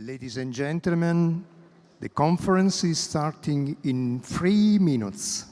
Ladies and gentlemen, the conference is starting in 3 minutes.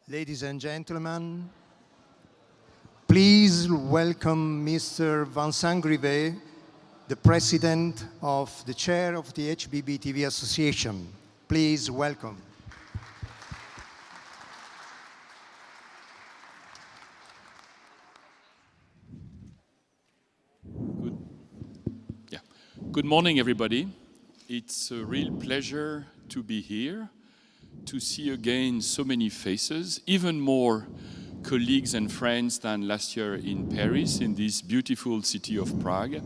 Ladies and gentlemen, please welcome Mr. Vincent Grivet, the President of the Chair of the HbbTV Association. Please welcome. Good morning, everybody. It's a real pleasure to be here, to see again so many faces, even more colleagues and friends than last year in Paris, in this beautiful city of Prague.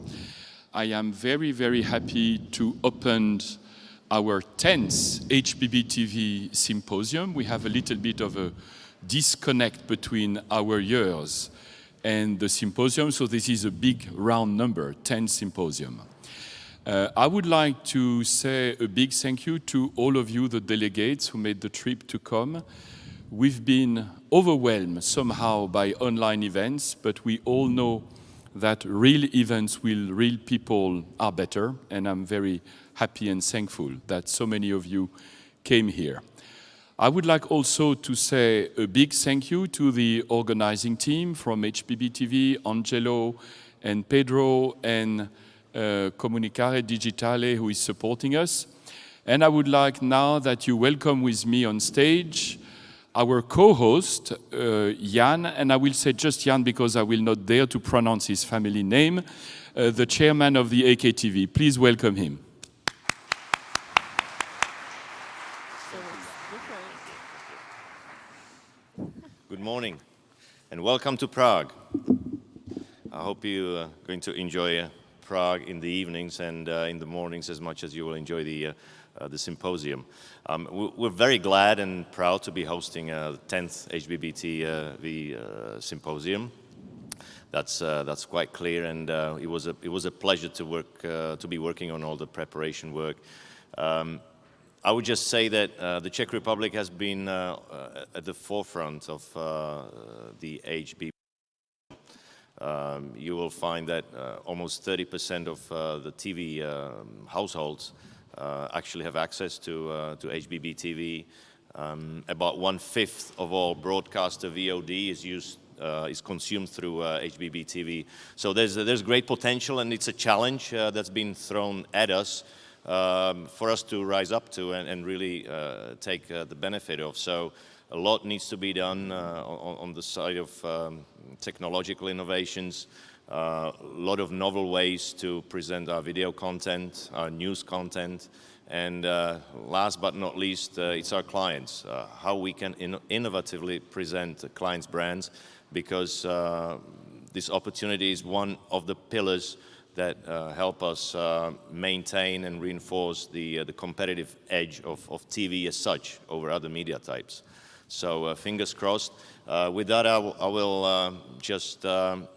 I am very, very happy to open our 10th HbbTV Symposium. We have a little bit of a disconnect between our years and the symposium, so this is a big round number, 10 symposium. I would like to say a big thank you to all of you, the delegates who made the trip to come. We've been overwhelmed somehow by online events, but we all know that real events with real people are better, and I'm very happy and thankful that so many of you came here. I would like also to say a big thank you to the organizing team from HbbTV, Angelo and Pedro and Comunicare Digitale, who is supporting us. And I would like now that you welcome with me on stage our co-host, Jan, and I will say just Jan because I will not dare to pronounce his family name, the chairman of the HbbTV. Please welcome him. Good morning and welcome to Prague. I hope you are going to enjoy Prague in the evenings and in the mornings as much as you will enjoy the symposium. We're very glad and proud to be hosting the 10th HbbTV Symposium. That's quite clear, and it was a pleasure to be working on all the preparation work. I would just say that the Czech Republic has been at the forefront of the HbbTV. You will find that almost 30% of the TV households actually have access to HbbTV. About 1/5 of all broadcaster VOD is consumed through HbbTV. So there's great potential, and it's a challenge that's been thrown at us for us to rise up to and really take the benefit of. So a lot needs to be done on the side of technological innovations, a lot of novel ways to present our video content, our news content, and last but not least, it's our clients, how we can innovatively present clients' brands, because this opportunity is one of the pillars that help us maintain and reinforce the competitive edge of TV as such over other media types. So fingers crossed. With that, I will just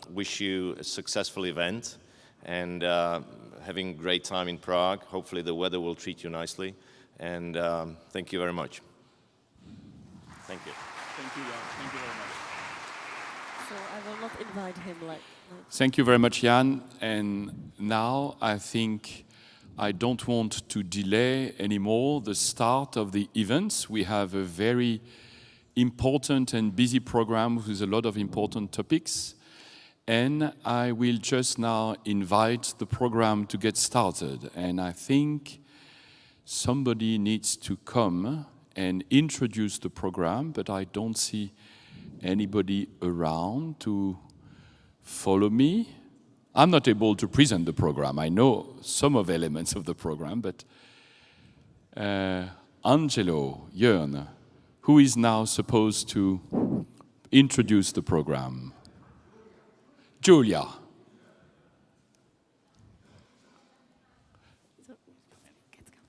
wish you a successful event and having a great time in Prague. Hopefully the weather will treat you nicely. And thank you very much. Thank you. Thank you, Jan. Thank you very much. So I will not invite him like... Thank you very much, Jan. And now I think I don't want to delay anymore the start of the events. We have a very important and busy program with a lot of important topics. And I will just now invite the program to get started. And I think somebody needs to come and introduce the program, but I don't see anybody around to follow me. I'm not able to present the program. I know some of the elements of the program, but Angelo, Jörn, who is now supposed to introduce the program? Julia.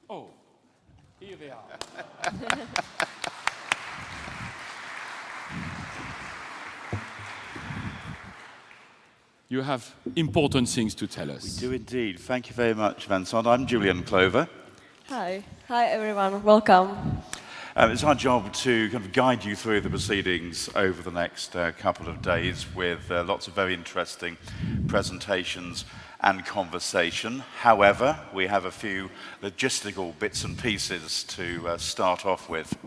Oh, here they are. You have important things to tell us. We do indeed. Thank you very much, Vincent. I'm Julian Clover. Hi. Hi, everyone. Welcome. It's our job to kind of guide you through the proceedings over the next couple of days with lots of very interesting presentations and conversation. However, we have a few logistical bits and pieces to start off with.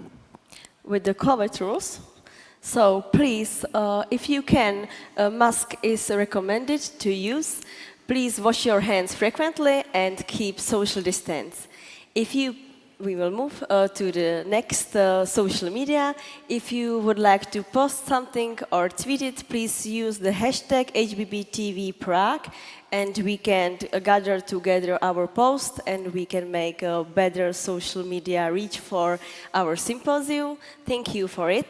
With the COVID rules, So please, if you can, a mask is recommended to use. Please wash your hands frequently and keep social distance. We will move to the next social media. If you would like to post something or tweet it, please use the hashtag HbbTV Prague, and we can gather together our posts and we can make a better social media reach for our symposium. Thank you for it.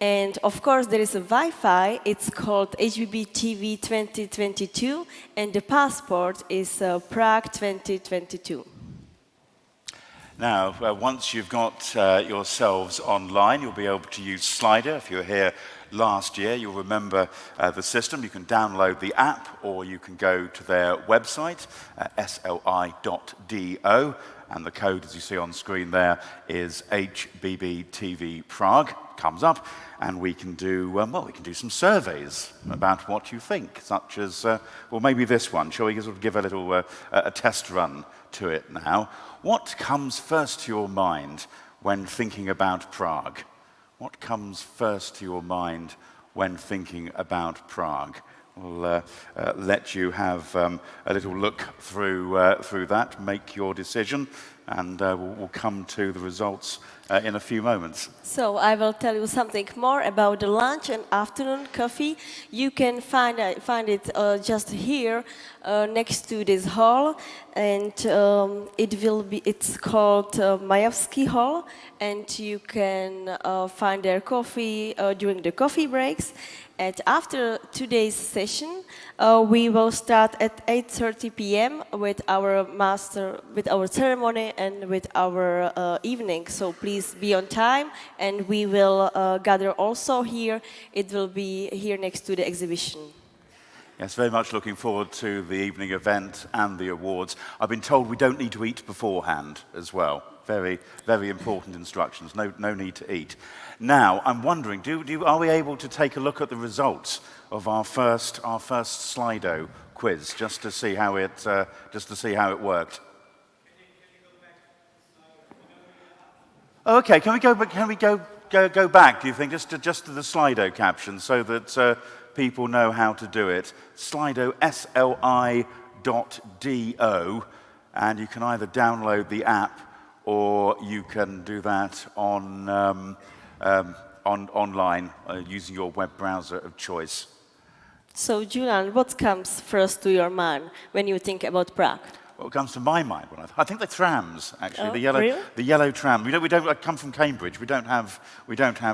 And of course, there is a Wi-Fi. It's called HbbTV 2022, and the passport is Prague 2022. Now, once you've got yourselves online, you'll be able to use Slido. If you were here last year, you'll remember the system. You can download the app, or you can go to their website, sli.do, and the code, as you see on screen there, is HbbTV Prague. Comes up, and we can do, well, we can do some surveys about what you think, such as, well, maybe this one. Shall we sort of give a little a test run to it now? What comes first to your mind when thinking about Prague? What comes first to your mind when thinking about Prague? We'll let you have a little look through that, make your decision, and we'll come to the results in a few moments. So I will tell you something more about the lunch and afternoon coffee. You can find it just here next to this hall, and it's called Majewski Hall, and you can find their coffee during the coffee breaks. And after today's session, we will start at 8:30 p.m. with our ceremony and with our evening. So please be on time, and we will gather also here. It will be here next to the exhibition. Yes, very much looking forward to the evening event and the awards. I've been told we don't need to eat beforehand as well. Very, very important instructions. No need to eat. Now, I'm wondering, are we able to take a look at the results of our first Slido quiz, just to see how it worked? Okay, can we go back? Do you think just to the Slido caption, so that people know how to do it? Slido, sli.do, and you can either download the app or you can do that online using your web browser of choice. So, Julian, what comes first to your mind when you think about Prague? What comes to my mind when I think the trams, actually, Really? the yellow tram. We don't. I come from Cambridge. We don't have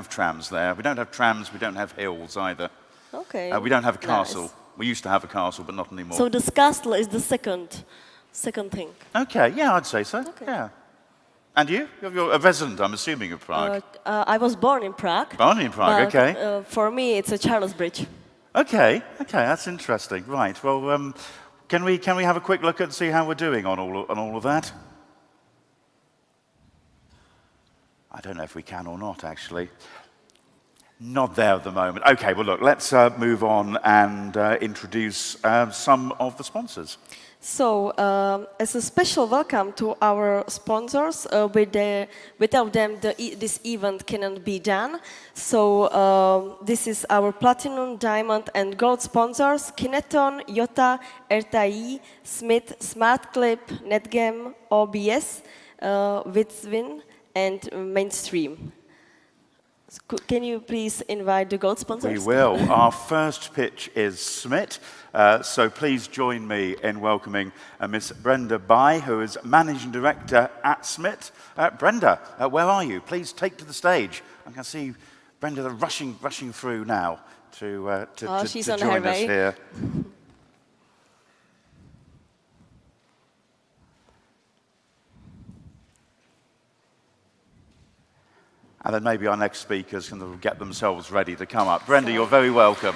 trams there. We don't have trams. We don't have hills either. Okay. We don't have a castle. Nice. We used to have a castle, but not anymore. So this castle is the second thing. Okay. Yeah, I'd say so. Okay. Yeah. And you? You're a resident, I'm assuming, of Prague. I was born in Prague. Born in Prague, but, okay. For me, it's a Charles Bridge. Okay, that's interesting. Right. Well, can we have a quick look and see how we're doing on all of that? I don't know if we can or not, actually. Not there at the moment. Okay. Well, look. Let's move on and introduce some of the sponsors. So, as a special welcome to our sponsors, without them this event cannot be done. So, this is our Platinum, Diamond and Gold sponsors: Kineton, Yota, RTI, Smith, SmartClip, Netgam, OBS, Witzwin and Mainstream. Can you please invite the gold sponsors? We will. Our first pitch is Smith. So please join me in welcoming Miss Brenda Bai, who is Managing Director at Smith. Brenda, where are you? Please take to the stage. I can see Brenda rushing through now to join us here. And then maybe our next speakers can get themselves ready to come up. Brenda, you're very welcome.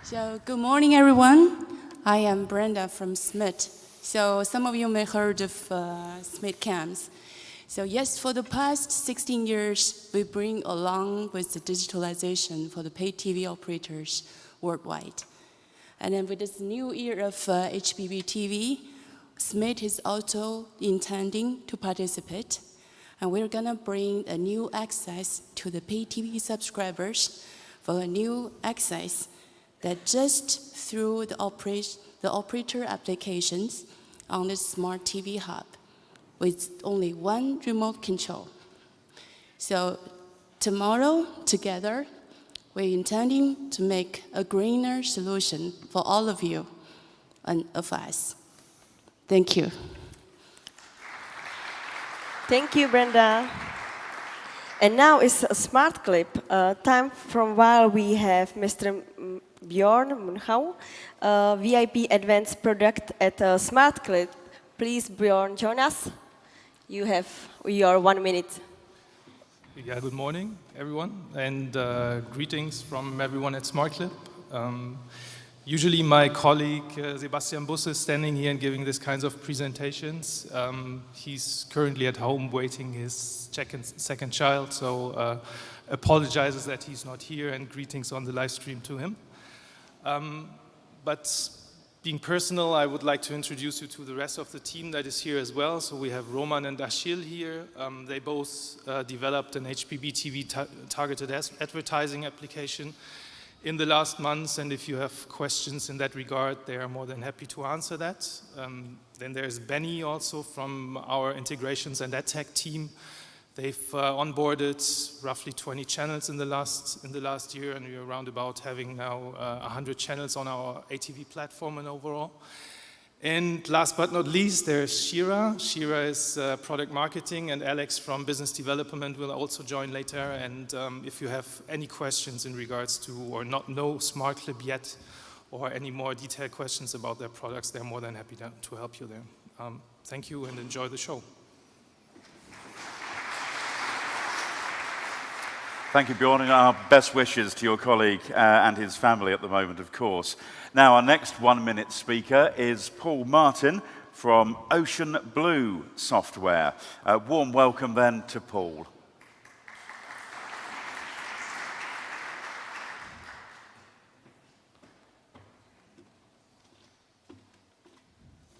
So, good morning, everyone. I am Brenda from Smith. So, some of you may have heard of Smith Camps. So, yes, for the past 16 years, we bring along with the digitalization for the paid TV operators worldwide. And then with this new era of HbbTV, Smith is also intending to participate. And we're gonna bring a new access to the pay TV subscribers for a new access that just through the operator applications on the smart TV hub with only one remote control. So tomorrow, together, we're intending to make a greener solution for all of you and of us. Thank you. Thank you, Brenda. And now is a smart clip. Time from while we have Mr. Bjorn Munchau, VIP advanced product at a smart clip. Please, Bjorn, join us. You have your 1 minute. Yeah, good morning, everyone, and greetings from everyone at SmartClip. Usually my colleague Sebastian Busse is standing here and giving these kinds of presentations. He's currently at home waiting his second child, so apologizes that he's not here, and greetings on the live stream to him. But being personal, I would like to introduce you to the rest of the team that is here as well. So we have Roman and Achille here. They both developed an HbbTV targeted advertising application in the last months, and if you have questions in that regard, they are more than happy to answer that. Then there's Benny also from our integrations and ad tech team. They've onboarded roughly 20 channels in the last year, and we're around about having now 100 channels on our ATV platform and overall. And last but not least, there's Shira. Shira is product marketing, and Alex from business development will also join later. And if you have any questions in regards to or not know SmartClip yet, or any more detailed questions about their products, they're more than happy to help you there. Thank you and enjoy the show. Thank you, Bjorn, and our best wishes to your colleague and his family at the moment, of course. Now, our next 1 minute speaker is Paul Martin from Ocean Blue Software. A warm welcome then to Paul.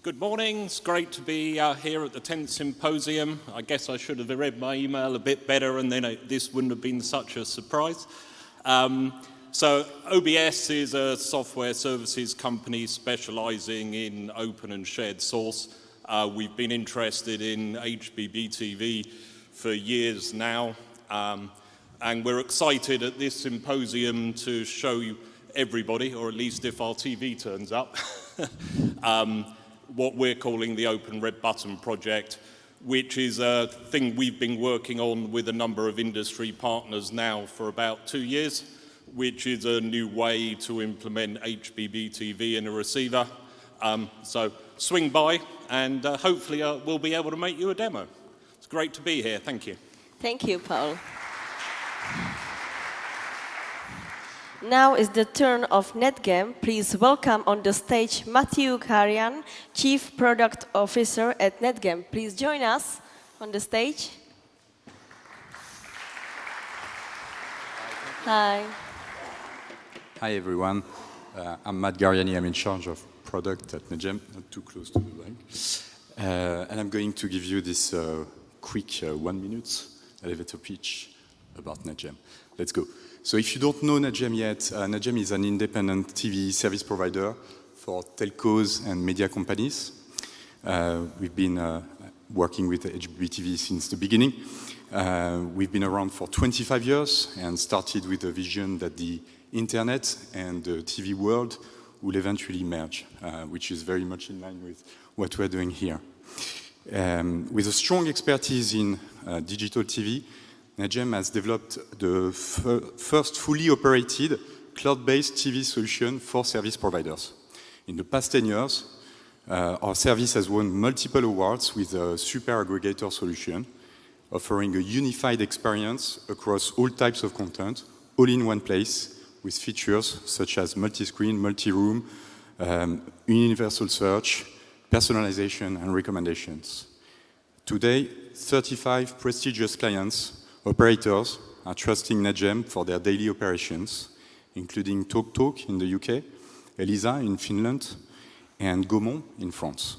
Good morning. It's great to be here at the 10th Symposium. I guess I should have read my email a bit better, and then this wouldn't have been such a surprise. So OBS is a software services company specializing in open and shared source. We've been interested in HbbTV for years now, and we're excited at this symposium to show you everybody, or at least if our TV turns up, what we're calling the Open Red Button project, which is a thing we've been working on with a number of industry partners now for about 2 years, which is a new way to implement HbbTV in a receiver. So swing by, and hopefully we'll be able to make you a demo. It's great to be here. Thank you. Thank you, Paul. Now is the turn of NetGem. Please welcome on the stage Matthew Karian, Chief Product Officer at NetGem. Please join us on the stage. Hi. Hi, everyone. I'm Matt Gariani. I'm in charge of product at NetGem, not too close to the mic. And I'm going to give you this quick 1 minute elevator pitch about NetGem. Let's go. So if you don't know NetGem yet, NetGem is an independent TV service provider for telcos and media companies. We've been working with HbbTV since the beginning. We've been around for 25 years and started with a vision that the internet and the TV world will eventually merge, which is very much in line with what we're doing here. With a strong expertise in digital TV, NetGem has developed the first fully operated cloud-based TV solution for service providers. In the past 10 years, our service has won multiple awards with a super aggregator solution, offering a unified experience across all types of content, all in one place, with features such as multi-screen, multi-room, universal search, personalization, and recommendations. Today, 35 prestigious clients, operators, are trusting NetGem for their daily operations, including TalkTalk in the UK, Elisa in Finland, and Gaumont in France.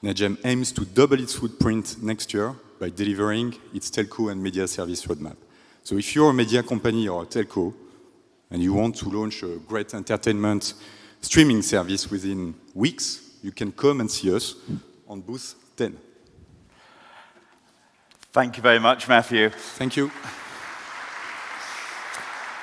NetGem aims to double its footprint next year by by delivering its telco and media service roadmap. So if you're a media company or a telco, and you want to launch a great entertainment streaming service within weeks, you can come and see us on booth 10. Thank you very much, Matthew. Thank you.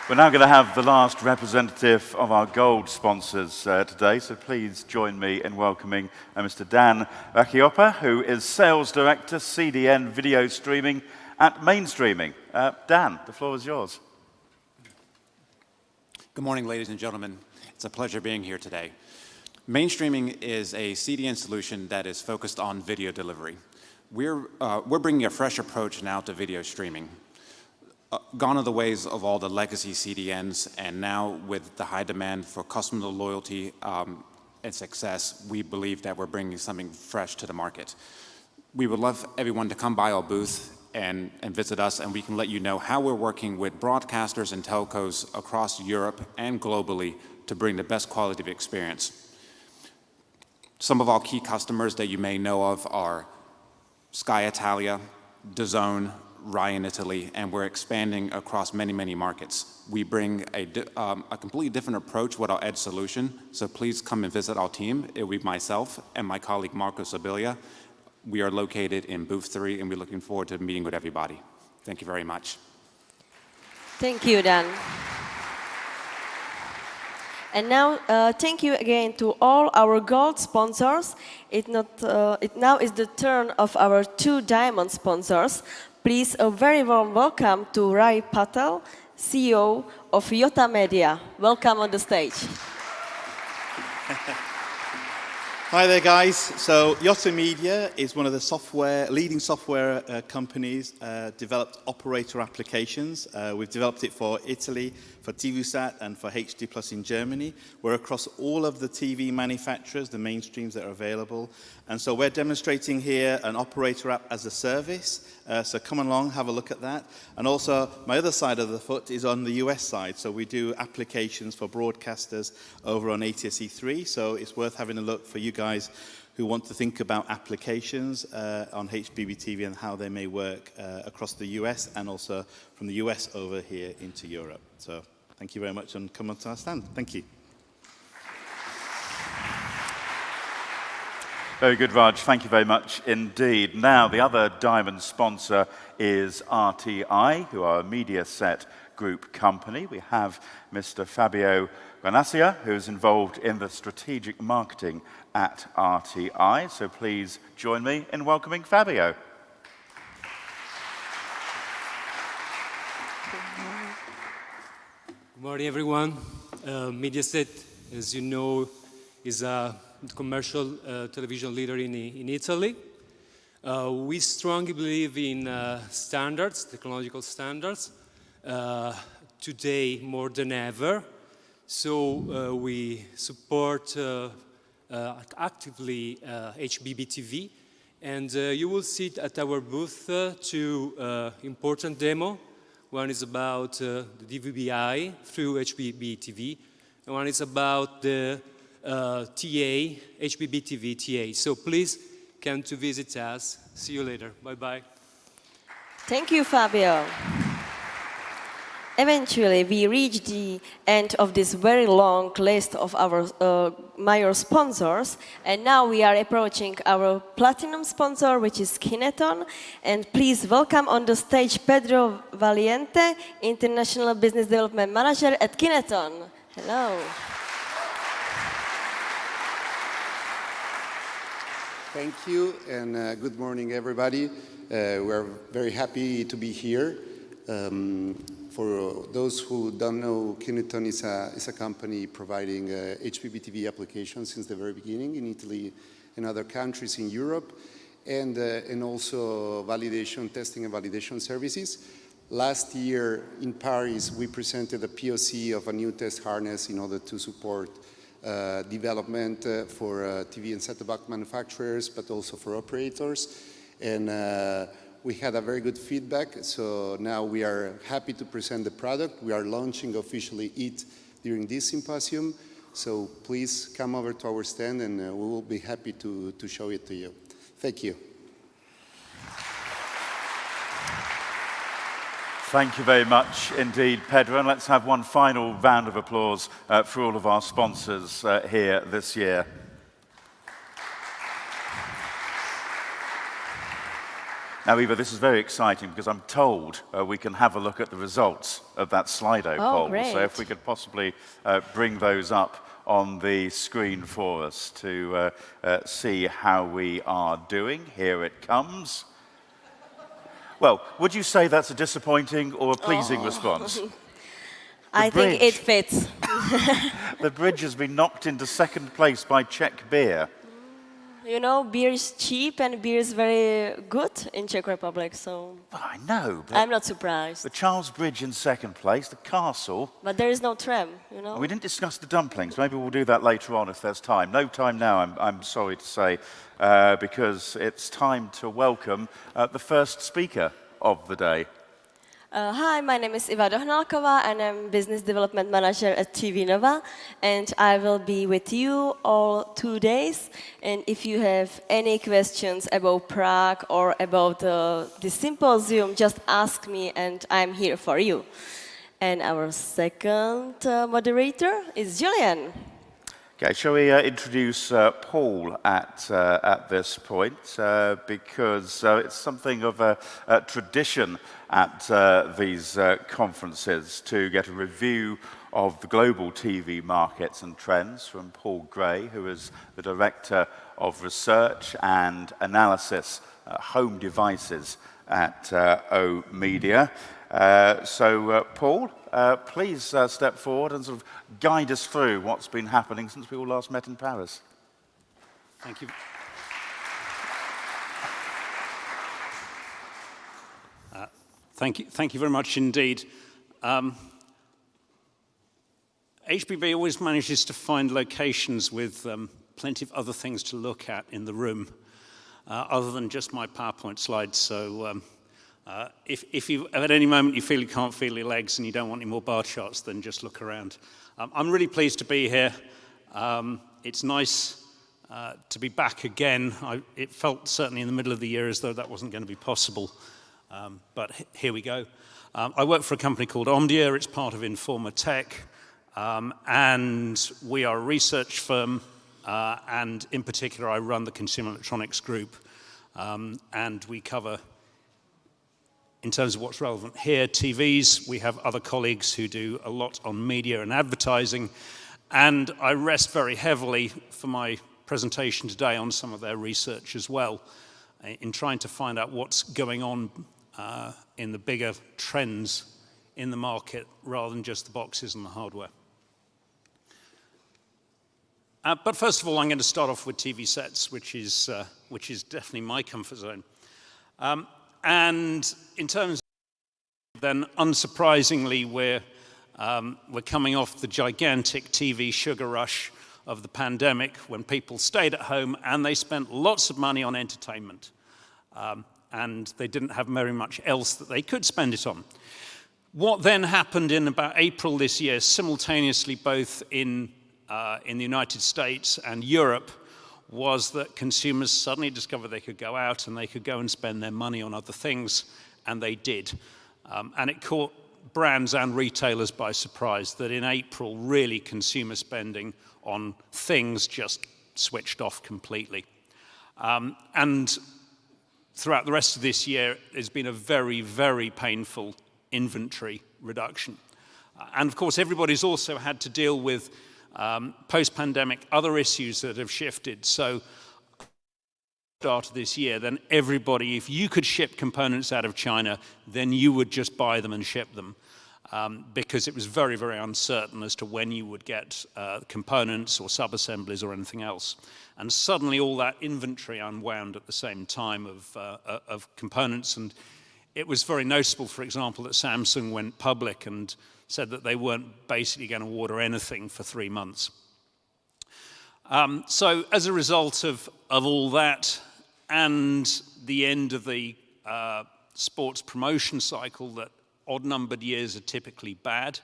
We're now going to have the last representative of our gold sponsors today, so please join me in welcoming Mr. Dan Rakiopa, who is Sales Director, CDN Video Streaming at Mainstreaming. Dan, the floor is yours. Good morning, ladies and gentlemen. It's a pleasure being here today. Mainstreaming is a CDN solution that is focused on video delivery. We're bringing a fresh approach now to video streaming. Gone are the ways of all the legacy CDNs, and now with the high demand for customer loyalty and success, we believe that we're bringing something fresh to the market. We would love everyone to come by our booth and visit us, and we can let you know how we're working with broadcasters and telcos across Europe and globally to bring the best quality of experience. Some of our key customers that you may know of are Sky Italia, DAZN, Ryan Italy, and we're expanding across many, many markets. We bring a completely different approach with our Edge solution, so please come and visit our team. It will be myself and my colleague Marco Sibilia. We are located in booth 3, and we're looking forward to meeting with everybody. Thank you very much. Thank you, Dan. And now, thank you again to all our gold sponsors. It now is the turn of our 2 diamond sponsors. Please, a very warm welcome to Rai Patel, CEO of Yota Media. Welcome on the stage. Hi there, guys. So Yota Media is one of the leading software companies developed operator applications. We've developed it for Italy, for TVSat, and for HD Plus in Germany. We're across all of the TV manufacturers, the mainstreams that are available. And so we're demonstrating here an operator app as a service. So come along, have a look at that. And also, my other side of the foot is on the US side. So we do applications for broadcasters over on ATSC3. So it's worth having a look for you guys who want to think about applications on HbbTV and how they may work across the US and also from the US over here into Europe. So thank you very much, and come on to our stand. Thank you. Very good, Raj. Thank you very much indeed. Now, the other diamond sponsor is RTI, who are a Mediaset Group company. We have Mr. Fabio Granaccia, who is involved in the strategic marketing at RTI. So please join me in welcoming Fabio. Good morning, everyone. Mediaset, as you know, is a commercial television leader in Italy. We strongly believe in standards, technological standards, today more than ever. So we support actively HbbTV, and you will see at our booth 2 important demo. One is about the DVB-I through HbbTV, and one is about the HbbTV TA. So please come to visit us. See you later. Bye-bye. Thank you, Fabio. Eventually, we reached the end of this very long list of our major sponsors, and now we are approaching our platinum sponsor, which is Kineton. And please welcome on the stage Pedro Valiente, International Business Development Manager at Kineton. Hello. Thank you, and good morning, everybody. We're very happy to be here. For those who don't know, Kineton is a company providing HbbTV applications since the very beginning in Italy and other countries in Europe, and also testing and validation services. Last year in Paris, we presented a POC of a new test harness in order to support development for TV and set-top box manufacturers, but also for operators. And we had a very good feedback, so now we are happy to present the product. We are launching officially it during this symposium, so please come over to our stand and we will be happy to show it to you. Thank you. Thank you very much indeed, Pedro. And let's have one final round of applause for all of our sponsors here this year. Now, Eva, this is very exciting because I'm told we can have a look at the results of that Slido poll. Great. So if we could possibly bring those up on the screen for us to see how we are doing. Here it comes. Well, would you say that's a disappointing or a pleasing response? I think it fits. The bridge has been knocked into second place by Czech beer. You know, beer is cheap and beer is very good in Czech Republic, so I know, but I'm not surprised. the Charles Bridge in second place, the castle. But there is no tram, you know? We didn't discuss the dumplings. Maybe we'll do that later on if there's time. No time now, I'm sorry to say, because it's time to welcome the first speaker of the day. Hi, my name is Iva Dohnalková and I'm Business Development Manager at TV Nova, and I will be with you all 2 days. And if you have any questions about Prague or about the symposium, just ask me and I'm here for you. And our second moderator is Julian. Okay, shall we introduce Paul at this point, because it's something of a tradition at these conferences to get a review of the global TV markets and trends from Paul Gray, who is the Director of Research and Analysis, Home Devices at O Media. Paul, please step forward and sort of guide us through what's been happening since we all last met in Paris. Thank you. Thank you very much indeed. HBB always manages to find locations with plenty of other things to look at in the room, other than just my PowerPoint slides. So if you, at any moment you feel you can't feel your legs and you don't want any more bar charts, then just look around. I'm really pleased to be here. It's nice to be back again. It felt certainly in the middle of the year as though that wasn't going to be possible. But here we go. I work for a company called Omdia. It's part of Informa Tech. And we are a research firm. And in particular, I run the Consumer Electronics Group. And we cover, in terms of what's relevant here, TVs. We have other colleagues who do a lot on media and advertising. And I rest very heavily for my presentation today on some of their research as well, in trying to find out what's going on in the bigger trends in the market rather than just the boxes and the hardware. But first of all, I'm going to start off with TV sets, which is definitely my comfort zone. And in terms of then, unsurprisingly, we're coming off the gigantic TV sugar rush of the pandemic when people stayed at home and they spent lots of money on entertainment. And they didn't have very much else that they could spend it on. What then happened in about April this year, simultaneously both in the United States and Europe, was that consumers suddenly discovered they could go out and they could go and spend their money on other things, and they did. And it caught brands and retailers by surprise that in April, really consumer spending on things just switched off completely. And throughout the rest of this year, there's been a very, very painful inventory reduction. And of course, everybody's also had to deal with post-pandemic other issues that have shifted. So start of this year, then everybody, if you could ship components out of China, then you would just buy them and ship them. Because it was very, very uncertain as to when you would get components or sub-assemblies or anything else. And suddenly all that inventory unwound at the same time of components. And it was very noticeable, for example, that Samsung went public and said that they weren't basically going to order anything for 3 months. So as a result of all that and the end of the sports promotion cycle, that odd-numbered years are typically bad.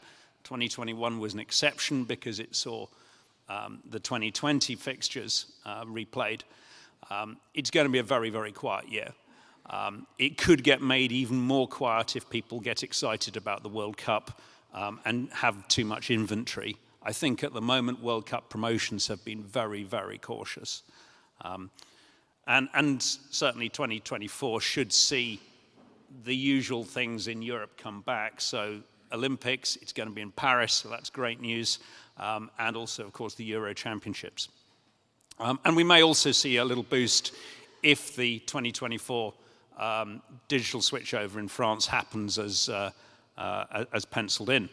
2021 was an exception because it saw the 2020 fixtures replayed. It's going to be a very, very quiet year. It could get made even more quiet if people get excited about the World Cup and have too much inventory. I think at the moment World Cup promotions have been very, very cautious. And certainly 2024 should see the usual things in Europe come back. So Olympics, it's going to be in Paris, so that's great news. And also, of course, the Euro Championships. And we may also see a little boost if the 2024 digital switchover in France happens as penciled in.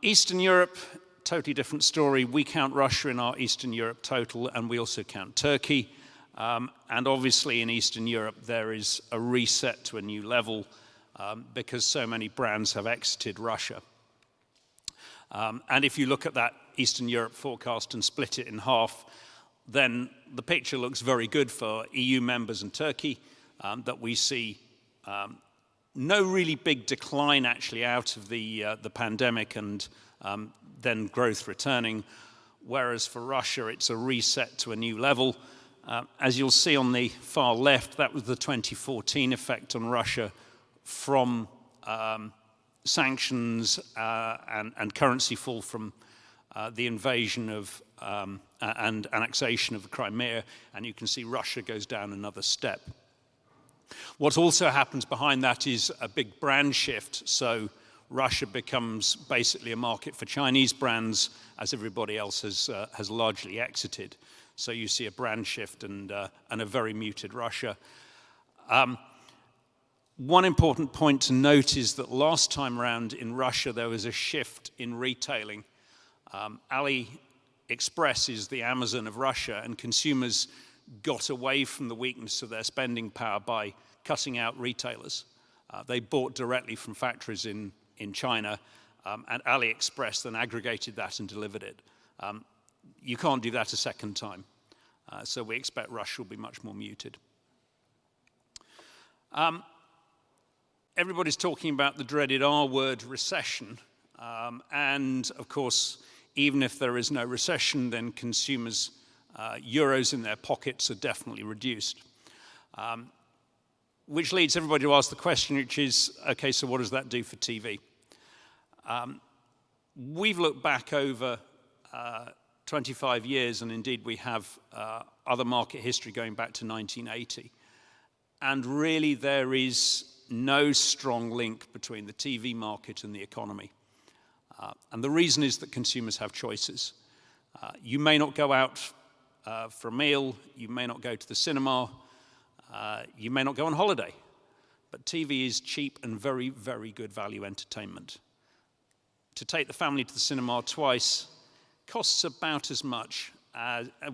Eastern Europe, totally different story. We count Russia in our Eastern Europe total, and we also count Turkey. And obviously in Eastern Europe, there is a reset to a new level because so many brands have exited Russia. And if you look at that Eastern Europe forecast and split it in half, then the picture looks very good for EU members and Turkey, that we see no really big decline actually out of the pandemic and then growth returning, whereas for Russia it's a reset to a new level. As you'll see on the far left, that was the 2014 effect on Russia from sanctions and currency fall from the invasion of and annexation of Crimea, and you can see Russia goes down another step. What also happens behind that is a big brand shift, so Russia becomes basically a market for Chinese brands as everybody else has largely exited. So you see a brand shift and a very muted Russia. One important point to note is that last time around in Russia there was a shift in retailing. AliExpress is the Amazon of Russia, and consumers got away from the weakness of their spending power by cutting out retailers. They bought directly from factories in China, and AliExpress then aggregated that and delivered it. You can't do that a second time. So we expect Russia will be much more muted. Everybody's talking about the dreaded R word, recession. And of course, even if there is no recession, then consumers' euros in their pockets are definitely reduced. Which leads everybody to ask the question, which is, okay, so what does that do for TV? We've looked back over 25 years, and indeed we have other market history going back to 1980. And really there is no strong link between the TV market and the economy. And the reason is that consumers have choices. You may not go out for a meal, you may not go to the cinema, you may not go on holiday, but TV is cheap and very, very good value entertainment. To take the family to the cinema twice costs about as much,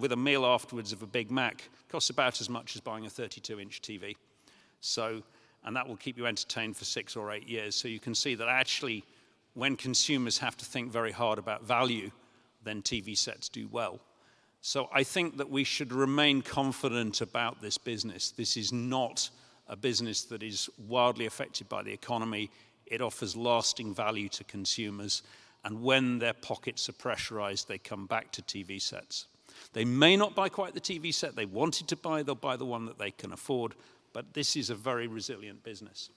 with a meal afterwards of a Big Mac, costs about as much as buying a 32-inch TV. So, and that will keep you entertained for 6 or 8 years. So you can see that actually, when consumers have to think very hard about value, then TV sets do well. So I think that we should remain confident about this business. This is not a business that is wildly affected by the economy. It offers lasting value to consumers. And when their pockets are pressurized, they come back to TV sets. They may not buy quite the TV set they wanted to buy. They'll buy the one that they can afford. But this is a very resilient business.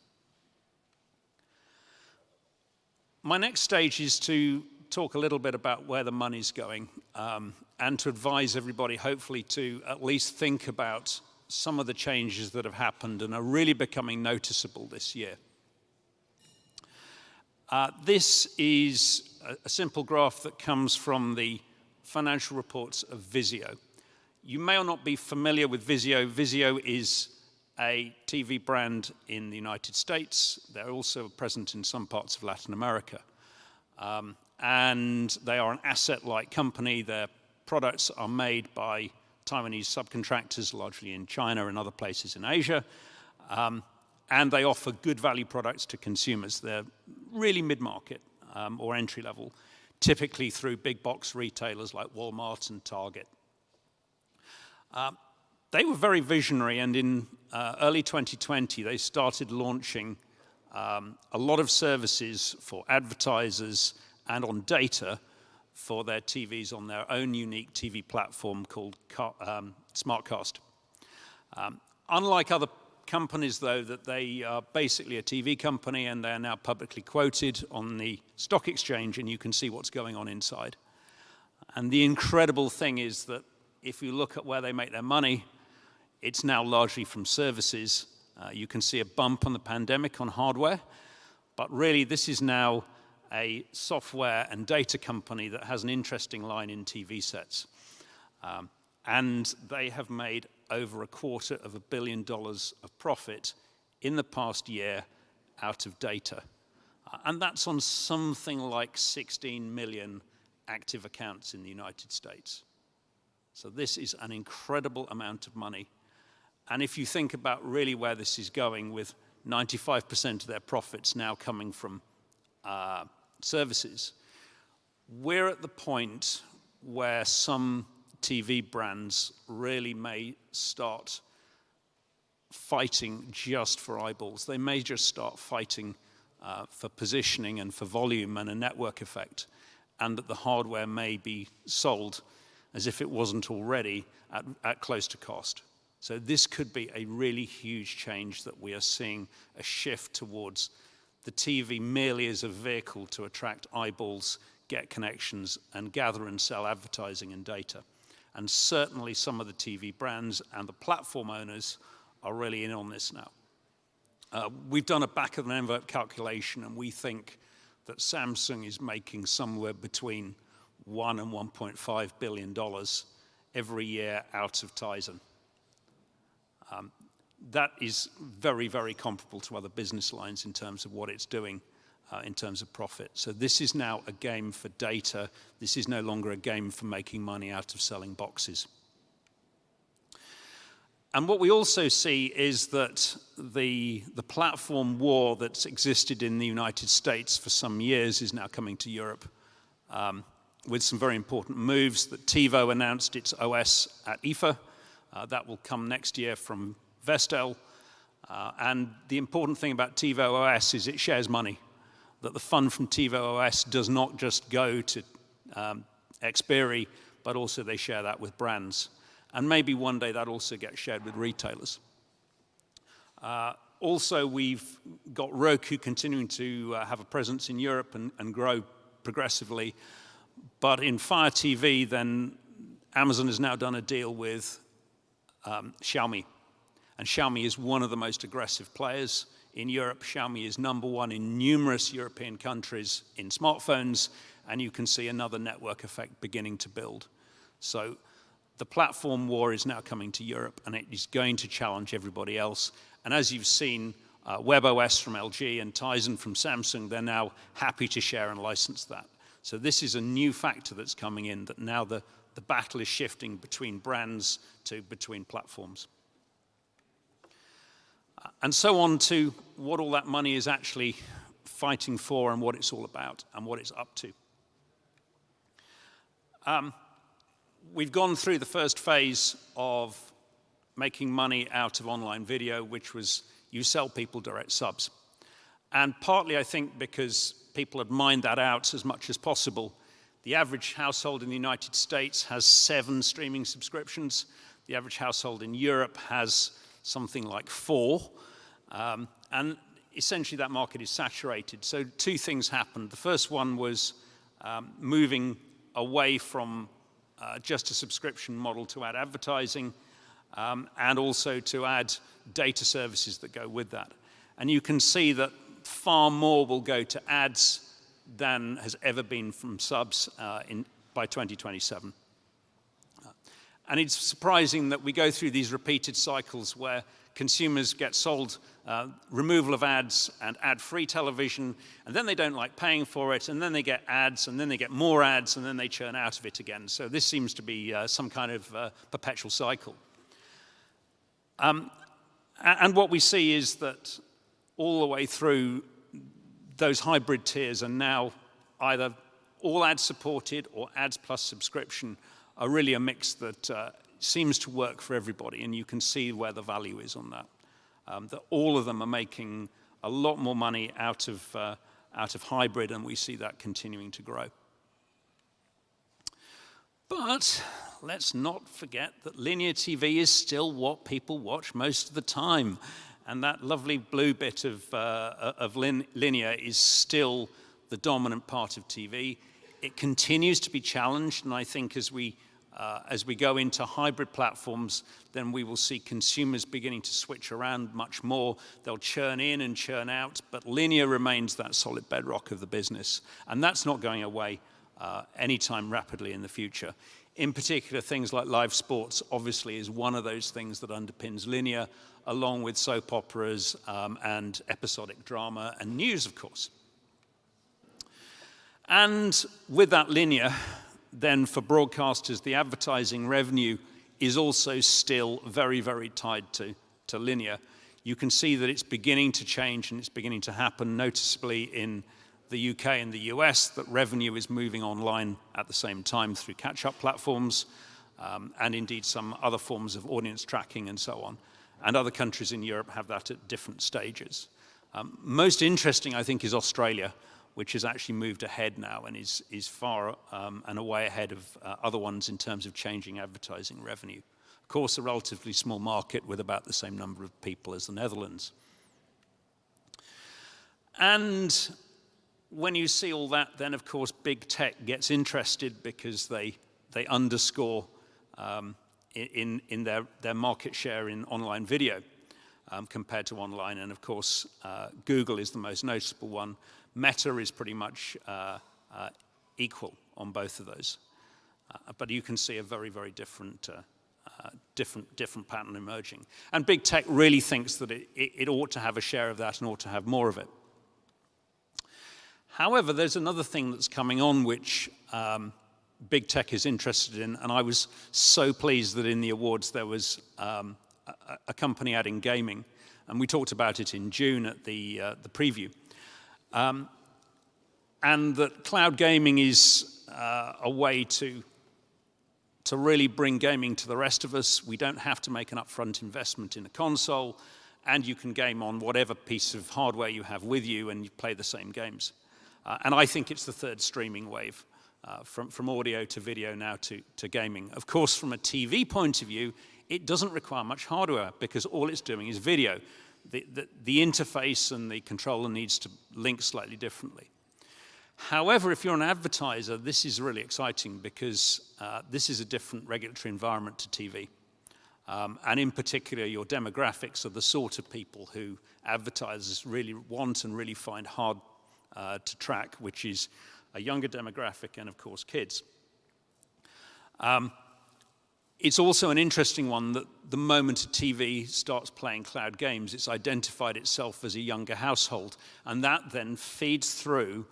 My next stage is to talk a little bit about where the money's going and to advise everybody, hopefully, to at least think about some of the changes that have happened and are really becoming noticeable this year. This is a simple graph that comes from the financial reports of Vizio. You may or not be familiar with Vizio. Vizio is a TV brand in the United States. They're also present in some parts of Latin America. And they are an asset-light company. Their products are made by Taiwanese subcontractors, largely in China and other places in Asia. And they offer good value products to consumers. They're really mid-market or entry-level, typically through big box retailers like Walmart and Target. They were very visionary, and in early 2020, they started launching a lot of services for advertisers and on data for their TVs on their own unique TV platform called SmartCast. Unlike other companies, though, that they are basically a TV company and they are now publicly quoted on the stock exchange, and you can see what's going on inside. And the incredible thing is that if you look at where they make their money, it's now largely from services. You can see a bump on the pandemic on hardware, but really this is now a software and data company that has an interesting line in TV sets. And they have made over $250 million of profit in the past year out of data. And that's on something like 16 million active accounts in the United States. So this is an incredible amount of money. And if you think about really where this is going, with 95% of their profits now coming from services, we're at the point where some TV brands really may start fighting just for eyeballs. They may just start fighting for positioning and for volume and a network effect, and that the hardware may be sold as if it wasn't already at close to cost. So this could be a really huge change, that we are seeing a shift towards the TV merely as a vehicle to attract eyeballs, get connections, and gather and sell advertising and data. And certainly some of the TV brands and the platform owners are really in on this now. We've done a back-of-the-envelope calculation, and we think that Samsung is making somewhere between $1 and $1.5 billion every year out of Tizen. That is very, very comparable to other business lines in terms of what it's doing in terms of profit. So this is now a game for data. This is no longer a game for making money out of selling boxes. And what we also see is that the platform war that's existed in the United States for some years is now coming to Europe with some very important moves. That TiVo announced its OS at IFA. That will come next year from Vestel. And the important thing about TiVo OS is it shares money. That the fund from TiVo OS does not just go to Xperi, but also they share that with brands. And maybe one day that also gets shared with retailers. Also, we've got Roku continuing to have a presence in Europe and grow progressively. But in Fire TV, then Amazon has now done a deal with Xiaomi. And Xiaomi is one of the most aggressive players in Europe. Xiaomi is #1 in numerous European countries in smartphones, and you can see another network effect beginning to build. So the platform war is now coming to Europe, and it is going to challenge everybody else. And as you've seen, WebOS from LG and Tizen from Samsung, they're now happy to share and license that. So this is a new factor that's coming in, that now the battle is shifting between brands to between platforms. And so on to what all that money is actually fighting for and what it's all about and what it's up to. We've gone through the first phase of making money out of online video, which was you sell people direct subs. And partly, I think, because people had mined that out as much as possible. The average household in the United States has 7 streaming subscriptions. The average household in Europe has something like 4. And essentially that market is saturated. So 2 things happened. The first one was moving away from just a subscription model to add advertising, and also to add data services that go with that. And you can see that far more will go to ads than has ever been from subs by 2027. And it's surprising that we go through these repeated cycles where consumers get sold removal of ads and ad-free television, and then they don't like paying for it, and then they get ads, and then they get more ads, and then they churn out of it again. So this seems to be some kind of perpetual cycle. And what we see is that all the way through, those hybrid tiers are now either all ads supported or ads plus subscription are really a mix that seems to work for everybody, and you can see where the value is on that. That all of them are making a lot more money out of hybrid, and we see that continuing to grow. But let's not forget that linear TV is still what people watch most of the time. And that lovely blue bit of linear is still the dominant part of TV. It continues to be challenged, and I think as we go into hybrid platforms, then we will see consumers beginning to switch around much more. They'll churn in and churn out, but linear remains that solid bedrock of the business, and that's not going away anytime rapidly in the future. In particular, things like live sports obviously is one of those things that underpins linear, along with soap operas and episodic drama and news, of course. And with that linear, then for broadcasters, the advertising revenue is also still very, very tied to linear. You can see that it's beginning to change and it's beginning to happen noticeably in the UK and the US, that revenue is moving online at the same time through catch-up platforms and indeed some other forms of audience tracking and so on. And other countries in Europe have that at different stages. Most interesting, I think, is Australia, which has actually moved ahead now and is far and away ahead of other ones in terms of changing advertising revenue. Of course, a relatively small market with about the same number of people as the Netherlands. And when you see all that, then of course big tech gets interested because they underscore in their market share in online video compared to online. And of course, Google is the most noticeable one. Meta is pretty much equal on both of those. But you can see a very, very different pattern emerging. And big tech really thinks that it ought to have a share of that and ought to have more of it. However, there's another thing that's coming on which big tech is interested in, and I was so pleased that in the awards there was a company adding gaming, and we talked about it in June at the preview. And that cloud gaming is a way to really bring gaming to the rest of us. We don't have to make an upfront investment in a console, and you can game on whatever piece of hardware you have with you, and you play the same games. And I think it's the third streaming wave, from audio to video now to gaming. Of course, from a TV point of view, it doesn't require much hardware because all it's doing is video. The interface and the controller needs to link slightly differently. However, if you're an advertiser, this is really exciting because this is a different regulatory environment to TV. And in particular, your demographics are the sort of people who advertisers really want and really find hard to track, which is a younger demographic and, of course, kids. It's also an interesting one that the moment a TV starts playing cloud games, it's identified itself as a younger household, and that then feeds through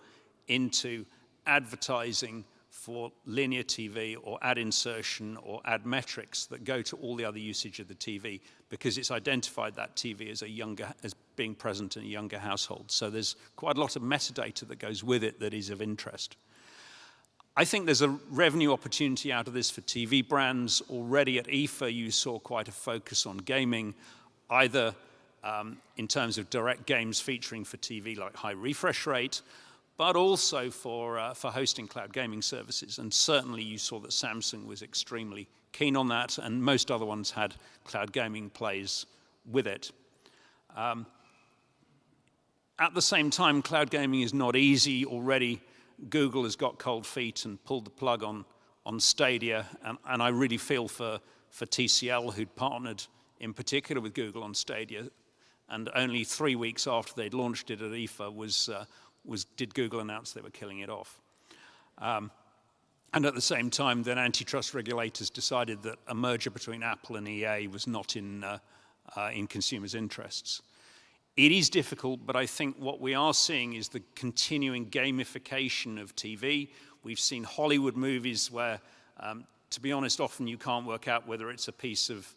into advertising for linear TV or ad insertion or ad metrics that go to all the other usage of the TV because it's identified that TV as being present in a younger household. So there's quite a lot of metadata that goes with it that is of interest. I think there's a revenue opportunity out of this for TV brands. Already at IFA, you saw quite a focus on gaming, either in terms of direct games featuring for TV like high refresh rate, but also for hosting cloud gaming services. And certainly you saw that Samsung was extremely keen on that, and most other ones had cloud gaming plays with it. At the same time, cloud gaming is not easy. Already Google has got cold feet and pulled the plug on Stadia, and I really feel for TCL, who'd partnered in particular with Google on Stadia, and only 3 weeks after they'd launched it at IFA did Google announce they were killing it off. And at the same time, then antitrust regulators decided that a merger between Apple and EA was not in consumers' interests. It is difficult, but I think what we are seeing is the continuing gamification of TV. We've seen Hollywood movies where, to be honest, often you can't work out whether it's a piece of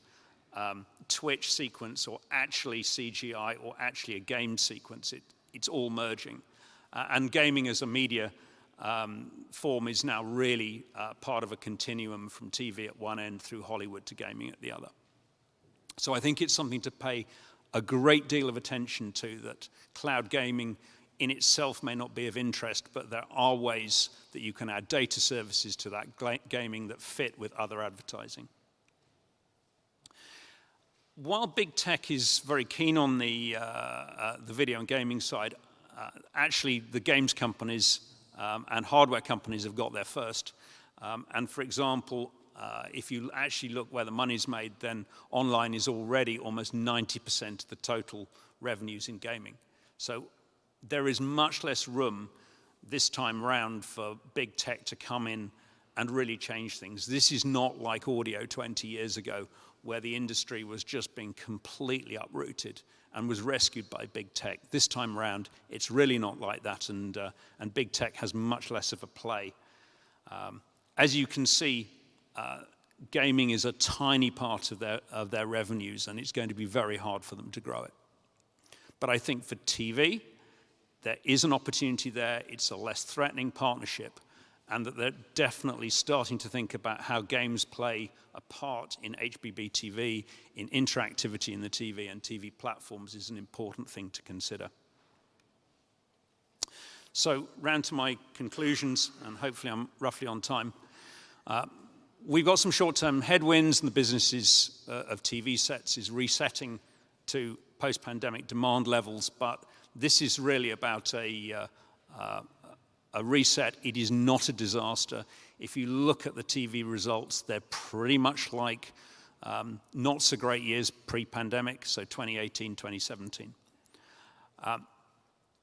Twitch sequence or actually CGI or actually a game sequence. It's all merging. And gaming as a media form is now really part of a continuum from TV at one end through Hollywood to gaming at the other. So I think it's something to pay a great deal of attention to, that cloud gaming in itself may not be of interest, but there are ways that you can add data services to that gaming that fit with other advertising. while big tech is very keen on the video and gaming side, actually the games companies and hardware companies have got there first. And for example, if you actually look where the money's made, then online is already almost 90% of the total revenues in gaming. So there is much less room this time round for big tech to come in and really change things. This is not like audio 20 years ago, where the industry was just being completely uprooted and was rescued by big tech. This time around, it's really not like that, and big tech has much less of a play. As you can see, gaming is a tiny part of their revenues, and it's going to be very hard for them to grow it. But I think for TV, there is an opportunity there. It's a less threatening partnership, and that they're definitely starting to think about how games play a part in HbbTV, in interactivity in the TV and TV platforms is an important thing to consider. So, round to my conclusions, and hopefully I'm roughly on time. We've got some short-term headwinds, and the businesses of TV sets is resetting to post-pandemic demand levels, but this is really about a reset. It is not a disaster. If you look at the TV results, they're pretty much like not so great years pre-pandemic, so 2018, 2017.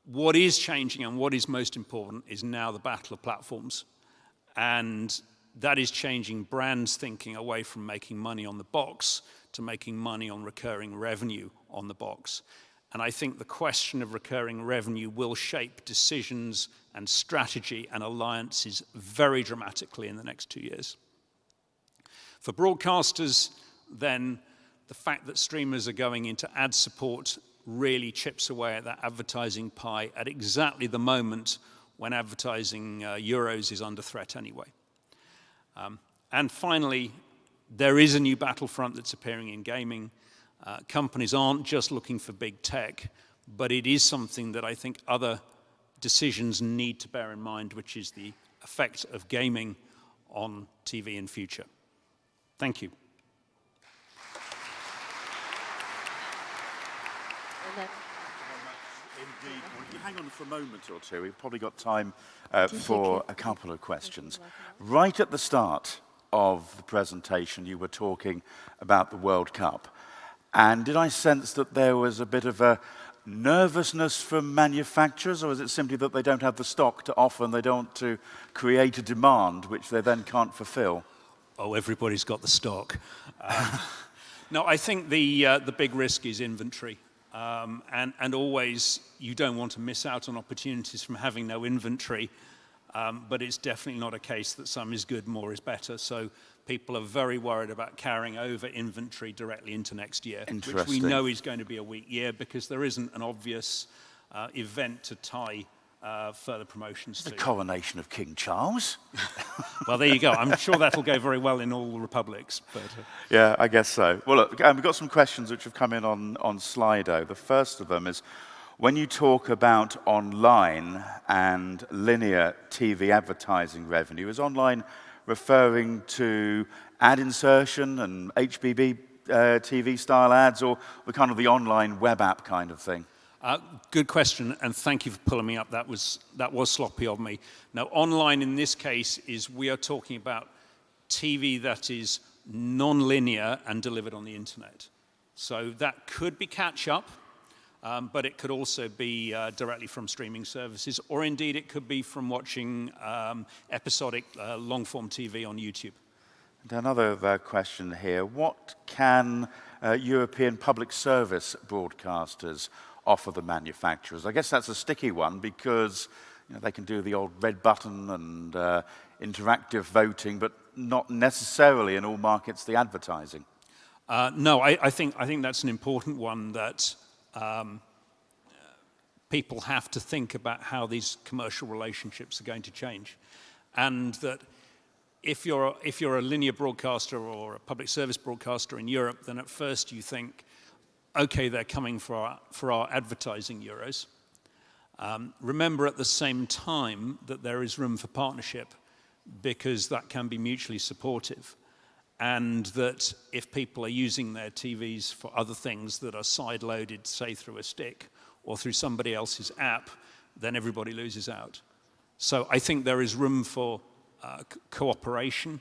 What is changing and what is most important is now the battle of platforms. And that is changing brands' thinking away from making money on the box to making money on recurring revenue on the box. And I think the question of recurring revenue will shape decisions and strategy and alliances very dramatically in the next 2 years. For broadcasters, then, the fact that streamers are going into ad support really chips away at that advertising pie at exactly the moment when advertising euros is under threat anyway. And finally, there is a new battlefront that's appearing in gaming. Companies aren't just looking for big tech, but it is something that I think other decisions need to bear in mind, which is the effect of gaming on TV in future. Thank you. Indeed. Well, if you hang on for a moment or two, we've probably got time for a couple of questions. Right at the start of the presentation, you were talking about the World Cup. And did I sense that there was a bit of a nervousness from manufacturers, or is it simply that they don't have the stock to offer and they don't want to create a demand which they then can't fulfill? Oh, everybody's got the stock. No, I think the big risk is inventory. And always, you don't want to miss out on opportunities from having no inventory, but it's definitely not a case that some is good, more is better. So people are very worried about carrying over inventory directly into next year, which we know is going to be a weak year because there isn't an obvious event to tie further promotions to. The coronation of King Charles. Well, there you go. I'm sure that'll go very well in all the republics. But, yeah, I guess so. Well, look, we've got some questions which have come in on Slido. The first of them is, when you talk about online and linear TV advertising revenue, is online referring to ad insertion and HbbTV style ads, or the kind of the online web app kind of thing? Good question, and thank you for pulling me up. That was sloppy of me. Now, online in this case is we are talking about TV that is non-linear and delivered on the internet. So that could be catch-up, but it could also be directly from streaming services, or indeed it could be from watching episodic long-form TV on YouTube. And another question here. What can European public service broadcasters offer the manufacturers? I guess that's a sticky one because they can do the old red button and interactive voting, but not necessarily in all markets the advertising. No, I think that's an important one, that people have to think about how these commercial relationships are going to change, and that if you're a linear broadcaster or a public service broadcaster in Europe, then at first you think, okay, they're coming for our advertising euros. Remember at the same time that there is room for partnership, because that can be mutually supportive. and that if people are using their TVs for other things that are side-loaded, say through a stick or through somebody else's app, then everybody loses out. So I think there is room for cooperation.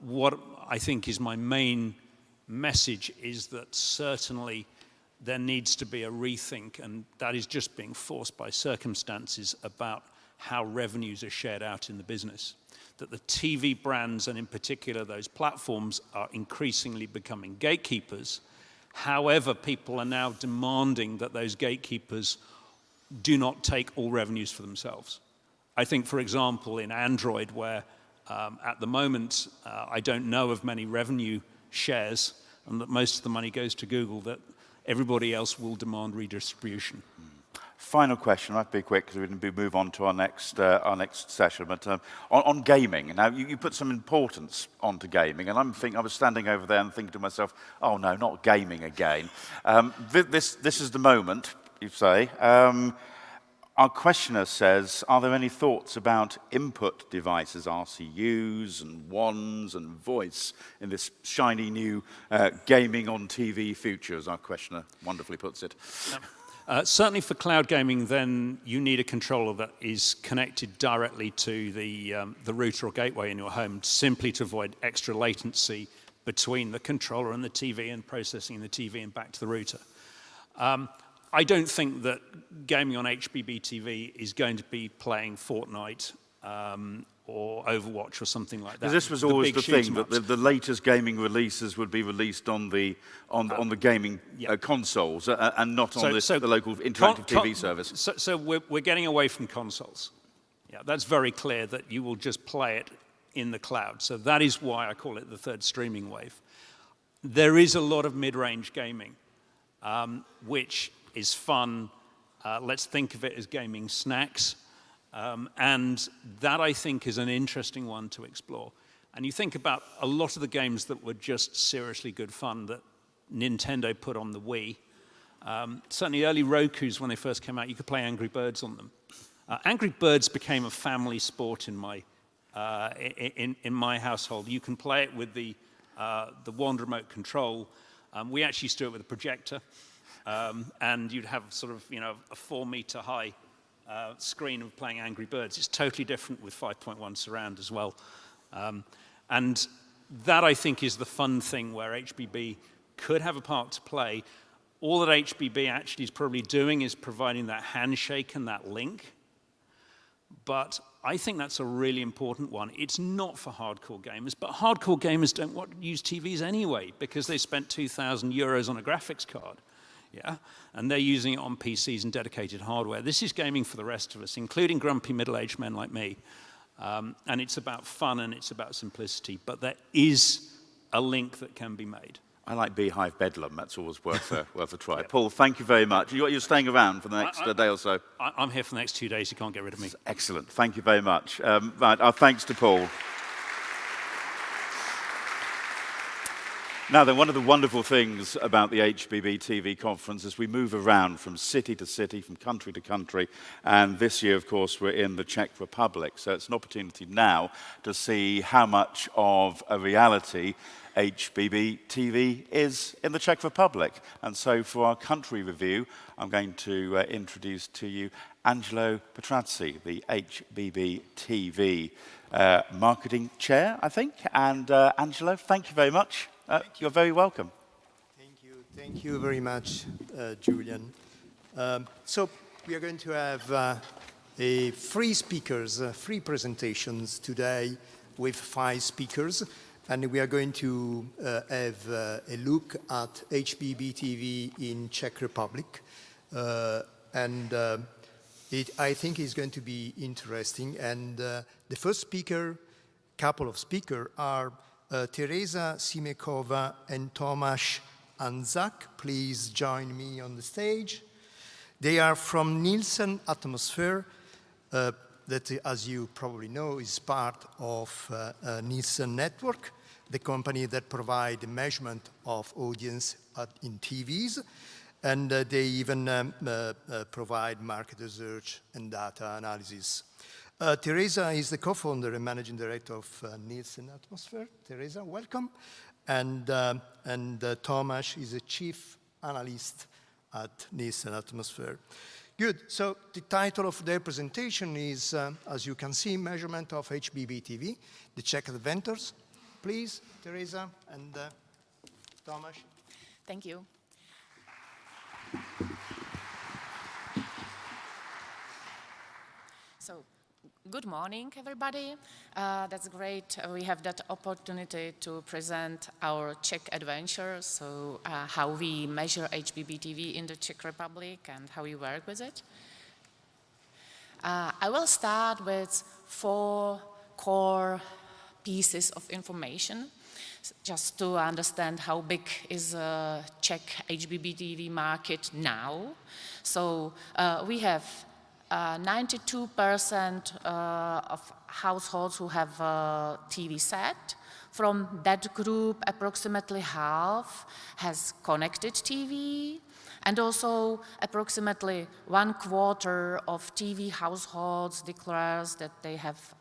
What I think is my main message is that certainly there needs to be a rethink, and that is just being forced by circumstances, about how revenues are shared out in the business. That the TV brands, and in particular those platforms, are increasingly becoming gatekeepers. However, people are now demanding that those gatekeepers do not take all revenues for themselves. I think, for example, in Android, where at the moment I don't know of many revenue shares, and that most of the money goes to Google, that everybody else will demand redistribution. Final question, I have to be quick because we're going to move on to our next session. But on gaming, now you put some importance onto gaming, and I was standing over there and thinking to myself, oh no, not gaming again. This is the moment, you say. Our questioner says, are there any thoughts about input devices, RCUs and wands and voice in this shiny new gaming on TV future, as our questioner wonderfully puts it? Certainly for cloud gaming, then you need a controller that is connected directly to the router or gateway in your home, simply to avoid extra latency between the controller and the TV and processing the TV and back to the router. I don't think that gaming on HbbTV is going to be playing Fortnite or Overwatch or something like that. This was always the thing, that the latest gaming releases would be released on the gaming consoles and not on the local interactive TV service. So we're getting away from consoles. Yeah, that's very clear, that you will just play it in the cloud. So that is why I call it the third streaming wave. There is a lot of mid-range gaming, which is fun. Let's think of it as gaming snacks. And that, I think, is an interesting one to explore. And you think about a lot of the games that were just seriously good fun that Nintendo put on the Wii. Certainly early Rokus, when they first came out, you could play Angry Birds on them. Angry Birds became a family sport in my household. You can play it with the wand remote control. We actually used to do it with a projector. And you'd have sort of, a 4-meter high screen of playing Angry Birds. It's totally different with 5.1 surround as well. And that, I think, is the fun thing where HBB could have a part to play. All that HBB actually is probably doing is providing that handshake and that link. But I think that's a really important one. It's not for hardcore gamers, but hardcore gamers don't want to use TVs anyway because they spent €2,000 on a graphics card. Yeah, and they're using it on PCs and dedicated hardware. This is gaming for the rest of us, including grumpy middle-aged men like me. And it's about fun and it's about simplicity, but there is a link that can be made. I like Beehive Bedlam. That's always worth a try. Yeah. Paul, thank you very much. You're staying around for the next day or so? I'm here for the next 2 days. You can't get rid of me. Excellent. Thank you very much. Right, our thanks to Paul. Now then, one of the wonderful things about the HbbTV conference is we move around from city to city, from country to country, and this year, of course, we're in the Czech Republic. So it's an opportunity now to see how much of a reality HbbTV is in the Czech Republic. And so for our country review, I'm going to introduce to you Angelo Petrazzi, the HbbTV marketing chair, I think. And Angelo, thank you very much. You're very welcome. Thank you very much, Julian. So we are going to have free presentations today with 5 speakers, and we are going to have a look at HbbTV in Czech Republic, and I think it's going to be interesting. And the first couple of speakers are Teresa Simekova and Tomáš Anzak. Please join me on the stage. They are from Nielsen Atmosphere, that, as you probably know, is part of Nielsen Network, the company that provides the measurement of audience in TVs. And they even provide market research and data analysis. Teresa is the co-founder and managing director of Nielsen Atmosphere. Teresa, welcome. And Tomasz is a chief analyst at Nielsen Atmosphere. Good. So the title of their presentation is, as you can see, Measurement of HbbTV, the Czech Adventures. Please, Teresa and Tomasz. Thank you. So, good morning, everybody. That's great. We have that opportunity to present our Czech adventure, so how we measure HbbTV in the Czech Republic and how we work with it. I will start with 4 core pieces of information, just to understand how big is the Czech HbbTV market now. So we have 92% of households who have a TV set. From that group, approximately half has connected TV, and also approximately 1/4 of TV households declares that they have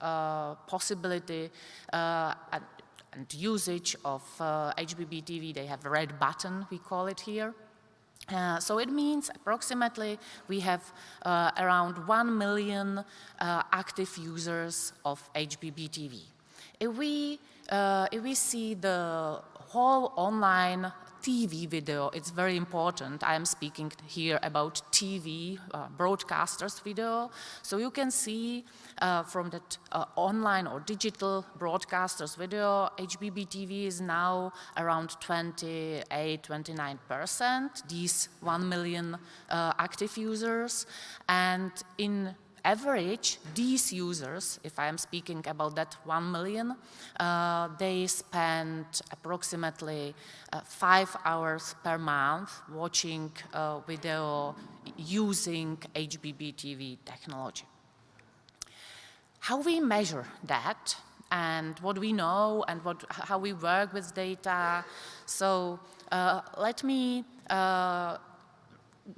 possibility and usage of HbbTV. They have a red button, we call it here. So it means approximately we have around 1 million active users of HbbTV. If we see the whole online TV video, it's very important. I am speaking here about TV, broadcasters video. So you can see from that online or digital broadcasters video, HbbTV is now around 28–29%, these 1 million active users. And in average, these users, if I am speaking about that 1 million, they spend approximately 5 hours per month watching video using HbbTV technology. How we measure that and what we know and how we work with data. So let me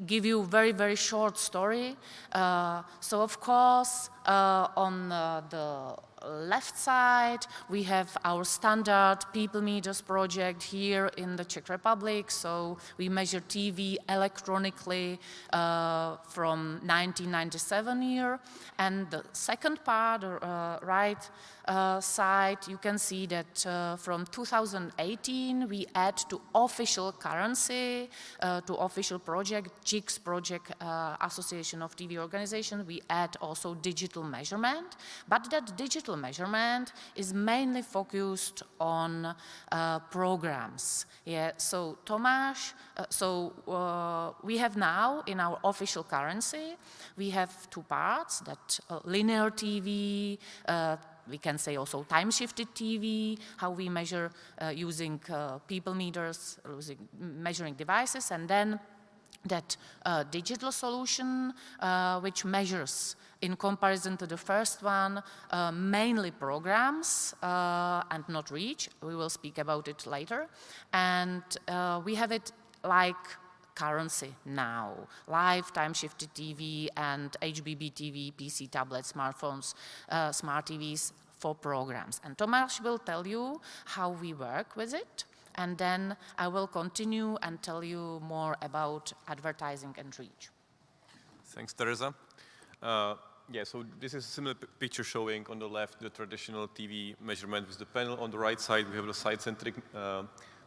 give you a very, very short story. So of course, on the left side, we have our standard people meters project here in the Czech Republic. So we measure TV electronically from 1997 year. And the second part, right side, you can see that from 2018, we add to official currency, to official project, JICS project, Association of TV Organizations, we add also digital measurement. But that digital measurement is mainly focused on programs. Yeah, so Tomasz, we have now in our official currency, we have 2 parts, that linear TV, we can say also time-shifted TV, how we measure using people meters, measuring devices, and then that digital solution, which measures, in comparison to the first one, mainly programs and not reach. We will speak about it later. And we have it like currency now, live time-shifted TV and HbbTV, PC, tablets, smartphones, smart TVs for programs. And Tomasz will tell you how we work with it, and then I will continue and tell you more about advertising and reach. Thanks, Teresa. So this is a similar picture showing on the left the traditional TV measurement with the panel. On the right side, we have the site-centric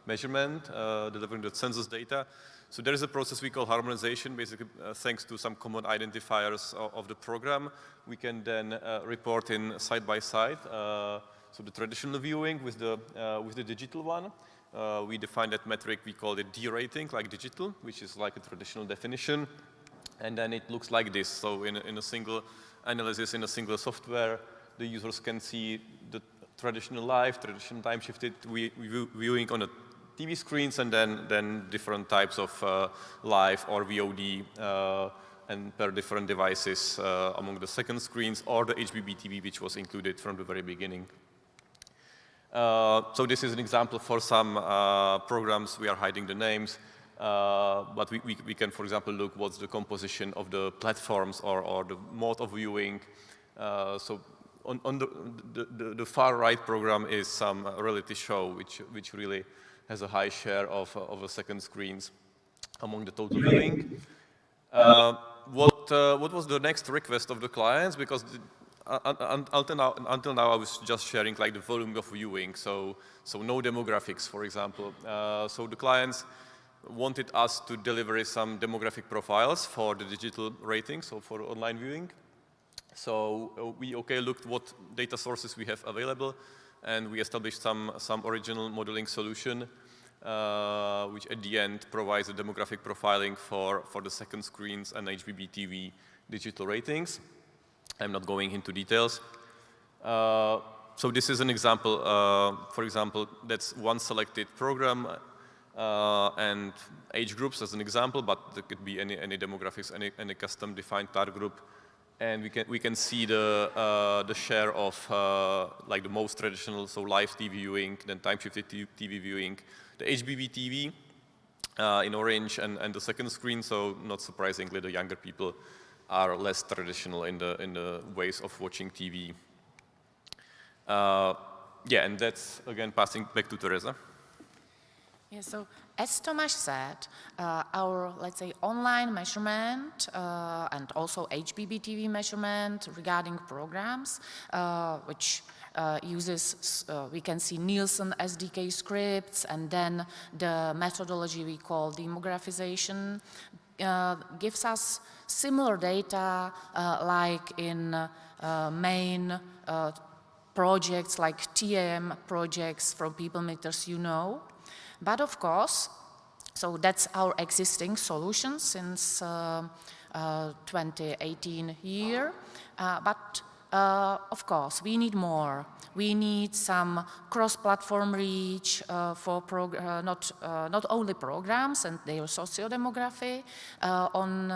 measurement, delivering the census data. So there is a process we call harmonization, basically thanks to some common identifiers of the program. We can then report in side by side. So the traditional viewing with the digital one. We define that metric, we call it D-rating, like digital, which is like a traditional definition. And then it looks like this. So in a single analysis, in a single software, the users can see the traditional live, traditional time-shifted viewing on a TV screens, and then different types of live or VOD and per different devices among the second screens, or the HbbTV, which was included from the very beginning. So this is an example for some programs. We are hiding the names, but we can, for example, look what's the composition of the platforms or the mode of viewing. So on the far right program is some reality show which really has a high share of second screens among the total viewing. What was the next request of the clients? Because until now I was just sharing like the volume of viewing, so no demographics, for example. So the clients wanted us to deliver some demographic profiles for the digital rating, so for online viewing. So we looked what data sources we have available, and we established some original modeling solution, which at the end provides a demographic profiling for the second screens and HbbTV digital ratings. I'm not going into details. So this is an example. For example, that's one selected program and age groups as an example, but there could be any demographics, any custom defined target group. And we can see the share of like the most traditional, so live TV viewing, then time-shifted TV viewing, the HbbTV in orange, and the second screen. So not surprisingly, the younger people are less traditional in the ways of watching TV. Yeah, and that's again passing back to Teresa. Yeah, so as Tomáš said, our, let's say, online measurement and also HbbTV measurement regarding programs, which uses, we can see Nielsen SDK scripts, and then the methodology we call demographization, gives us similar data like in main projects like TAM projects from people meters, you know. But of course, so that's our existing solution since 2018 year. But of course, we need more. We need some cross-platform reach for not only programs and their socio-demography on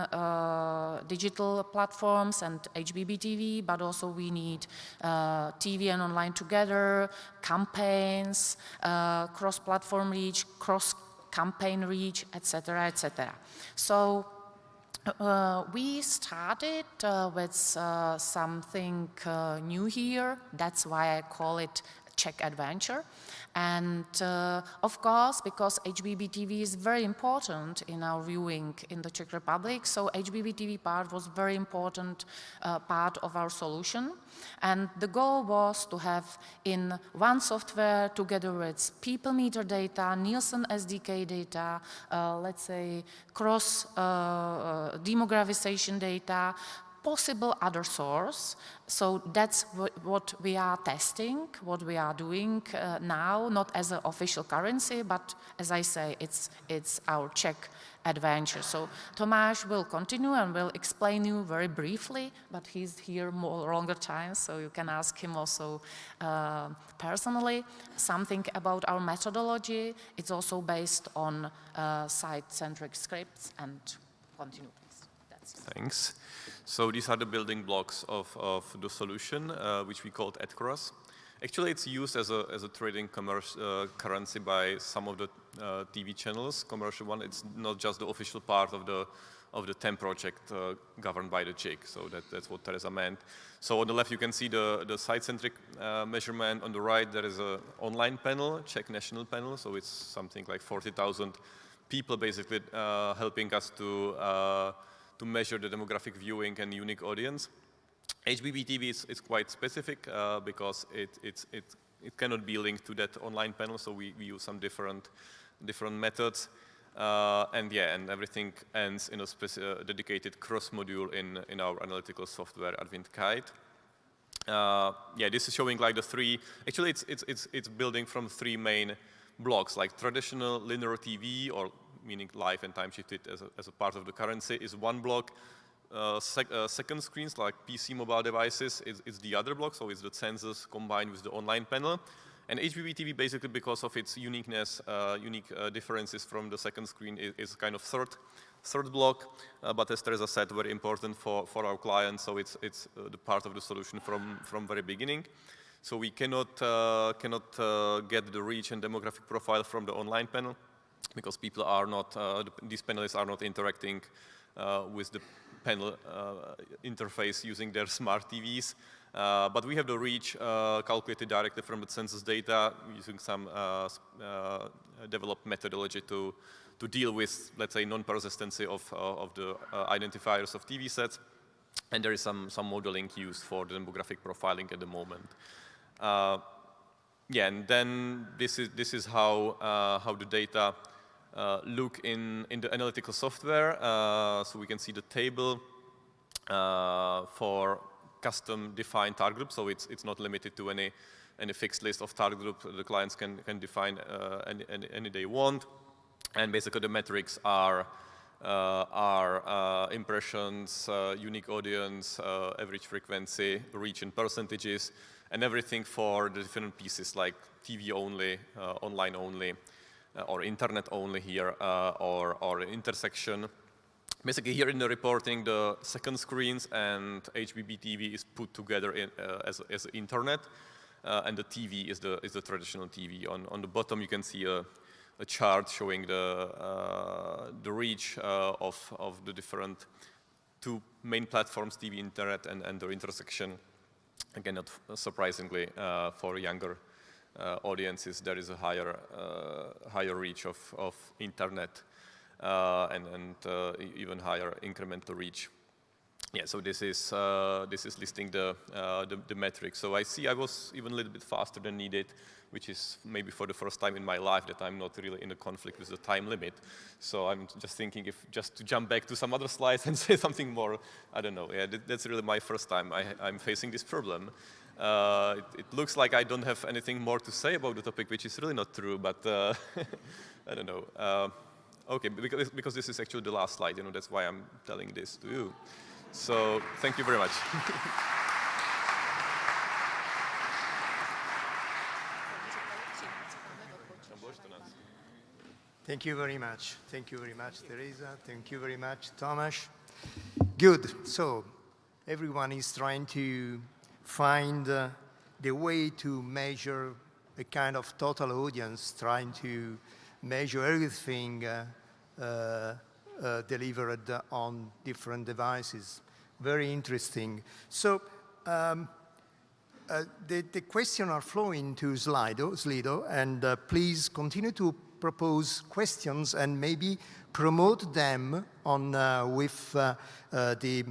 digital platforms and HbbTV, but also we need TV and online together, campaigns, cross-platform reach, cross-campaign reach, etc., etc. So we started with something new here. That's why I call it Czech adventure. And of course, because HbbTV is very important in our viewing in the Czech Republic, so HbbTV part was very important part of our solution. And the goal was to have in one software, together with people meter data, Nielsen SDK data, let's say cross demographization data, possible other source. So that's what we are testing, what we are doing now, not as an official currency, but as I say, it's our Czech adventure. So Tomáš will continue and will explain you very briefly, but he's here longer time, so you can ask him also personally something about our methodology. It's also based on site-centric scripts, and continue, please. Thanks. So these are the building blocks of the solution, which we called @cross. Actually, it's used as a trading currency by some of the TV channels, commercial one. It's not just the official part of the 10 project governed by the Czech. So that's what Teresa meant. So on the left, you can see the site-centric measurement. On the right, there is an online panel, Czech national panel. So it's something like 40,000 people basically helping us to measure the demographic viewing and unique audience. HbbTV is quite specific because it cannot be linked to that online panel, so we use some different methods. And everything ends in a dedicated cross module in our analytical software, Advint-Kite. This is showing like the three. Actually, it's building from three main blocks, like traditional linear TV, or meaning live and time shifted as a part of the currency, is one block. Second screens like PC mobile devices is the other block, so it's the census combined with the online panel. And HbbTV, basically because of its uniqueness, unique differences from the second screen, is kind of third block. But as Teresa said, very important for our clients, so it's the part of the solution from very beginning. So we cannot get the reach and demographic profile from the online panel, because people are not, these panelists are not interacting with the panel interface using their smart TVs. But we have the reach calculated directly from the census data using some developed methodology to deal with, let's say, non-persistency of the identifiers of TV sets. And there is some modeling used for the demographic profiling at the moment. Yeah, and then this is how the data look in the analytical software. So we can see the table for custom-defined target groups. So it's not limited to any fixed list of target groups. The clients can define any they want. And basically the metrics are impressions, unique audience, average frequency, reach in percentages, and everything for the different pieces like TV only, online only, or internet only here, or intersection. Basically here in the reporting, the second screens and HbbTV is put together as internet, and the TV is the traditional TV. On the bottom you can see a chart showing the reach of the different two main platforms, TV, internet, and their intersection. Again, not surprisingly, for younger audiences, there is a higher reach of internet and even higher incremental reach. Yeah, so this is listing the metrics. So I see I was even a little bit faster than needed, which is maybe for the first time in my life that I'm not really in a conflict with the time limit. So I'm just thinking if just to jump back to some other slides and say something more, I don't know. Yeah, that's really my first time I'm facing this problem. It looks like I don't have anything more to say about the topic, which is really not true, but I don't know. Okay, because this is actually the last slide, you know, that's why I'm telling this to you. So thank you very much. Thank you very much. Thank you very much, Teresa. Thank you very much, Tomasz. Good. So everyone is trying to find the way to measure a kind of total audience, trying to measure everything delivered on different devices. Very interesting. So the questions are flowing to Slido, and please continue to propose questions and maybe promote them on with the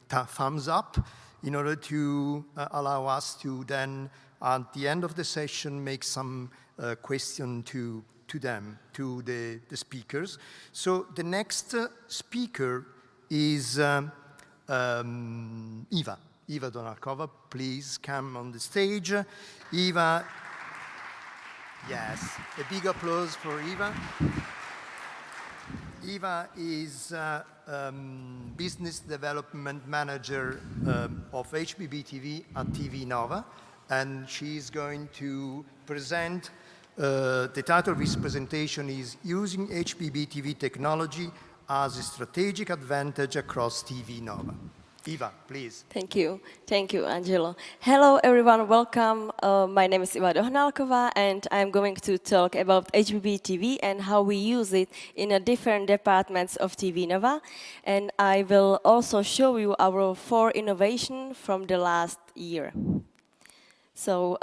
thumbs up in order to allow us to then at the end of the session make some question to them, to the speakers. So the next speaker is Eva Donarkova. Please come on the stage. Eva. Yes, a big applause for Eva. Eva is Business Development Manager of HbbTV at TV Nova, and she's going to present, the title of his presentation is Using HbbTV Technology as a Strategic Advantage Across TV Nova. Eva, please. Thank you. Thank you, Angelo. Hello, everyone. Welcome. My name is Eva Dohnálková, and I'm going to talk about HbbTV and how we use it in different departments of TV Nova. And I will also show you our 4 innovations from the last year. So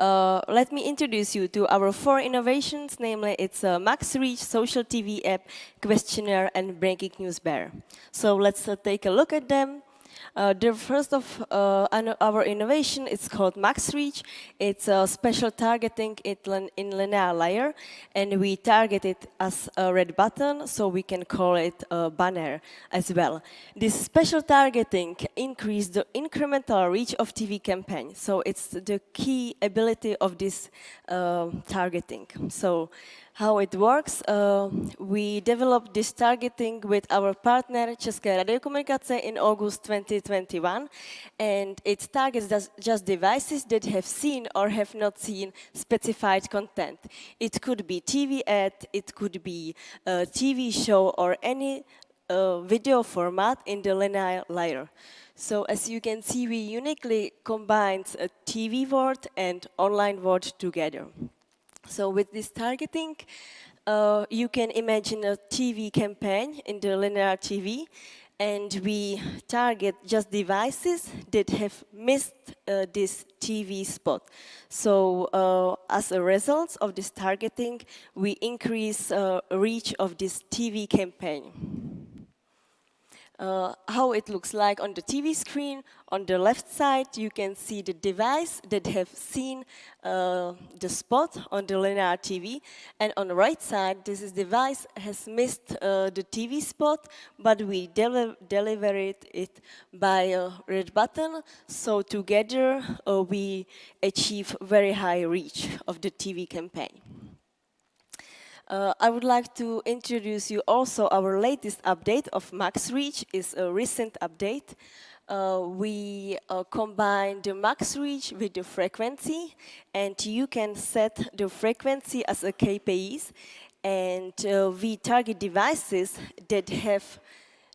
let me introduce you to our 4 innovations, namely it's a Max Reach social TV app, questionnaire, and breaking news bear. So let's take a look at them. The first of our innovation is called Max Reach. It's a special targeting in linear layer, and we target it as a red button, so we can call it a banner as well. This special targeting increases the incremental reach of TV campaign, so it's the key ability of this targeting. So how it works, we developed this targeting with our partner České radiokomunikace in August 2021, and it targets just devices that have seen or have not seen specified content. It could be TV ad, it could be a TV show, or any video format in the linear layer. So as you can see, we uniquely combine a TV word and online word together. So with this targeting, you can imagine a TV campaign in the linear TV, and we target just devices that have missed this TV spot. So as a result of this targeting, we increase reach of this TV campaign. How it looks like on the TV screen. On the left side, you can see the device that have seen the spot on the linear TV. And on the right side, this device has missed the TV spot, but we delivered it by a red button. So together, we achieve very high reach of the TV campaign. I would like to introduce you also our latest update of Max Reach. Is a recent update. We combine the max reach with the frequency, and you can set the frequency as a KPIs, and we target devices that have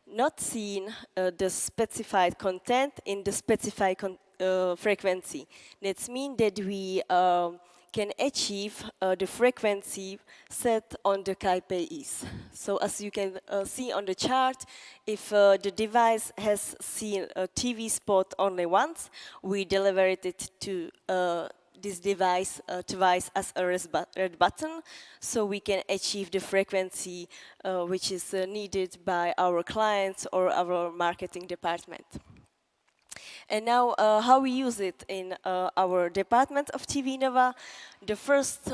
not seen the specified content in the specified frequency. That means that we can achieve the frequency set on the KPIs. So as you can see on the chart, if the device has seen a TV spot only once, we deliver it to this device twice as a red button, so we can achieve the frequency which is needed by our clients or our marketing department. And now, how we use it in our department of TV Nova. The first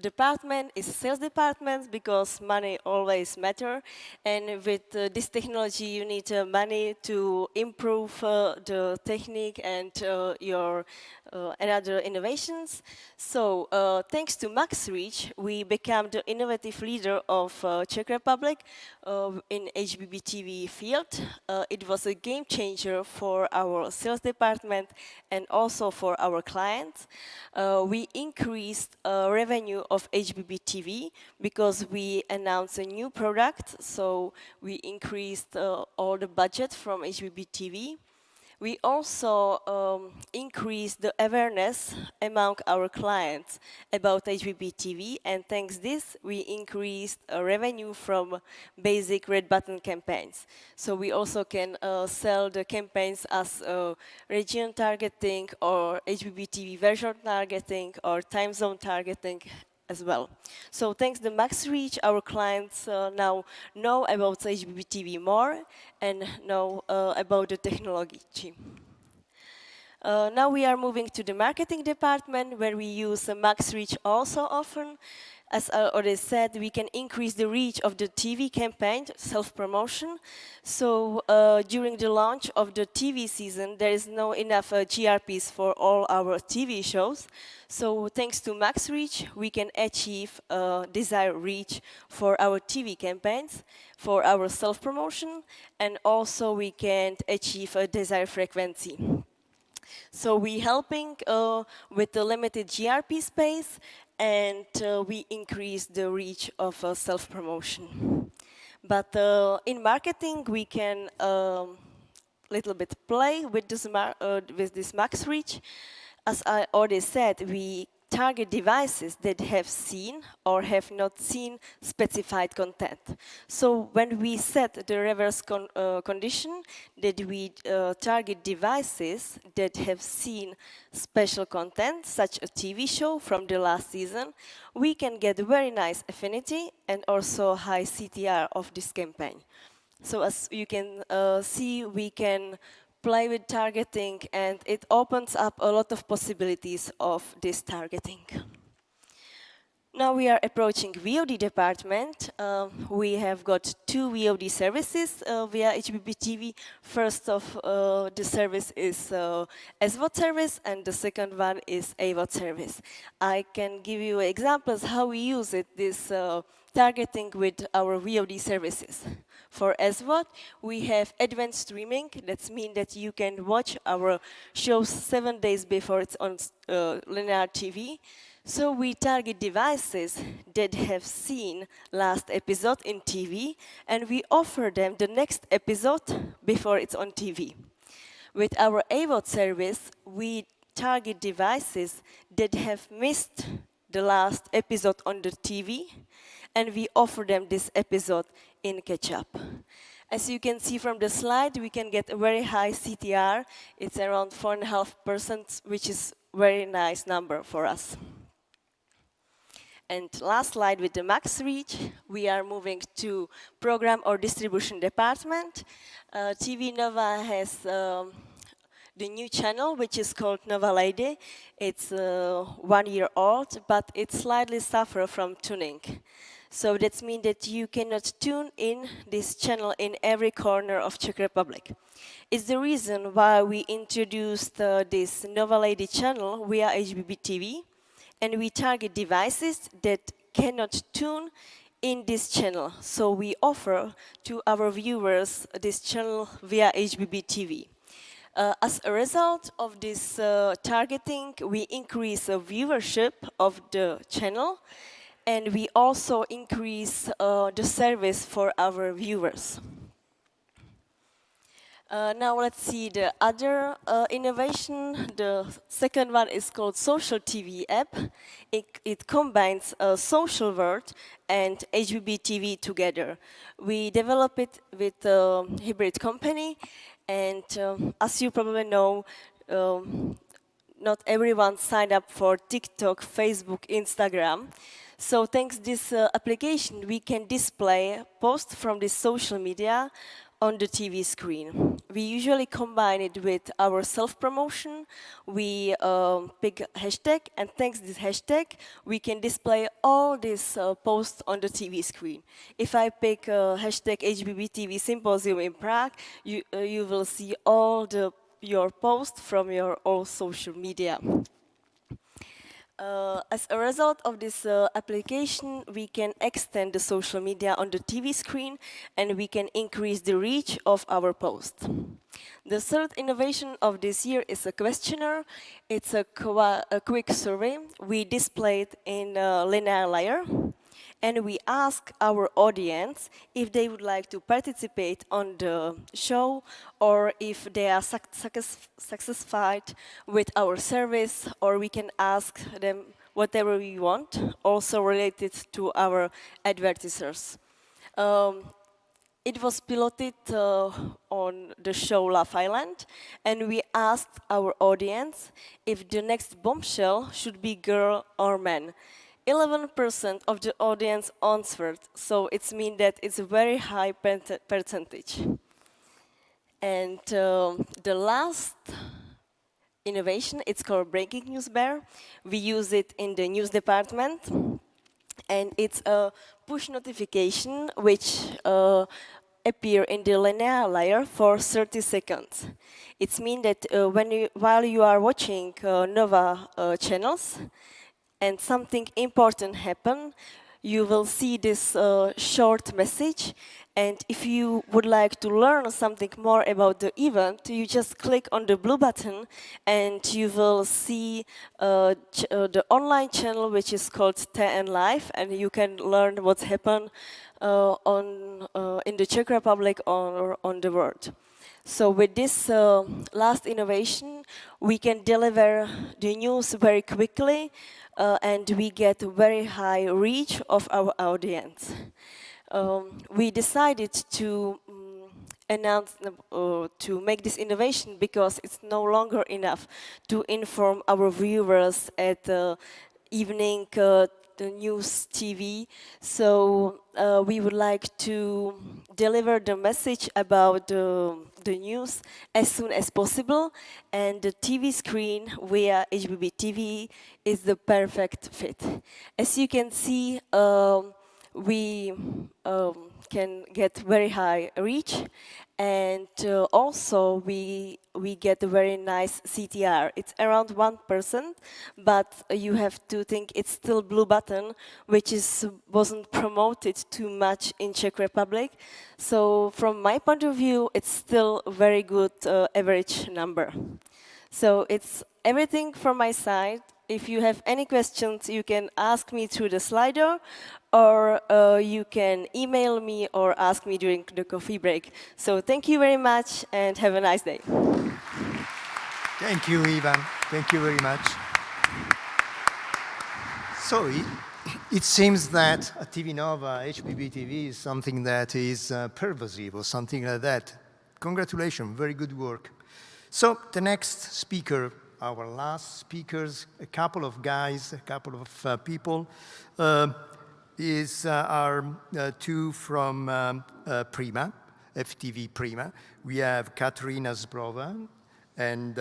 department is sales department, because money always matter. And with this technology, you need money to improve the technique and your another innovations. So thanks to Max Reach, we become the innovative leader of Czech Republic in HbbTV field. It was a game changer for our sales department and also for our clients. We increased revenue of HbbTV because we announced a new product, so we increased all the budget from HbbTV. We also increased the awareness among our clients about HbbTV, and thanks this, we increased revenue from basic red button campaigns. So we also can sell the campaigns as region targeting or HbbTV version targeting or time zone targeting as well. So thanks to Max Reach, our clients now know about HbbTV more and know about the technology. Now we are moving to the marketing department, where we use Max Reach also often. As I already said, we can increase the reach of the TV campaign, self-promotion. So during the launch of the TV season, there is no enough GRPs for all our TV shows. So thanks to Max Reach, we can achieve desired reach for our TV campaigns, for our self-promotion, and also we can achieve a desired frequency. So we're helping with the limited GRP space, and we increase the reach of self-promotion. But in marketing, we can little bit play with this Max Reach. As I already said, we target devices that have seen or have not seen specified content. So when we set the reverse condition that we target devices that have seen special content, such a TV show from the last season, we can get very nice affinity and also high CTR of this campaign. So as you can see, we can play with targeting, and it opens up a lot of possibilities of this targeting. Now we are approaching VOD department. We have got 2 VOD services via HbbTV. First of the service is SVOD service, and the second one is AVOD service. I can give you examples how we use it, this targeting with our VOD services. For SVOD, we have advanced streaming. That means that you can watch our shows 7 days before it's on linear TV. So we target devices that have seen last episode in TV, and we offer them the next episode before it's on TV. With our AVOD service, we target devices that have missed the last episode on the TV, and we offer them this episode in catch-up. As you can see from the slide, we can get a very high CTR. It's around 4.5%, which is a very nice number for us. And last slide with the max reach, we are moving to program or distribution department. TV Nova has the new channel, which is called Nova Lady. It's 1 year old, but it slightly suffers from tuning. So that means that you cannot tune in this channel in every corner of Czech Republic. It's the reason why we introduced this Nova Lady channel via HbbTV, and we target devices that cannot tune in this channel. So we offer to our viewers this channel via HbbTV. As a result of this targeting, we increase the viewership of the channel, and we also increase the service for our viewers. Now let's see the other innovation. The second one is called Social TV app. It combines a social world and HbbTV together. We develop it with a hybrid company, and as you probably know, not everyone signed up for TikTok, Facebook, Instagram. So thanks to this application, we can display posts from this social media on the TV screen. We usually combine it with our self-promotion. We pick a hashtag, and thanks to this hashtag, we can display all these posts on the TV screen. If I pick hashtag HbbTV Symposium in Prague, you will see all your posts from your all social media. As a result of this application, we can extend the social media on the TV screen, and we can increase the reach of our posts. The third innovation of this year is a questionnaire. It's a quick survey. We display it in a linear layer, and we ask our audience if they would like to participate on the show, or if they are satisfied with our service, or we can ask them whatever we want, also related to our advertisers. It was piloted on the show Love Island, and we asked our audience if the next bombshell should be girl or man. 11% of the audience answered, so it means that it's a very high percentage. And the last innovation, it's called Breaking News Bear. We use it in the news department, and it's a push notification which appear in the linear layer for 30 seconds. It means that while you are watching Nova channels, and something important happen, you will see this short message, and if you would like to learn something more about the event, you just click on the blue button, and you will see the online channel, which is called TN Live, and you can learn what's happened in the Czech Republic or on the world. So with this last innovation, we can deliver the news very quickly, and we get very high reach of our audience. We decided to announce to make this innovation because it's no longer enough to inform our viewers at the evening the news TV. So we would like to deliver the message about the news as soon as possible, and the TV screen via HbbTV is the perfect fit. As you can see, we can get very high reach, and also we get a very nice CTR. It's around 1%, but you have to think it's still blue button, which wasn't promoted too much in Czech Republic. So from my point of view, it's still a very good average number. So it's everything from my side. If you have any questions, you can ask me through the Slido, or you can email me or ask me during the coffee break. So thank you very much, and have a nice day. Thank you, Ivan. Thank you very much. So, It seems that at TV Nova, HbbTV is something that is pervasive or something like that. Congratulations, very good work. So the next speaker, our last speakers, a couple of guys, a couple of people, are two from Prima, FTV Prima. We have Katerina Zbrova and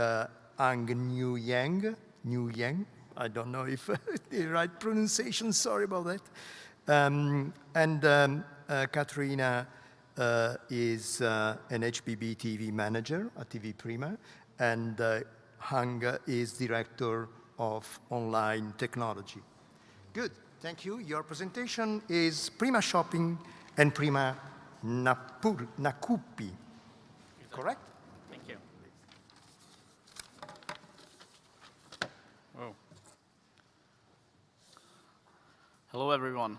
Ang New Yang. I don't know if the right pronunciation, sorry about that. Katerina is an HbbTV manager at TV Prima, and Hang is director of online technology. Good, thank you. Your presentation is Prima Shopping and Prima Nakupi, correct? Thank you. Oh. Hello, everyone.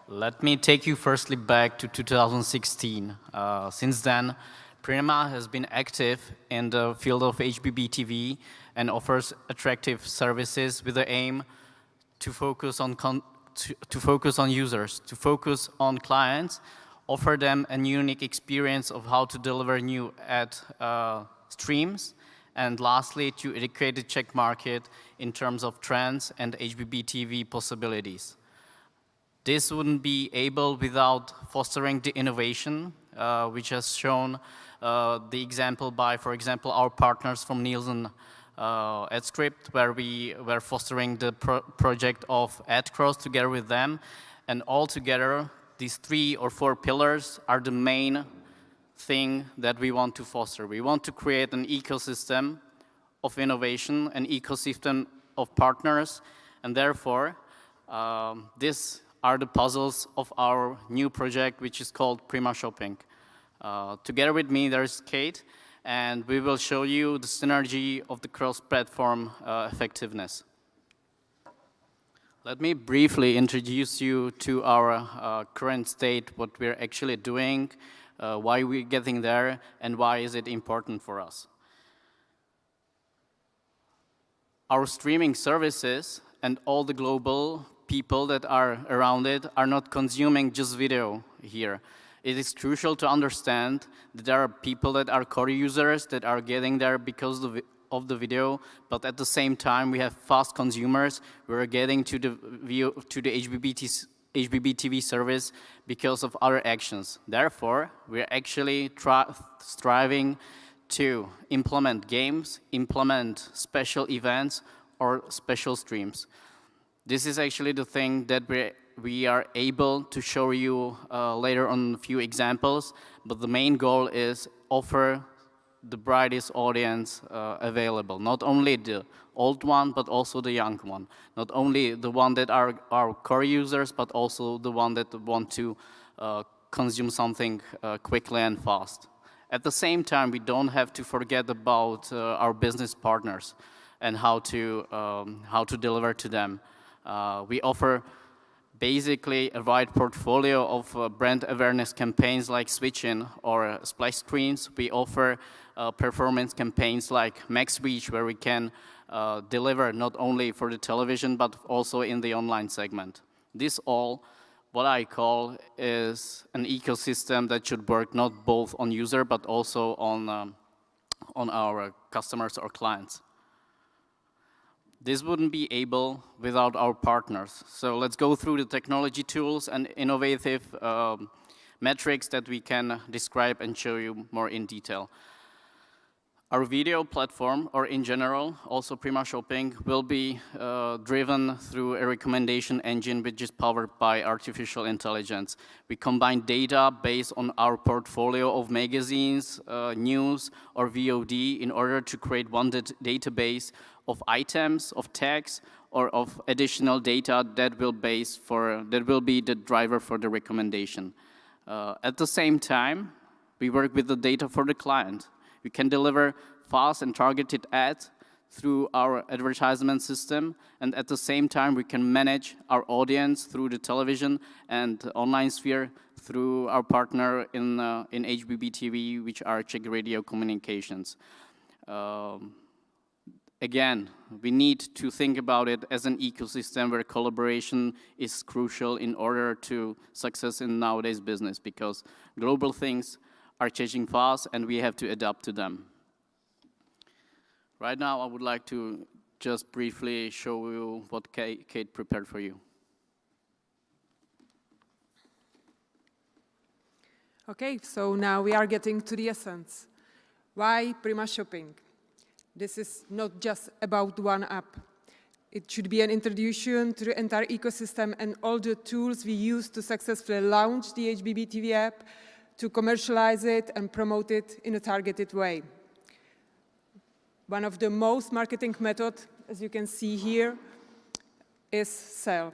Let me take you firstly back to 2016. Since then, Prima has been active in the field of HbbTV and offers attractive services with the aim to focus on users, to focus on clients, offer them a unique experience of how to deliver new ad streams, and lastly, to educate the Czech market in terms of trends and HbbTV possibilities. This wouldn't be able without fostering the innovation, which has shown the example by, for example, our partners from Nielsen AdScript, where we were fostering the project of AdCross together with them. And all together, these 3 or 4 pillars are the main thing that we want to foster. We want to create an ecosystem of innovation, an ecosystem of partners, and therefore, these are the puzzles of our new project, which is called Prima Shopping. Together with me, there's Kate, and we will show you the synergy of the cross-platform effectiveness. Let me briefly introduce you to our current state, what we're actually doing, why we're getting there, and why is it important for us. Our streaming services and all the global people that are around it are not consuming just video here. It is crucial to understand that there are people that are core users that are getting there because of the video, but at the same time we have fast consumers who are getting to the HbbTV service because of other actions. Therefore, we're actually striving to implement games, implement special events or special streams. This is actually the thing that we are able to show you later on a few examples, but the main goal is offer the brightest audience available. Not only the old one, but also the young one. Not only the one that are our core users, but also the one that want to consume something quickly and fast. At the same time, we don't have to forget about our business partners and how to deliver to them. We offer basically a wide portfolio of brand awareness campaigns like Switch-In or splash screens. We offer performance campaigns like Max Reach, where we can deliver not only for the television, but also in the online segment. This all, what I call, is an ecosystem that should work not both on user, but also on our customers or clients. This wouldn't be able without our partners. So let's go through the technology tools and innovative metrics that we can describe and show you more in detail. Our video platform, or in general, also Prima Shopping, will be driven through a recommendation engine which is powered by artificial intelligence. We combine data based on our portfolio of magazines, news, or VOD in order to create one database of items, of tags, or of additional data that will be the driver for the recommendation. At the same time, we work with the data for the client. We can deliver fast and targeted ads through our advertisement system, and at the same time we can manage our audience through the television and online sphere through our partner in HbbTV, which are Czech Radio Communications. again, we need to think about it as an ecosystem where collaboration is crucial in order to success in nowadays business, because global things are changing fast and we have to adapt to them. Right now, I would like to just briefly show you what Kate prepared for you. Okay, so now we are getting to the essence. Why Prima Shopping? This is not just about one app. It should be an introduction to the entire ecosystem and all the tools we use to successfully launch the HbbTV app, to commercialize it and promote it in a targeted way. One of the most marketing methods, as you can see here, is sale.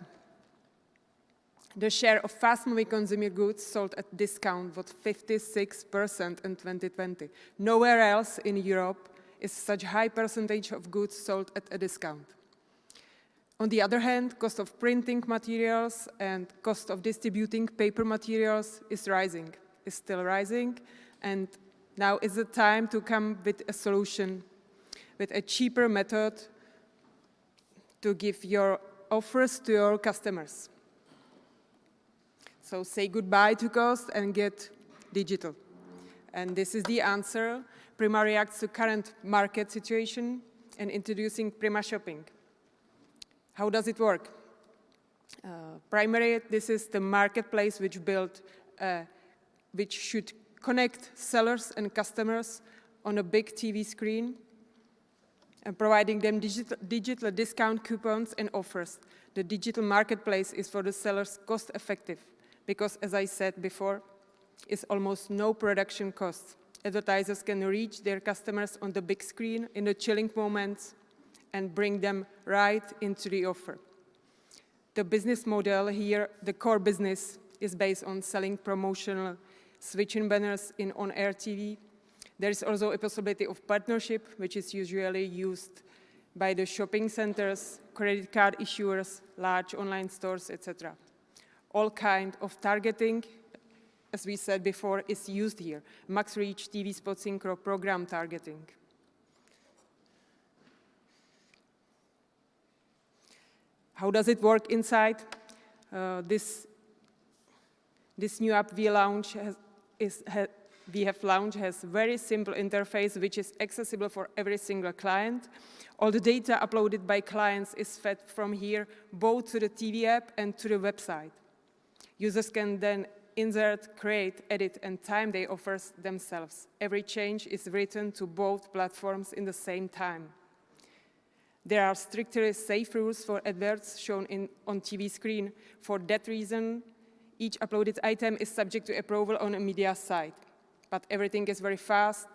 The share of fast-moving consumer goods sold at discount was 56% in 2020. Nowhere else in Europe is such a high percentage of goods sold at a discount. On the other hand, cost of printing materials and cost of distributing paper materials is rising, is still rising, and now is the time to come with a solution, with a cheaper method to give your offers to your customers. So say goodbye to cost and get digital. And this is the answer. Prima reacts to current market situation and introducing Prima Shopping. How does it work? Primarily, this is the marketplace which should connect sellers and customers on a big TV screen and providing them digital discount coupons and offers. The digital marketplace is for the sellers cost effective because, as I said before, it's almost no production costs. Advertisers can reach their customers on the big screen in the chilling moments and bring them right into the offer. The business model here, the core business, is based on selling promotional switching banners in on-air TV. There is also a possibility of partnership, which is usually used by the shopping centers, credit card issuers, large online stores, etc. All kind of targeting, as we said before, is used here. Max Reach, TV Spot Synchro, program targeting. How does it work inside? This new app we have launched has a very simple interface which is accessible for every single client. All the data uploaded by clients is fed from here both to the TV app and to the website. Users can then insert, create, edit, and time their offers themselves. Every change is written to both platforms in the same time. There are strictly safe rules for adverts shown on TV screen. For that reason, each uploaded item is subject to approval on a media site. But everything is very fast.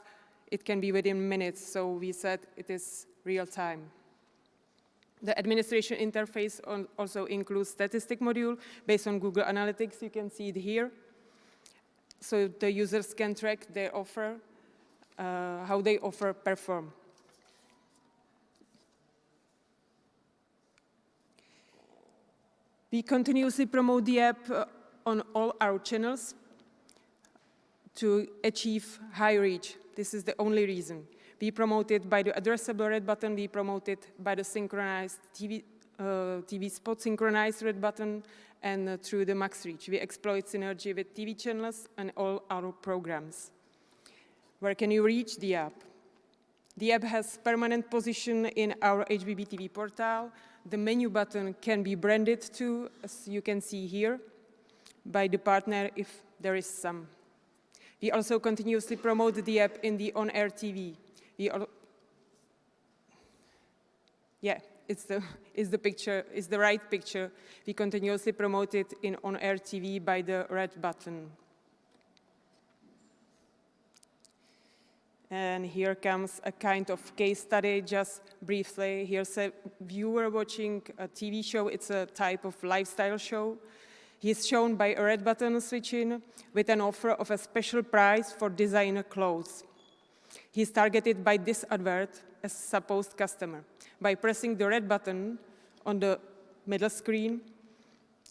It can be within minutes, so we said it is real time. The administration interface also includes statistic module based on Google Analytics. You can see it here. So the users can track their offer, how they offer perform. We continuously promote the app on all our channels to achieve high reach. This is the only reason. We promote it by the addressable red button. We promote it by the synchronized TV spot synchronized red button and through the Max Reach. We exploit synergy with TV channels and all our programs. Where can you reach the app? The app has permanent position in our HbbTV portal. The menu button can be branded too, as you can see here, by the partner if there is some. We also continuously promote the app in the on-air TV. It's the picture, it's the right picture. We continuously promote it in on-air TV by the red button. And here comes a kind of case study, just briefly. Here's a viewer watching a TV show. It's a type of lifestyle show. He's shown by a red button switching with an offer of a special price for designer clothes. He's targeted by this advert as supposed customer. By pressing the red button on the middle screen,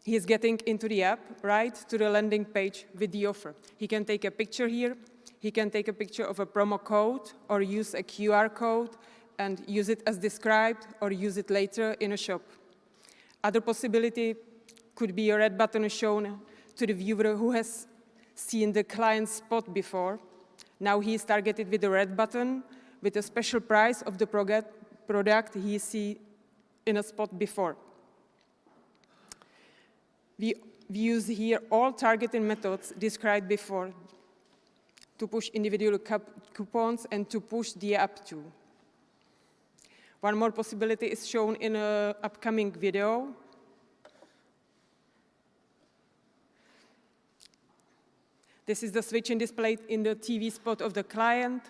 he's getting into the app, right to the landing page with the offer. He can take a picture here. He can take a picture of a promo code or use a QR code and use it as described or use it later in a shop. Other possibility could be a red button shown to the viewer who has seen the client's spot before. Now he is targeted with a red button with a special price of the product he see in a spot before. We use here all targeting methods described before to push individual coupons and to push the app too. One more possibility is shown in an upcoming video. This is the switch displayed in the TV spot of the client.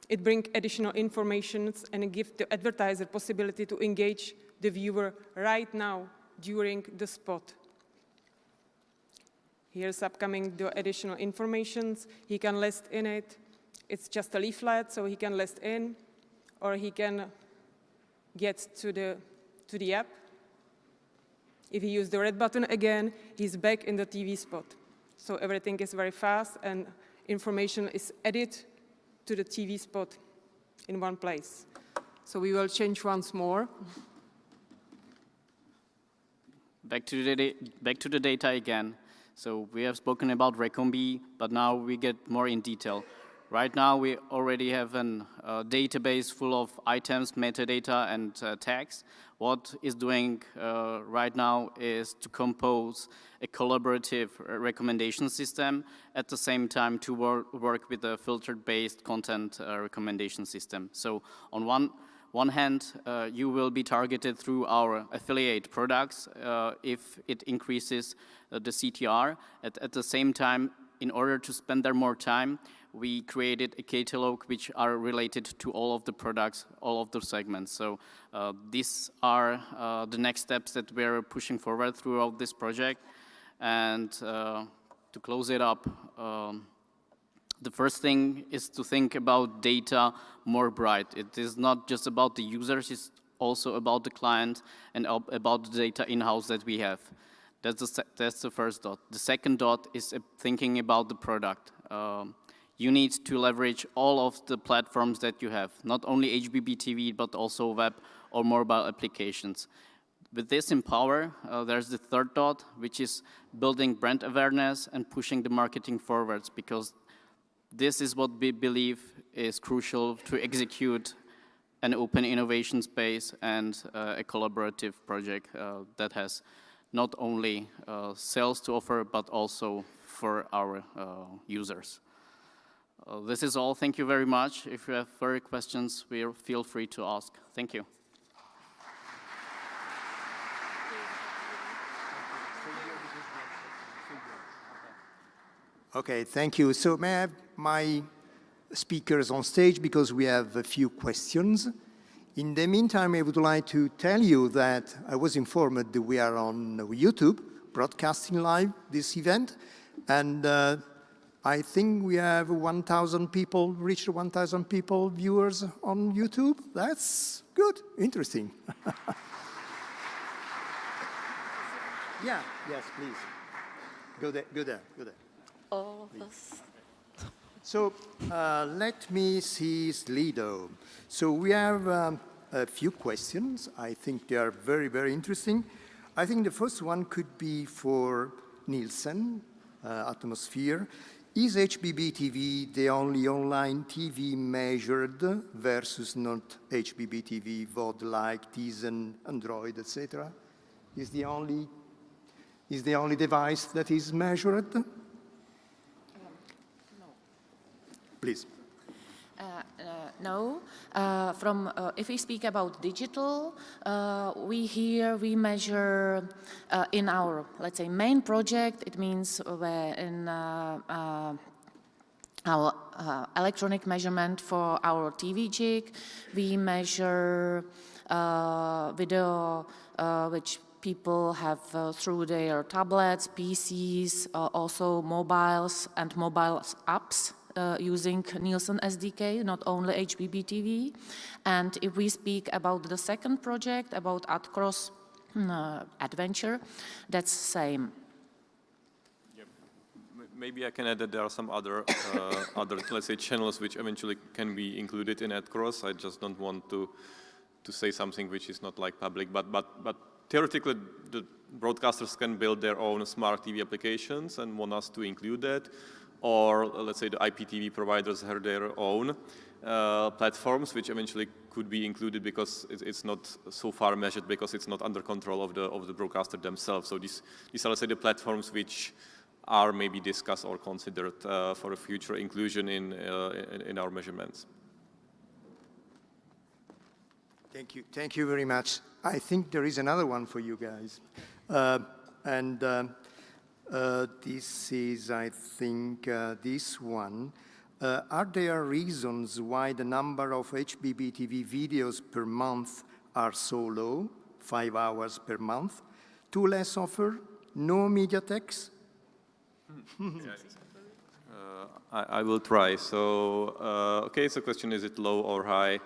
It brings additional information and gives the advertiser possibility to engage the viewer right now during the spot. Here's upcoming the additional informations. He can list in it. It's just a leaflet, so he can list in, or he can get to the app. If he uses the red button again, he's back in the TV spot. So everything is very fast, and information is added to the TV spot in one place. So we will change once more. Back to the data again. So we have spoken about Recombi, but now we get more in detail. Right now we already have a database full of items, metadata, and tags. What is doing right now is to compose a collaborative recommendation system, at the same time to work with a filtered-based content recommendation system. So on one hand, you will be targeted through our affiliate products if it increases the CTR. At the same time, in order to spend there more time, we created a catalog which are related to all of the products, all of the segments. So these are the next steps that we're pushing forward throughout this project. And to close it up, the first thing is to think about data more bright. It is not just about the users, it's also about the client and about the data in-house that we have. That's the first dot. The second dot is thinking about the product. You need to leverage all of the platforms that you have, not only HbbTV, but also web or mobile applications. With this in power, there's the third dot, which is building brand awareness and pushing the marketing forwards, because this is what we believe is crucial to execute an open innovation space and a collaborative project that has not only sales to offer, but also for our users. This is all. Thank you very much. If you have further questions, feel free to ask. Thank you. Okay, thank you. So may I have my speakers on stage, because we have a few questions. In the meantime, I would like to tell you that I was informed that we are on YouTube, broadcasting live this event, and I think we have 1,000 people, reached 1,000 people, viewers on YouTube. That's good, interesting. Yeah, yes, please. Go there, go there, go there. All of us. So let me see Slido. So we have a few questions. I think they are very, very interesting. I think the first one could be for Nielsen, Atmosphere. Is HbbTV the only online TV measured versus not HbbTV, VOD like Tizen, Android, etc.? Is the only device that is measured? Please. No. If we speak about digital, we measure in our, let's say, main project. It means in our electronic measurement for our TV jig, we measure video which people have through their tablets, PCs, also mobiles and mobile apps. Using Nielsen SDK, not only HbbTV. And if we speak about the second project, about AdCross Adventure, that's the same. Yep. Maybe I can add that there are some other, let's say, channels which eventually can be included in AdCross. I just don't want to say something which is not like public, but theoretically, the broadcasters can build their own smart TV applications and want us to include that. Or let's say the IPTV providers have their own platforms, which eventually could be included because it's not so far measured, because it's not under control of the broadcaster themselves. So these are, let's say, the platforms which are maybe discussed or considered for a future inclusion in our measurements. Thank you very much. I think there is another one for you guys. This is, I think, this one. Are there reasons why the number of HbbTV videos per month are so low, 5 hours per month? Too less offer? No MediaTeks? I will try. So, okay, so question, is it low or high?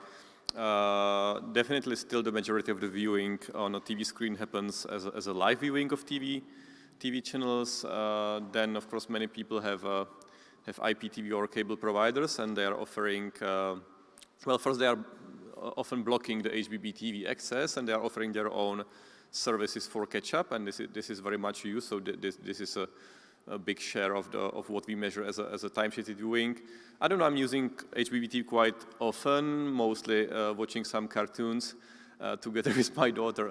Definitely still the majority of the viewing on a TV screen happens as a live viewing of TV channels. Then, of course, many people have IPTV or cable providers, and they are offering, well, first they are often blocking the HbbTV access, and they are offering their own services for catch-up, and this is very much used, so this is a big share of what we measure as a time-shifted viewing. I don't know, I'm using HbbTV quite often, mostly watching some cartoons together with my daughter.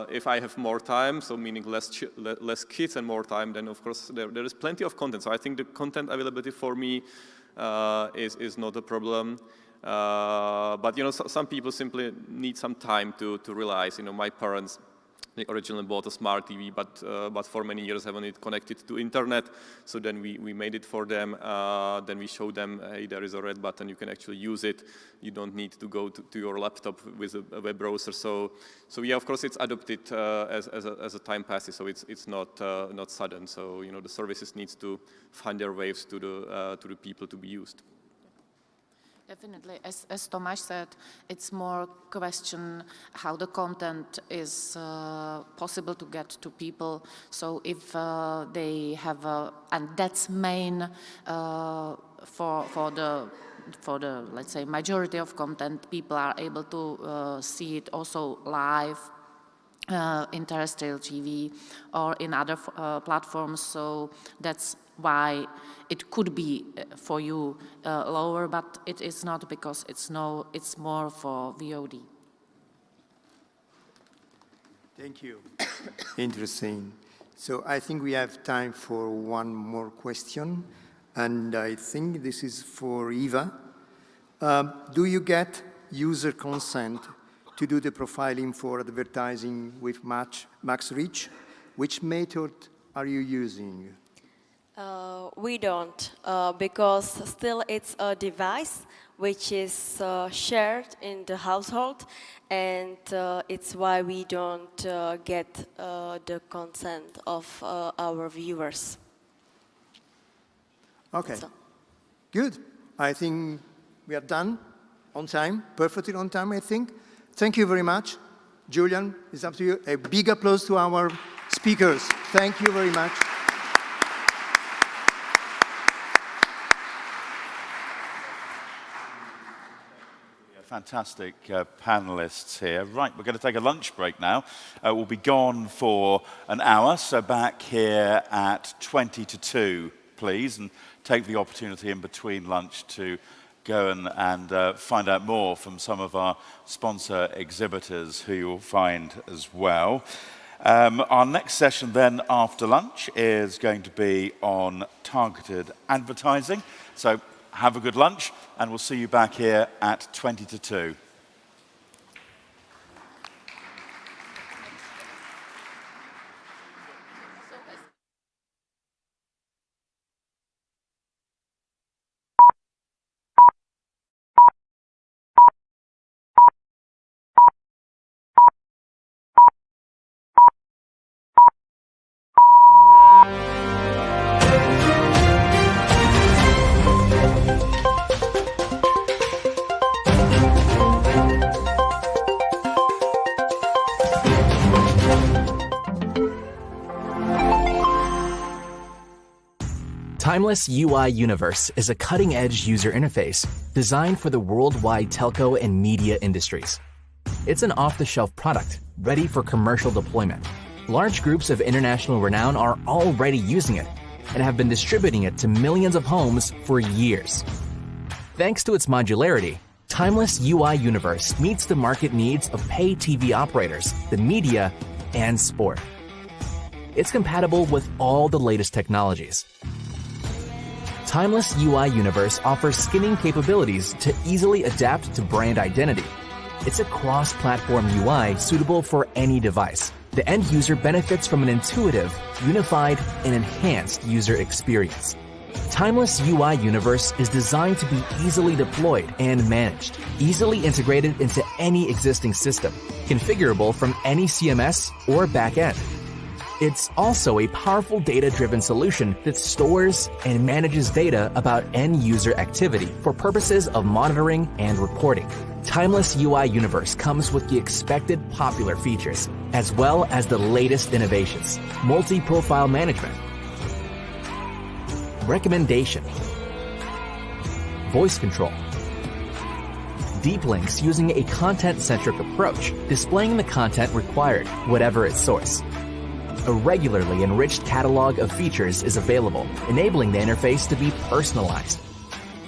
If I have more time, so meaning less kids and more time, then of course there is plenty of content. So I think the content availability for me is not a problem. But you know, some people simply need some time to realize. You know, my parents, they originally bought a smart TV, but for many years haven't it connected to internet. So then we made it for them. Then we showed them, hey, there is a red button, you can actually use it. You don't need to go to your laptop with a web browser. So yeah, of course it's adopted as a time passes. So it's not sudden. So you know, the services needs to find their ways to the people to be used. Definitely, as Tomáš said, it's more question how the content is possible to get to people. So if they have and that's main for the let's say majority of content, people are able to see it also live. In terrestrial TV or in other platforms, so that's why it could be for you lower, but it is not, because it's more for VOD. Thank you. Interesting. So I think we have time for one more question, and I think this is for Eva. Do you get user consent to do the profiling for advertising with max reach? Which method are you using? We don't, because still it's a device which is shared in the household, and it's why we don't get the consent of our viewers. Okay, good. I think we are done on time, perfectly on time, I think. Thank you very much. Julian, it's up to you. A big applause to our speakers. Thank you very much. Fantastic panelists here. Right, we're going to take a lunch break now. We'll be gone for an hour, so back here at 20 to 2, please, and take the opportunity in between lunch to go and find out more from some of our sponsor exhibitors, who you'll find as well. Our next session then after lunch is going to be on targeted advertising. So have a good lunch, and we'll see you back here at 20 to 2. Timeless UI Universe is a cutting-edge user interface designed for the worldwide telco and media industries. It's an off-the-shelf product, ready for commercial deployment. Large groups of international renown are already using it and have been distributing it to millions of homes for years. Thanks to its modularity, Timeless UI Universe meets the market needs of pay TV operators, the media, and sport. It's compatible with all the latest technologies. Timeless UI Universe offers skinning capabilities to easily adapt to brand identity. It's a cross-platform UI suitable for any device. The end user benefits from an intuitive, unified, and enhanced user experience. Timeless UI Universe is designed to be easily deployed and managed, easily integrated into any existing system, configurable from any CMS or backend. It's also a powerful data-driven solution that stores and manages data about end-user activity for purposes of monitoring and reporting. Timeless UI Universe comes with the expected popular features, as well as the latest innovations: multi-profile management, recommendation, voice control, deep links using a content-centric approach, displaying the content required, whatever its source. A regularly enriched catalog of features is available, enabling the interface to be personalized.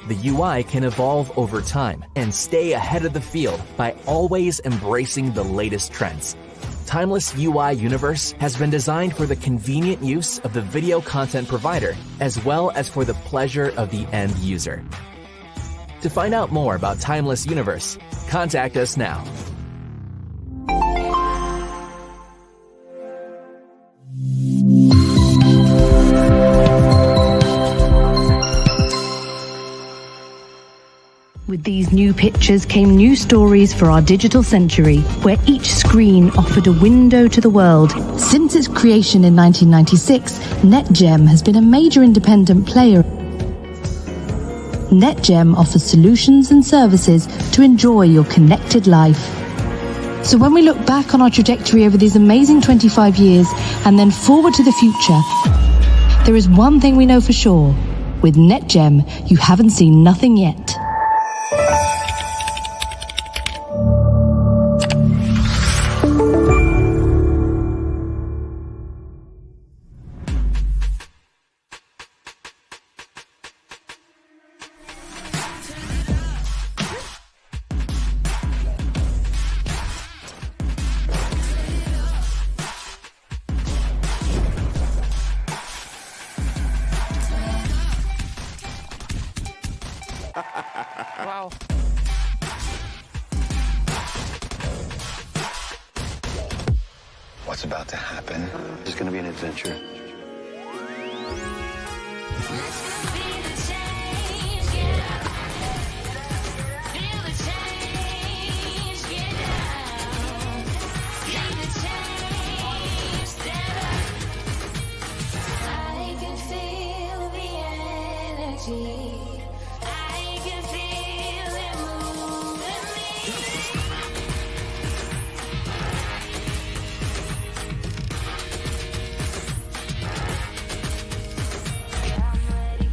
The UI can evolve over time and stay ahead of the field by always embracing the latest trends. Timeless UI Universe has been designed for the convenient use of the video content provider, as well as for the pleasure of the end user. To find out more about Timeless Universe, contact us now. With these new pictures came new stories for our digital century, where each screen offered a window to the world. Since its creation in 1996, NetGem has been a major independent player. NetGem offers solutions and services to enjoy your connected life. So when we look back on our trajectory over these amazing 25 years and then forward to the future, there is one thing we know for sure. With NetGem, you haven't seen nothing yet. Wow. What's about to happen is going to be an adventure. I can feel the energy. I can feel it moving me. I'm ready.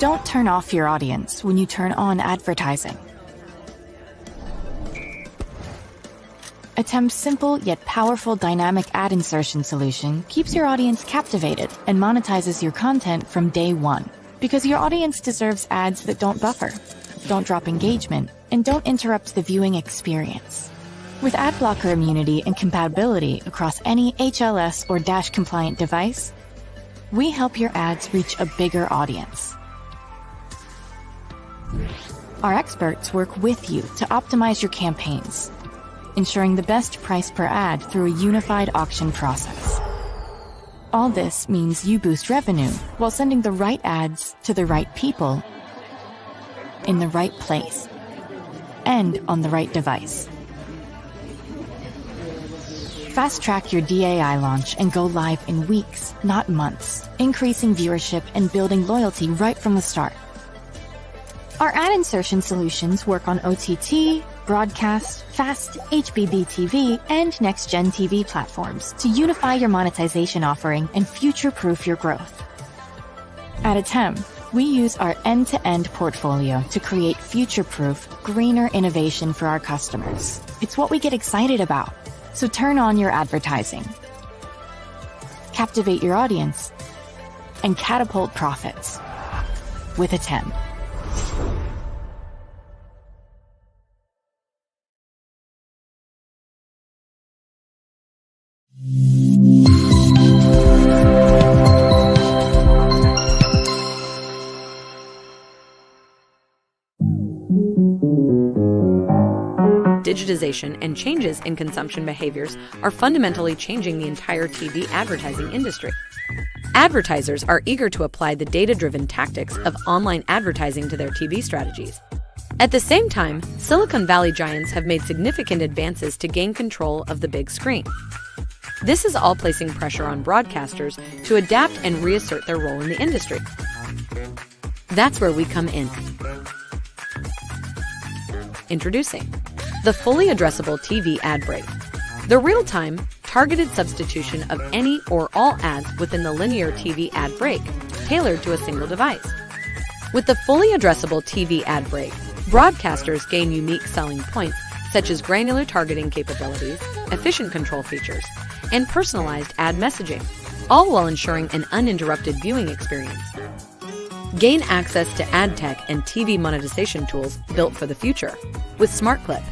Don't turn off your audience when you turn on advertising. HbbTV's simple yet powerful dynamic ad insertion solution keeps your audience captivated and monetizes your content from day one. Because your audience deserves ads that don't buffer, don't drop engagement, and don't interrupt the viewing experience. With ad blocker immunity and compatibility across any HLS or Dash compliant device, we help your ads reach a bigger audience. Our experts work with you to optimize your campaigns, ensuring the best price per ad through a unified auction process. All this means you boost revenue while sending the right ads to the right people in the right place and on the right device. Fast-track your DAI launch and go live in weeks, not months, increasing viewership and building loyalty right from the start. Our ad insertion solutions work on OTT, broadcast, FAST, HbbTV, and next-gen TV platforms to unify your monetization offering and future-proof your growth. At HbbTV, we use our end-to-end portfolio to create future-proof, greener innovation for our customers. It's what we get excited about. So turn on your advertising, captivate your audience, and catapult profits with HbbTV. Digitization and changes in consumption behaviors are fundamentally changing the entire TV advertising industry. Advertisers are eager to apply the data-driven tactics of online advertising to their TV strategies. At the same time, Silicon Valley giants have made significant advances to gain control of the big screen. This is all placing pressure on broadcasters to adapt and reassert their role in the industry. That's where we come in. Introducing the fully addressable TV ad break, the real-time, targeted substitution of any or all ads within the linear TV ad break, tailored to a single device. With the fully addressable TV ad break, broadcasters gain unique selling points such as granular targeting capabilities, efficient control features, and personalized ad messaging, all while ensuring an uninterrupted viewing experience. Gain access to ad tech and TV monetization tools built for the future with SmartClip.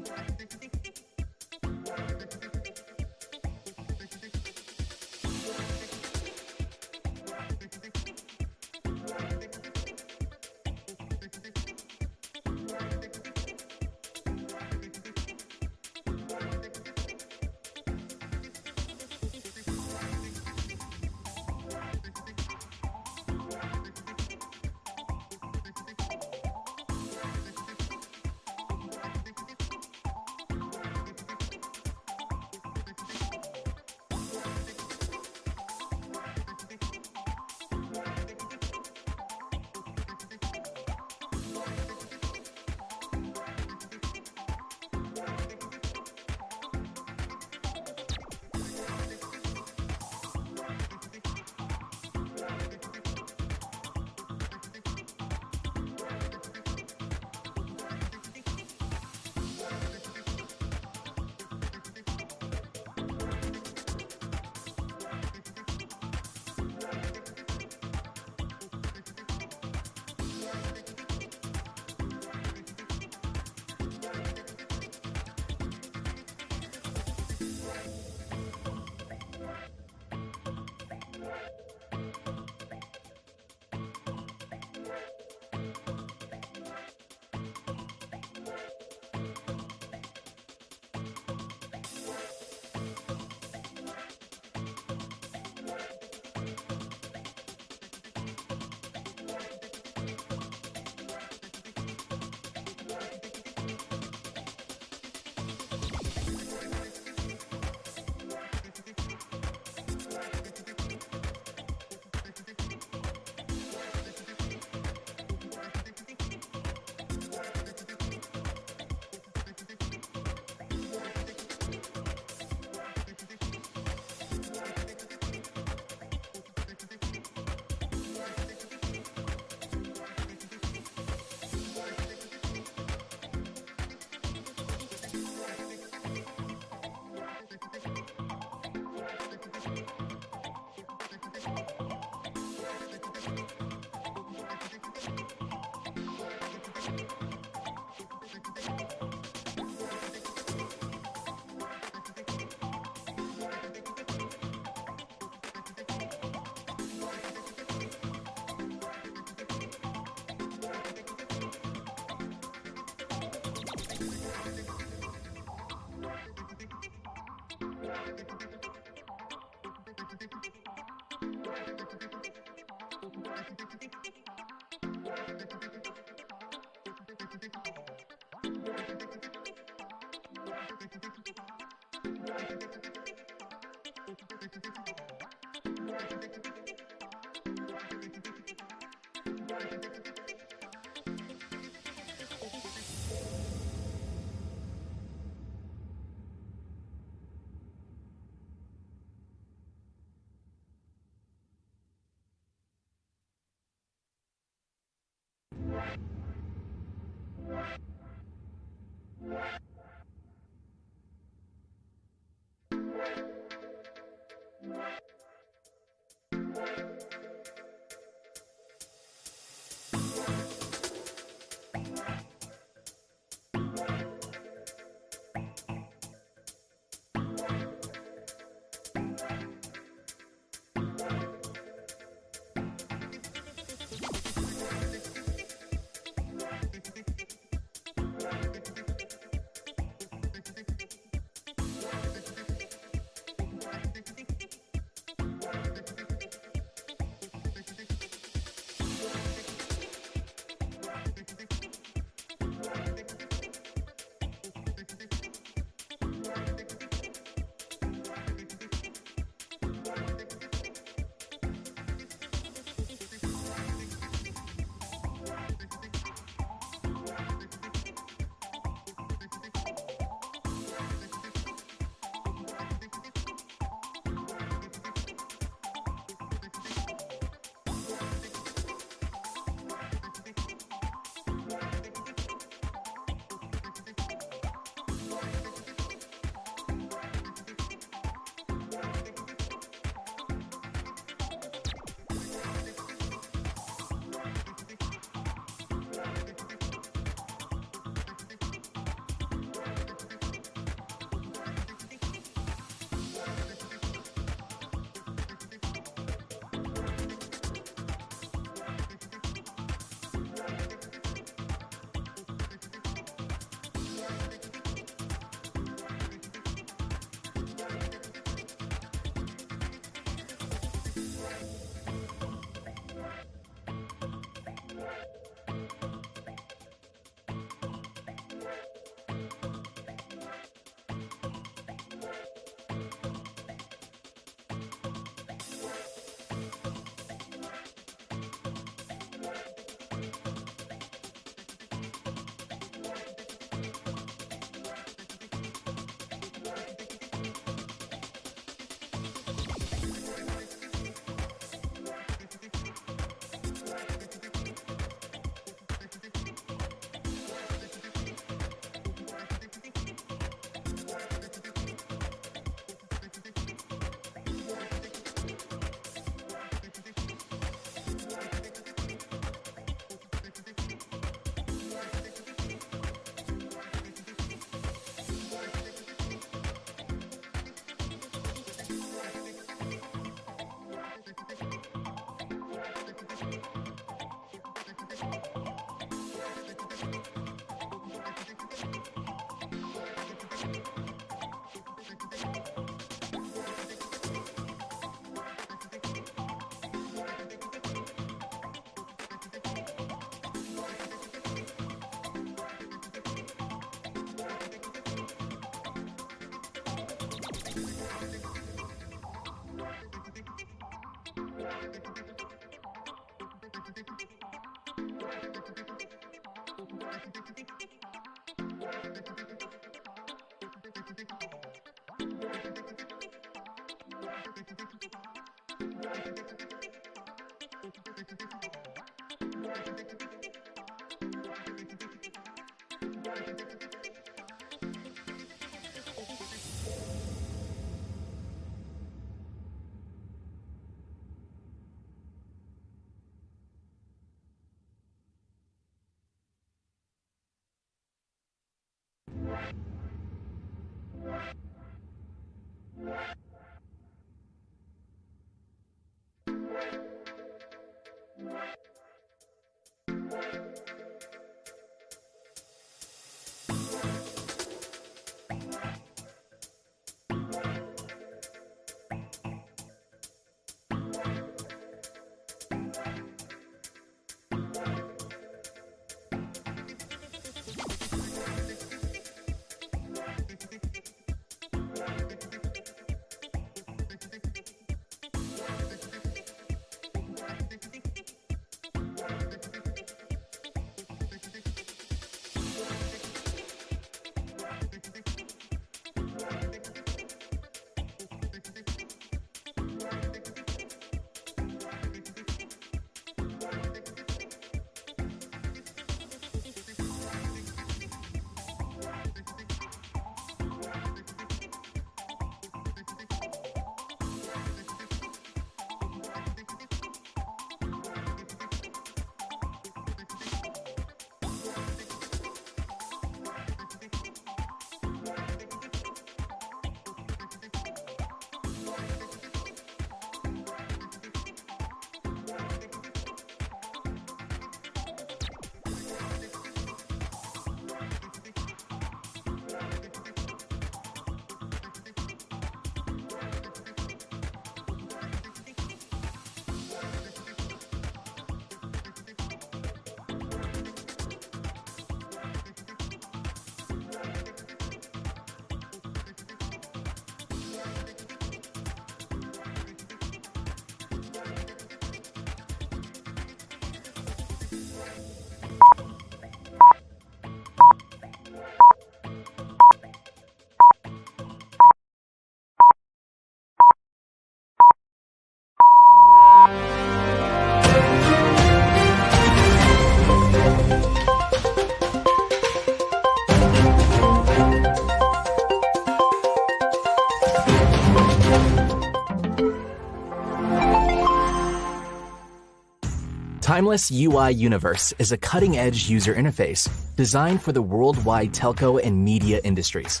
Timeless UI Universe is a cutting-edge user interface designed for the worldwide telco and media industries.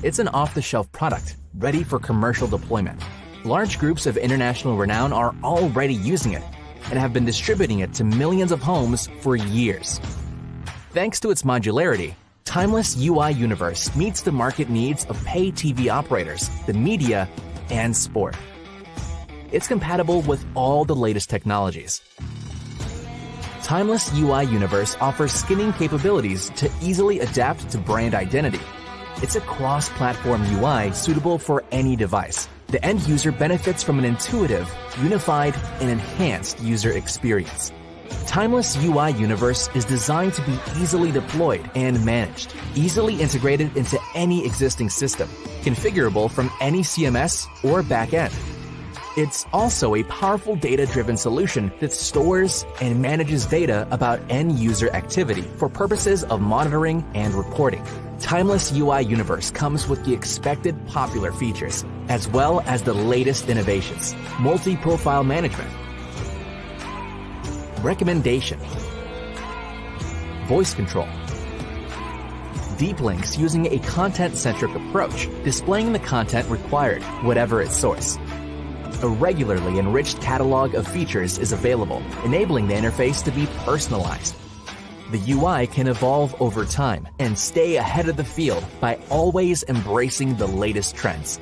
It's an off-the-shelf product ready for commercial deployment. Large groups of international renown are already using it and have been distributing it to millions of homes for years. Thanks to its modularity, Timeless UI Universe meets the market needs of pay TV operators, the media, and sport. It's compatible with all the latest technologies. Timeless UI Universe offers skinning capabilities to easily adapt to brand identity. It's a cross-platform UI suitable for any device. The end user benefits from an intuitive, unified, and enhanced user experience. Timeless UI Universe is designed to be easily deployed and managed, easily integrated into any existing system, configurable from any CMS or backend. It's also a powerful data-driven solution that stores and manages data about end-user activity for purposes of monitoring and reporting. Timeless UI Universe comes with the expected popular features, as well as the latest innovations: multi-profile management, recommendation, voice control, deep links using a content-centric approach, displaying the content required, whatever its source. A regularly enriched catalog of features is available, enabling the interface to be personalized. The UI can evolve over time and stay ahead of the field by always embracing the latest trends.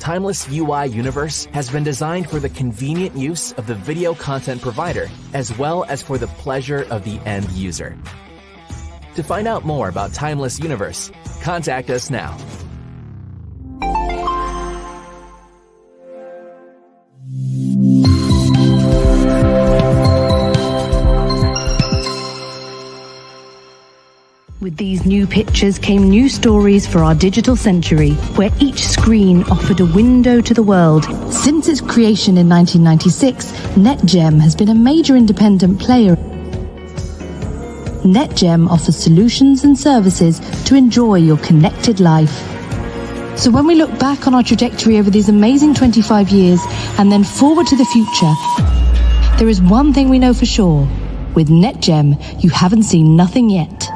Timeless UI Universe has been designed for the convenient use of the video content provider, as well as for the pleasure of the end user. To find out more about Timeless Universe, contact us now. With these new pictures came new stories for our digital century, where each screen offered a window to the world. Since its creation in 1996, NetGem has been a major independent player. NetGem offers solutions and services to enjoy your connected life. So when we look back on our trajectory over these amazing 25 years and then forward to the future, there is one thing we know for sure. With NetGem, you haven't seen nothing yet.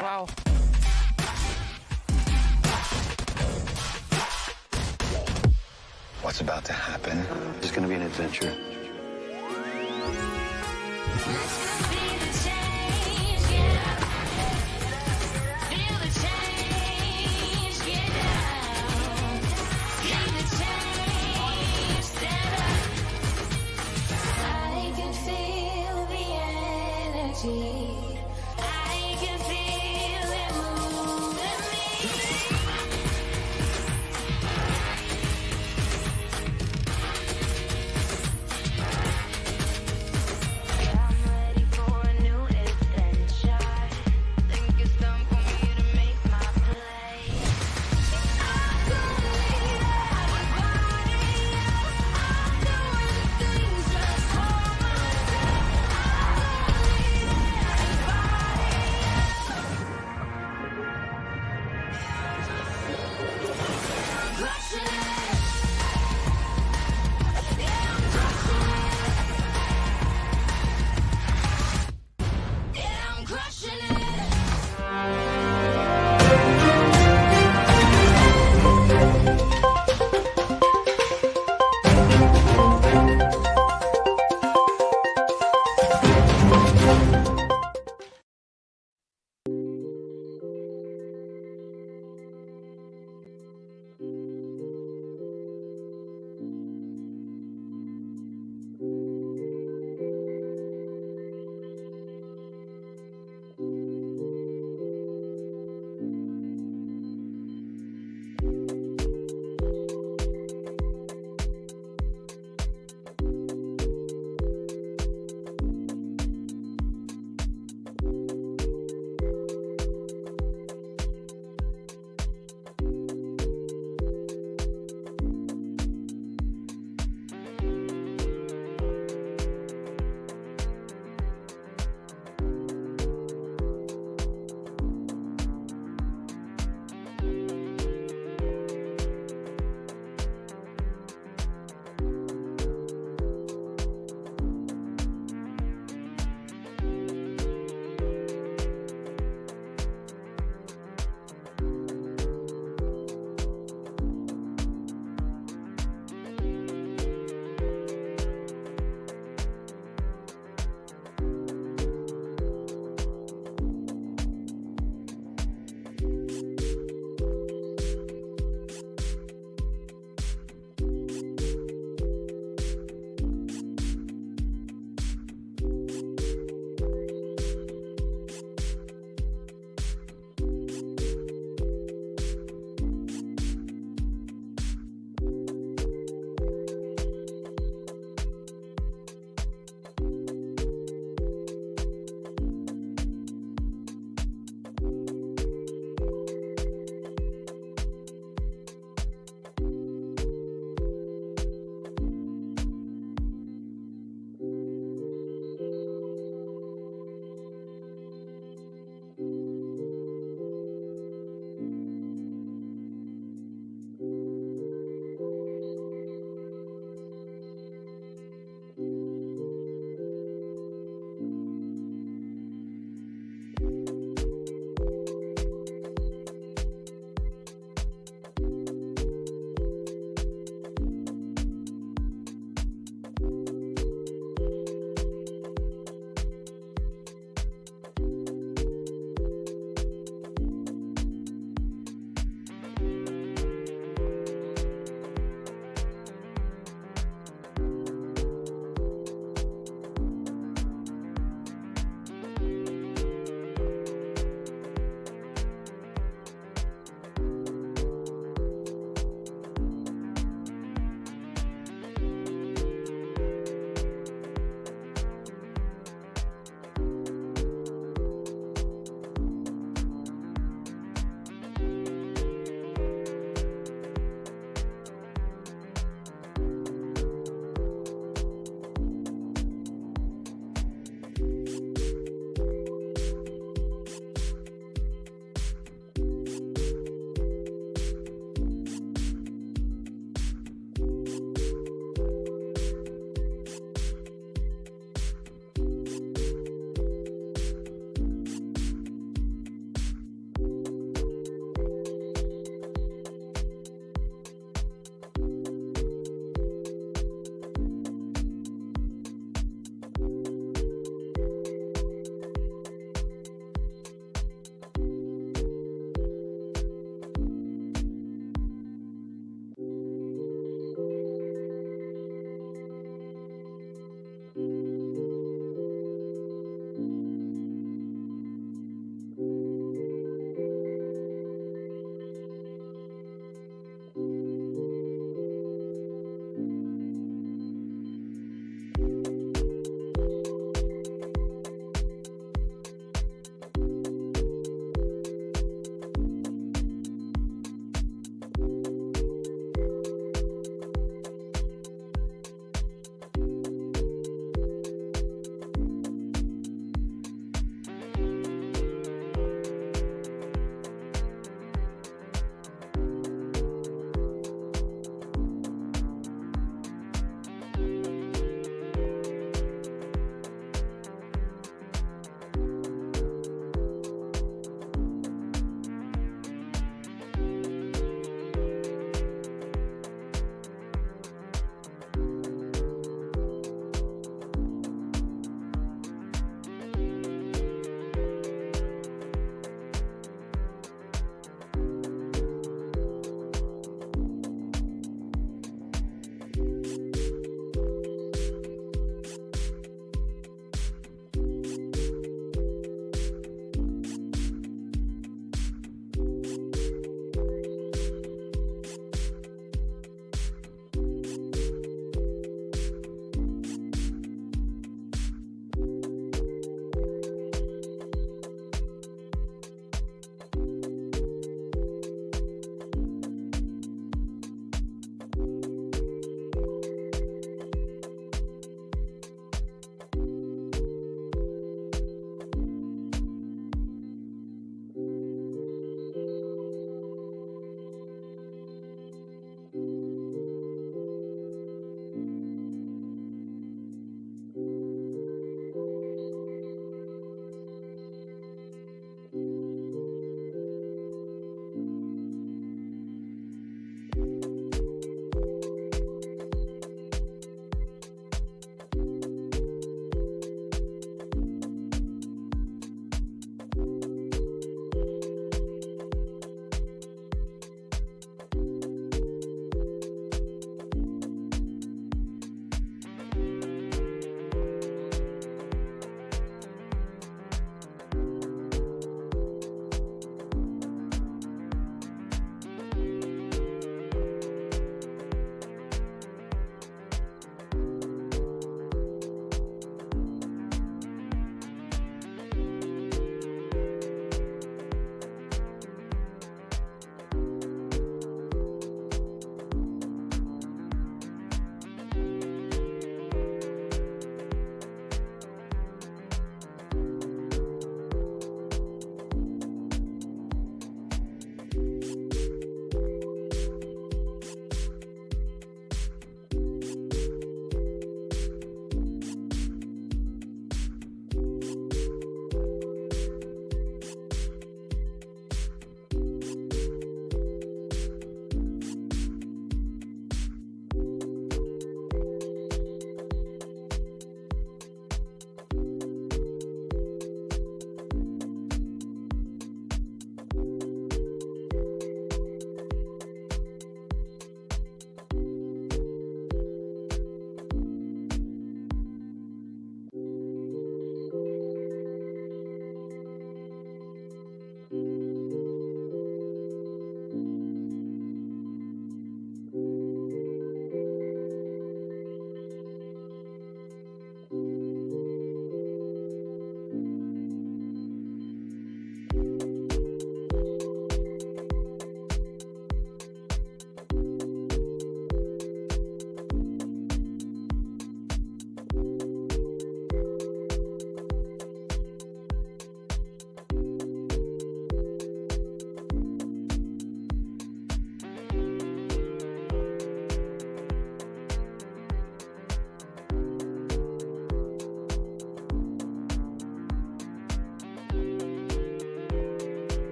Wow. What's about to happen is going to be an adventure. I can feel the energy. I can feel it moving me. I'm ready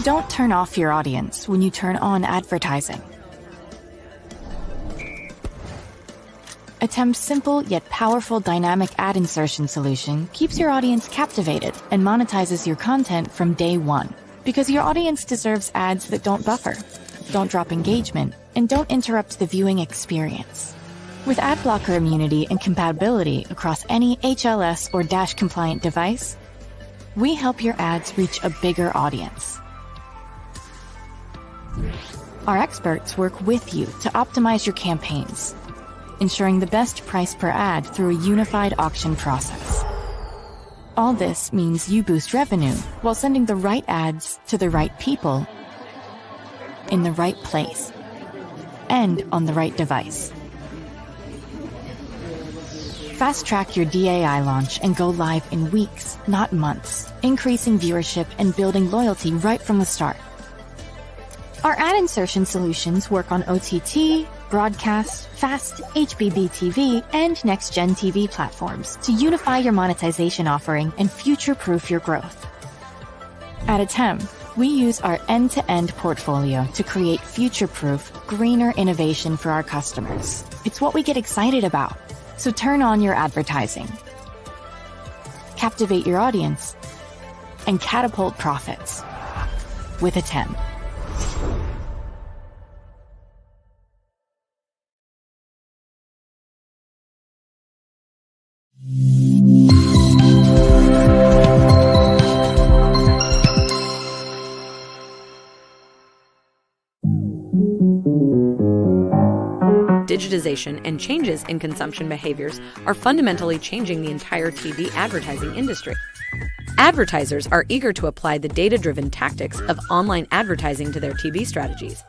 Don't turn off your audience when you turn on advertising. Attempt's simple yet powerful dynamic ad insertion solution keeps your audience captivated and monetizes your content from day one. Because your audience deserves ads that don't buffer, don't drop engagement, and don't interrupt the viewing experience. With ad blocker immunity and compatibility across any HLS or Dash compliant device, we help your ads reach a bigger audience. Our experts work with you to optimize your campaigns, ensuring the best price per ad through a unified auction process. All this means you boost revenue while sending the right ads to the right people in the right place and on the right device. Fast-track your DAI launch and go live in weeks, not months, increasing viewership and building loyalty right from the start. Our ad insertion solutions work on OTT, broadcast, FAST, HbbTV, and next-gen TV platforms to unify your monetization offering and future-proof your growth. At HbbTV, we use our end-to-end portfolio to create future-proof, greener innovation for our customers. It's what we get excited about, so turn on your advertising, captivate your audience, and catapult profits with HbbTV. Digitization and changes in consumption behaviors are fundamentally changing the entire TV advertising industry. Advertisers are eager to apply the data-driven tactics of online advertising to their TV strategies.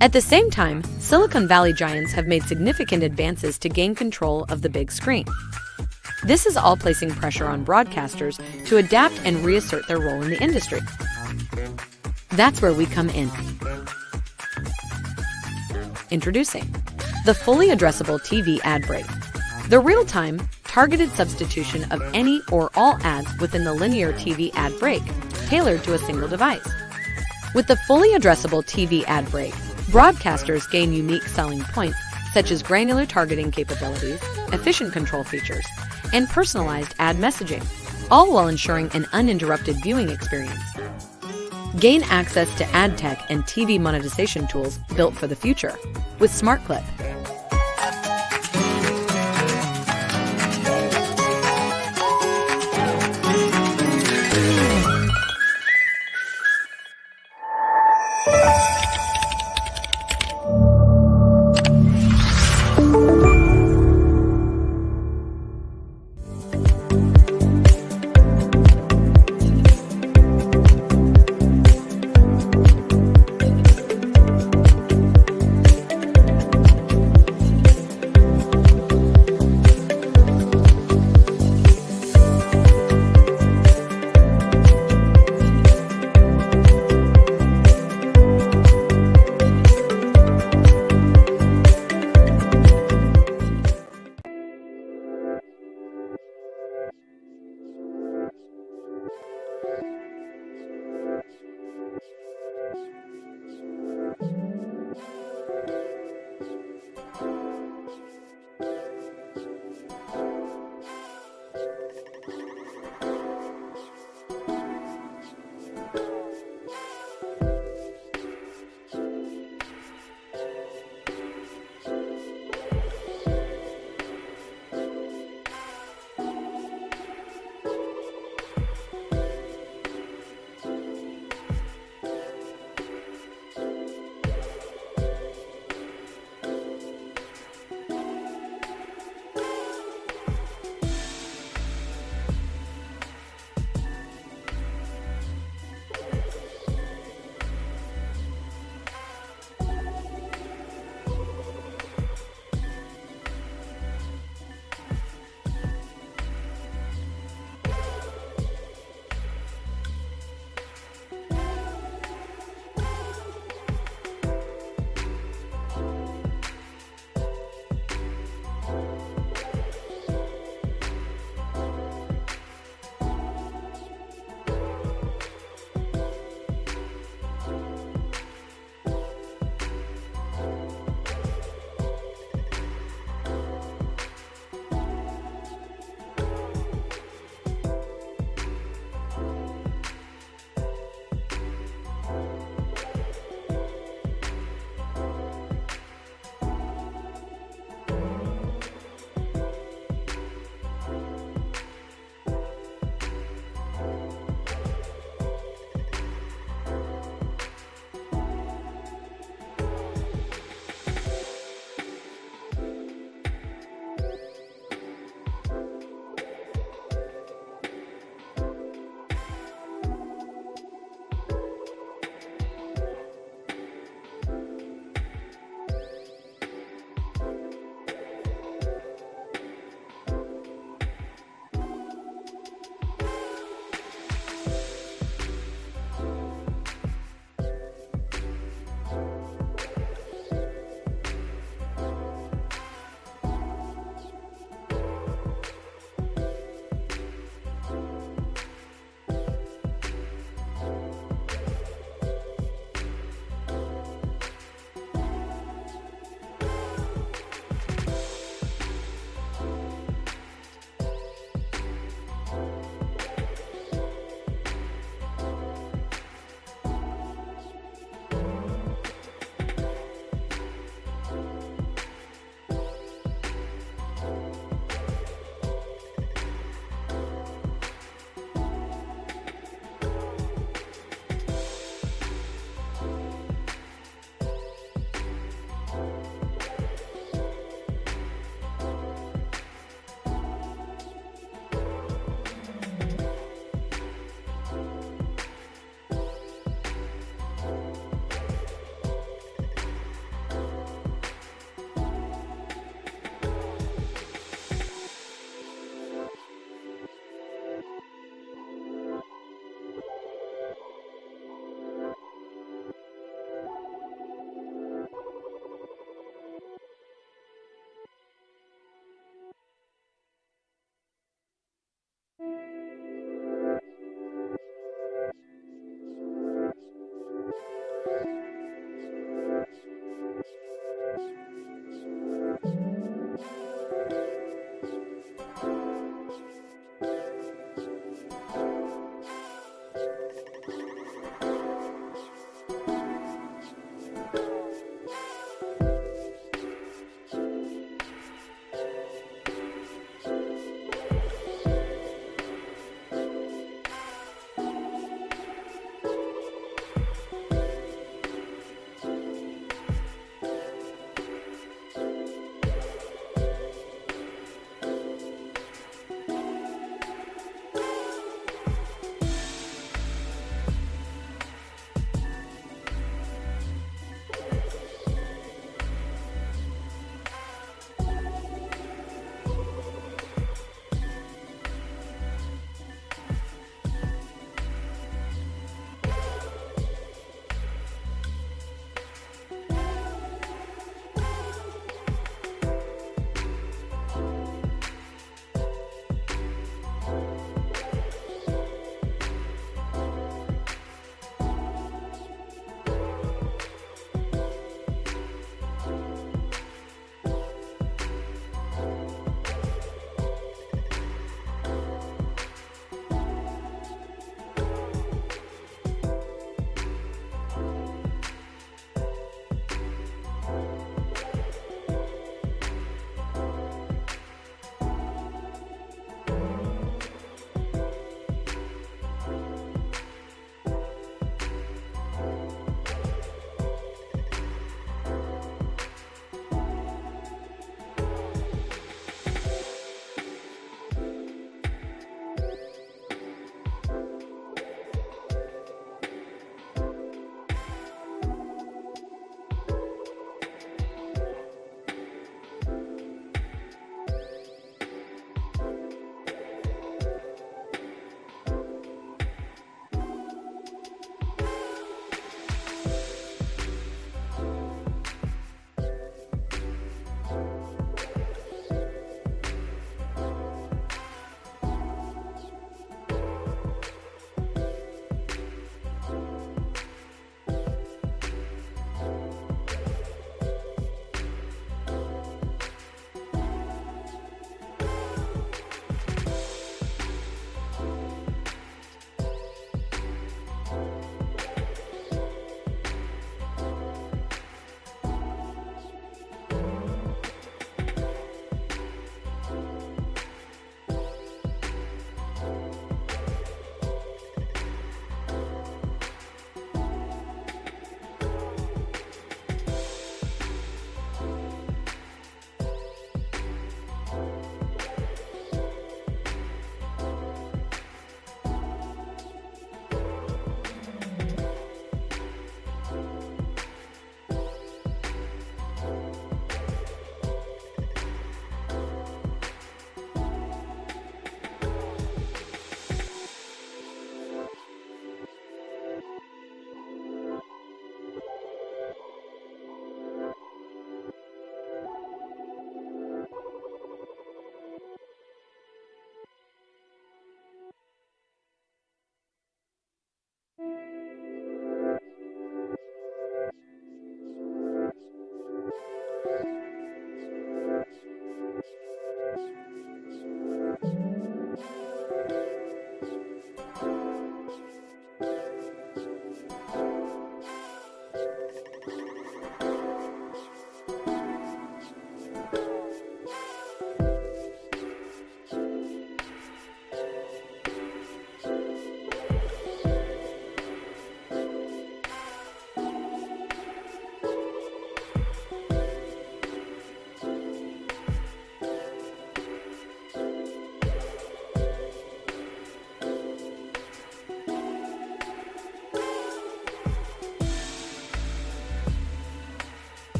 At the same time, Silicon Valley giants have made significant advances to gain control of the big screen. This is all placing pressure on broadcasters to adapt and reassert their role in the industry. That's where we come in. Introducing the fully addressable TV ad break, the real-time, targeted substitution of any or all ads within the linear TV ad break, tailored to a single device. With the fully addressable TV ad break, broadcasters gain unique selling points such as granular targeting capabilities, efficient control features, and personalized ad messaging, all while ensuring an uninterrupted viewing experience. Gain access to ad tech and TV monetization tools built for the future with SmartClip.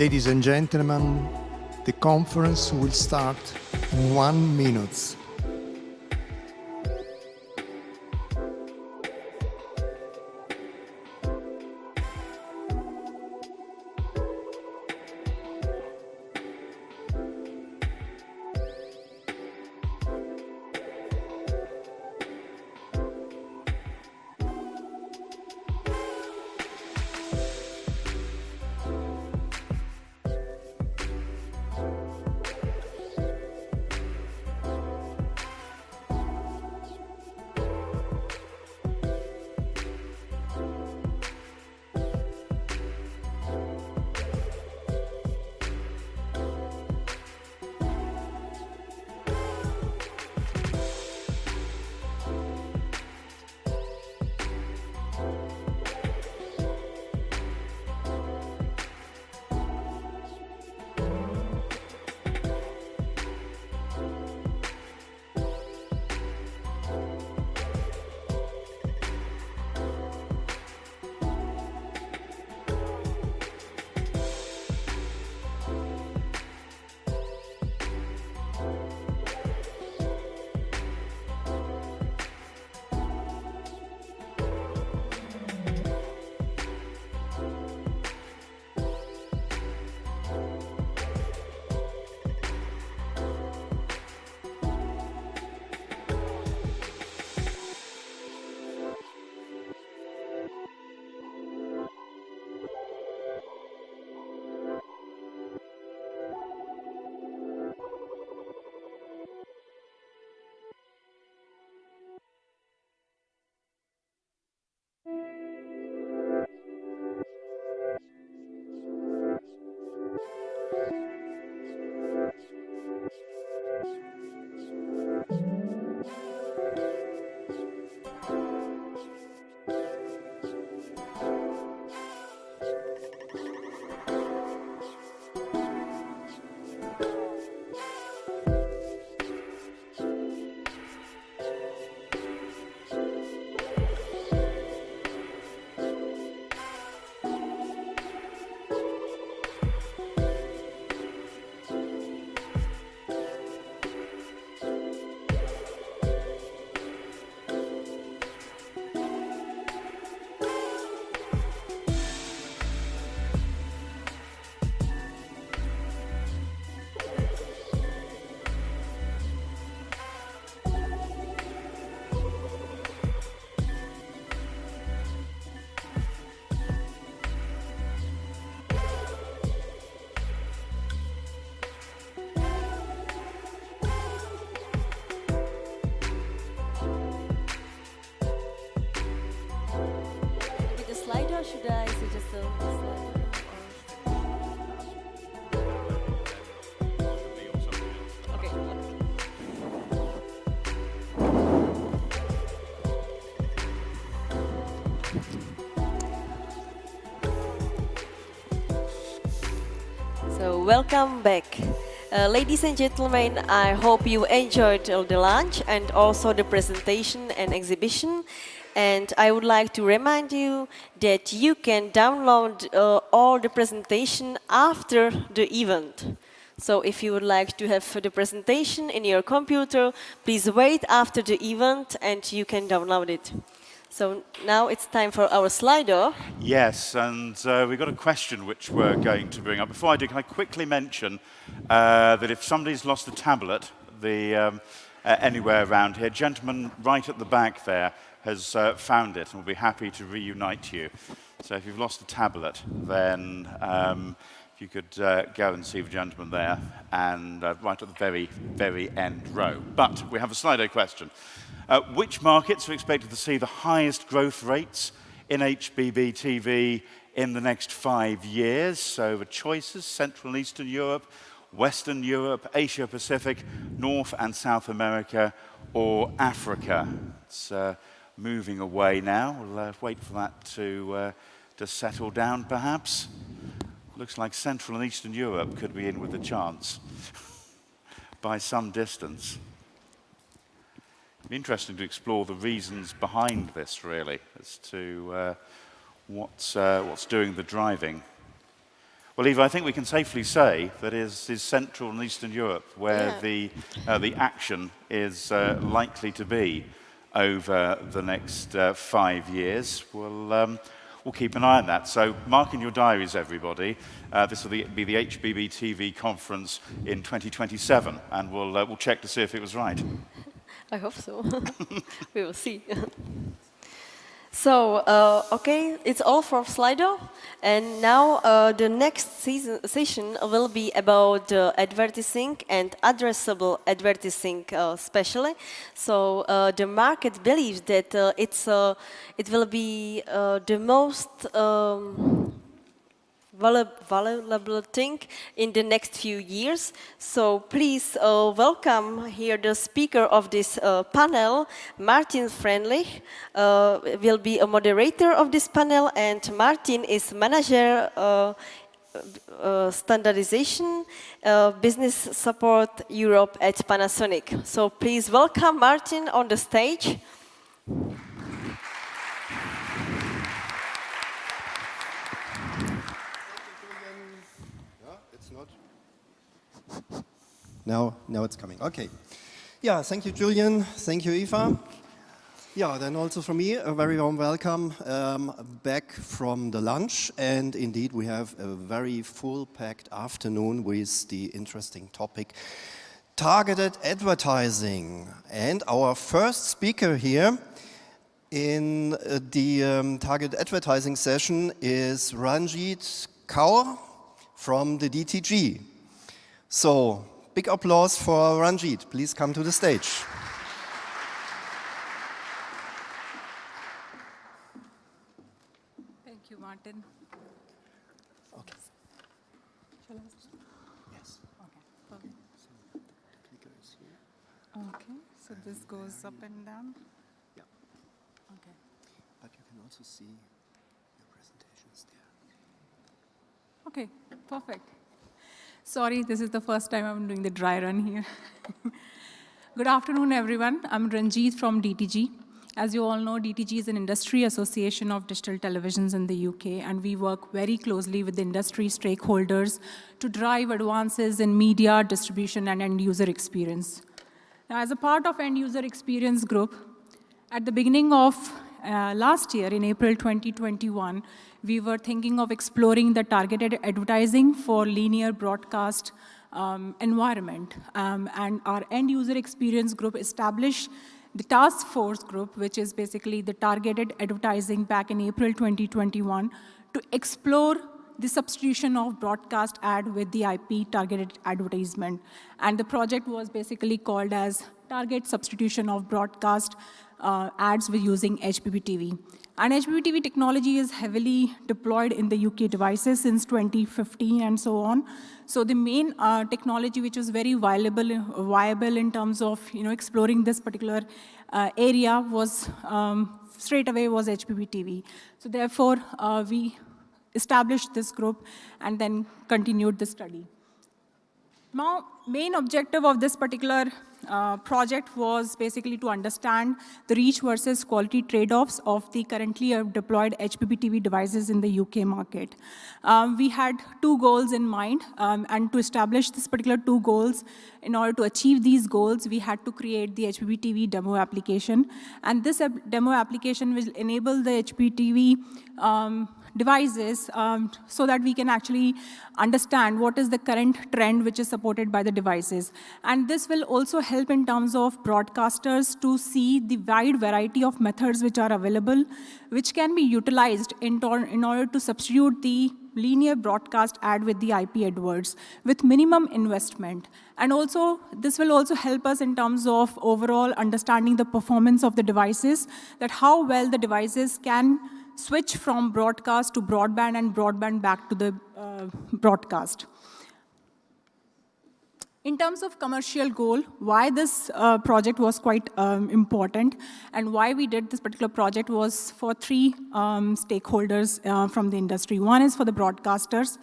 Ladies and gentlemen, the conference will start in 1 minute. Slider, should I suggest a slider? Okay. So welcome back. Ladies and gentlemen, I hope you enjoyed the lunch and also the presentation and exhibition. And I would like to remind you that you can download all the presentation after the event. So if you would like to have the presentation in your computer, please wait after the event and you can download it. So now it's time for our Slido. Yes, and we've got a question which we're going to bring up. Before I do, can I quickly mention that if somebody's lost a tablet anywhere around here, gentleman right at the back there has found it and will be happy to reunite you. So if you've lost a tablet, then if you could go and see the gentleman there, and right at the very, very end row. But we have a Slido question. Which markets are expected to see the highest growth rates in HbbTV in the next 5 years? So the choices: Central and Eastern Europe, Western Europe, Asia Pacific, North and South America, or Africa. It's moving away now. We'll wait for that to settle down, perhaps. Looks like Central and Eastern Europe could be in with a chance by some distance. It'd be interesting to explore the reasons behind this, really, as to what's doing the driving. Well, Eva, I think we can safely say that is Central and Eastern Europe where the action is likely to be over the next 5 years. We'll keep an eye on that. So mark in your diaries, everybody. This will be the HbbTV conference in 2027, and we'll check to see if it was right. I hope so. We will see. So, okay, it's all for Slido. And now the next session will be about advertising and addressable advertising especially. So the market believes that it will be the most valuable thing in the next few years. So please welcome here the speaker of this panel, Martin Friendlich, will be a moderator of this panel, and Martin is manager standardization, business support Europe at Panasonic. So please welcome Martin on the stage. Now it's coming. Okay. Yeah, thank you, Julian. Thank you, Eva. Yeah, then also from me, a very warm welcome back from the lunch. And indeed, we have a very full-packed afternoon with the interesting topic, targeted advertising. And our first speaker here in the targeted advertising session is Ranjit Kaur from the DTG. So, big applause for Ranjit. Please come to the stage. Thank you, Martin. Okay. Shall I? Yes. Okay. Okay, so this goes up and down? Yeah. Okay. But you can also see your presentations there. Okay, perfect. Sorry, this is the first time I'm doing the dry run here. Good afternoon, everyone. I'm Ranjit from DTG. As you all know, DTG is an industry association of digital televisions in the UK, and we work very closely with the industry stakeholders to drive advances in media, distribution, and end-user experience. Now, as a part of end-user experience group, at the beginning of last year, in April 2021, we were thinking of exploring the targeted advertising for linear broadcast environment. And our end-user experience group established the task force group, which is basically the targeted advertising back in April 2021, to explore the substitution of broadcast ad with the IP targeted advertisement. And the project was basically called as Target Substitution of Broadcast Ads with using HbbTV. And HbbTV technology is heavily deployed in the UK devices since 2015 and so on. So the main technology which was very viable in terms of exploring this particular area was straight away was HbbTV. So therefore, we established this group and then continued the study. Now, main objective of this particular project was basically to understand the reach versus quality trade-offs of the currently deployed HbbTV devices in the UK market. We had two goals in mind, and to establish this particular two goals, in order to achieve these goals, we had to create the HbbTV demo application. And this demo application will enable the HbbTV devices so that we can actually understand what is the current trend which is supported by the devices. And this will also help in terms of broadcasters to see the wide variety of methods which are available, which can be utilized in order to substitute the linear broadcast ad with the IP AdWords with minimum investment. And also, this will also help us in terms of overall understanding the performance of the devices, that how well the devices can switch from broadcast to broadband and broadband back to the broadcast. In terms of commercial goal, why this project was quite important and why we did this particular project was for three stakeholders from the industry. One is for the broadcasters,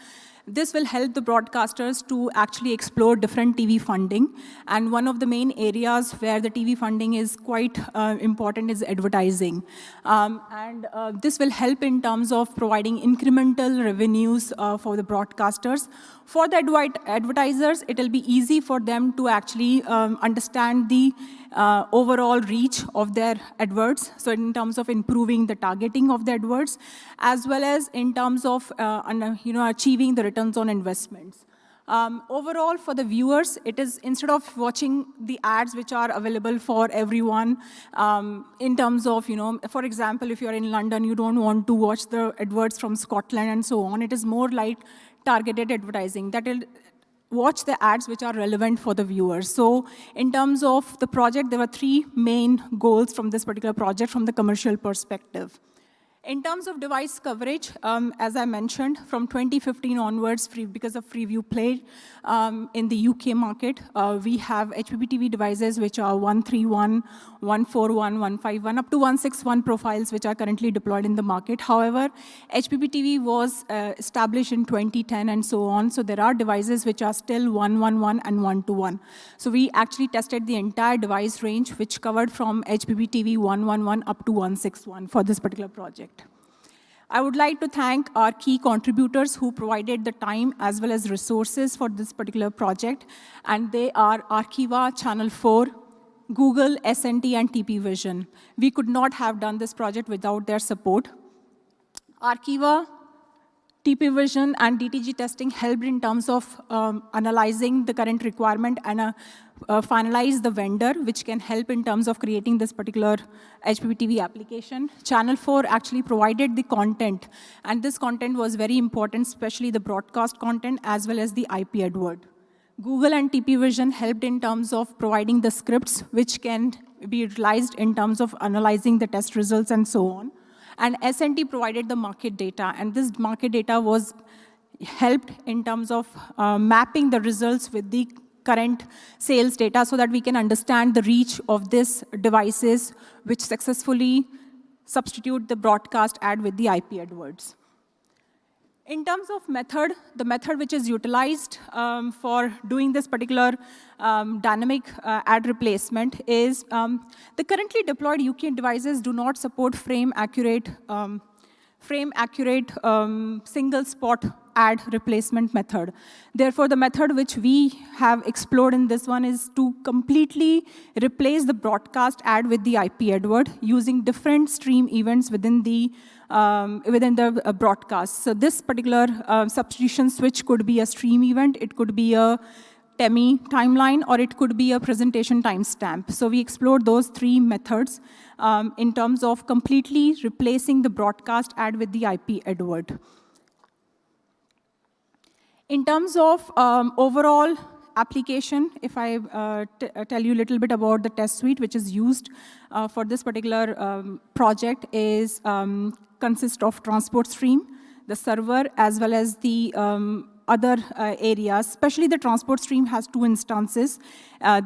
This will help the broadcasters to actually explore different TV funding. And one of the main areas where the TV funding is quite important is advertising. This will help in terms of providing incremental revenues for the broadcasters. For the advertisers, it will be easy for them to actually understand the overall reach of their adverts, so in terms of improving the targeting of the adverts, as well as in terms of achieving the returns on investments. Overall, for the viewers, it is, instead of watching the ads which are available for everyone, in terms of, for example, if you're in London, you don't want to watch the adverts from Scotland and so on. It is more like targeted advertising that will watch the ads which are relevant for the viewers. So in terms of the project, there were 3 main goals from this particular project from the commercial perspective. In terms of device coverage, as I mentioned, from 2015 onwards, because of Freeview Play in the UK market, we have HbbTV devices which are 131, 141, 151, up to 161 profiles which are currently deployed in the market. However, HbbTV was established in 2010 and so on, so there are devices which are still 111 and 121. So we actually tested the entire device range, which covered from HbbTV 111 up to 161 for this particular project. I would like to thank our key contributors who provided the time as well as resources for this particular project, and they are Archiva, Channel 4, Google, SNT, and TP Vision. We could not have done this project without their support. Archiva, TP Vision, and DTG testing helped in terms of analyzing the current requirement and finalize the vendor, which can help in terms of creating this particular HbbTV application. Channel 4 actually provided the content, and this content was very important, especially the broadcast content as well as the IP advert. Google and TP Vision helped in terms of providing the scripts, which can be utilized in terms of analyzing the test results and so on. And SNT provided the market data, and this market data was helped in terms of mapping the results with the current sales data so that we can understand the reach of these devices which successfully substitute the broadcast ad with the IP adverts. In terms of method, the method which is utilized for doing this particular dynamic ad replacement is the currently deployed UK devices do not support frame-accurate single spot ad replacement method. Therefore, the method which we have explored in this one is to completely replace the broadcast ad with the IP advert using different stream events within the broadcast. So this particular substitution switch could be a stream event, it could be a TEMI timeline, or it could be a presentation timestamp. So we explored those 3 methods in terms of completely replacing the broadcast ad with the IP advert. In terms of overall application, if I tell you a little bit about the test suite which is used for this particular project is consists of transport stream, the server, as well as the other areas. Especially the transport stream has 2 instances. For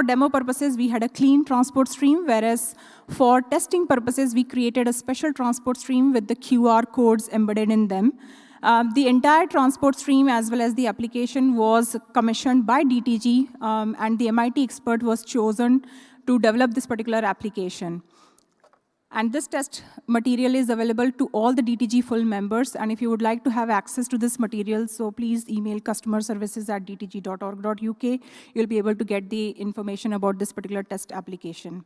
demo purposes, we had a clean transport stream, whereas for testing purposes, we created a special transport stream with the QR codes embedded in them. The entire transport stream as well as the application was commissioned by DTG, and the MIT expert was chosen to develop this particular application. And this test material is available to all the DTG full members, and if you would like to have access to this material, so please email customerservices@dtg.org.uk. You'll be able to get the information about this particular test application.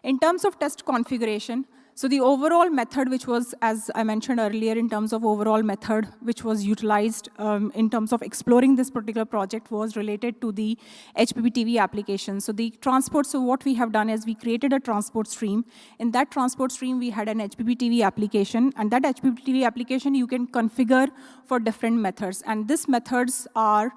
In terms of test configuration, so the overall method, which was, as I mentioned earlier, in terms of overall method, which was utilized in terms of exploring this particular project, was related to the HbbTV application. So the transport, so what we have done is we created a transport stream. In that transport stream, we had an HbbTV application, and that HbbTV application you can configure for different methods. And these methods are,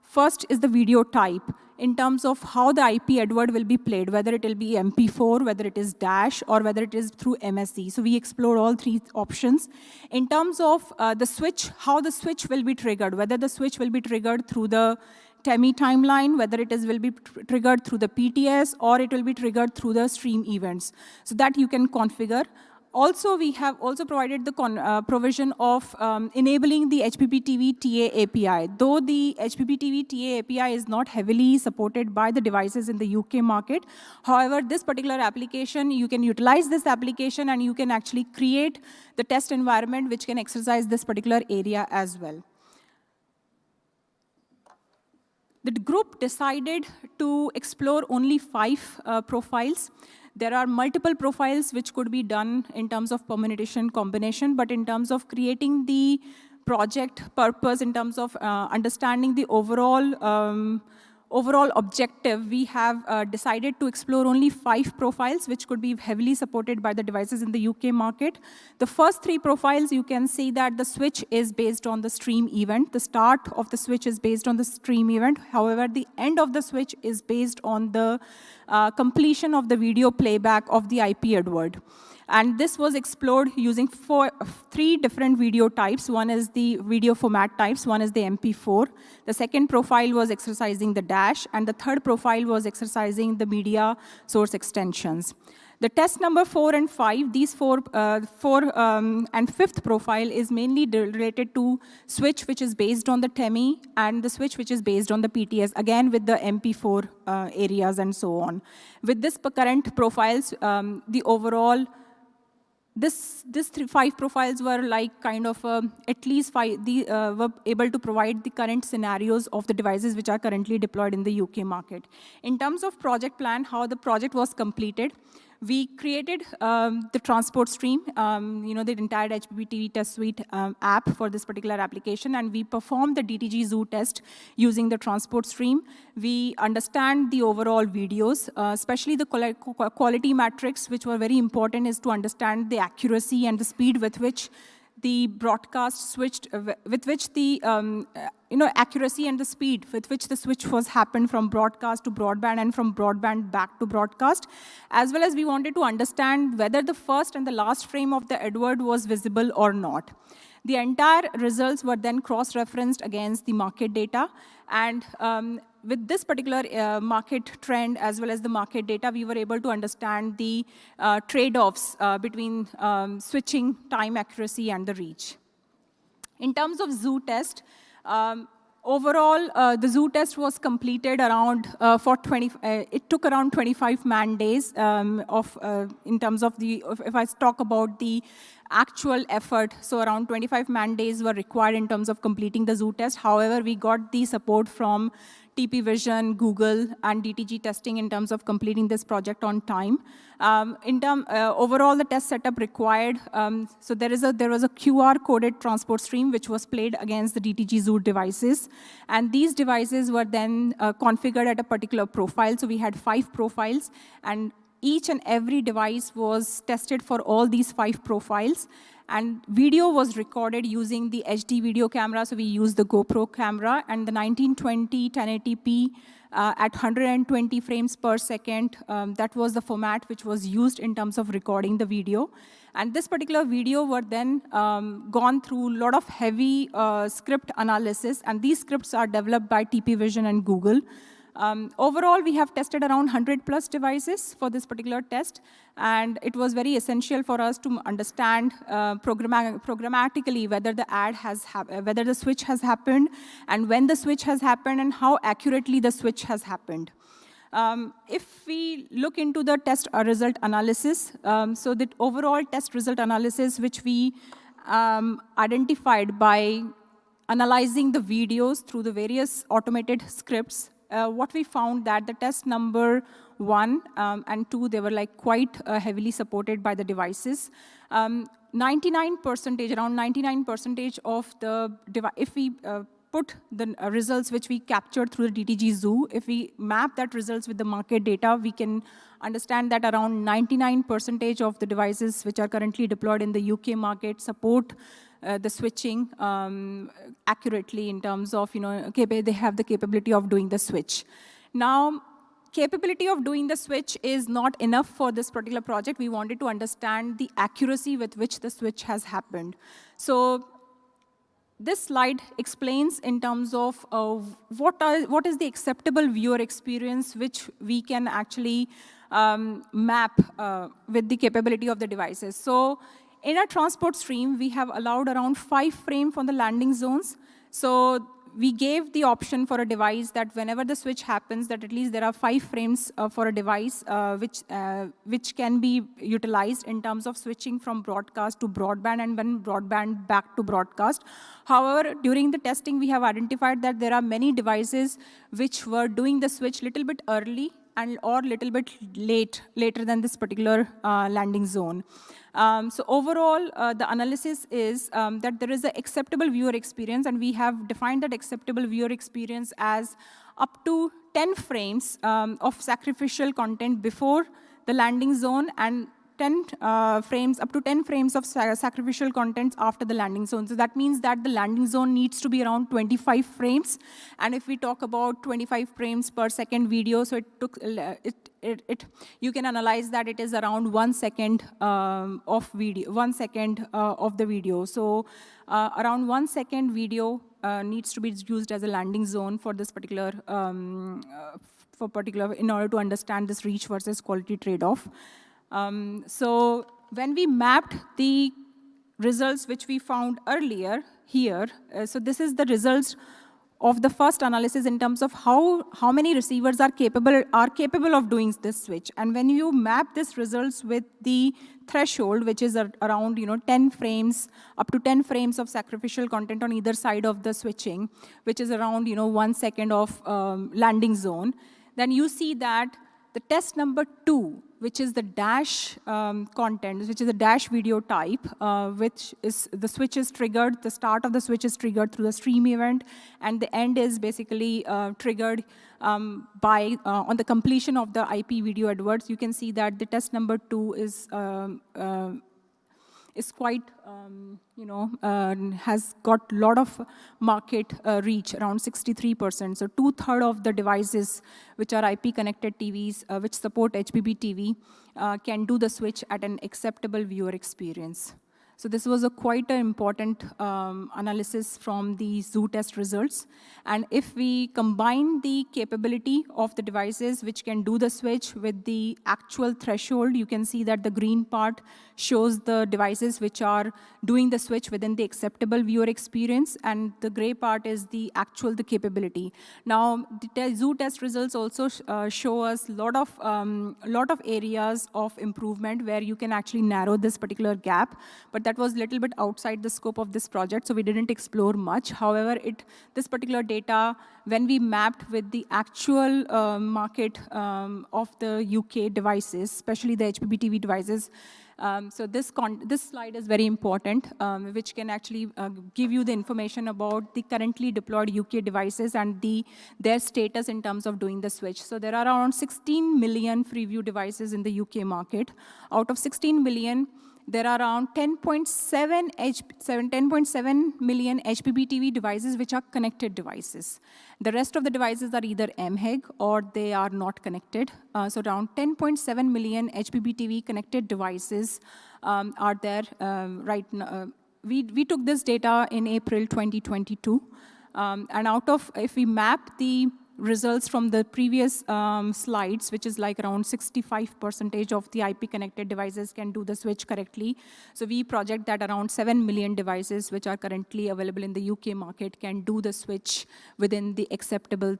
first is the video type, in terms of how the IP advert will be played, whether it will be MP4, whether it is Dash, or whether it is through MSE. So we explored all 3 options. In terms of the switch, how the switch will be triggered, whether the switch will be triggered through the TEMI timeline, whether it will be triggered through the PTS, or it will be triggered through the stream events. So that you can configure. also, we have also provided the provision of enabling the HbbTV TA API. Though the HbbTV TA API is not heavily supported by the devices in the UK market, however, this particular application, you can utilize this application and you can actually create the test environment which can exercise this particular area as well. The group decided to explore only 5 profiles. There are multiple profiles which could be done in terms of permutation combination, but in terms of creating the project purpose, in terms of understanding the overall objective, we have decided to explore only 5 profiles, which could be heavily supported by the devices in the UK market. The first 3 profiles, you can see that the switch is based on the stream event. The start of the switch is based on the stream event. However, the end of the switch is based on the completion of the video playback of the IP Edward. And this was explored using 3 different video types. One is the video format types, one is the MP4. The second profile was exercising the dash, and the third profile was exercising the media source extensions. The test number 4 and 5, these 4 and 5th profile is mainly related to switch which is based on the TEMI and the switch which is based on the PTS, again with the MP4 areas and so on. With this current profiles, the overall, these 5 profiles were like kind of at least 5, were able to provide the current scenarios of the devices which are currently deployed in the UK market. In terms of project plan, how the project was completed, we created the transport stream, the entire HbbTV test suite app for this particular application, and we performed the DTG Zoo test using the transport stream. We understand the overall videos, especially the quality metrics, which were very important, is to understand the accuracy and the speed with which the broadcast switched, with which the accuracy and the speed with which the switch was happened from broadcast to broadband and from broadband back to broadcast, as well as we wanted to understand whether the first and the last frame of the Edward was visible or not. The entire results were then cross-referenced against the market data, and with this particular market trend as well as the market data, we were able to understand the trade-offs between switching time accuracy and the reach. In terms of Zoo test, overall, the Zoo test was completed around it took around 25 man days in terms of if I talk about the actual effort, so around 25 man days were required in terms of completing the Zoo test. However, we got the support from TP Vision, Google, and DTG testing in terms of completing this project on time. Overall, the test setup required, so there was a QR-coded transport stream which was played against the DTG Zoo devices. And these devices were then configured at a particular profile. So we had 5 profiles, and each and every device was tested for all these 5 profiles. And video was recorded using the HD video camera, so we used the GoPro camera, and the 1920 1080p at 120 frames per second. That was the format which was used in terms of recording the video. And this particular video were then gone through a lot of heavy script analysis, and these scripts are developed by TP Vision and Google. Overall, we have tested around 100+ devices for this particular test, and it was very essential for us to understand programmatically whether whether the switch has happened, and when the switch has happened, and how accurately the switch has happened. If we look into the test result analysis, so the overall test result analysis which we identified by analyzing the videos through the various automated scripts, what we found that the test number 1 and 2, they were like quite heavily supported by the devices. 99%, around 99% of the if we put the results which we captured through the DTG Zoo, if we map that results with the market data, we can understand that around 99% of the devices which are currently deployed in the UK market support the switching accurately in terms of, they have the capability of doing the switch. Now, capability of doing the switch is not enough for this particular project. We wanted to understand the accuracy with which the switch has happened. So this slide explains in terms of what is the acceptable viewer experience which we can actually map with the capability of the devices. So in our transport stream, we have allowed around 5 frames on the landing zones. So we gave the option for a device that whenever the switch happens, that at least there are 5 frames for a device which can be utilized in terms of switching from broadcast to broadband and then broadband back to broadcast. However, during the testing, we have identified that there are many devices which were doing the switch little bit early and or little bit later than this particular landing zone. So overall, the analysis is that there is an acceptable viewer experience, and we have defined that acceptable viewer experience as up to 10 frames of sacrificial content before the landing zone and 10 frames, up to 10 frames of sacrificial content after the landing zone. So that means that the landing zone needs to be around 25 frames. And if we talk about 25 frames per second video, so you can analyze that it is around 1 second of video, 1 second of the video. So around 1 second video needs to be used as a landing zone for this particular, in order to understand this reach versus quality trade-off. So when we mapped the results which we found earlier here, so this is the results of the first analysis in terms of how many receivers are capable of doing this switch. And when you map these results with the threshold, which is around 10 frames, up to 10 frames of sacrificial content on either side of the switching, which is around 1 second of landing zone, then you see that the test number 2, which is the dash content, which is a dash video type, which is the switch is triggered, the start of the switch is triggered through the stream event, and the end is basically triggered on the completion of the IP video AdWords. You can see that the test number 2 is quite, has got a lot of market reach, around 63%. So 2/3 of the devices which are IP-connected TVs, which support HbbTV, can do the switch at an acceptable viewer experience. So this was quite an important analysis from the zoo test results. And if we combine the capability of the devices which can do the switch with the actual threshold, you can see that the green part shows the devices which are doing the switch within the acceptable viewer experience, and the gray part is the capability. Now, the zoo test results also show us a lot of areas of improvement where you can actually narrow this particular gap, but that was a little bit outside the scope of this project, so we didn't explore much. However, this particular data, when we mapped with the actual market of the UK devices, especially the HbbTV devices, so this slide is very important, which can actually give you the information about the currently deployed UK devices and their status in terms of doing the switch. So there are around 16 million Freeview devices in the UK market. Out of 16 million, there are around 10.7 million HbbTV devices which are connected devices. The rest of the devices are either MHEG or they are not connected. So around 10.7 million HbbTV connected devices are there right now. We took this data in April 2022. And if we map the results from the previous slides, which is like around 65% of the IP-connected devices can do the switch correctly. So we project that around 7 million devices, which are currently available in the UK market, can do the switch within the acceptable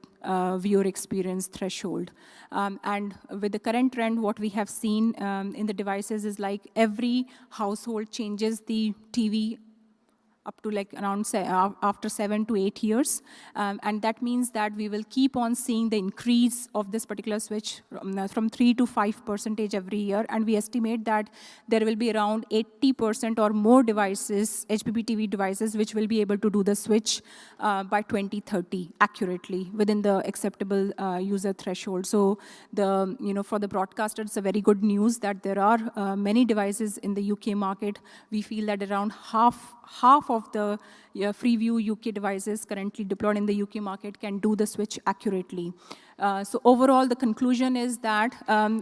viewer experience threshold. And with the current trend, what we have seen in the devices is like every household changes the TV up to like around after 7 to 8 years. And that means that we will keep on seeing the increase of this particular switch from 3 to 5% every year. And we estimate that there will be around 80% or more devices, HbbTV devices, which will be able to do the switch by 2030 accurately within the acceptable user threshold. So for the broadcaster, it's a very good news that there are many devices in the UK market. We feel that around half of the Freeview UK devices currently deployed in the UK market can do the switch accurately. So overall, the conclusion is that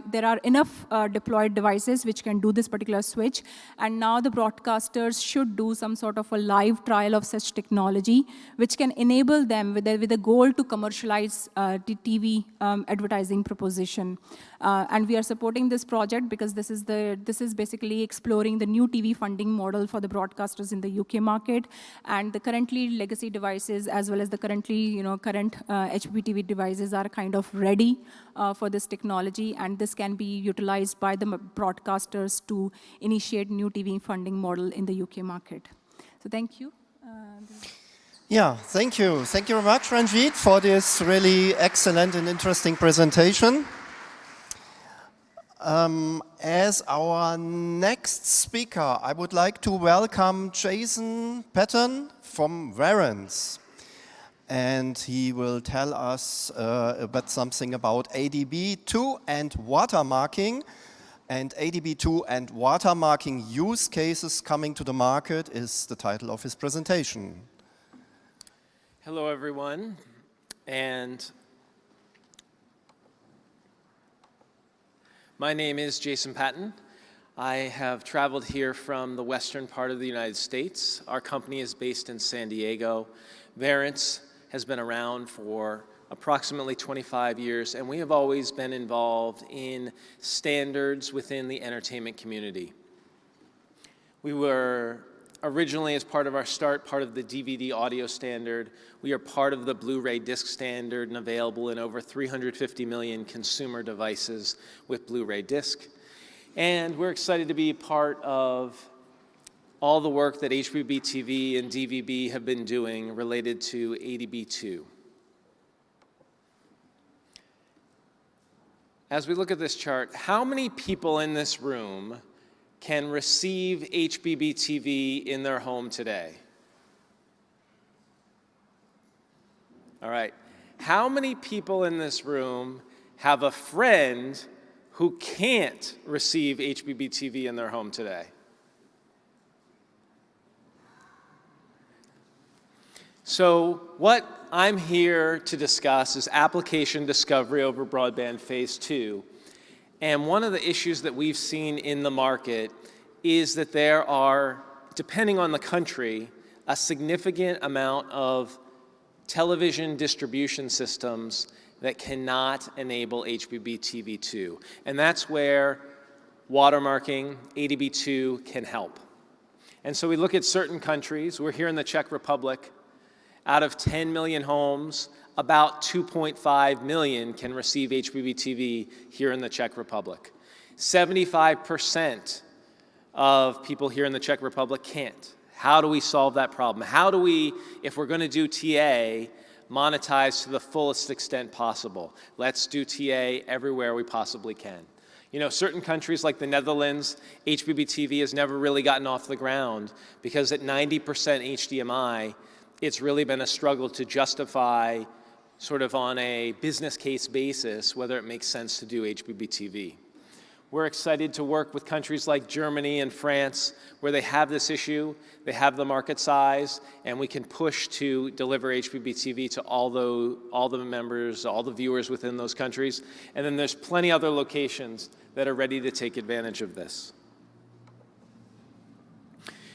there are enough deployed devices which can do this particular switch, and now the broadcasters should do some sort of a live trial of such technology, which can enable them with a goal to commercialize the TV advertising proposition. And we are supporting this project because this is basically exploring the new TV funding model for the broadcasters in the UK market, and the currently legacy devices as well as the current HbbTV devices are kind of ready for this technology, and this can be utilized by the broadcasters to initiate new TV funding model in the UK market. So thank you. Yeah, thank you. Thank you very much, Ranjit, for this really excellent and interesting presentation. As our next speaker, I would like to welcome Jason Patton from Warrants. And he will tell us about something about HbbTV and watermarking. And HbbTV and watermarking use cases coming to the market is the title of his presentation. Hello, everyone. And my name is Jason Patton. I have traveled here from the western part of the United States. Our company is based in San Diego. Warrants has been around for approximately 25 years, and we have always been involved in standards within the entertainment community. We were originally, as part of our start, part of the DVD audio standard. We are part of the Blu-ray disc standard and available in over 350 million consumer devices with Blu-ray disc. And we're excited to be part of all the work that HbbTV and DVB have been doing related to HbbTV. As we look at this chart, how many people in this room can receive HbbTV in their home today? All right. How many people in this room have a friend who can't receive HbbTV in their home today? So what I'm here to discuss is application discovery over broadband phase 2. And one of the issues that we've seen in the market is that there are, depending on the country, a significant amount of television distribution systems that cannot enable HbbTV2. And that's where watermarking, HbbTV can help. And so we look at certain countries. We're here in the Czech Republic. Out of 10 million homes, about 2.5 million can receive HbbTV here in the Czech Republic. 75% of people here in the Czech Republic can't. How do we solve that problem? How do we, if we're going to do TA, monetize to the fullest extent possible? Let's do TA everywhere we possibly can. You know, certain countries like the Netherlands, HbbTV has never really gotten off the ground because at 90% HDMI, it's really been a struggle to justify, sort of on a business case basis, whether it makes sense to do HbbTV. We're excited to work with countries like Germany and France, where they have this issue, they have the market size, and we can push to deliver HbbTV to all the members, all the viewers within those countries. And then there's plenty other locations that are ready to take advantage of this.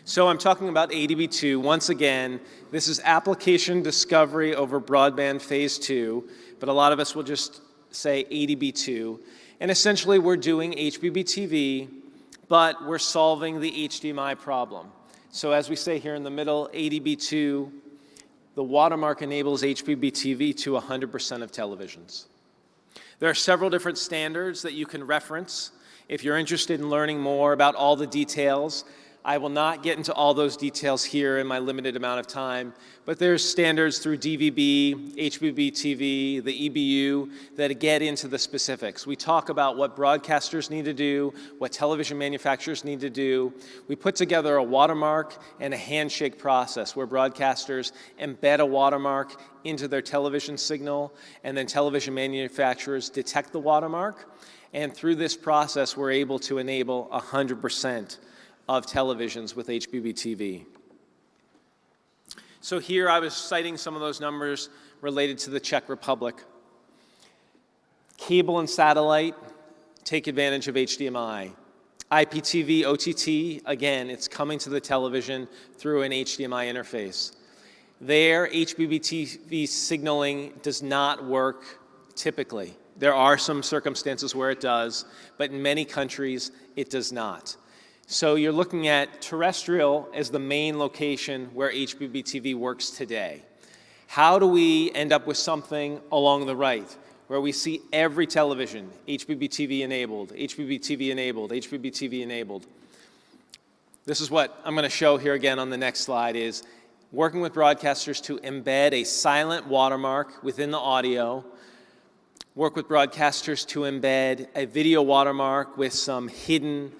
So I'm talking about HbbTV. Once again, this is application discovery over broadband phase 2, but a lot of us will just say HbbTV. And essentially, we're doing HbbTV, but we're solving the HDMI problem. So as we say here in the middle, HbbTV, the watermark enables HbbTV to 100% of televisions. There are several different standards that you can reference. If you're interested in learning more about all the details, I will not get into all those details here in my limited amount of time, but there's standards through DVB, HbbTV, the EBU that get into the specifics. We talk about what broadcasters need to do, what television manufacturers need to do. We put together a watermark and a handshake process where broadcasters embed a watermark into their television signal, and then television manufacturers detect the watermark. And through this process, we're able to enable 100% of televisions with HbbTV. So here I was citing some of those numbers related to the Czech Republic. Cable and satellite take advantage of HDMI. IPTV, OTT, again, it's coming to the television through an HDMI interface. There, HbbTV signaling does not work typically. There are some circumstances where it does, but in many countries, it does not. So you're looking at terrestrial as the main location where HbbTV works today. How do we end up with something along the right, where we see every television, HbbTV enabled, HbbTV enabled, HbbTV enabled? This is what I'm going to show here again on the next slide, is working with broadcasters to embed a silent watermark within the audio, work with broadcasters to embed a video watermark with some hidden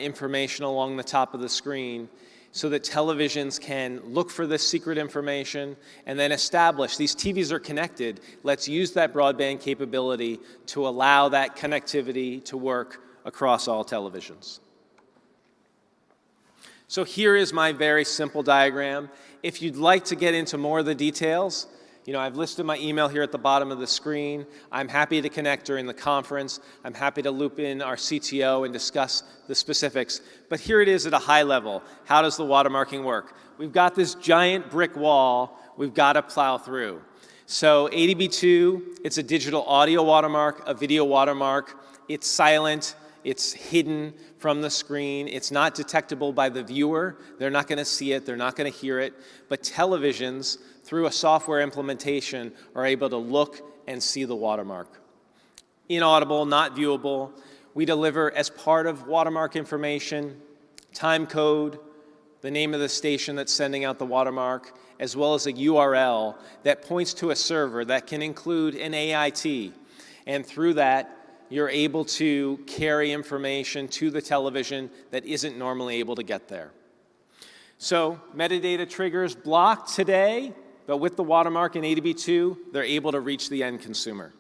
information along the top of the screen, so that televisions can look for this secret information and then establish, these TVs are connected, let's use that broadband capability to allow that connectivity to work across all televisions. So here is my very simple diagram. If you'd like to get into more of the details, I've listed my email here at the bottom of the screen. I'm happy to connect during the conference. I'm happy to loop in our CTO and discuss the specifics. But here it is at a high level. How does the watermarking work? We've got this giant brick wall we've got to plow through. So HbbTV, it's a digital audio watermark, a video watermark. It's silent. It's hidden from the screen. It's not detectable by the viewer. They're not going to see it. They're not going to hear it. But televisions, through a software implementation, are able to look and see the watermark. Inaudible, not viewable. We deliver, as part of watermark information, time code, the name of the station that's sending out the watermark, as well as a URL that points to a server that can include an AIT. And through that, you're able to carry information to the television that isn't normally able to get there. So metadata triggers blocked today, but with the watermark in HbbTV, they're able to reach the end consumer.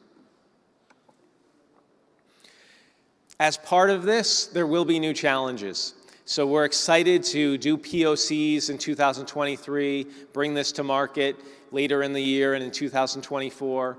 As part of this, there will be new challenges. So we're excited to do POCs in 2023, bring this to market later in the year and in 2024.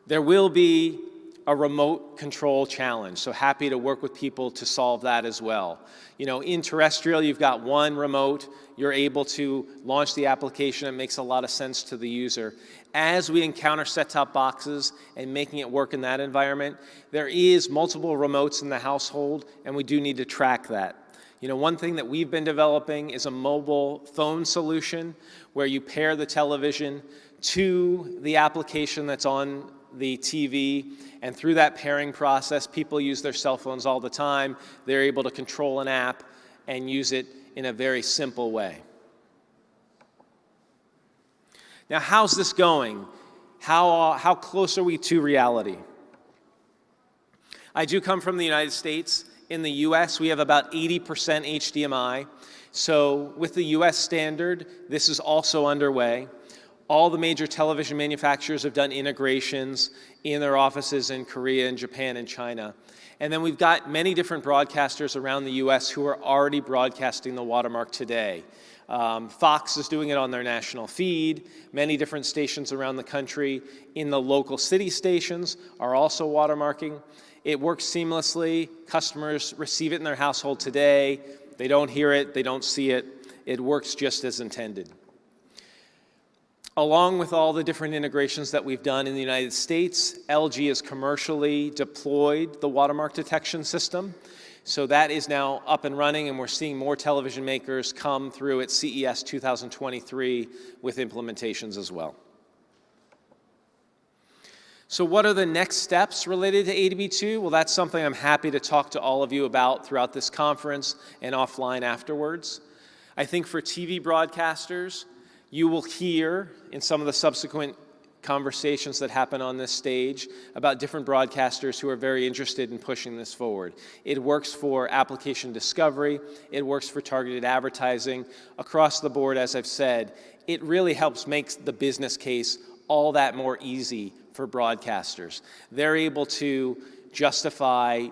There will be a remote control challenge, so happy to work with people to solve that as well. In terrestrial, you've got one remote. You're able to launch the application. It makes a lot of sense to the user. As we encounter set-top boxes and making it work in that environment, there is multiple remotes in the household, and we do need to track that. One thing that we've been developing is a mobile phone solution where you pair the television to the application that's on the TV, and through that pairing process, people use their cell phones all the time. They're able to control an app and use it in a very simple way. Now, how's this going? How close are we to reality? I do come from the United States. In the US, we have about 80% HDMI. So with the US standard, this is also underway. All the major television manufacturers have done integrations in their offices in Korea and Japan and China. And then we've got many different broadcasters around the US who are already broadcasting the watermark today. Fox is doing it on their national feed. Many different stations around the country in the local city stations are also watermarking. It works seamlessly. Customers receive it in their household today. They don't hear it. They don't see it. It works just as intended. Along with all the different integrations that we've done in the United States, LG has commercially deployed the watermark detection system. So that is now up and running, and we're seeing more television makers come through at CES 2023 with implementations as well. So what are the next steps related to HbbTV? Well, that's something I'm happy to talk to all of you about throughout this conference and offline afterwards. I think for TV broadcasters, you will hear in some of the subsequent conversations that happen on this stage about different broadcasters who are very interested in pushing this forward. It works for application discovery. It works for targeted advertising. Across the board, as I've said, it really helps make the business case all that more easy for broadcasters. They're able to justify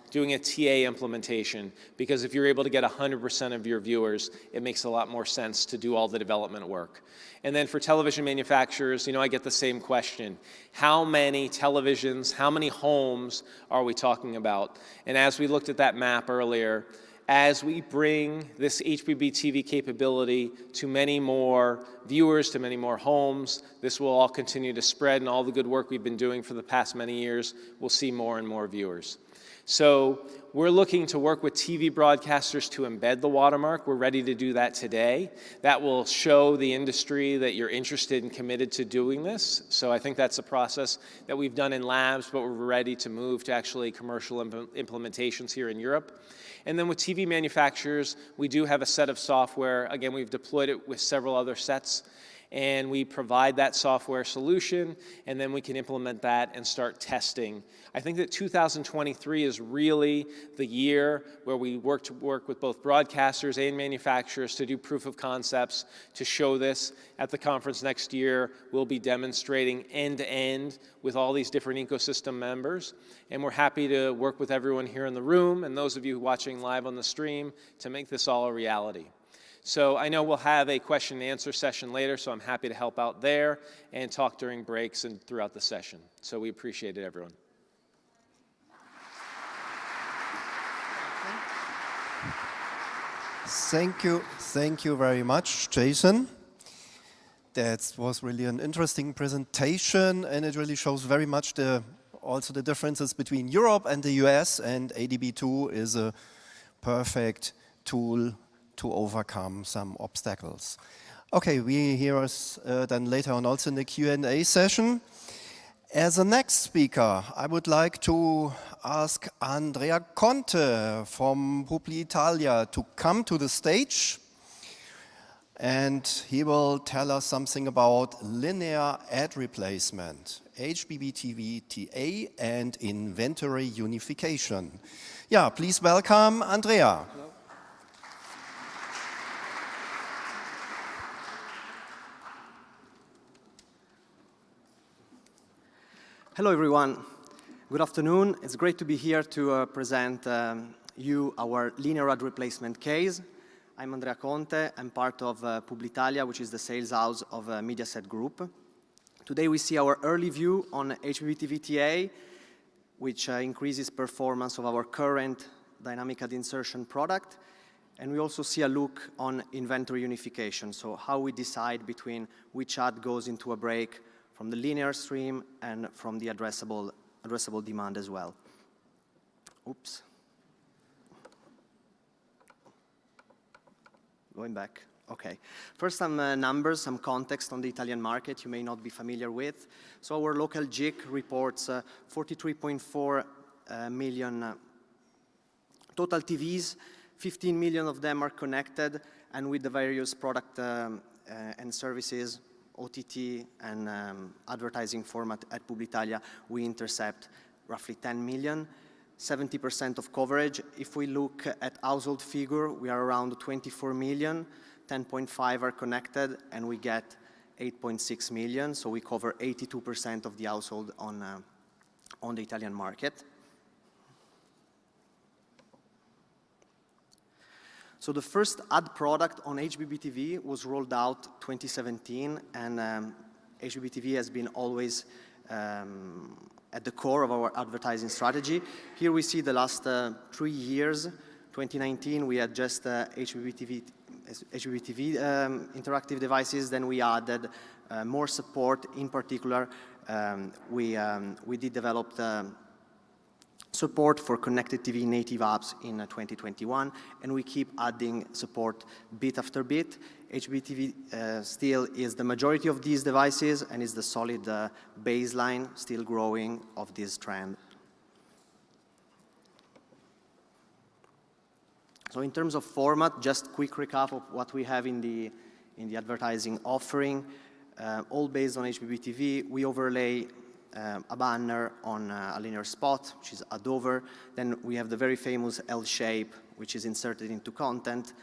doing a TA implementation, because if you're able to get 100% of your viewers, it makes a lot more sense to do all the development work. And then for television manufacturers, you know, I get the same question. How many televisions, how many homes are we talking about? And as we looked at that map earlier, as we bring this HbbTV capability to many more viewers, to many more homes, this will all continue to spread, and all the good work we've been doing for the past many years will see more and more viewers. So we're looking to work with TV broadcasters to embed the watermark. We're ready to do that today. That will show the industry that you're interested and committed to doing this. So I think that's a process that we've done in labs, but we're ready to move to actually commercial implementations here in Europe. And then with TV manufacturers, we do have a set of software. Again, we've deployed it with several other sets, and we provide that software solution, and then we can implement that and start testing. I think that 2023 is really the year where we work with both broadcasters and manufacturers to do proof of concepts, to show this. At the conference next year, we'll be demonstrating end-to-end with all these different ecosystem members, and we're happy to work with everyone here in the room and those of you watching live on the stream to make this all a reality. So I know we'll have a question and answer session later, so I'm happy to help out there and talk during breaks and throughout the session. So we appreciate it, everyone. Thank you very much, Jason. That was really an interesting presentation, and it really shows very much also the differences between Europe and the US, and HbbTV is a perfect tool to overcome some obstacles. Okay, we hear us then later on also in the Q&A session. As a next speaker, I would like to ask Andrea Conte from Publitalia to come to the stage, and he will tell us something about linear ad replacement, HbbTV TA, and inventory unification. Yeah, please welcome Andrea. Hello everyone, good afternoon. It's great to be here to present you our linear ad replacement case. I'm Andrea Conte, I'm part of Publitalia, which is the sales house of Mediaset Group. Today we see our early view on HbbTV TA, which increases performance of our current dynamic ad insertion product. And we also see a look on inventory unification, so how we decide between which ad goes into a break from the linear stream and from the addressable demand as well. Oops. Going back. Okay. First, some numbers, some context on the Italian market you may not be familiar with. So our local JIC reports 43.4 million total TVs. 15 million of them are connected, and with the various product and services, OTT and advertising format at Publitalia, we intercept roughly 10 million, 70% of coverage. If we look at household figure, we are around 24 million, 10.5 are connected, and we get 8.6 million, so we cover 82% of the household on the Italian market. So the first ad product on HbbTV was rolled out 2017, and HbbTV has been always at the core of our advertising strategy. Here we see the last 3 years. 2019, we had just HbbTV interactive devices, then we added more support. In particular, we did develop support for connected TV native apps in 2021, and we keep adding support bit after bit. HbbTV still is the majority of these devices and is the solid baseline, still growing, of this trend. So in terms of format, just quick recap of what we have in the advertising offering. All based on HbbTV, we overlay a banner on a linear spot, which is ad over. Then we have the very famous L shape, which is inserted into content.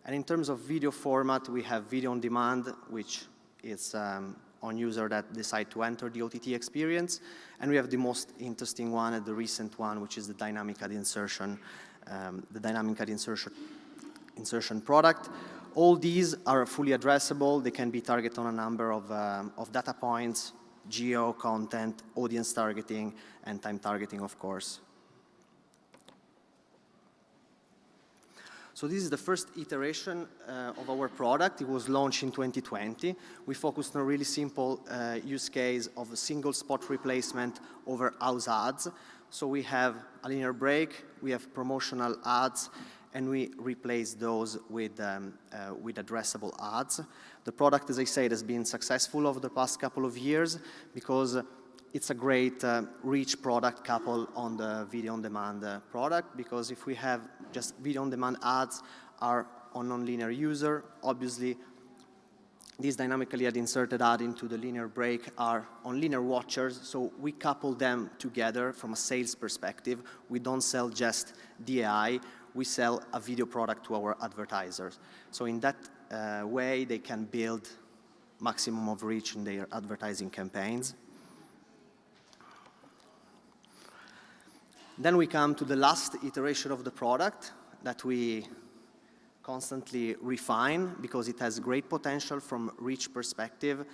And in terms of video format, we have video on demand, which is on on users that decide to enter the OTT experience. And we have the most interesting one and the recent one, which is the dynamic ad insertion, insertion product. All these are fully addressable. They can be targeted on a number of data points, geo, content, audience targeting, and time targeting, of course. So this is the first iteration of our product. It was launched in 2020. We focused on a really simple use case of a single spot replacement over house ads. So we have a linear break, we have promotional ads, and we replace those with addressable ads. The product, as I said, has been successful over the past couple of years because it's a great reach product coupled on the video-on-demand product, because if we have just video-on-demand ads are on non-linear user, obviously these dynamically inserted ad into the linear break are on linear watchers, so we couple them together from a sales perspective. We don't sell just DAI, we sell a video product to our advertisers. So in that way, they can build maximum of reach in their advertising campaigns. Then we come to the last iteration of the product that we constantly refine because it has great potential from reach perspective.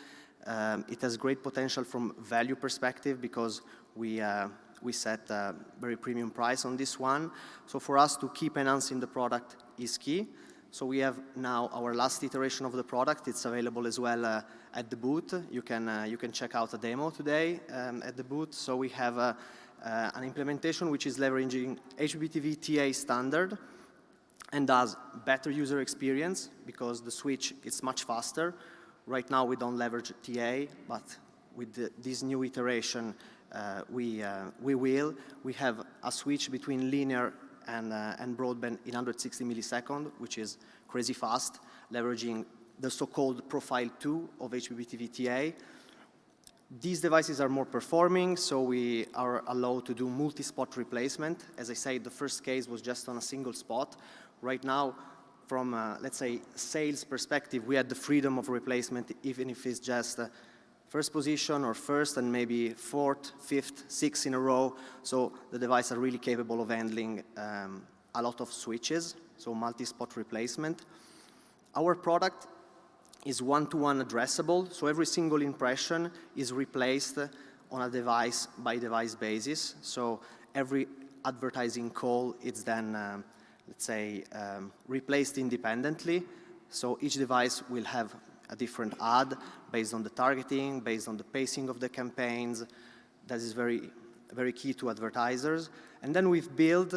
It has great potential from value perspective because we set a very premium price on this one. So for us to keep enhancing the product is key. So we have now our last iteration of the product. It's available as well at the booth. You can check out a demo today at the booth. So we have an implementation which is leveraging HbbTV TA standard and does better user experience because the switch is much faster. Right now we don't leverage TA, but with this new iteration we will. We have a switch between linear and broadband in 160 milliseconds, which is crazy fast, leveraging the so-called profile 2 of HbbTV TA. These devices are more performing, so we are allowed to do multi-spot replacement. As I said, the first case was just on a single spot. Right now, from, let's say, sales perspective, we had the freedom of replacement, even if it's just first position or first and maybe fourth, fifth, sixth in a row. So the devices are really capable of handling a lot of switches, so multi-spot replacement. Our product is one-to-one addressable, so every single impression is replaced on a device-by-device basis. So every advertising call is then, let's say, replaced independently. So each device will have a different ad based on the targeting, based on the pacing of the campaigns. That is very, very key to advertisers. And then we've built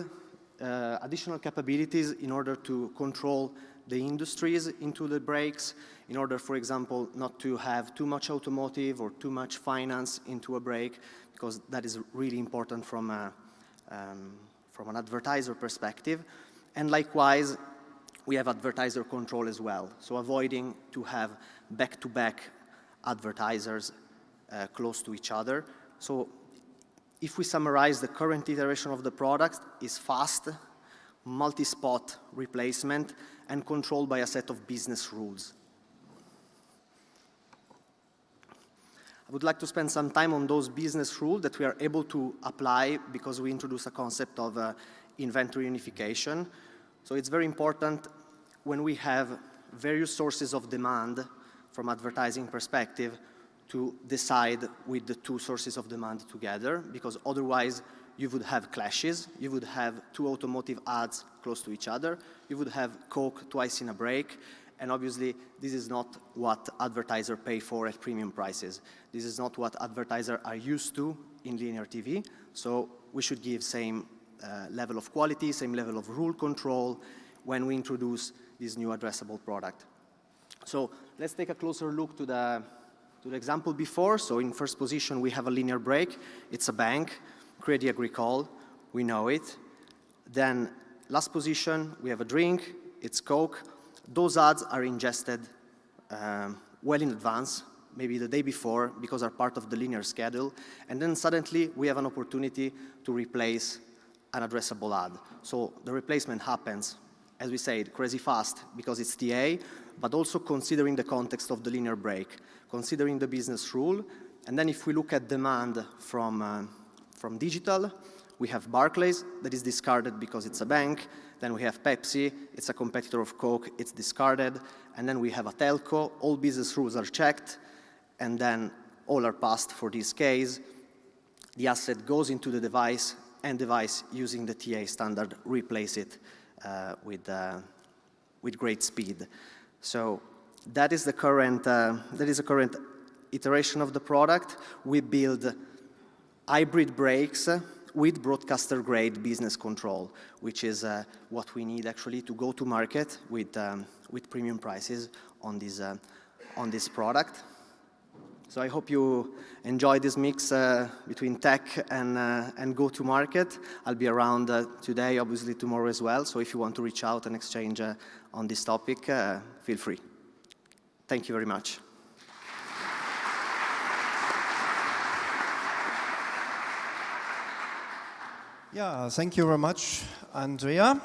additional capabilities in order to control the industries into the breaks, in order, for example, not to have too much automotive or too much finance into a break, because that is really important from an advertiser perspective. And likewise, we have advertiser control as well, so avoiding to have back-to-back advertisers close to each other. So if we summarize, the current iteration of the product is fast, multi-spot replacement, and controlled by a set of business rules. I would like to spend some time on those business rules that we are able to apply because we introduce a concept of inventory unification. So it's very important when we have various sources of demand from advertising perspective to decide with the two sources of demand together, because otherwise you would have clashes. You would have two automotive ads close to each other. You would have Coke twice in a break. And obviously, this is not what advertisers pay for at premium prices. This is not what advertisers are used to in linear TV. So we should give same level of quality, same level of rule control when we introduce this new addressable product. So let's take a closer look to the example before. So in first position, we have a linear break. It's a bank, Crédit Agricole, we know it. Then last position, we have a drink, it's Coke. Those ads are ingested well in advance, maybe the day before, because are part of the linear schedule. And then suddenly, we have an opportunity to replace an addressable ad. So the replacement happens as we said, crazy fast because it's TA, but also considering the context of the linear break, considering the business rule. And then if we look at demand from digital, we have Barclays that is discarded because it's a bank. Then we have Pepsi, it's a competitor of Coke, it's discarded. And then we have a telco, all business rules are checked, and then all are passed for this case. The asset goes into the device, and device using the TA standard replace it with great speed. So that is the current iteration of the product. We build hybrid brakes with broadcaster-grade business control, which is what we need actually to go to market with premium prices on this product. So I hope you enjoy this mix between tech and go-to-market. I'll be around today, obviously tomorrow as well. So if you want to reach out and exchange on this topic, feel free. Thank you very much. Yeah, thank you very much, Andrea,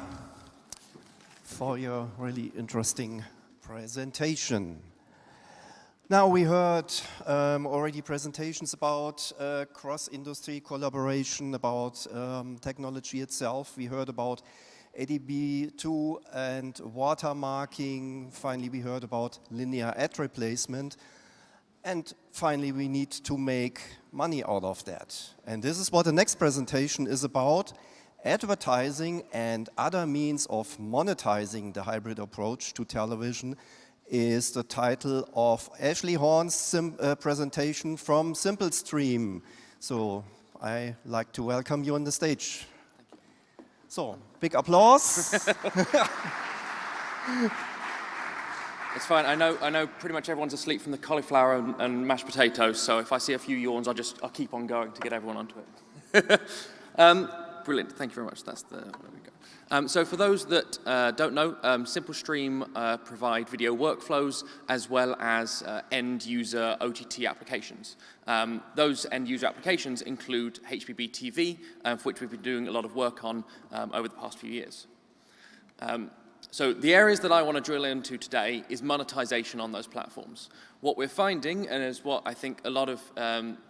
for your really interesting presentation. Now we heard already presentations about cross-industry collaboration, about technology itself. We heard about HbbTV and watermarking. Finally, we heard about linear ad replacement. And finally, we need to make money out of that. And this is what the next presentation is about: advertising and other means of monetizing the hybrid approach to television is the title of Ashley Horn's presentation from SimpleStream. So I like to welcome you on the stage. So, big applause. It's fine. I know pretty much everyone's asleep from the cauliflower and mashed potatoes, so if I see a few yawns, I'll keep on going to get everyone onto it. Brilliant. Thank you very much. That's there we go. So for those that don't know, SimpleStream provide video workflows as well as end-user OTT applications. Those end-user applications include HbbTV, for which we've been doing a lot of work on over the past few years. So the areas that I want to drill into today is monetization on those platforms. What we're finding, and is what I think a lot of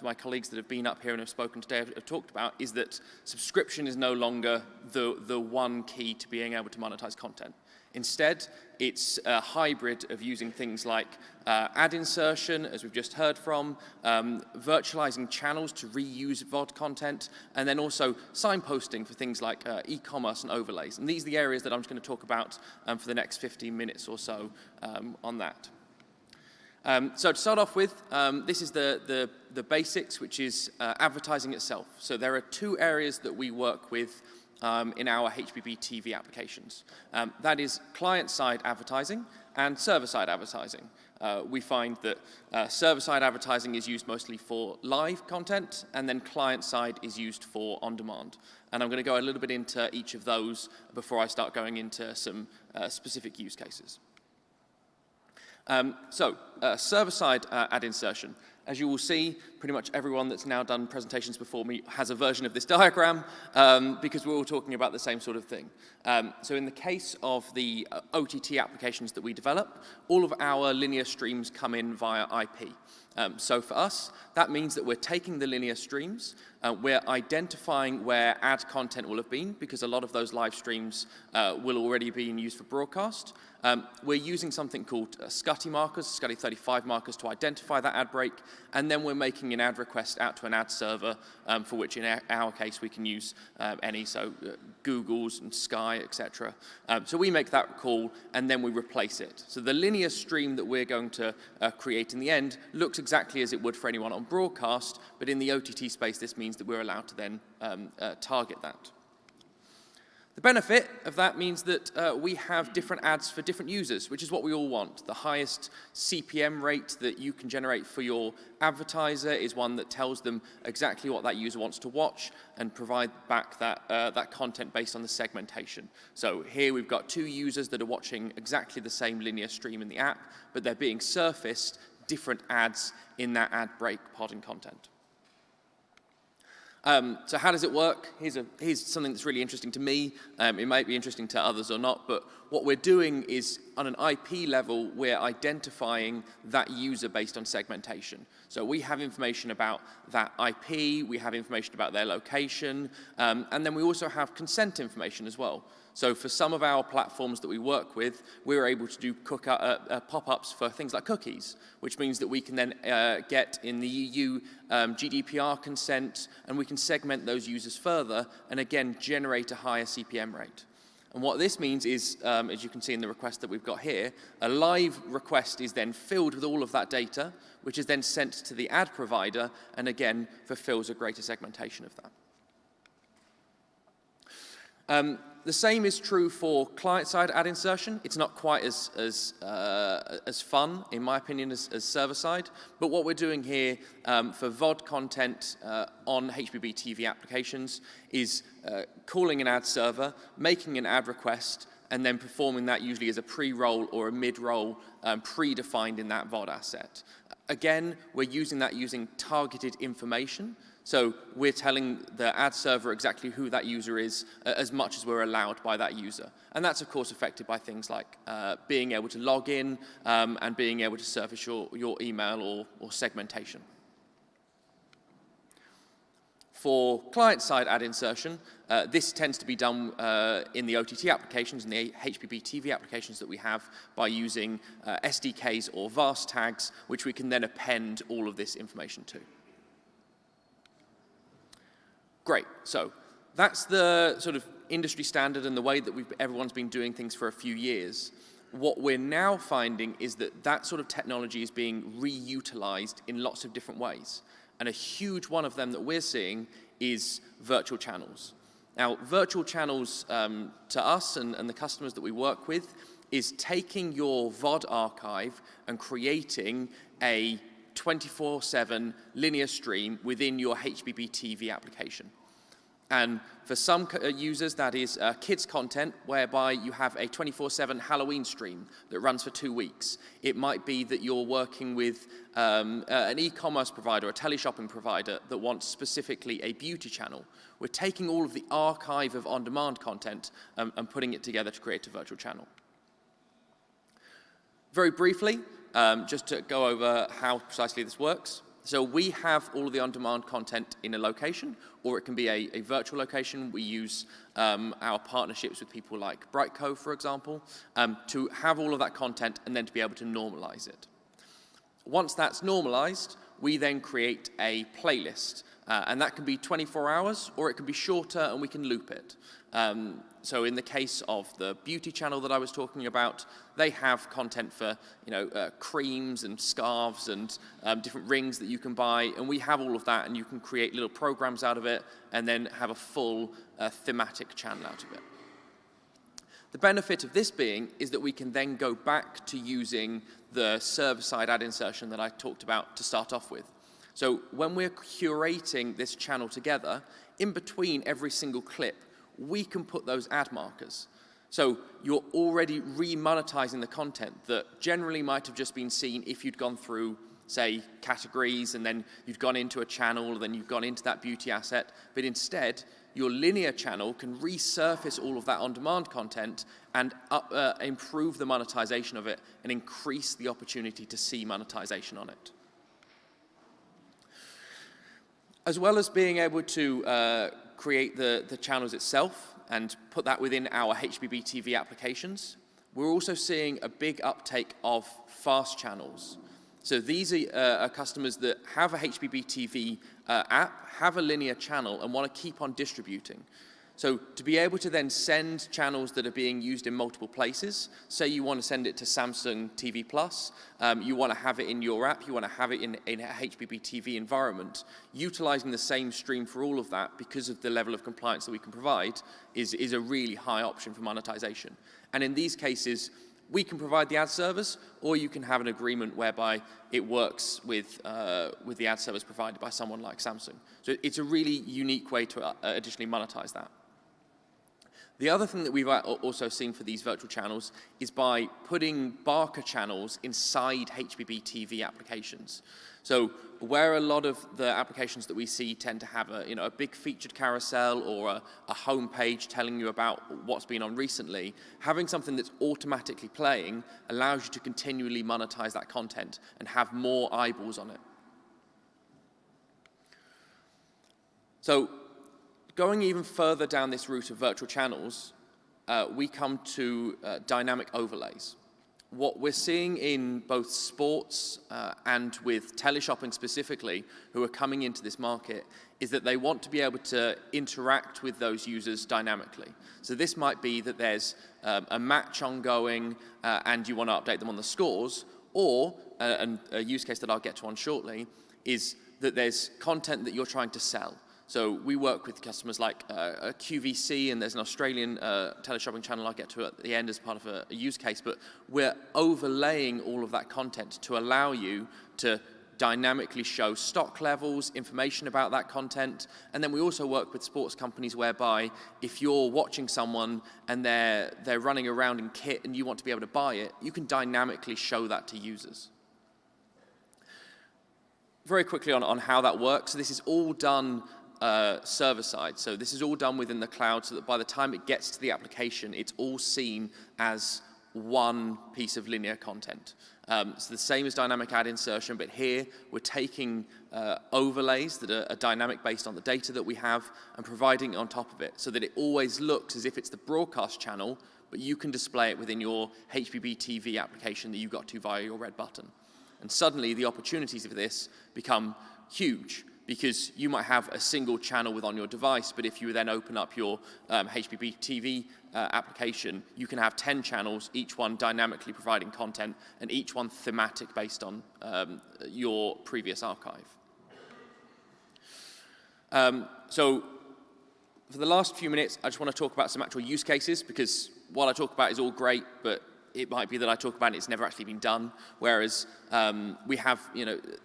my colleagues that have been up here and have spoken today have talked about, is that subscription is no longer the one key to being able to monetize content. Instead, it's a hybrid of using things like ad insertion, as we've just heard from, virtualizing channels to reuse VOD content, and then also signposting for things like e-commerce and overlays. And these are the areas that I'm just going to talk about for the next 15 minutes or so on that. So to start off with, this is the basics, which is advertising itself. So there are two areas that we work with in our HbbTV applications. That is client-side advertising and server-side advertising. We find that server-side advertising is used mostly for live content, and then client-side is used for on-demand. And I'm going to go a little bit into each of those before I start going into some specific use cases. Server-side ad insertion. As you will see, pretty much everyone that's now done presentations before me has a version of this diagram because we're all talking about the same sort of thing. So in the case of the OTT applications that we develop, all of our linear streams come in via IP. So for us, that means that we're taking the linear streams, we're identifying where ad content will have been, because a lot of those live streams will already be used for broadcast. We're using something called SCTI markers, SCTI 35 markers, to identify that ad break, and then we're making an ad request out to an ad server, for which in our case we can use any, so Google's and Sky, etc. So we make that call, and then we replace it. So the linear stream that we're going to create in the end looks exactly as it would for anyone on broadcast, but in the OTT space this means that we're allowed to then target that. The benefit of that means that we have different ads for different users, which is what we all want. The highest CPM rate that you can generate for your advertiser is one that tells them exactly what that user wants to watch and provide back that content based on the segmentation. So here we've got two users that are watching exactly the same linear stream in the app, but they're being surfaced different ads in that ad break pod and content. So how does it work? Here's something that's really interesting to me. It might be interesting to others or not, but what we're doing is, on an IP level, we're identifying that user based on segmentation. So we have information about that IP, we have information about their location, and then we also have consent information as well. So for some of our platforms that we work with, we're able to do pop-ups for things like cookies, which means that we can then get in the EU GDPR consent, and we can segment those users further, and again, generate a higher CPM rate. And what this means is, as you can see in the request that we've got here, a live request is then filled with all of that data, which is then sent to the ad provider, and again, fulfills a greater segmentation of that. The same is true for client-side ad insertion. It's not quite as fun, in my opinion, as server-side. But what we're doing here for VOD content on HbbTV applications is calling an ad server, making an ad request, and then performing that usually as a pre-roll or a mid-roll predefined in that VOD asset. Again, we're using that using targeted information. So we're telling the ad server exactly who that user is as much as we're allowed by that user. And that's, of course, affected by things like being able to log in and being able to surface your email or segmentation. For client-side ad insertion, this tends to be done in the OTT applications and the HbbTV applications that we have by using SDKs or VAS tags, which we can then append all of this information to. Great, so that's the sort of industry standard and the way that everyone's been doing things for a few years. What we're now finding is that that sort of technology is being reutilized in lots of different ways. And a huge one of them that we're seeing is virtual channels. Now, virtual channels to us and the customers that we work with is taking your VOD archive and creating a 24/7 linear stream within your HbbTV application. And for some users, that is kids content, whereby you have a 24/7 Halloween stream that runs for 2 weeks. It might be that you're working with an e-commerce provider, a teleshopping provider that wants specifically a beauty channel. We're taking all of the archive of on-demand content and putting it together to create a virtual channel. Very briefly, just to go over how precisely this works. So we have all of the on-demand content in a location, or it can be a virtual location. We use our partnerships with people like Brightco, for example, to have all of that content and then to be able to normalize it. Once that's normalized, we then create a playlist. And that can be 24 hours, or it can be shorter, and we can loop it. So in the case of the beauty channel that I was talking about, they have content for creams and scarves and different rings that you can buy, and we have all of that, and you can create little programs out of it and then have a full thematic channel out of it. The benefit of this being is that we can then go back to using the server-side ad insertion that I talked about to start off with. So when we're curating this channel together, in between every single clip, we can put those ad markers. So you're already remonetizing the content that generally might have just been seen if you'd gone through, say, categories, and then you'd gone into a channel, then you've gone into that beauty asset. But instead, your linear channel can resurface all of that on-demand content and improve the monetization of it and increase the opportunity to see monetization on it. As well as being able to create the channels itself and put that within our HbbTV applications, we're also seeing a big uptake of fast channels. So these are customers that have a HbbTV app, have a linear channel, and want to keep on distributing. So to be able to then send channels that are being used in multiple places, say you want to send it to Samsung TV Plus, you want to have it in your app, you want to have it in a HbbTV environment, utilizing the same stream for all of that because of the level of compliance that we can provide is a really high option for monetization. And in these cases, we can provide the ad servers, or you can have an agreement whereby it works with the ad servers provided by someone like Samsung. So it's a really unique way to additionally monetize that. The other thing that we've also seen for these virtual channels is by putting Barker channels inside HbbTV applications. So where a lot of the applications that we see tend to have a big featured carousel or a home page telling you about what's been on recently, having something that's automatically playing allows you to continually monetize that content and have more eyeballs on it. So going even further down this route of virtual channels, we come to dynamic overlays. What we're seeing in both sports and with teleshopping specifically, who are coming into this market, is that they want to be able to interact with those users dynamically. So this might be that there's a match ongoing and you want to update them on the scores, or a use case that I'll get to on shortly is that there's content that you're trying to sell. So we work with customers like QVC, and there's an Australian teleshopping channel I'll get to at the end as part of a use case, but we're overlaying all of that content to allow you to dynamically show stock levels, information about that content, and then we also work with sports companies whereby if you're watching someone and they're running around in kit and you want to be able to buy it, you can dynamically show that to users. Very quickly on how that works, so this is all done server side. So this is all done within the cloud so that by the time it gets to the application, it's all seen as one piece of linear content. So the same as dynamic ad insertion, but here we're taking overlays that are dynamic based on the data that we have and providing it on top of it so that it always looks as if it's the broadcast channel, but you can display it within your HbbTV application that you got to via your red button. And suddenly the opportunities of this become huge, because you might have a single channel on your device, but if you then open up your HbbTV application, you can have 10 channels, each one dynamically providing content, and each one thematic based on your previous archive. So for the last few minutes, I just want to talk about some actual use cases, because what I talk about is all great, but it might be that I talk about it, it's never actually been done. Whereas we have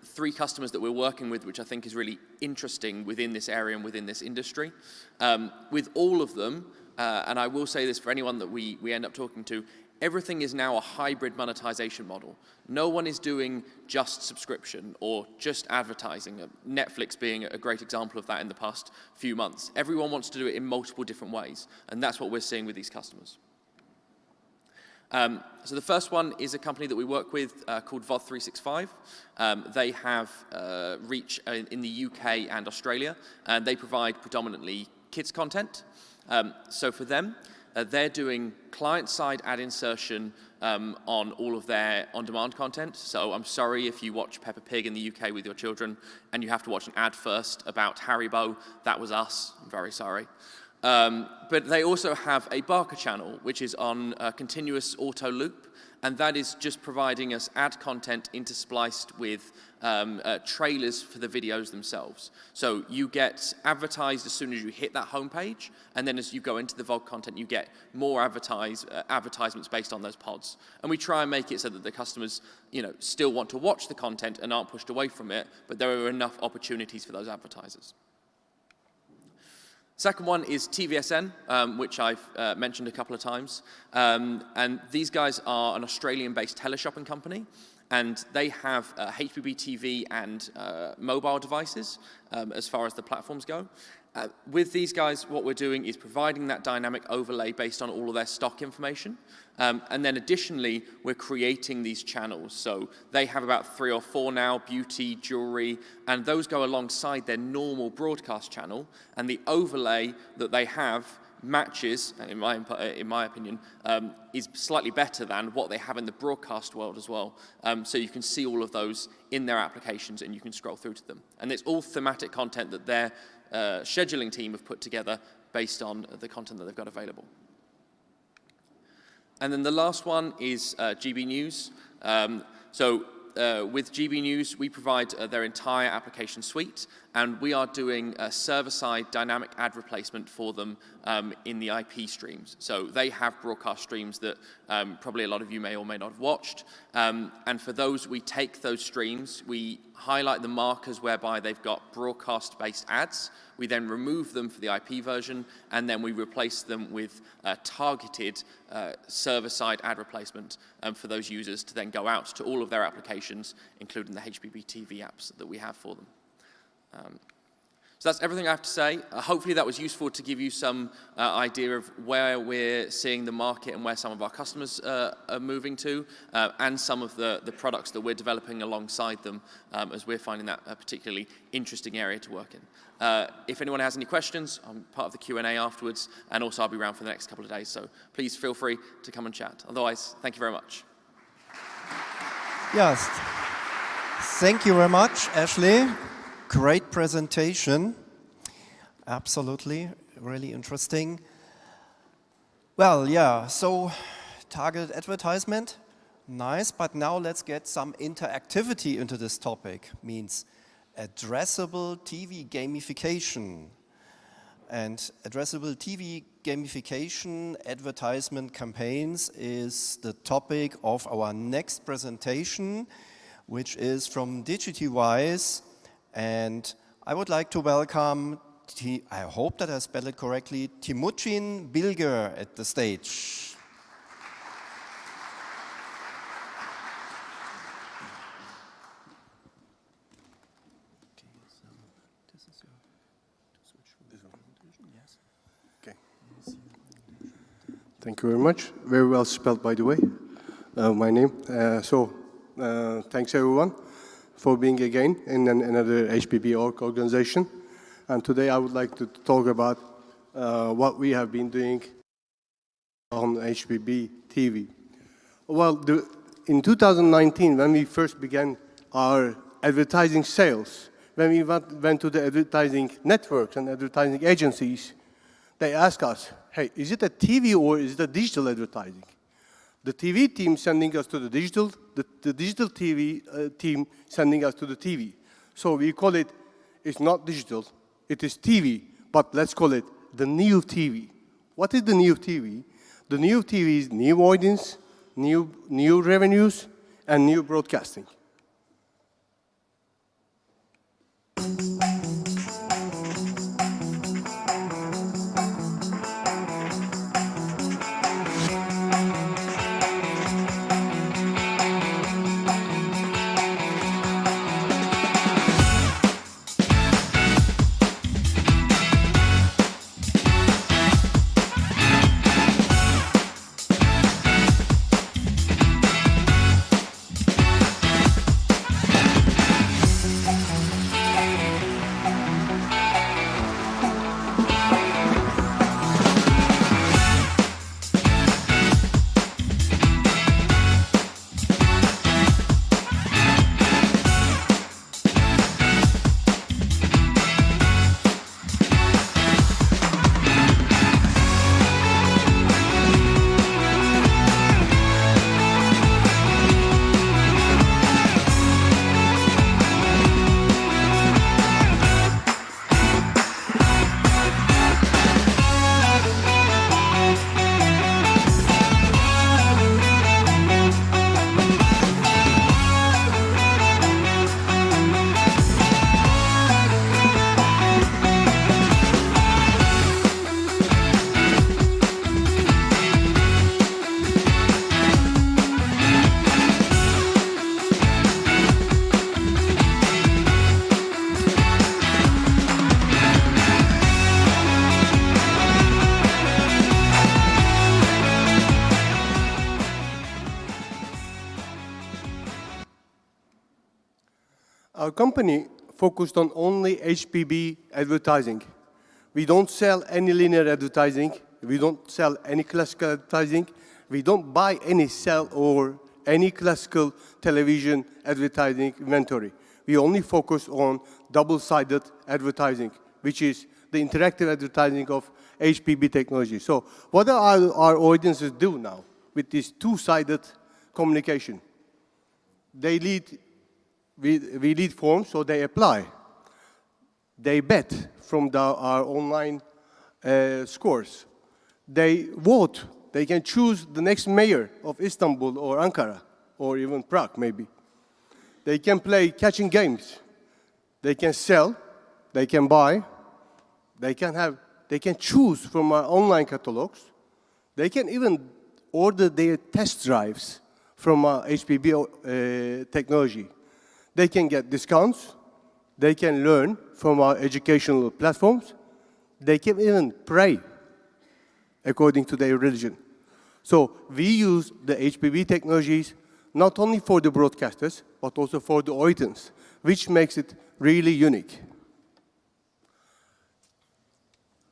3 customers that we're working with, which I think is really interesting within this area and within this industry. With all of them, and I will say this for anyone that we end up talking to, everything is now a hybrid monetization model. No one is doing just subscription or just advertising, Netflix being a great example of that in the past few months. Everyone wants to do it in multiple different ways, and that's what we're seeing with these customers. So the first one is a company that we work with called VOD365. They have reach in the UK and Australia, and they provide predominantly kids content. So for them, they're doing client-side ad insertion on all of their on-demand content. So I'm sorry if you watch Peppa Pig in the UK with your children and you have to watch an ad first about Haribo. That was us. I'm very sorry. But they also have a Barker channel, which is on a continuous auto loop, and that is just providing us ad content interspliced with trailers for the videos themselves. So you get advertised as soon as you hit that homepage, and then as you go into the VOD content, you get more advertisements based on those pods. And we try and make it so that the customers, still want to watch the content and aren't pushed away from it, but there are enough opportunities for those advertisers. Second one is TVSN, which I've mentioned a couple of times. And these guys are an Australian-based teleshopping company, and they have HbbTV and mobile devices as far as the platforms go. With these guys, what we're doing is providing that dynamic overlay based on all of their stock information. And then additionally, we're creating these channels. So they have about 3 or 4 now, beauty, jewelry, and those go alongside their normal broadcast channel. And the overlay that they have matches, in my opinion, is slightly better than what they have in the broadcast world as well. So you can see all of those in their applications and you can scroll through to them. And it's all thematic content that their scheduling team have put together based on the content that they've got available. And then the last one is GB News. With GB News, we provide their entire application suite, and we are doing a server-side dynamic ad replacement for them in the IP streams. So they have broadcast streams that probably a lot of you may or may not have watched, and for those, we take those streams, we highlight the markers whereby they've got broadcast-based ads, we then remove them for the IP version, and then we replace them with targeted server-side ad replacement for those users to then go out to all of their applications, including the HbbTV apps that we have for them. So that's everything I have to say. Hopefully that was useful to give you some idea of where we're seeing the market and where some of our customers are moving to, and some of the products that we're developing alongside them, as we're finding that a particularly interesting area to work in. If anyone has any questions, I'm part of the Q&A afterwards, and also I'll be around for the next couple of days, so please feel free to come and chat. Otherwise, thank you very much. Yes, thank you very much, Ashley. Great presentation. Absolutely, really interesting. Well, yeah, so targeted advertisement, nice, but now let's get some interactivity into this topic. Means addressable TV gamification. And addressable TV gamification advertisement campaigns is the topic of our next presentation, which is from DigiTWise. And I would like to welcome, I hope that I spelled it correctly, Timucin Bilger at the stage. Okay. Thank you very much. Very well spelled, by the way, my name. Thanks everyone for being again in another HBB organization. And today I would like to talk about what we have been doing on HbbTV. Well, in 2019, when we first began our advertising sales, when we went to the advertising networks and advertising agencies, they asked us, hey, is it a TV or is it a digital advertising? The TV team sending us to the digital TV team sending us to the TV. So we call it, it's not digital, it is TV, but let's call it the new TV. What is the new TV? The new TV is new audience, new revenues, and new broadcasting. Our company focused on only HBB advertising. We don't sell any linear advertising. We don't sell any classical advertising. We don't buy any sell or any classical television advertising inventory. We only focus on double-sided advertising, which is the interactive advertising of HBB technology. So what do our audiences do now with this two-sided communication? We lead forms, so they apply. They bet from our online scores. They vote. They can choose the next mayor of Istanbul or Ankara or even Prague, maybe. They can play catching games. They can sell. They can buy. They can choose from our online catalogs. They can even order their test drives from our HbbTV technology. They can get discounts. They can learn from our educational platforms. They can even pray according to their religion. So we use the HbbTV technologies not only for the broadcasters, but also for the audience, which makes it really unique.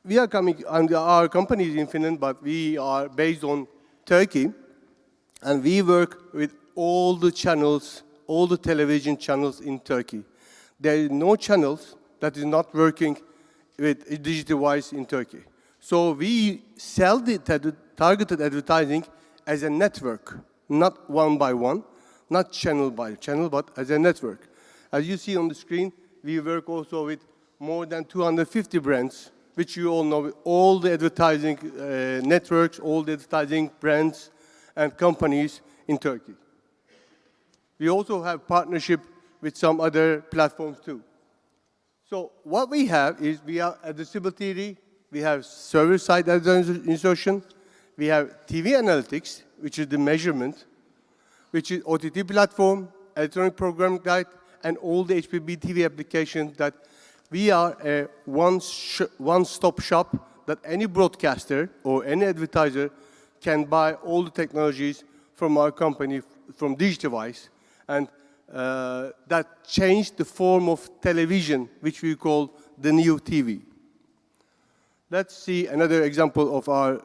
We are coming, and our company is in Finland, but we are based on Turkey, and we work with all the channels, all the television channels in Turkey. There is no channels that is not working with digital-wise in Turkey. So we sell the targeted advertising as a network, not one by one, not channel by channel, but as a network. As you see on the screen, we work also with more than 250 brands, which you all know, all the advertising networks, all the advertising brands and companies in Turkey. We also have partnership with some other platforms too. So what we have is we have HbbTV, we have server-side insertion, we have TV analytics, which is the measurement, which is OTT platform, electronic program guide, and all the HbbTV applications that we are a one-stop shop that any broadcaster or any advertiser can buy all the technologies from our company, from Digitwise, and that changed the form of television, which we call the new TV. Let's see another example of our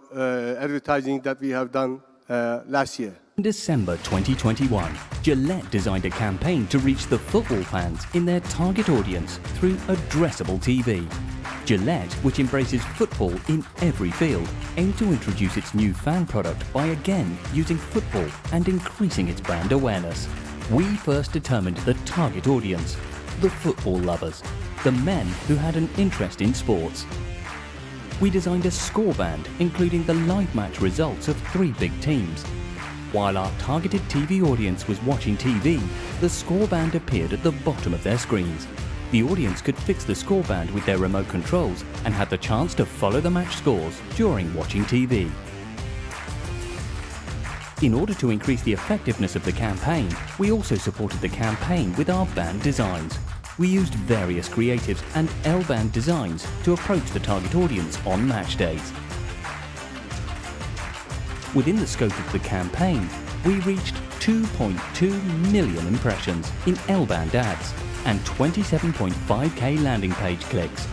advertising that we have done last year. In December 2021, Gillette designed a campaign to reach the football fans in their target audience through addressable TV. Gillette, which embraces football in every field, aimed to introduce its new fan product by again using football and increasing its brand awareness. We first determined the target audience, the football lovers, the men who had an interest in sports. We designed a scoreband including the live match results of 3 big teams. While our targeted TV audience was watching TV, the scoreband appeared at the bottom of their screens. The audience could fix the scoreband with their remote controls and had the chance to follow the match scores during watching TV. In order to increase the effectiveness of the campaign, we also supported the campaign with our band designs. We used various creatives and L-band designs to approach the target audience on match days. Within the scope of the campaign, we reached 2.2 million impressions in L-band ads and 27.5k landing page clicks.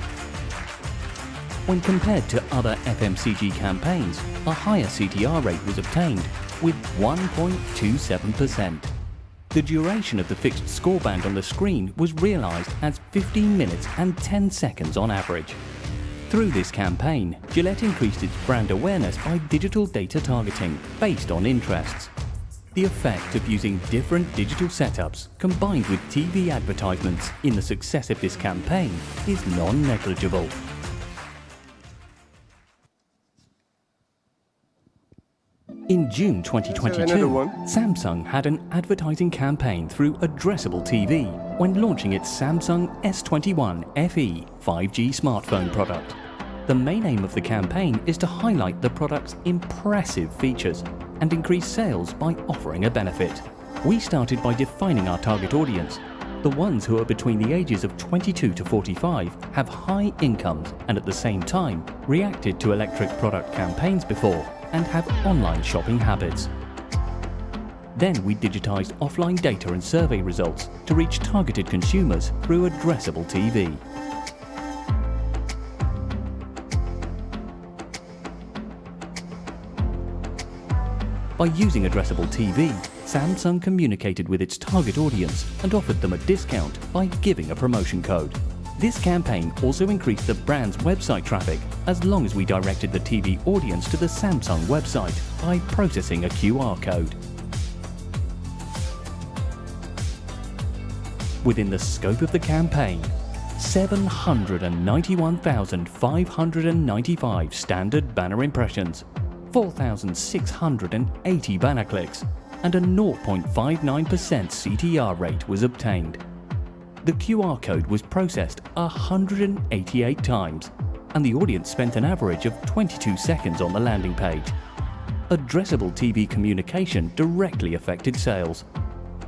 When compared to other FMCG campaigns, a higher CTR rate was obtained with 1.27%. The duration of the fixed scoreband on the screen was realised as 15 minutes and 10 seconds on average. Through this campaign, Gillette increased its brand awareness by digital data targeting based on interests. The effect of using different digital setups combined with TV advertisements in the success of this campaign is non-negligible. In June 2022, Samsung had an advertising campaign through addressable TV when launching its Samsung S21 FE 5G smartphone product. The main aim of the campaign is to highlight the product's impressive features and increase sales by offering a benefit. We started by defining our target audience. The ones who are between the ages of 22 to 45 have high incomes and at the same time reacted to electric product campaigns before and have online shopping habits. Then we digitized offline data and survey results to reach targeted consumers through addressable TV. By using addressable TV, Samsung communicated with its target audience and offered them a discount by giving a promotion code. This campaign also increased the brand's website traffic as long as we directed the TV audience to the Samsung website by processing a QR code. Within the scope of the campaign, 791,595 standard banner impressions, 4,680 banner clicks, and a 0.59% CTR rate was obtained. The QR code was processed 188 times, and the audience spent an average of 22 seconds on the landing page. Addressable TV communication directly affected sales.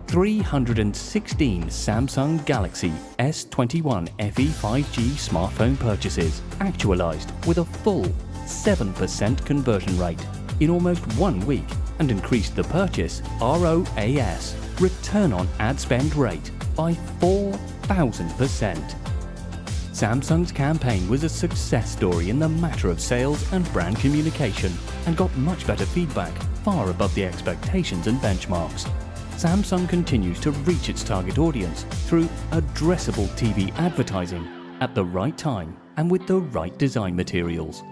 316 Samsung Galaxy S21 FE 5G smartphone purchases actualized with a full 7% conversion rate in almost 1 week and increased the purchase ROAS, return on ad spend rate, by 4,000%. Samsung's campaign was a success story in the matter of sales and brand communication and got much better feedback, far above the expectations and benchmarks. Samsung continues to reach its target audience through addressable TV advertising at the right time and with the right design materials.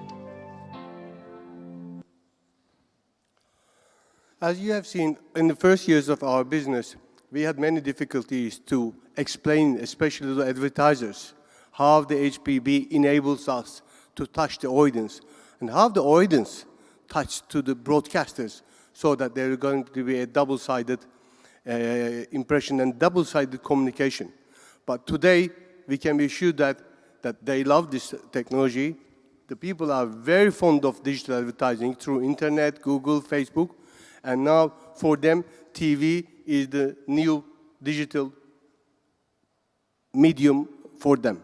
As you have seen, in the first years of our business, we had many difficulties to explain, especially to advertisers, how the HbbTV enables us to touch the audience and how the audience touch to the broadcasters so that there is going to be a double-sided impression and double-sided communication. But today, we can be sure that they love this technology. The people are very fond of digital advertising through internet, Google, Facebook, and now for them, TV is the new digital medium for them.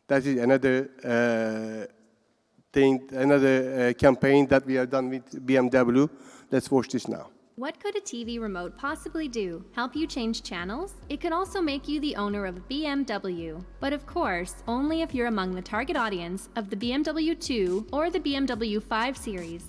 That is another campaign that we have done with BMW. Let's watch this now. What could a TV remote possibly do? Help you change channels? It could also make you the owner of a BMW. But of course, only if you're among the target audience of the BMW 2 or the BMW 5 series.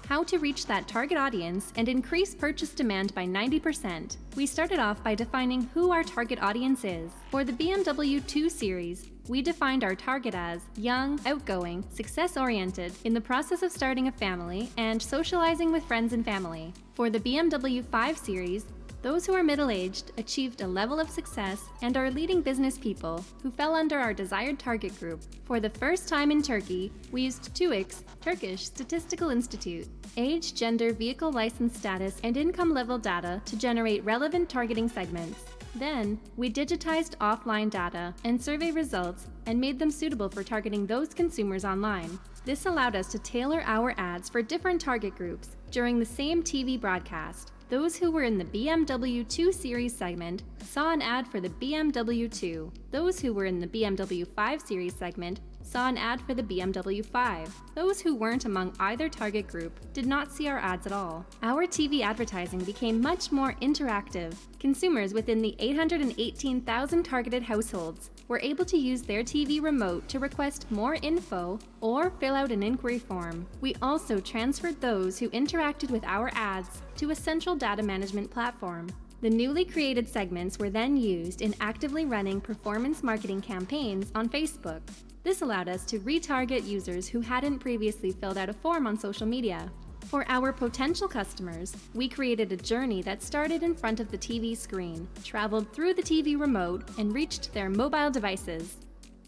How to reach that target audience and increase purchase demand by 90%. We started off by defining who our target audience is. For the BMW 2 series, we defined our target as young, outgoing, success-oriented, in the process of starting a family, and socializing with friends and family. For the BMW 5 series, those who are middle-aged, achieved a level of success, and are leading business people who fell under our desired target group. For the first time in Turkey, we used TÜİK, Turkish Statistical Institute, age, gender, vehicle license status, and income level data to generate relevant targeting segments. Then, we digitized offline data and survey results and made them suitable for targeting those consumers online. This allowed us to tailor our ads for different target groups during the same TV broadcast. Those who were in the BMW 2 series segment saw an ad for the BMW 2. Those who were in the BMW 5 series segment saw an ad for the BMW 5. Those who weren't among either target group did not see our ads at all. Our TV advertising became much more interactive. Consumers within the 818,000 targeted households were able to use their TV remote to request more info or fill out an inquiry form. We also transferred those who interacted with our ads to a central data management platform. The newly created segments were then used in actively running performance marketing campaigns on Facebook. This allowed us to retarget users who hadn't previously filled out a form on social media. For our potential customers, we created a journey that started in front of the TV screen, traveled through the TV remote, and reached their mobile devices.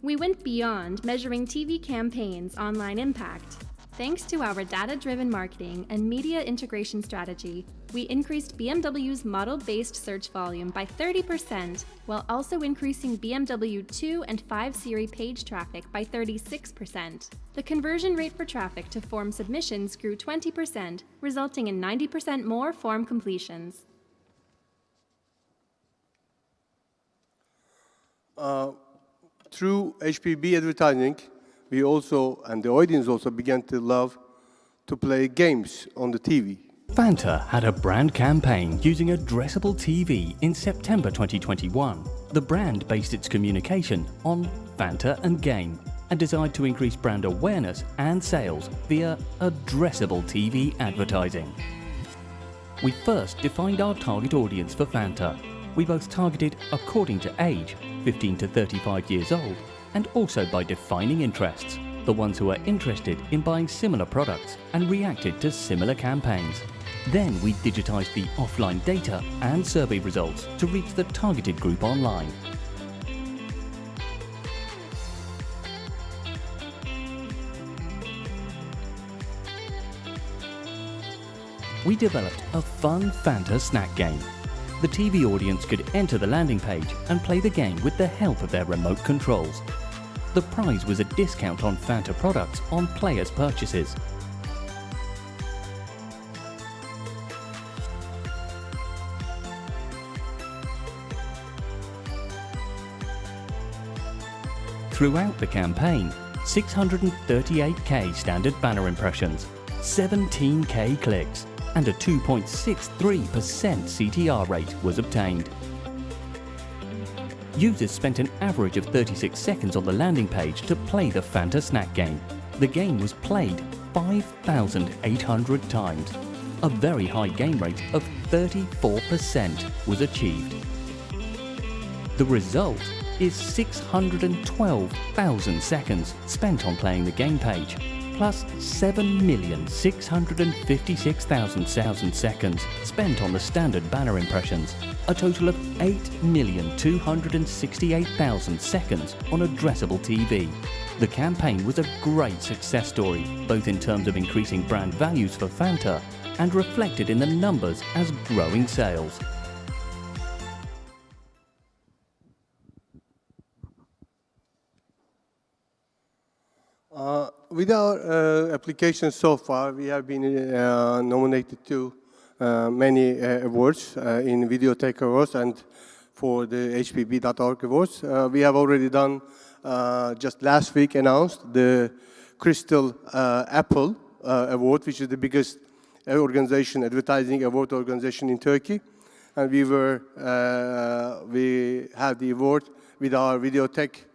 We went beyond measuring TV campaigns' online impact. Thanks to our data-driven marketing and media integration strategy, we increased BMW's model-based search volume by 30%, while also increasing BMW 2 and 5 series page traffic by 36%. The conversion rate for traffic to form submissions grew 20%, resulting in 90% more form completions. Through HbbTV advertising, we also, and the audience also, began to love to play games on the TV. Fanta had a brand campaign using addressable TV in September 2021. The brand based its communication on Fanta and game and desired to increase brand awareness and sales via addressable TV advertising. We first defined our target audience for Fanta. We both targeted according to age, 15 to 35 years old, and also by defining interests, the ones who are interested in buying similar products and reacted to similar campaigns. Then we digitized the offline data and survey results to reach the targeted group online. we developed a fun Fanta snack game. The TV audience could enter the landing page and play the game with the help of their remote controls. The prize was a discount on Fanta products on players' purchases. Throughout the campaign, 638k standard banner impressions, 17k clicks, and a 2.63% CTR rate was obtained. Users spent an average of 36 seconds on the landing page to play the Fanta snack game. The game was played 5,800 times. A very high game rate of 34% was achieved. The result is 612,000 seconds spent on playing the game page, plus 7,656,000 seconds spent on the standard banner impressions, a total of 8,268,000 seconds on addressable TV. The campaign was a great success story, both in terms of increasing brand values for Fanta and reflected in the numbers as growing sales. With our application so far, we have been nominated to many awards in Videotech Awards and for the HBB.org Awards. We have already done, just last week announced, the Crystal Apple Award, which is the biggest advertising award organization in Turkey. And we had the award with our Videotech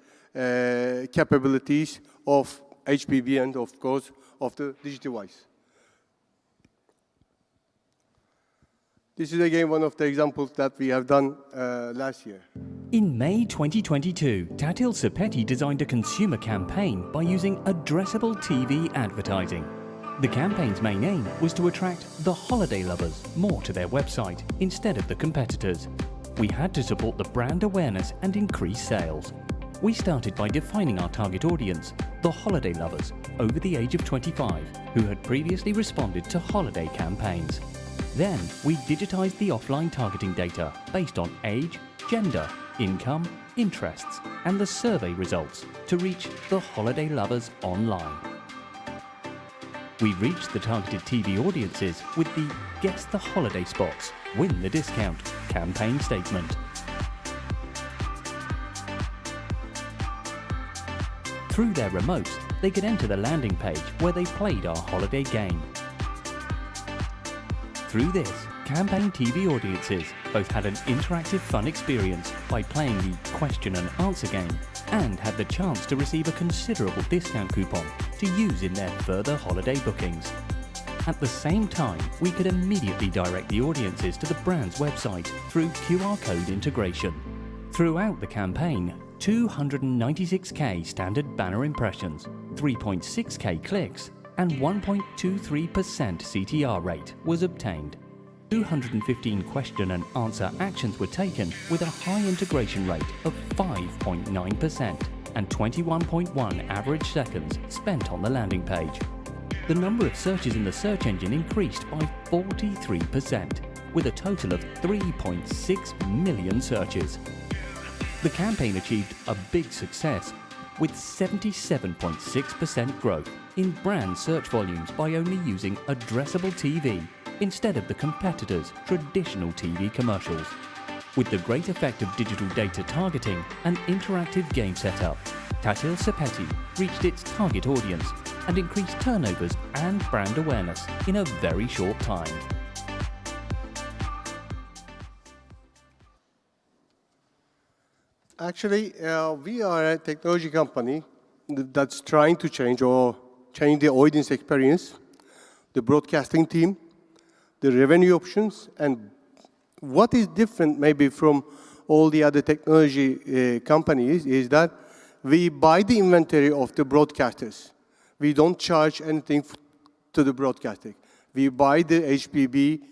capabilities of HBB and, of course, of the DigiTVice. This is again one of the examples that we have done last year. In May 2022, Tatil Sepeti designed a consumer campaign by using addressable TV advertising. The campaign's main aim was to attract the holiday lovers more to their website instead of the competitors. We had to support the brand awareness and increase sales. We started by defining our target audience, the holiday lovers over the age of 25, who had previously responded to holiday campaigns. Then, we digitized the offline targeting data based on age, gender, income, interests, and the survey results to reach the holiday lovers online. We reached the targeted TV audiences with the Guess the Holiday Spots, Win the Discount campaign statement. Through their remotes, they could enter the landing page where they played our holiday game. Through this, campaign TV audiences both had an interactive fun experience by playing the question and answer game and had the chance to receive a considerable discount coupon to use in their further holiday bookings. At the same time, we could immediately direct the audiences to the brand's website through QR code integration. Throughout the campaign, 296k standard banner impressions, 3.6k clicks, and 1.23% CTR rate was obtained. 215 question and answer actions were taken with a high integration rate of 5.9% and 21.1 average seconds spent on the landing page. The number of searches in the search engine increased by 43%, with a total of 3.6 million searches. The campaign achieved a big success, with 77.6% growth in brand search volumes by only using addressable TV instead of the competitors' traditional TV commercials. With the great effect of digital data targeting and interactive game setup, Tatil Sepeti reached its target audience and increased turnovers and brand awareness in a very short time. Actually, we are a technology company that's trying to change the audience experience, the broadcasting team, the revenue options, and what is different maybe from all the other technology companies is that we buy the inventory of the broadcasters. We don't charge anything to the broadcaster. We buy the HBB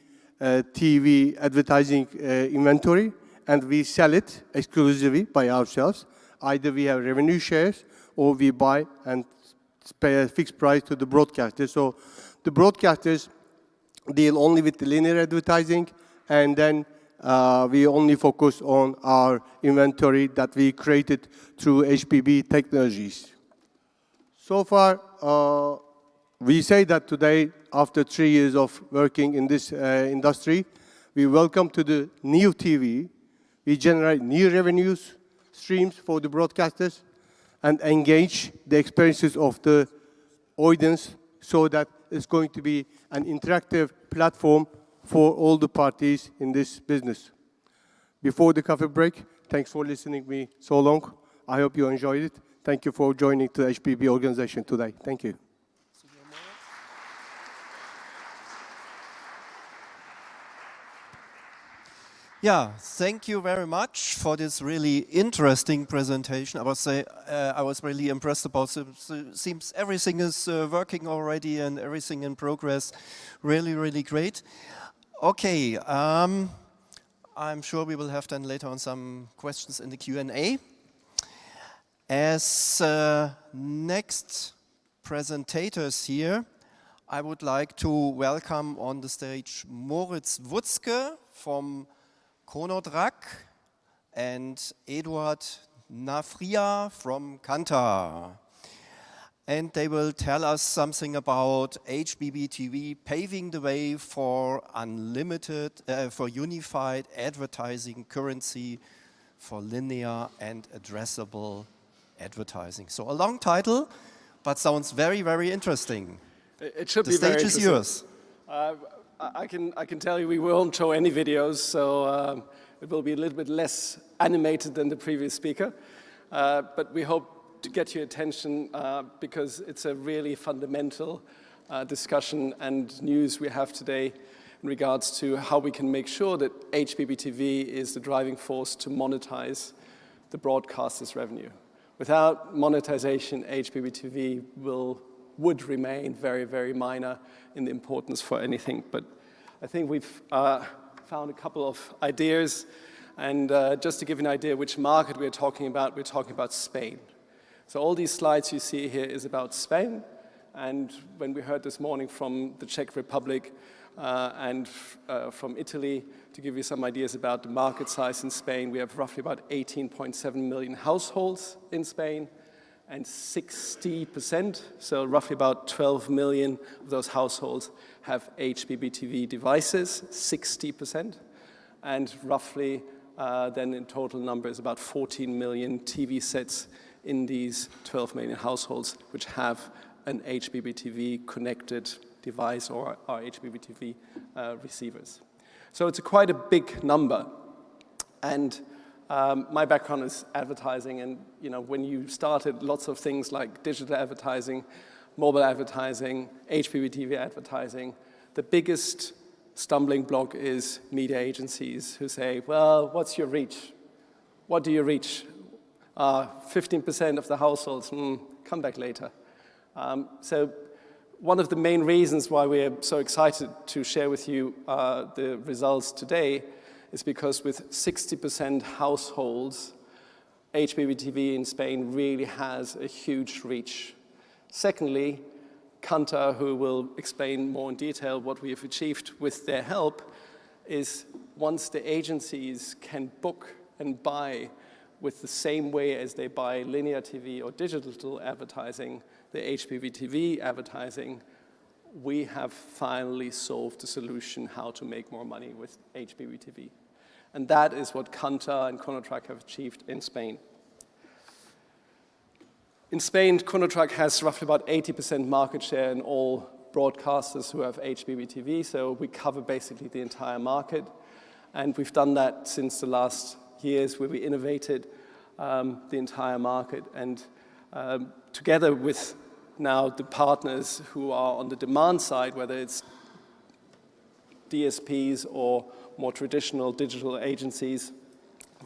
TV advertising inventory, and we sell it exclusively by ourselves. Either we have revenue shares or we buy and pay a fixed price to the broadcaster. So the broadcasters deal only with the linear advertising, and then we only focus on our inventory that we created through HBB technologies. So far, we say that today, after 3 years of working in this industry, we welcome to the new TV. We generate new revenues streams for the broadcasters and engage the experiences of the audience so that it's going to be an interactive platform for all the parties in this business. Before the coffee break, thanks for listening to me so long. I hope you enjoyed it. Thank you for joining the HbbTV organization today. Thank you. Yeah, thank you very much for this really interesting presentation. I was really impressed about seems everything is working already and everything in progress. Really, really great. Okay, I'm sure we will have then later on some questions in the Q&A. As next presentators here, I would like to welcome on the stage Moritz Wutzke from Konodrak and Eduard Nafria from Kantar. And they will tell us something about HbbTV paving the way for unlimited, for unified advertising currency for linear and addressable advertising. So a long title, but sounds very, very interesting. It should the be very stage is yours. I can tell you we won't show any videos, so it will be a little bit less animated than the previous speaker. But we hope to get your attention because it's a really fundamental discussion and news we have today in regards to how we can make sure that HbbTV is the driving force to monetize the broadcaster's revenue. Without monetization, HbbTV would remain very, very minor in the importance for anything. But I think we've found a couple of ideas. And just to give you an idea which market we're talking about Spain. So all these slides you see here is about Spain. And when we heard this morning from the Czech Republic and from Italy, to give you some ideas about the market size in Spain, we have roughly about 18.7 million households in Spain. And 60%, so roughly about 12 million of those households have HbbTV devices, 60%. And roughly then in total number is about 14 million TV sets in these 12 million households which have an HbbTV connected device or are HbbTV receivers. So it's quite a big number. And my background is advertising, and when you started lots of things like digital advertising, mobile advertising, HbbTV advertising, the biggest stumbling block is media agencies who say, well, what's your reach? What do you reach? 15% of the households, come back later. So one of the main reasons why we're so excited to share with you the results today is because with 60% households, HbbTV in Spain really has a huge reach. Secondly, Kantar, who will explain more in detail what we have achieved with their help, is once the agencies can book and buy with the same way as they buy linear TV or digital advertising, the HbbTV advertising, we have finally solved the solution how to make more money with HbbTV. And that is what Kantar and Konodrak have achieved in Spain. In Spain, Konodrak has roughly about 80% market share in all broadcasters who have HbbTV, so we cover basically the entire market. And we've done that since the last years where we innovated the entire market. And together with now the partners who are on the demand side, whether it's DSPs or more traditional digital agencies,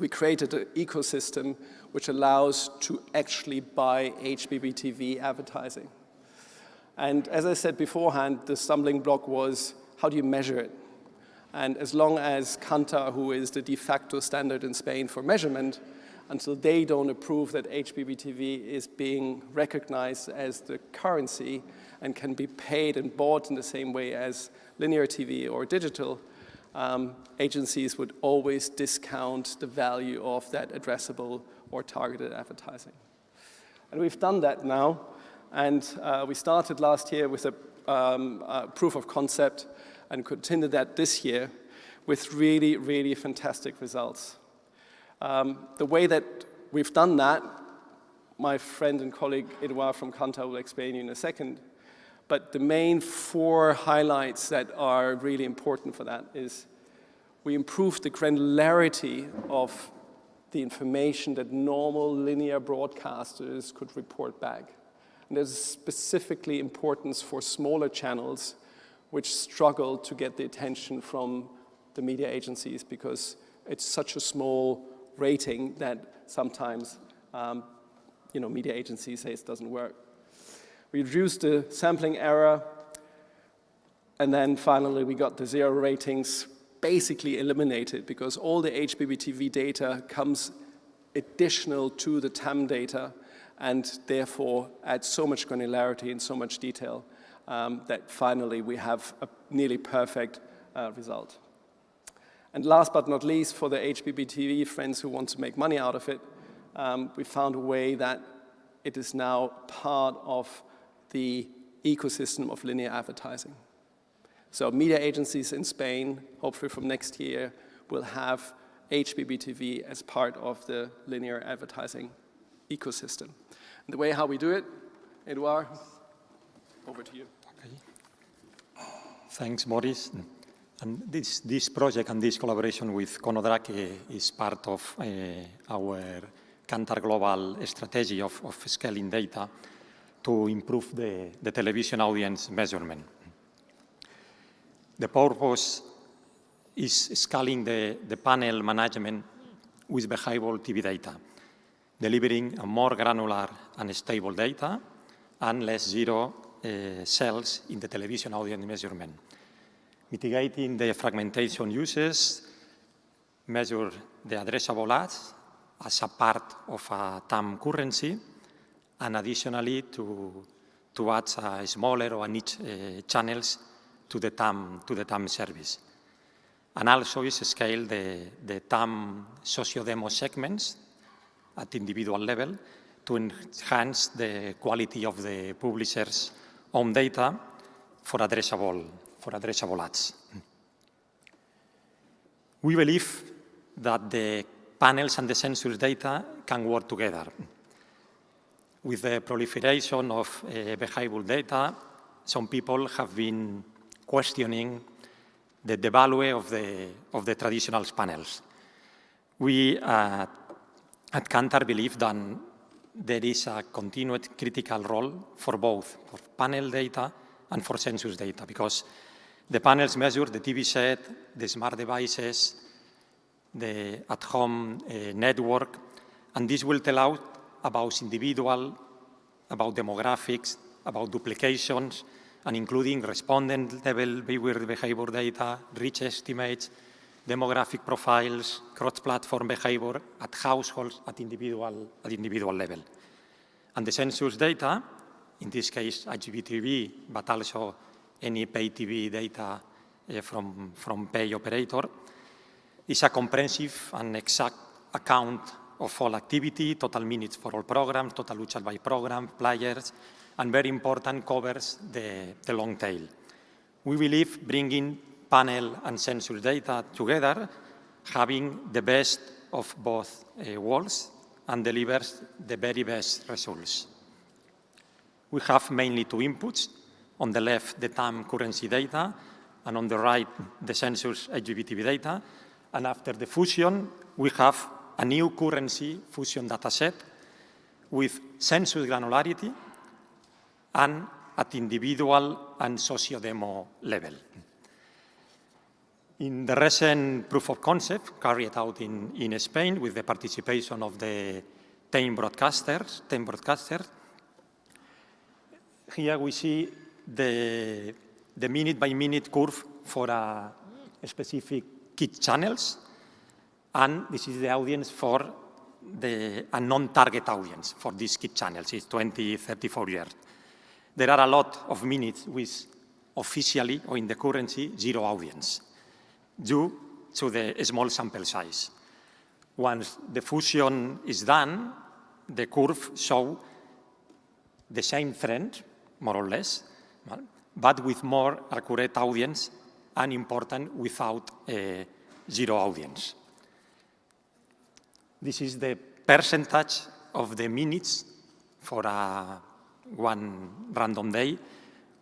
we created an ecosystem which allows to actually buy HbbTV advertising. And as I said beforehand, the stumbling block was, how do you measure it? And as long as Kantar, who is the de facto standard in Spain for measurement, until they don't approve that HbbTV is being recognized as the currency and can be paid and bought in the same way as linear TV or digital, agencies would always discount the value of that addressable or targeted advertising. And we've done that now, and we started last year with a proof of concept and continued that this year with really, really fantastic results. The way that we've done that, my friend and colleague Edouard from Kantar will explain you in a second, but the main 4 highlights that are really important for that is we improved the granularity of the information that normal linear broadcasters could report back. And there's specifically importance for smaller channels which struggle to get the attention from the media agencies because it's such a small rating that sometimes media agencies say it doesn't work. We reduced the sampling error, and then finally we got the 0 ratings basically eliminated because all the HbbTV data comes additional to the TAM data and therefore adds so much granularity and so much detail that finally we have a nearly perfect result. And last but not least, for the HbbTV friends who want to make money out of it, we found a way that it is now part of the ecosystem of linear advertising. So media agencies in Spain, hopefully from next year, will have HbbTV as part of the linear advertising ecosystem. And the way how we do it, Edouard, over to you. Okay. Thanks, Boris. And this project and this collaboration with Conodrac is part of our Kantar Global strategy of scaling data to improve the television audience measurement. The purpose is scaling the panel management with behavioral TV data, delivering a more granular and stable data and less zero cells in the television audience measurement. Mitigating the fragmentation uses, measure the addressable ads as a part of a TAM currency, and additionally to add smaller or niche channels to the TAM service. And also is scale the TAM socio-demo segments at individual level to enhance the quality of the publisher's own data for addressable ads. We believe that the panels and the census data can work together. With the proliferation of behavioral data, some people have been questioning the value of the traditional panels. We at Kantar believe that there is a continued critical role for both, for panel data and for census data, because the panels measure the TV set, the smart devices, the at-home network, and this will tell out about individual, about demographics, about duplications, and including respondent-level viewer behavior data, reach estimates, demographic profiles, cross-platform behavior at households at individual level. And the census data, in this case HbbTV, but also any pay TV data from pay operator, is a comprehensive and exact account of all activity, total minutes for all programs, total usage by program, players, and very important, covers the long tail. We believe bringing panel and census data together, having the best of both worlds, and delivers the very best results. We have mainly 2 inputs. On the left, the TAM currency data, and on the right, the census HbbTV data. And after the fusion, we have a new currency fusion dataset with census granularity and at individual and socio-demo level. In the recent proof of concept carried out in Spain with the participation of the 10 broadcasters, here we see the minute-by-minute curve for a specific key channels, and this is the audience for a non-target audience for these kid channels is 20, 34 years. There are a lot of minutes with officially or in the currency zero audience due to the small sample size. Once the fusion is done, the curve shows the same trend, more or less, but with more accurate audience and important without zero audience. This is the percentage of the minutes for one random day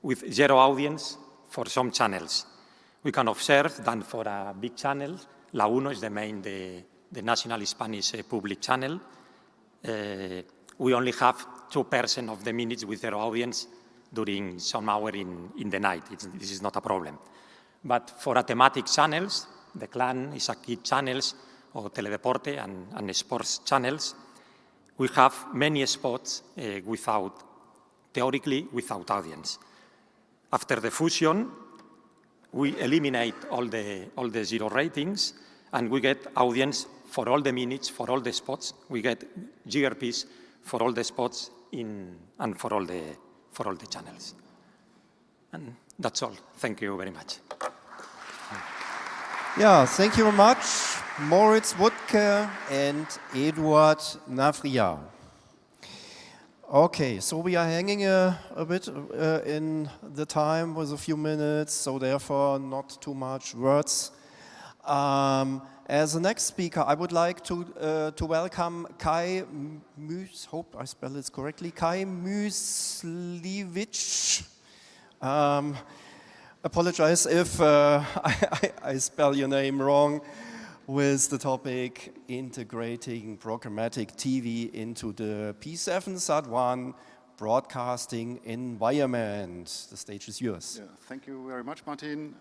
with zero audience for some channels. We can observe that for a big channel, La Uno is the main, the national Spanish public channel. We only have 2% of the minutes with zero audience during some hour in the night. This is not a problem. But for a thematic channels, the Clan is a kid channels, or Teledeporte and sports channels, we have many spots theoretically without audience. After the fusion, we eliminate all the zero ratings, and we get audience for all the minutes, for all the spots. We get GRPs for all the spots and for all the channels. And that's all. Thank you very much. Yeah, thank you very much, Moritz Wuttke and Eduard Navria. Okay, so we are hanging a bit in the time with a few minutes, so therefore not too much words. As the next speaker, I would like to welcome Kai hope I spell it correctly, Kai Myslivich. Apologize if I spell your name wrong, with the topic integrating programmatic TV into the P7Sat1 broadcasting environment. The stage is yours. Yeah, thank you very much, Martin.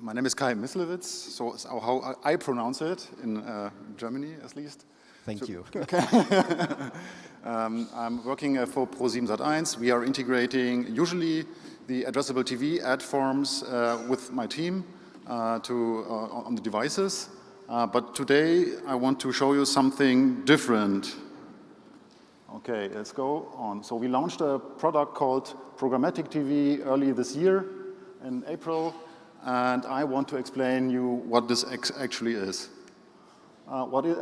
My name is Kai Myslivich, so how I pronounce it in Germany, at least. Thank you. Okay. I'm working for Pro7Sat1. We are integrating usually the addressable TV ad forms with my team on the devices. But today I want to show you something different. Okay, let's go on. So we launched a product called Programmatic TV early this year in April, and I want to explain you what this actually is.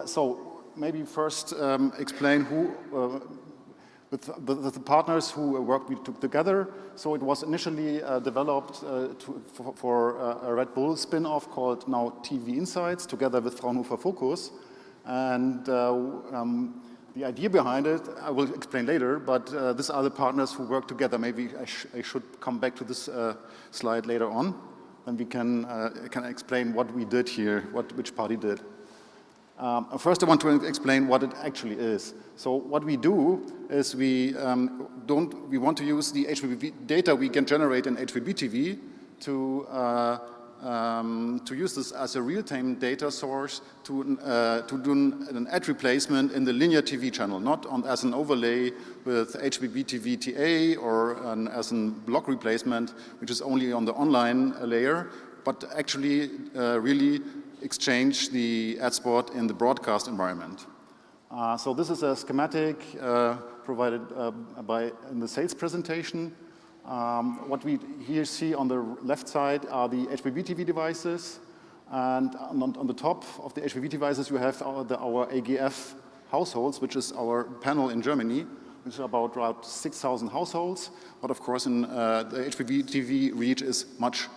So maybe first explain who, with the partners who we took together. So it was initially developed for a Red Bull spin-off called now TV Insights, together with Fraunhofer Focus. And the idea behind it, I will explain later, but these are the partners who work together. Maybe I should come back to this slide later on, and we can explain what we did here, which party did. First, I want to explain what it actually is. So what we do is we want to use the HbbTV data we can generate in HbbTV to use this as a real-time data source to do an ad replacement in the linear TV channel, not as an overlay with HbbTV TA or as a block replacement, which is only on the online layer, but actually really exchange the ad spot in the broadcast environment. So this is a schematic provided in the sales presentation. What we here see on the left side are the HbbTV devices, and on the top of the HbbTV devices you have our AGF households, which is our panel in Germany, which is about 6,000 households. But of course, in the HbbTV reach is much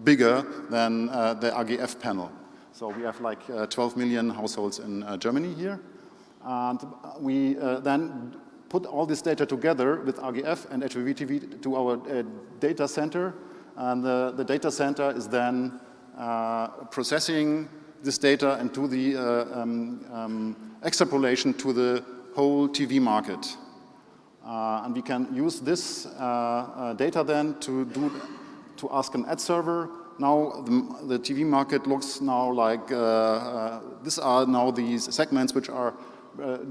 bigger than the AGF panel. So we have like 12 million households in Germany here. And we then put all this data together with AGF and HbbTV to our data center. And the data center is then processing this data and do the extrapolation to the whole TV market. And we can use this data then to ask an ad server. Now the TV market looks now like, these are now these segments which are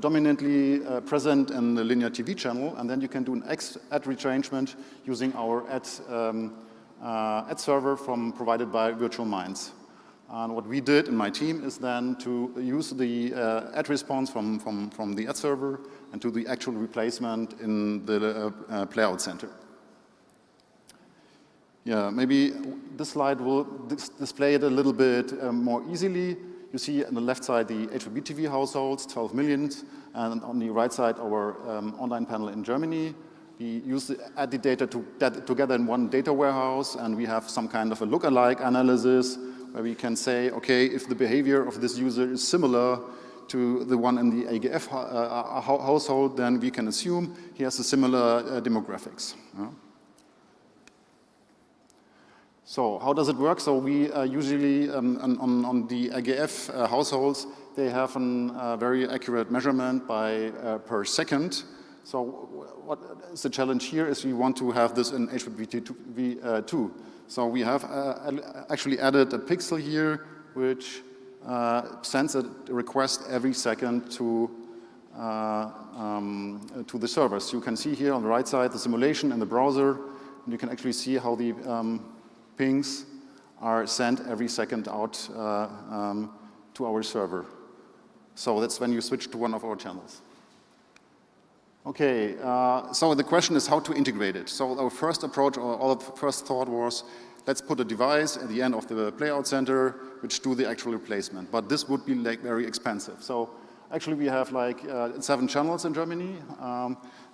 dominantly present in the linear TV channel, and then you can do an ad rearrangement using our ad server provided by Virtual Minds. And what we did in my team is then to use the ad response from the ad server and to the actual replacement in the playout center. Yeah, maybe this slide will display it a little bit more easily. You see on the left side the HbbTV households, 12 million, and on the right side our online panel in Germany. We use the ad data together in one data warehouse, and we have some kind of a lookalike analysis where we can say, okay, if the behavior of this user is similar to the one in the AGF household, then we can assume he has a similar demographics. So how does it work? So we usually, on the AGF households, they have a very accurate measurement by per second. So what is the challenge here is we want to have this in HbbTV2. So we have actually added a pixel here, which sends a request every second to the servers. You can see here on the right side the simulation in the browser, and you can actually see how the pings are sent every second out to our server. So that's when you switch to one of our channels. Okay, so the question is how to integrate it. So our first approach, or our first thought was, let's put a device at the end of the playout center which do the actual replacement. But this would be like very expensive. So actually we have like 7 channels in Germany,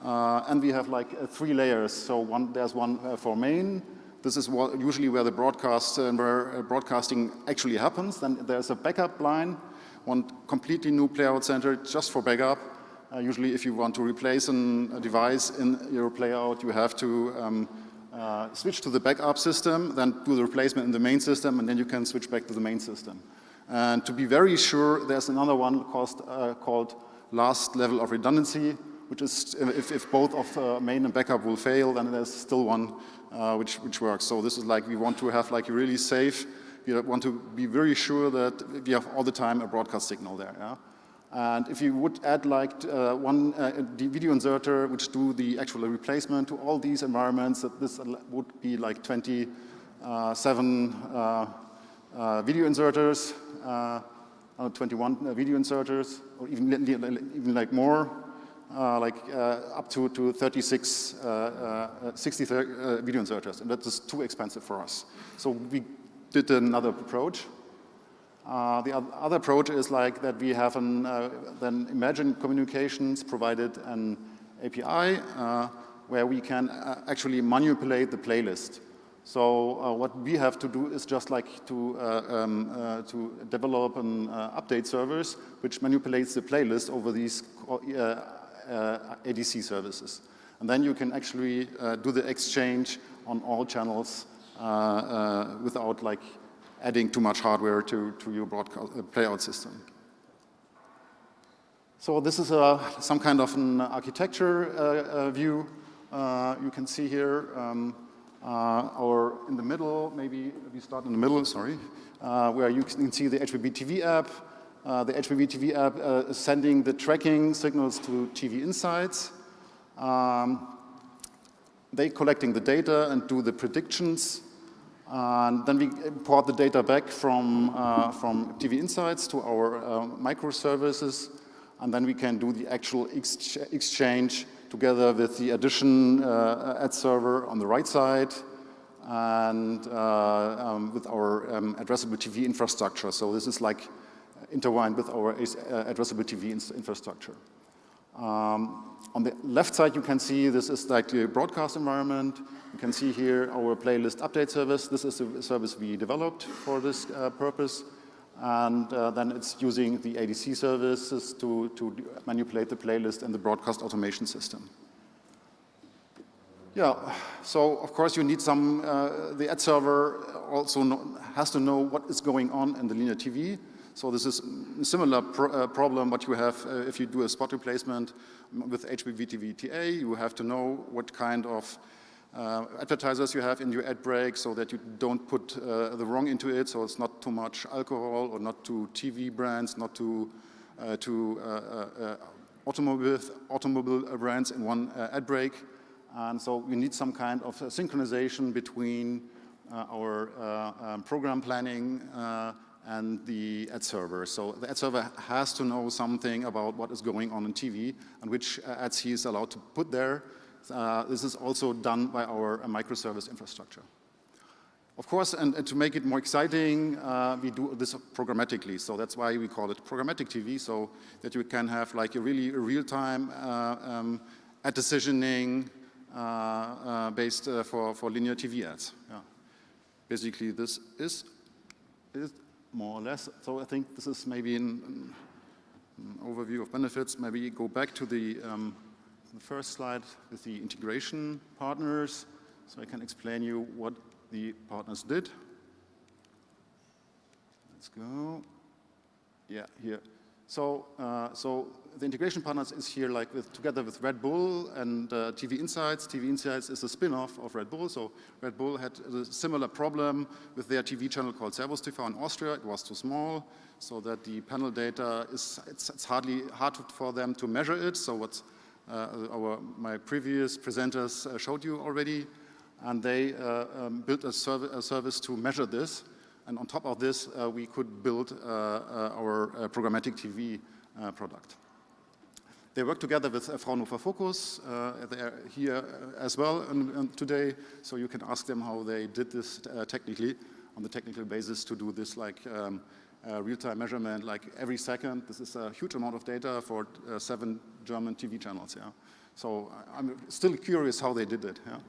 and we have like 3 layers. So there's one for main. This is usually where the broadcasting actually happens. Then there's a backup line, one completely new playout center just for backup. Usually if you want to replace a device in your playout, you have to switch to the backup system, then do the replacement in the main system, and then you can switch back to the main system. And to be very sure, there's another one called last level of redundancy, which is if both of main and backup will fail, then there's still one which works. So this is like we want to have like really safe, we want to be very sure that we have all the time a broadcast signal there. Yeah? And if you would add like one video inserter which do the actual replacement to all these environments, that this would be like 27 video inserters, 21 video inserters, or even like more, up to 36, 60 video inserters, and that is too expensive for us. So we did another approach. The other approach is like that we have then Imagine Communications provided an API where we can actually manipulate the playlist. So what we have to do is just like to develop an update service which manipulates the playlist over these ADC services. And then you can actually do the exchange on all channels without like adding too much hardware to your broadcast playout system. So this is some kind of an architecture view. You can see here in the middle, maybe we start in the middle, sorry, where you can see the HbbTV app. The HbbTV app is sending the tracking signals to TV Insights. They collecting the data and do the predictions. And then we import the data back from TV Insights to our microservices, and then we can do the actual exchange together with the addition ad server on the right side and with our addressable TV infrastructure. So this is like intertwined with our addressable TV infrastructure. On the left side, you can see this is like the broadcast environment. You can see here our playlist update service. This is a service we developed for this purpose. And then it's using the ADC services to manipulate the playlist and the broadcast automation system. Yeah, so of course you need the ad server also has to know what is going on in the linear TV. So this is a similar problem what you have if you do a spot replacement with HbbTV TA. You have to know what kind of advertisers you have in your ad break so that you don't put the wrong into it, so it's not too much alcohol or not too TV brands, not too automobile brands in one ad break. And so we need some kind of synchronization between our program planning and the ad server. So the ad server has to know something about what is going on TV and which ads he is allowed to put there. This is also done by our microservice infrastructure. Of course, and to make it more exciting, we do this programmatically. So that's why we call it programmatic TV, so that you can have like a really real-time ad decisioning based for linear TV ads. Yeah. Basically, this is more or less. So I think this is maybe an overview of benefits. Maybe go back to the first slide with the integration partners, so I can explain you what the partners did. Let's go. Yeah, here. So, so the integration partners is here, like together with Red Bull and TV Insights. TV Insights is a spin-off of Red Bull. So Red Bull had a similar problem with their TV channel called Servus TV in Austria. It was too small, so that the panel data it's hard for them to measure it. So what my previous presenters showed you already, and they built a service to measure this. And on top of this, we could build our programmatic TV product. They work together with Fraunhofer Focus. They're here as well today, so you can ask them how they did this technically, on the technical basis to do this like real-time measurement, like every second. This is a huge amount of data for 7 German TV channels. Yeah. So I'm still curious how they did it. Yeah.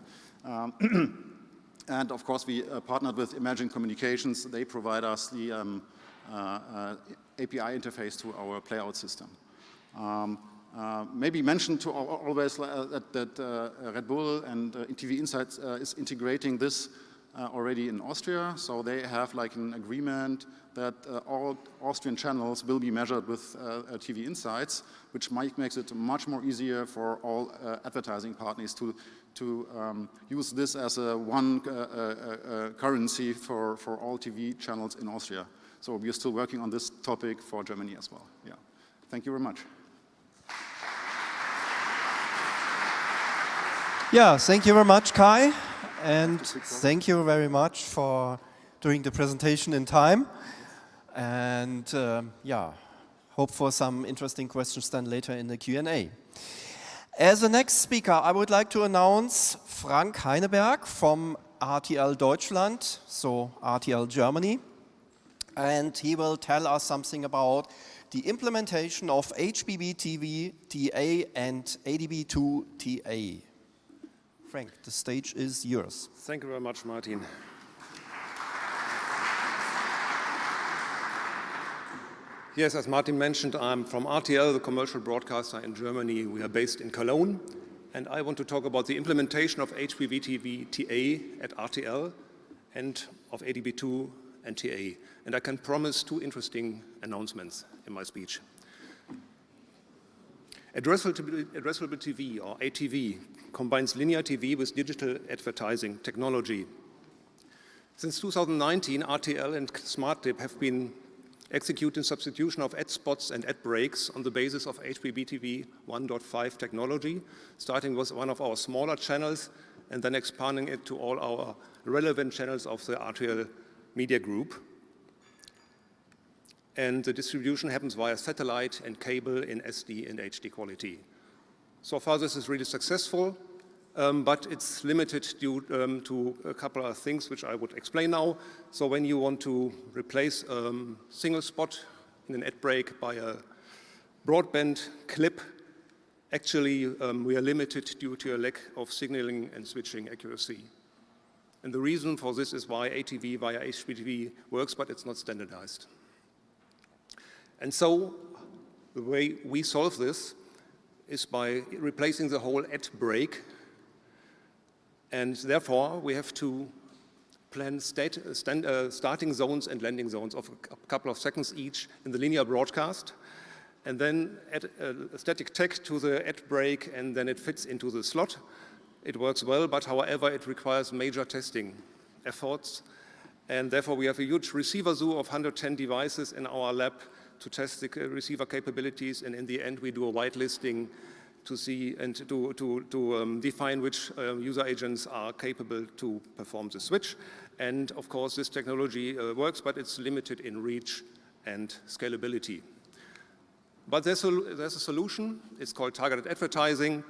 And of course, we partnered with Imagine Communications. They provide us the API interface to our playout system. Maybe mention to always that Red Bull and TV Insights is integrating this already in Austria. So they have like an agreement that all Austrian channels will be measured with TV Insights, which makes it much more easier for all advertising partners to use this as a one currency for all TV channels in Austria. So we are still working on this topic for Germany as well. Yeah. Thank you very much. Yeah, thank you very much, Kai. And thank you very much for doing the presentation in time. And yeah, hope for some interesting questions then later in the Q&A. As the next speaker, I would like to announce Frank Heineberg from RTL Deutschland, so RTL Germany. And he will tell us something about the implementation of HbbTV TA and HbbTV TA. Frank, the stage is yours. Thank you very much, Martin. Yes, as Martin mentioned, I'm from RTL, the commercial broadcaster in Germany. We are based in Cologne, and I want to talk about the implementation of HbbTV TA at RTL and of HbbTV and TA. And I can promise 2 interesting announcements in my speech. Addressable TV, or ATV, combines linear TV with digital advertising technology. Since 2019, RTL and SmartTip have been executing substitution of ad spots and ad breaks on the basis of HbbTV 1.5 technology, starting with one of our smaller channels and then expanding it to all our relevant channels of the RTL Media Group. And the distribution happens via satellite and cable in SD and HD quality. So far, this is really successful, but it's limited due to a couple of things which I would explain now. So when you want to replace a single spot in an ad break by a broadband clip, actually we are limited due to a lack of signaling and switching accuracy. And the reason for this is why ATV via HbbTV works, but it's not standardized. And so the way we solve this is by replacing the whole ad break. And therefore, we have to plan starting zones and landing zones of a couple of seconds each in the linear broadcast, and then add a static tag to the ad break, and then it fits into the slot. It works well, but however, it requires major testing efforts. And therefore, we have a huge receiver zoo of 110 devices in our lab to test the receiver capabilities, and in the end, we do a whitelisting to see and to define which user agents are capable to perform the switch. And of course, this technology works, but it's limited in reach and scalability. But there's a solution. It's called targeted advertising,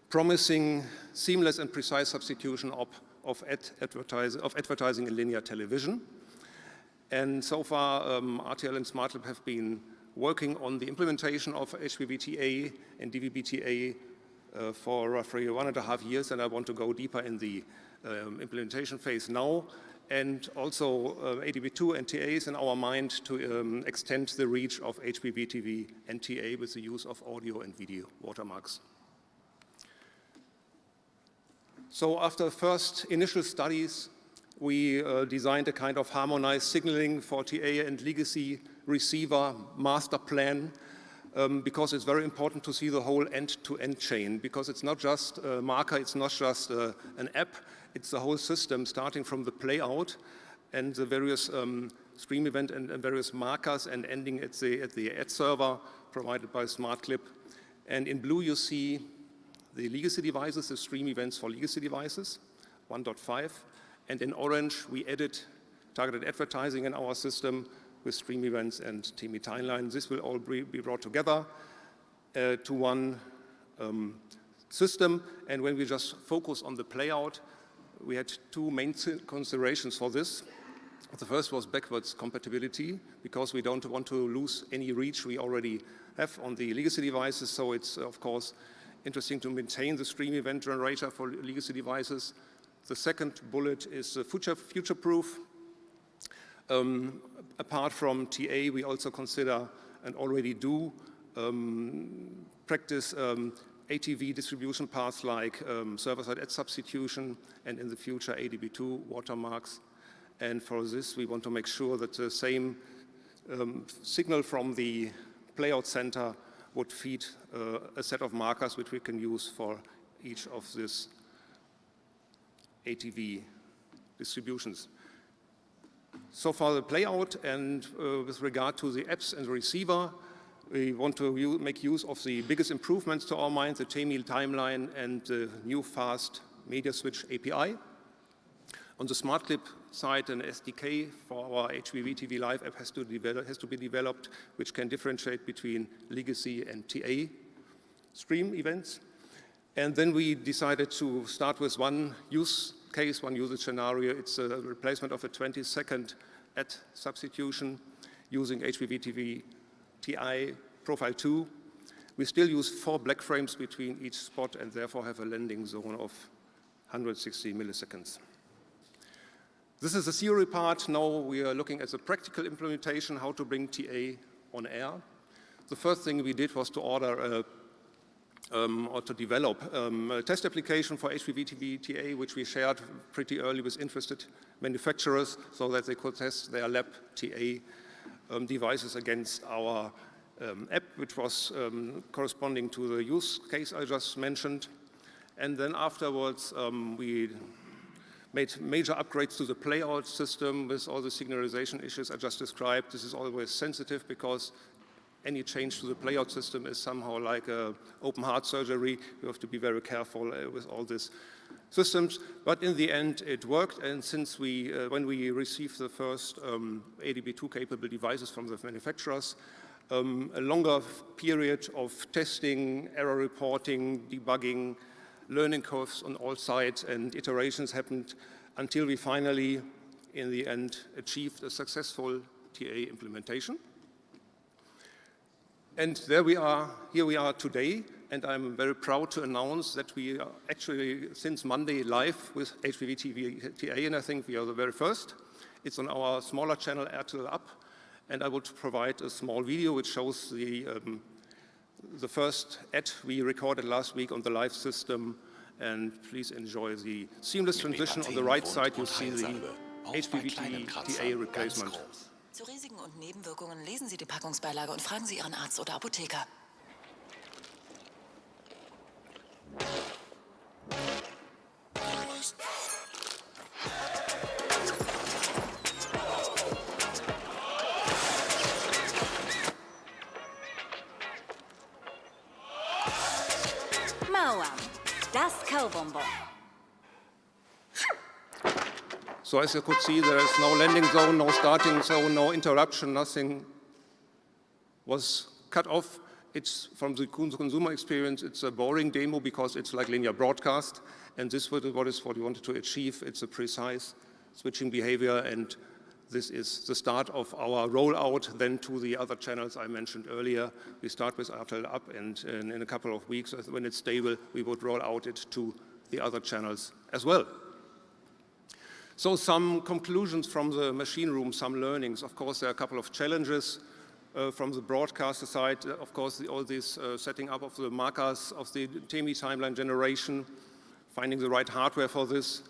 promising seamless and precise substitution of advertising in linear television. And so far, RTL and SmartLab have been working on the implementation of HbbTA and DVB-TA for roughly 1.5 years, and I want to go deeper in the implementation phase now. And also HbbTV and TA is in our mind to extend the reach of HbbTV and TA with the use of audio and video watermarks. So after first initial studies, we designed a kind of harmonized signaling for TA and legacy receiver master plan, because it's very important to see the whole end-to-end chain, because it's not just a marker, it's not just an app, it's the whole system starting from the playout and the various stream event and various markers and ending at the ad server provided by SmartClip. And in blue you see the legacy devices, the stream events for legacy devices, 1.5. And in orange, we added targeted advertising in our system with stream events and TME timelines. This will all be brought together to one system. And when we just focus on the playout, we had two main considerations for this. The first was backwards compatibility, because we don't want to lose any reach we already have on the legacy devices. So it's, of course, interesting to maintain the stream event generator for legacy devices. The second bullet is future-proof. Apart from TA, we also consider and already do practice ATV distribution paths like server-side ad substitution and in the future HbbTV watermarks. And for this, we want to make sure that the same signal from the playout center would feed a set of markers which we can use for each of these ATV distributions. So for the playout and with regard to the apps and the receiver, we want to make use of the biggest improvements to our mind, the TME timeline and the new fast media switch API. On the SmartClip side, an SDK for our HbbTV Live app has to be developed, which can differentiate between legacy and TA stream events. And then we decided to start with one use case, one usage scenario. It's a replacement of a 20-second ad substitution using HbbTV TI Profile 2. We still use 4 black frames between each spot and therefore have a landing zone of 160 milliseconds. This is the theory part. Now we are looking at the practical implementation, how to bring TA on air. The first thing we did was to order or to develop a test application for HbbTV TA, which we shared pretty early with interested manufacturers so that they could test their lab TA devices against our app, which was corresponding to the use case I just mentioned. And then afterwards, we made major upgrades to the playout system with all the signalization issues I just described. This is always sensitive because any change to the playout system is somehow like an open heart surgery. You have to be very careful with all these systems. But in the end, it worked. And since when we received the first HbbTV capable devices from the manufacturers, a longer period of testing, error reporting, debugging, learning curves on all sides and iterations happened until we finally, in the end, achieved a successful TA implementation. And here we are today, and I'm very proud to announce that we are actually, since Monday, live with HbbTV TA, and I think we are the very first. It's on our smaller channel, RTL Up, and I would provide a small video which shows the first ad we recorded last week on the live system, and please enjoy the seamless transition. On the right side, you see the HbbTV TA replacement. Zu Risiken und Nebenwirkungen lesen Sie die Packungsbeilage und fragen Sie Ihren Arzt oder Apotheker. Mauam, das Kaubonbon. So as you could see, there is no landing zone, no starting zone, no interruption, nothing was cut off. It's from the consumer experience, it's a boring demo because it's like linear broadcast, and this is what we wanted to achieve. It's a precise switching behavior, and this is the start of our rollout then to the other channels I mentioned earlier. We start with RTL Up, and in a couple of weeks, when it's stable, we would roll out it to the other channels as well. So some conclusions from the machine room, some learnings. Of course, there are a couple of challenges from the broadcaster side. Of course, all this setting up of the markers of the TME timeline generation, finding the right hardware for this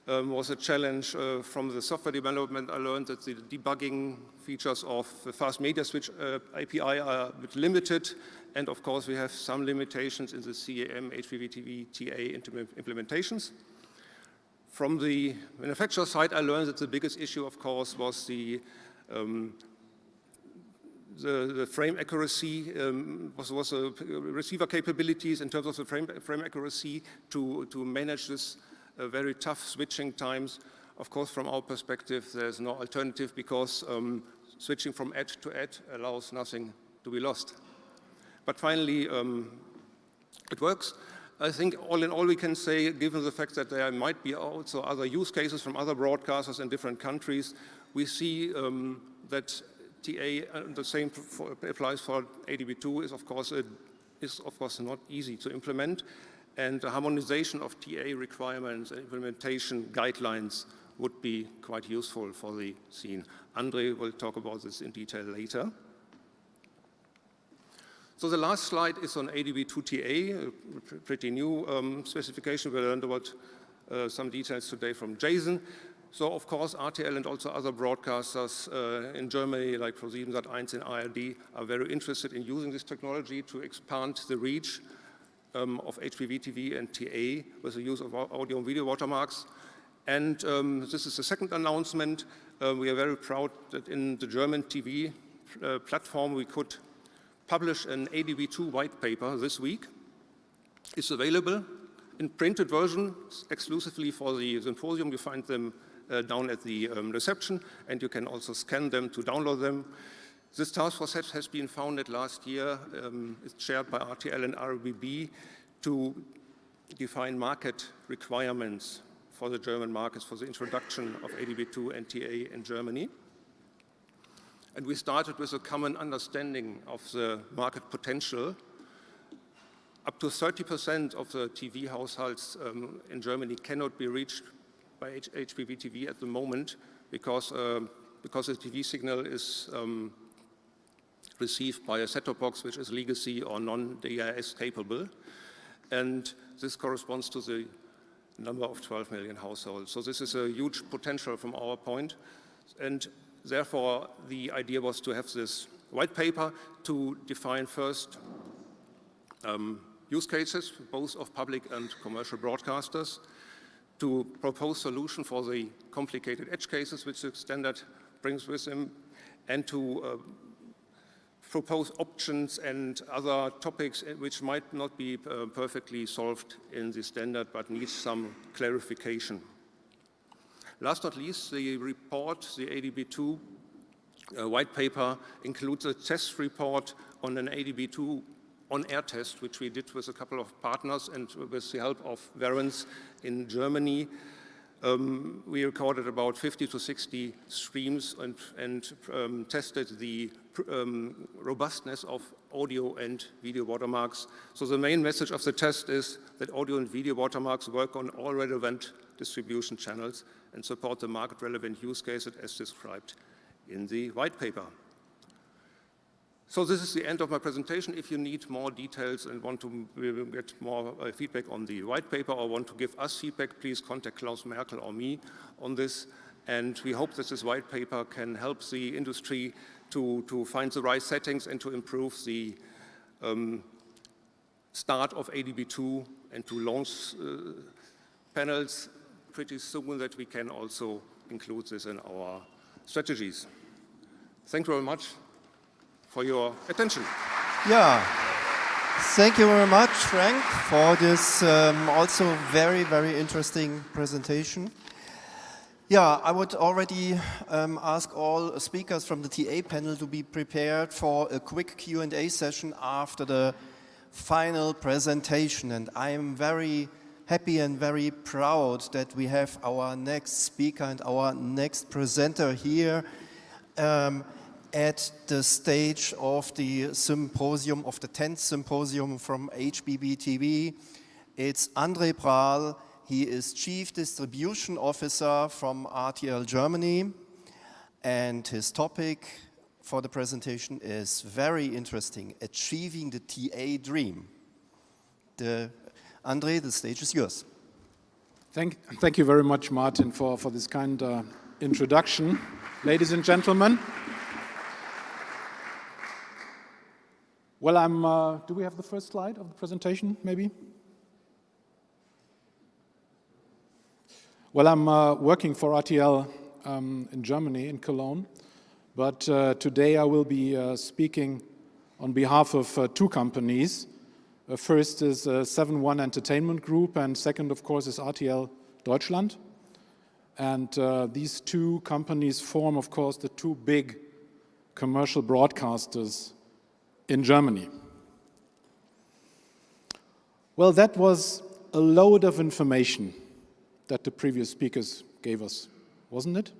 was a challenge. From the software development, I learned that the debugging features of the fast media switch API are a bit limited. And of course, we have some limitations in the CAM, HbbTV, TA implementations. From the manufacturer side, I learned that the biggest issue, of course, was the frame accuracy, was receiver capabilities in terms of the frame accuracy to manage this very tough switching times. Of course, from our perspective, there's no alternative because switching from ad to ad allows nothing to be lost. But finally, it works. I think all in all we can say, given the fact that there might be also other use cases from other broadcasters in different countries, we see that TA, the same applies for HbbTV, is of course not easy to implement, and the harmonization of TA requirements and implementation guidelines would be quite useful for the scene. Andre will talk about this in detail later. So the last slide is on HbbTV, a pretty new specification. We learned about some details today from Jason. So of course, RTL and also other broadcasters in Germany, like ProSieben, Sat.1 and ARD, are very interested in using this technology to expand the reach of HbbTV and TA with the use of audio and video watermarks. And this is the second announcement. We are very proud that in the German TV platform we could publish an HbbTV white paper this week. It's available in printed version exclusively for the symposium. You find them down at the reception, and you can also scan them to download them. This task force has been founded last year. It's chaired by RTL and RBB to define market requirements for the German markets for the introduction of HbbTV and TA in Germany. And we started with a common understanding of the market potential. Up to 30% of the TV households in Germany cannot be reached by HbbTV at the moment because the TV signal is received by a set-top box which is legacy or non-DIS capable. And this corresponds to the number of 12 million households. So this is a huge potential from our point. And therefore, the idea was to have this white paper to define first use cases, both of public and commercial broadcasters, to propose solution for the complicated edge cases which the standard brings with them, and to propose options and other topics which might not be perfectly solved in the standard but need some clarification. Last but not least, the report, the HbbTV white paper, includes a test report on an HbbTV on-air test, which we did with a couple of partners and with the help of Verens in Germany. We recorded about 50 to 60 streams and tested the robustness of audio and video watermarks. So the main message of the test is that audio and video watermarks work on all relevant distribution channels and support the market-relevant use cases as described in the white paper. So this is the end of my presentation. If you need more details and want to get more feedback on the white paper or want to give us feedback, please contact Klaus Merkel or me on this. And we hope that this white paper can help the industry to find the right settings and to improve the start of HbbTV and to launch panels pretty soon that we can also include this in our strategies. Thank you very much for your attention. Yeah, thank you very much, Frank, for this also very, very interesting presentation. Yeah, I would already ask all speakers from the TA panel to be prepared for a quick Q&A session after the final presentation. And I am very happy and very proud that we have our next speaker and our next presenter here at the stage of the symposium, of the 10th symposium from HbbTV. It's André Prahl. He is Chief Distribution Officer from RTL Germany, and his topic for the presentation is very interesting, achieving the TA dream. André, the stage is yours. Thank you very much, Martin, for this kind introduction. Ladies and gentlemen. Well, do we have the first slide of the presentation, maybe? Well, I'm working for RTL in Germany, in Cologne, but today I will be speaking on behalf of two companies. First is 7-One Entertainment Group, and second, of course, is RTL Deutschland. And these two companies form, of course, the two big commercial broadcasters in Germany. Well, that was a load of information that the previous speakers gave us, wasn't it?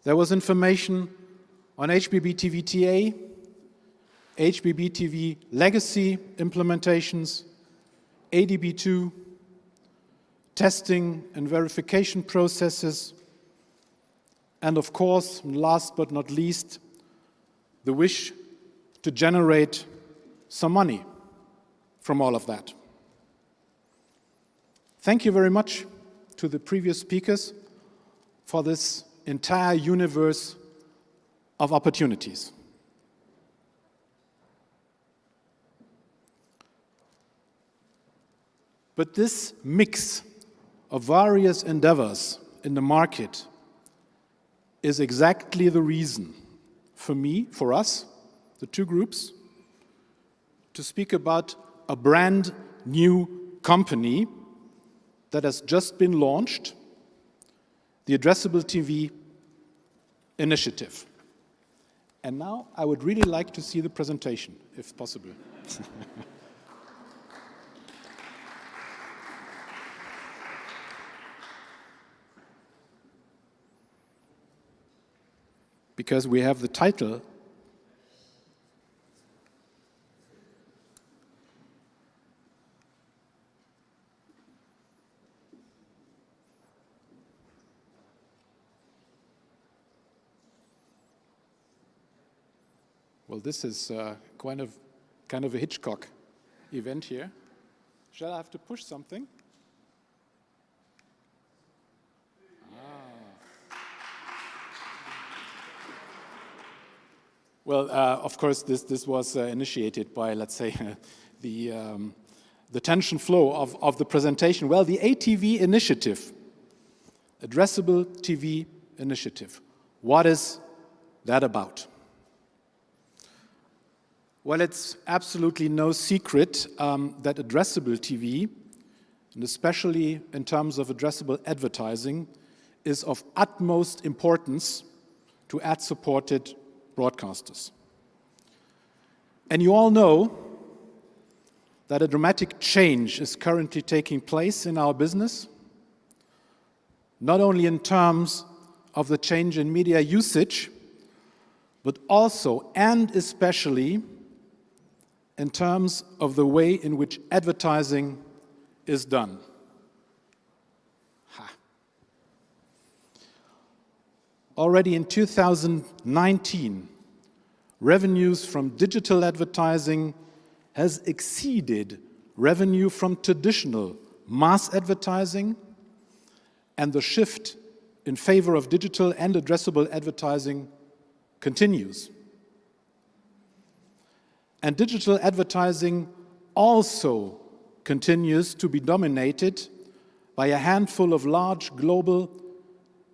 There was information on HbbTV TA, HbbTV legacy implementations, ADB2, testing and verification processes, and of course, last but not least, the wish to generate some money from all of that. Thank you very much to the previous speakers for this entire universe of opportunities. But this mix of various endeavors in the market is exactly the reason for me, for us, the two groups, to speak about a brand new company that has just been launched, the Addressable TV Initiative. And now I would really like to see the presentation, if possible. Because we have the title . Well, this is kind of a Hitchcock event here. Shall I have to push something? Well, of course, this was initiated by, let's say, the tension flow of the presentation. Well, the ATV initiative, Addressable TV Initiative. What is that about? Well, it's absolutely no secret that addressable TV, and especially in terms of addressable advertising, is of utmost importance to ad-supported broadcasters. And you all know that a dramatic change is currently taking place in our business, not only in terms of the change in media usage, but also and especially in terms of the way in which advertising is done. Already in 2019, revenues from digital advertising has exceeded revenue from traditional mass advertising, and the shift in favor of digital and addressable advertising continues. And digital advertising also continues to be dominated by a handful of large global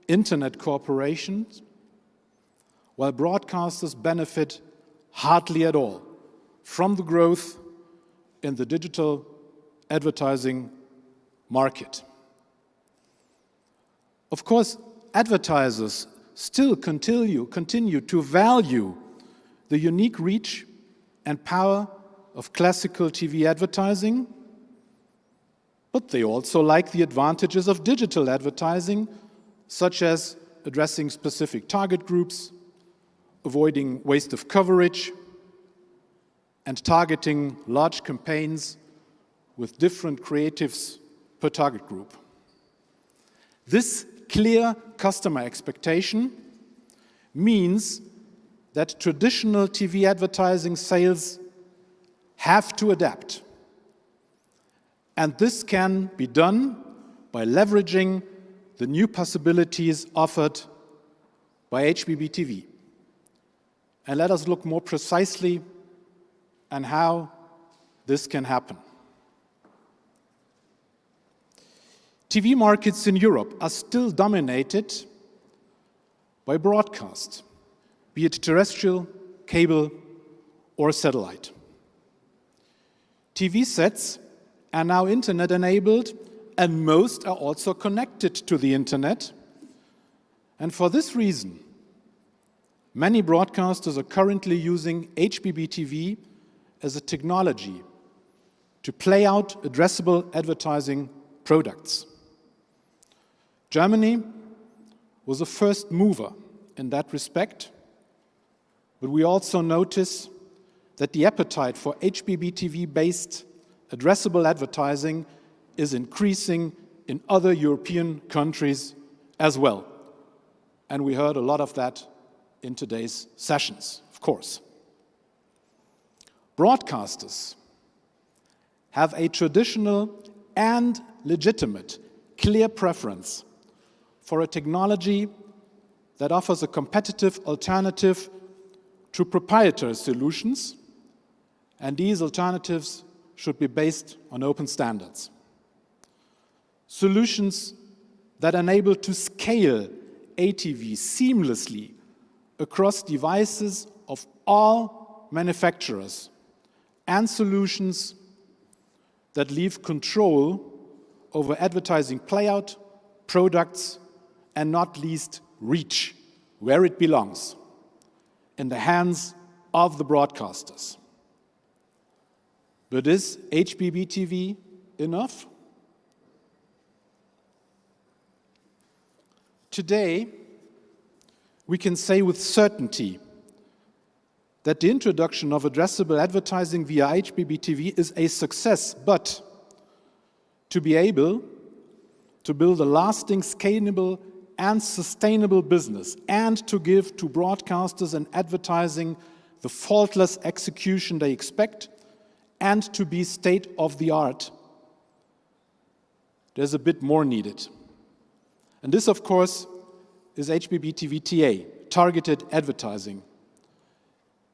internet corporations, while broadcasters benefit hardly at all from the growth in the digital advertising market. Of course, advertisers still continue to value the unique reach and power of classical TV advertising, but they also like the advantages of digital advertising, such as addressing specific target groups, avoiding waste of coverage, and targeting large campaigns with different creatives per target group. This clear customer expectation means that traditional TV advertising sales have to adapt. And this can be done by leveraging the new possibilities offered by HbbTV. And let us look more precisely at how this can happen. TV markets in Europe are still dominated by broadcast, be it terrestrial, cable, or satellite. TV sets are now internet-enabled, and most are also connected to the internet. And for this reason, many broadcasters are currently using HbbTV as a technology to play out addressable advertising products. Germany was a first mover in that respect, but we also notice that the appetite for HbbTV-based addressable advertising is increasing in other European countries as well. And we heard a lot of that in today's sessions, of course. Broadcasters have a traditional and legitimate clear preference for a technology that offers a competitive alternative to proprietary solutions, and these alternatives should be based on open standards. Solutions that enable to scale ATV seamlessly across devices of all manufacturers, and solutions that leave control over advertising playout, products, and not least reach, where it belongs, in the hands of the broadcasters. But is HbbTV enough? Today, we can say with certainty that the introduction of addressable advertising via HbbTV is a success, but to be able to build a lasting, scalable, and sustainable business, and to give to broadcasters and advertising the faultless execution they expect, and to be state-of-the-art, there's a bit more needed. And this, of course, is HbbTV TA, targeted advertising.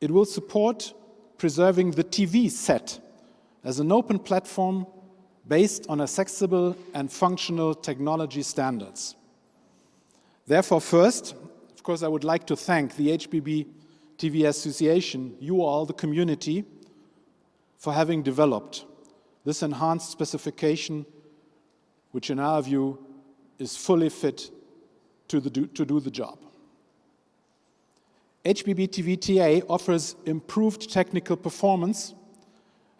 It will support preserving the TV set as an open platform based on accessible and functional technology standards. Therefore, first, of course, I would like to thank the HbbTV Association, you all, the community, for having developed this enhanced specification, which in our view is fully fit to do the job. HbbTV TA offers improved technical performance,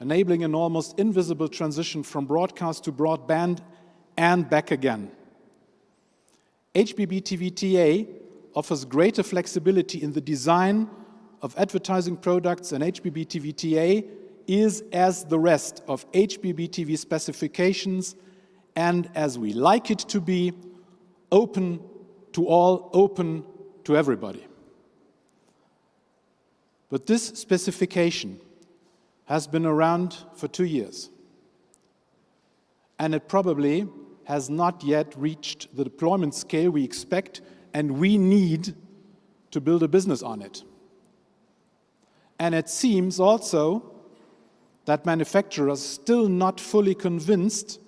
enabling an almost invisible transition from broadcast to broadband and back again. HbbTV TA offers greater flexibility in the design of advertising products, and HbbTV TA is, as the rest of HbbTV specifications, and as we like it to be, open to all, open to everybody. But this specification has been around for 2 years, and it probably has not yet reached the deployment scale we expect, and we need to build a business on it. And it seems also that manufacturers are still not fully convinced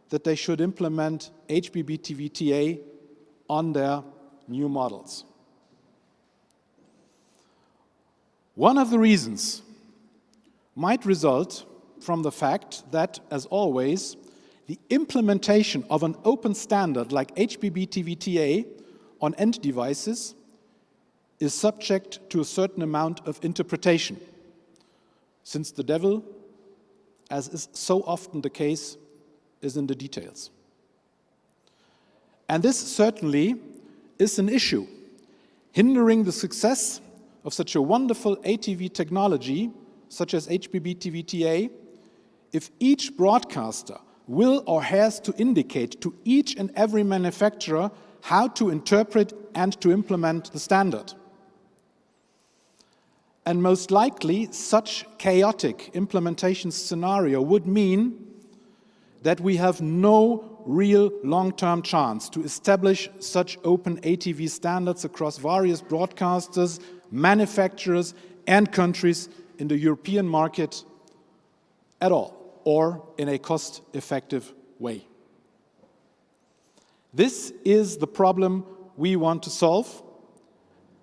that they should implement HbbTV TA on their new models. One of the reasons might result from the fact that, as always, the implementation of an open standard like HbbTV TA on end devices is subject to a certain amount of interpretation, since the devil, as is so often the case, is in the details. And this certainly is an issue, hindering the success of such a wonderful ATV technology, such as HbbTV TA, if each broadcaster will or has to indicate to each and every manufacturer how to interpret and to implement the standard. And most likely, such chaotic implementation scenario would mean that we have no real long-term chance to establish such open ATV standards across various broadcasters, manufacturers, and countries in the European market at all, or in a cost-effective way. This is the problem we want to solve,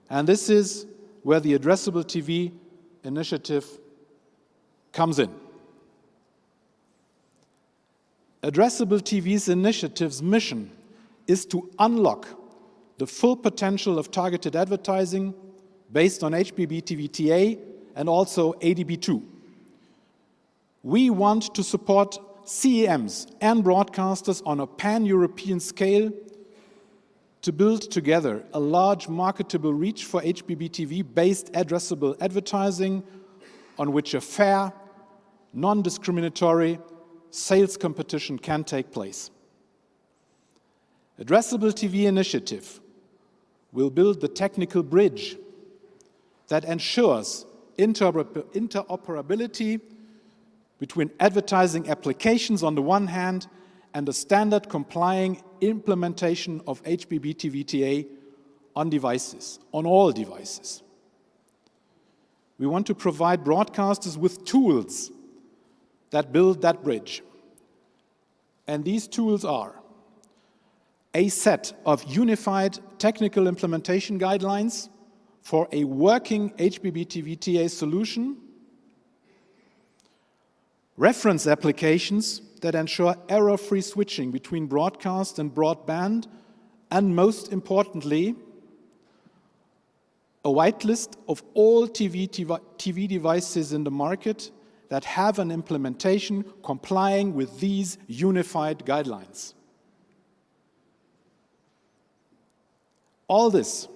and this is where the Addressable TV initiative comes in. Addressable TV's initiative's mission is to unlock the full potential of targeted advertising based on HbbTV TA and also ADB2. We want to support CEMs and broadcasters on a pan-European scale to build together a large marketable reach for HbbTV-based addressable advertising on which a fair, non-discriminatory sales competition can take place. Addressable TV initiative will build the technical bridge that ensures interoperability between advertising applications on the one hand and the standard complying implementation of HbbTV TA on devices, on all devices. We want to provide broadcasters with tools that build that bridge. And these tools are a set of unified technical implementation guidelines for a working HbbTV TA solution, reference applications that ensure error-free switching between broadcast and broadband, and most importantly, a whitelist of all TV devices in the market that have an implementation complying with these unified guidelines. All this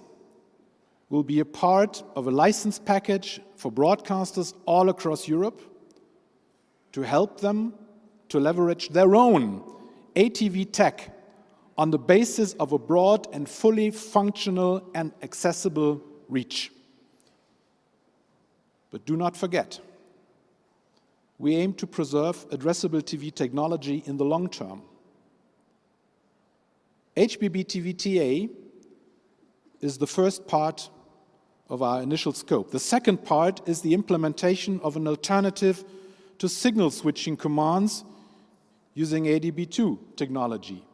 will be a part of a license package for broadcasters all across Europe to help them to leverage their own ATV tech on the basis of a broad and fully functional and accessible reach. But do not forget, we aim to preserve addressable TV technology in the long term. HbbTV TA is the first part of our initial scope. The second part is the implementation of an alternative to signal switching commands using ADB2 technology.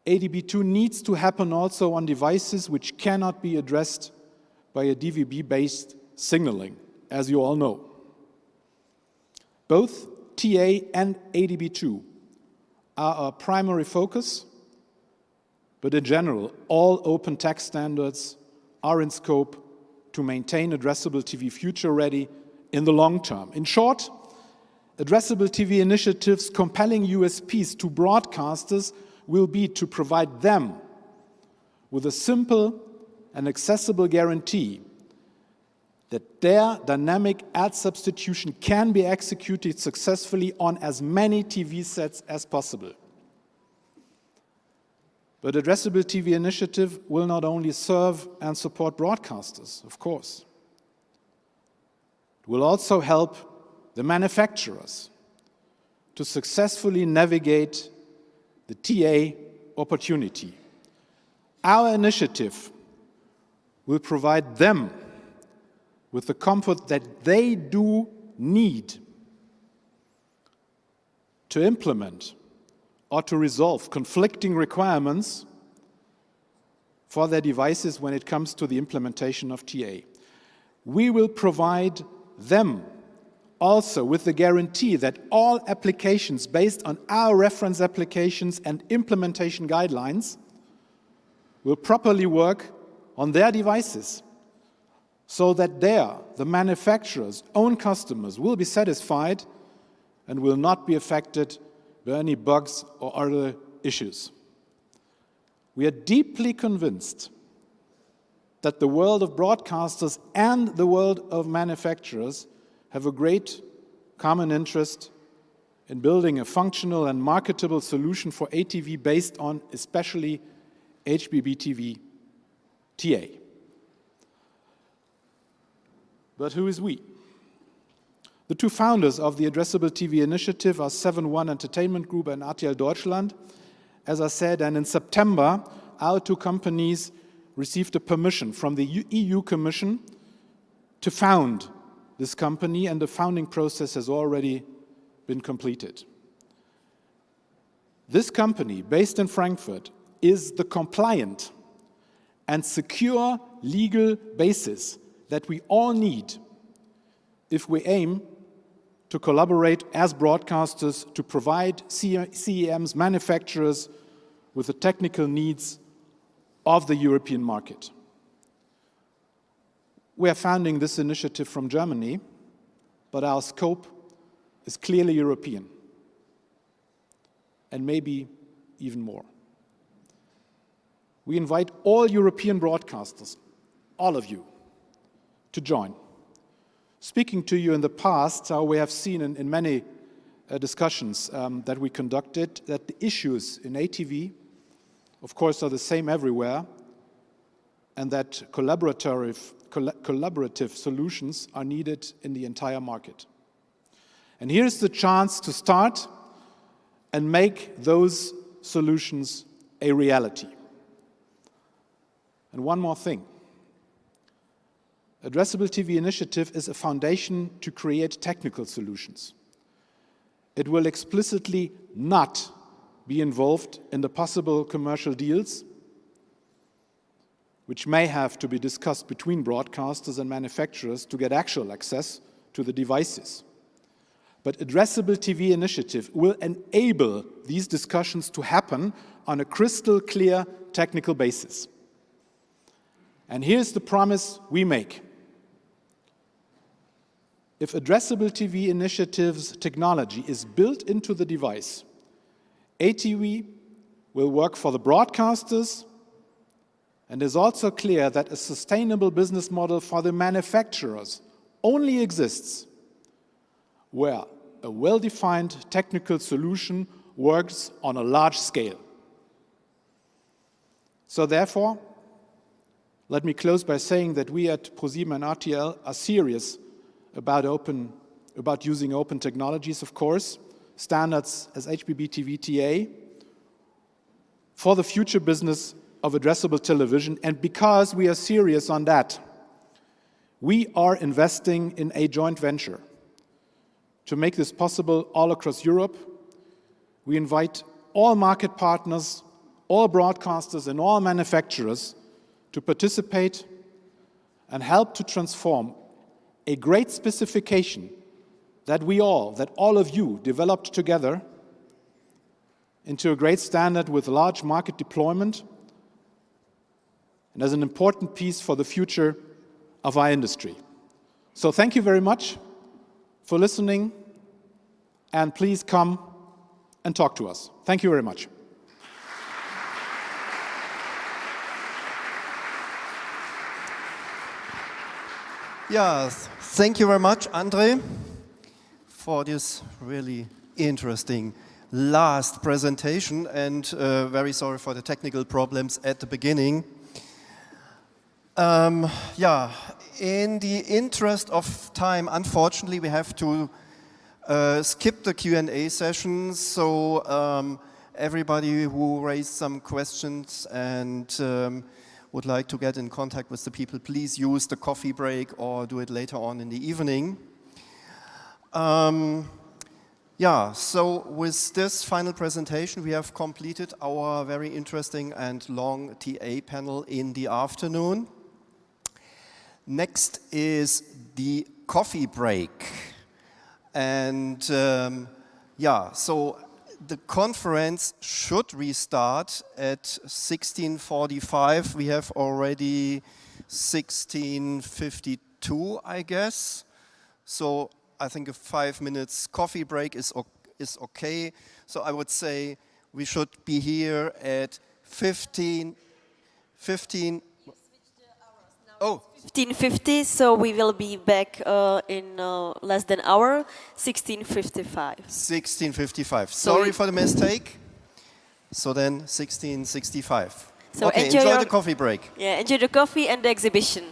ADB2 needs to happen also on devices which cannot be addressed by a DVB-based signaling, as you all know. Both TA and ADB2 are our primary focus, but in general, all open tech standards are in scope to maintain addressable TV future-ready in the long term. In short, addressable TV initiatives' compelling USPs to broadcasters will be to provide them with a simple and accessible guarantee that their dynamic ad substitution can be executed successfully on as many TV sets as possible. But Addressable TV Initiative will not only serve and support broadcasters, of course. It will also help the manufacturers to successfully navigate the TA opportunity. Our initiative will provide them with the comfort that they do need to implement or to resolve conflicting requirements for their devices when it comes to the implementation of TA. We will provide them also with the guarantee that all applications based on our reference applications and implementation guidelines will properly work on their devices, so that the manufacturer's own customers will be satisfied and will not be affected by any bugs or other issues. We are deeply convinced that the world of broadcasters and the world of manufacturers have a great common interest in building a functional and marketable solution for ATV based on especially HbbTV TA. But who is we? The two founders of the Addressable TV Initiative are 7-One Entertainment Group and RTL Deutschland, as I said, and in September, our two companies received a permission from the EU Commission to found this company, and the founding process has already been completed. This company, based in Frankfurt, is the compliant and secure legal basis that we all need if we aim to collaborate as broadcasters to provide CEMs, manufacturers, with the technical needs of the European market. We are founding this initiative from Germany, but our scope is clearly European, and maybe even more. We invite all European broadcasters, all of you, to join. Speaking to you in the past, we have seen in many discussions that we conducted that the issues in ATV, of course, are the same everywhere, and that collaborative solutions are needed in the entire market. And here's the chance to start and make those solutions a reality. And one more thing. Addressable TV Initiative is a foundation to create technical solutions. It will explicitly not be involved in the possible commercial deals, which may have to be discussed between broadcasters and manufacturers to get actual access to the devices. But Addressable TV Initiative will enable these discussions to happen on a crystal clear technical basis. And here's the promise we make. If Addressable TV Initiative's technology is built into the device, ATV will work for the broadcasters, and is also clear that a sustainable business model for the manufacturers only exists where a well-defined technical solution works on a large scale. So therefore, let me close by saying that we at ProSieben and RTL are serious about using open technologies, of course, standards as HbbTV TA, for the future business of addressable television. And because we are serious on that, we are investing in a joint venture. To make this possible all across Europe, we invite all market partners, all broadcasters, and all manufacturers to participate and help to transform a great specification that all of you developed together into a great standard with large market deployment and as an important piece for the future of our industry. So thank you very much for listening, and please come and talk to us. Thank you very much. Yes, thank you very much, Andre, for this really interesting last presentation, and very sorry for the technical problems at the beginning. In the interest of time, unfortunately, we have to skip the Q&A session, so everybody who raised some questions and would like to get in contact with the people, please use the coffee break or do it later on in the evening. So with this final presentation, we have completed our very interesting and long TA panel in the afternoon. Next is the coffee break. And yeah, so the conference should restart at 16:45. We have already 16:52, I guess. So I think a 5 minutes coffee break is okay. So I would say we should be here at 15. Oh, 15:50, so we will be back in less than an hour, 16:55. 16:55. Sorry for the mistake. So then 16:65. So okay, enjoy the coffee break. Yeah, enjoy the coffee and the exhibition.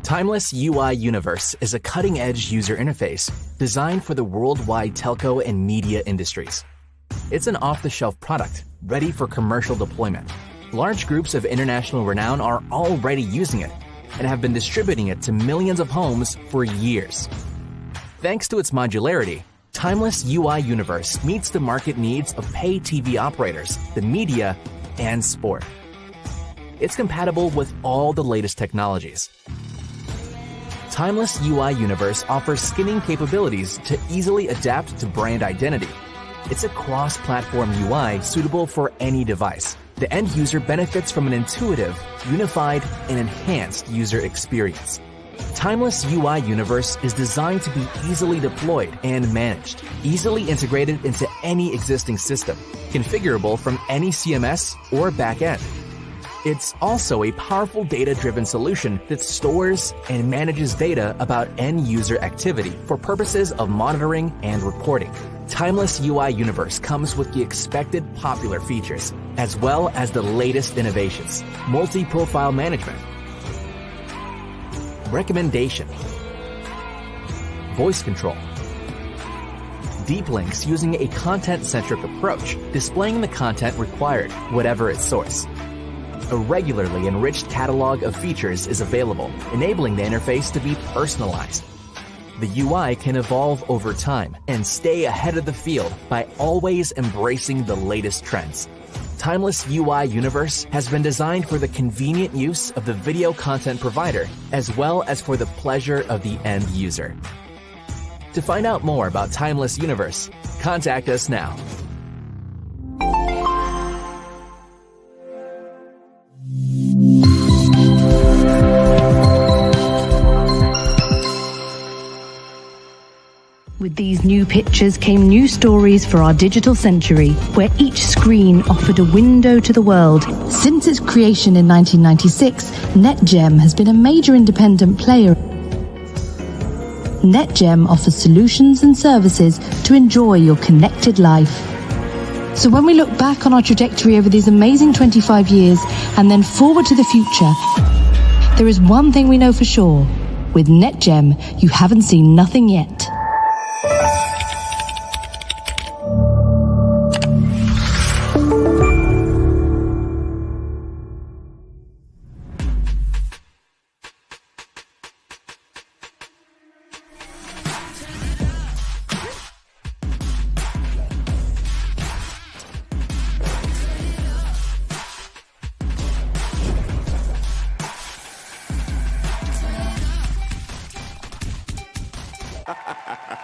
Timeless UI Universe is a cutting-edge user interface designed for the worldwide telco and media industries. It's an off-the-shelf product ready for commercial deployment. Large groups of international renown are already using it and have been distributing it to millions of homes for years. Thanks to its modularity, Timeless UI Universe meets the market needs of pay TV operators, the media, and sport. It's compatible with all the latest technologies. Timeless UI Universe offers skinning capabilities to easily adapt to brand identity. It's a cross-platform UI suitable for any device. The end user benefits from an intuitive, unified, and enhanced user experience. Timeless UI Universe is designed to be easily deployed and managed, easily integrated into any existing system, configurable from any CMS or backend. It's also a powerful data-driven solution that stores and manages data about end-user activity for purposes of monitoring and reporting. Timeless UI Universe comes with the expected popular features, as well as the latest innovations: multi-profile management, recommendation, voice control, deep links using a content-centric approach, displaying the content required, whatever its source. A regularly enriched catalog of features is available, enabling the interface to be personalized. The UI can evolve over time and stay ahead of the field by always embracing the latest trends. Timeless UI Universe has been designed for the convenient use of the video content provider, as well as for the pleasure of the end user. To find out more about Timeless Universe, contact us now. With these new pictures came new stories for our digital century, where each screen offered a window to the world. Since its creation in 1996, NetGem has been a major independent player. NetGem offers solutions and services to enjoy your connected life. So when we look back on our trajectory over these amazing 25 years and then forward to the future, there is one thing we know for sure. With NetGem, you haven't seen nothing yet.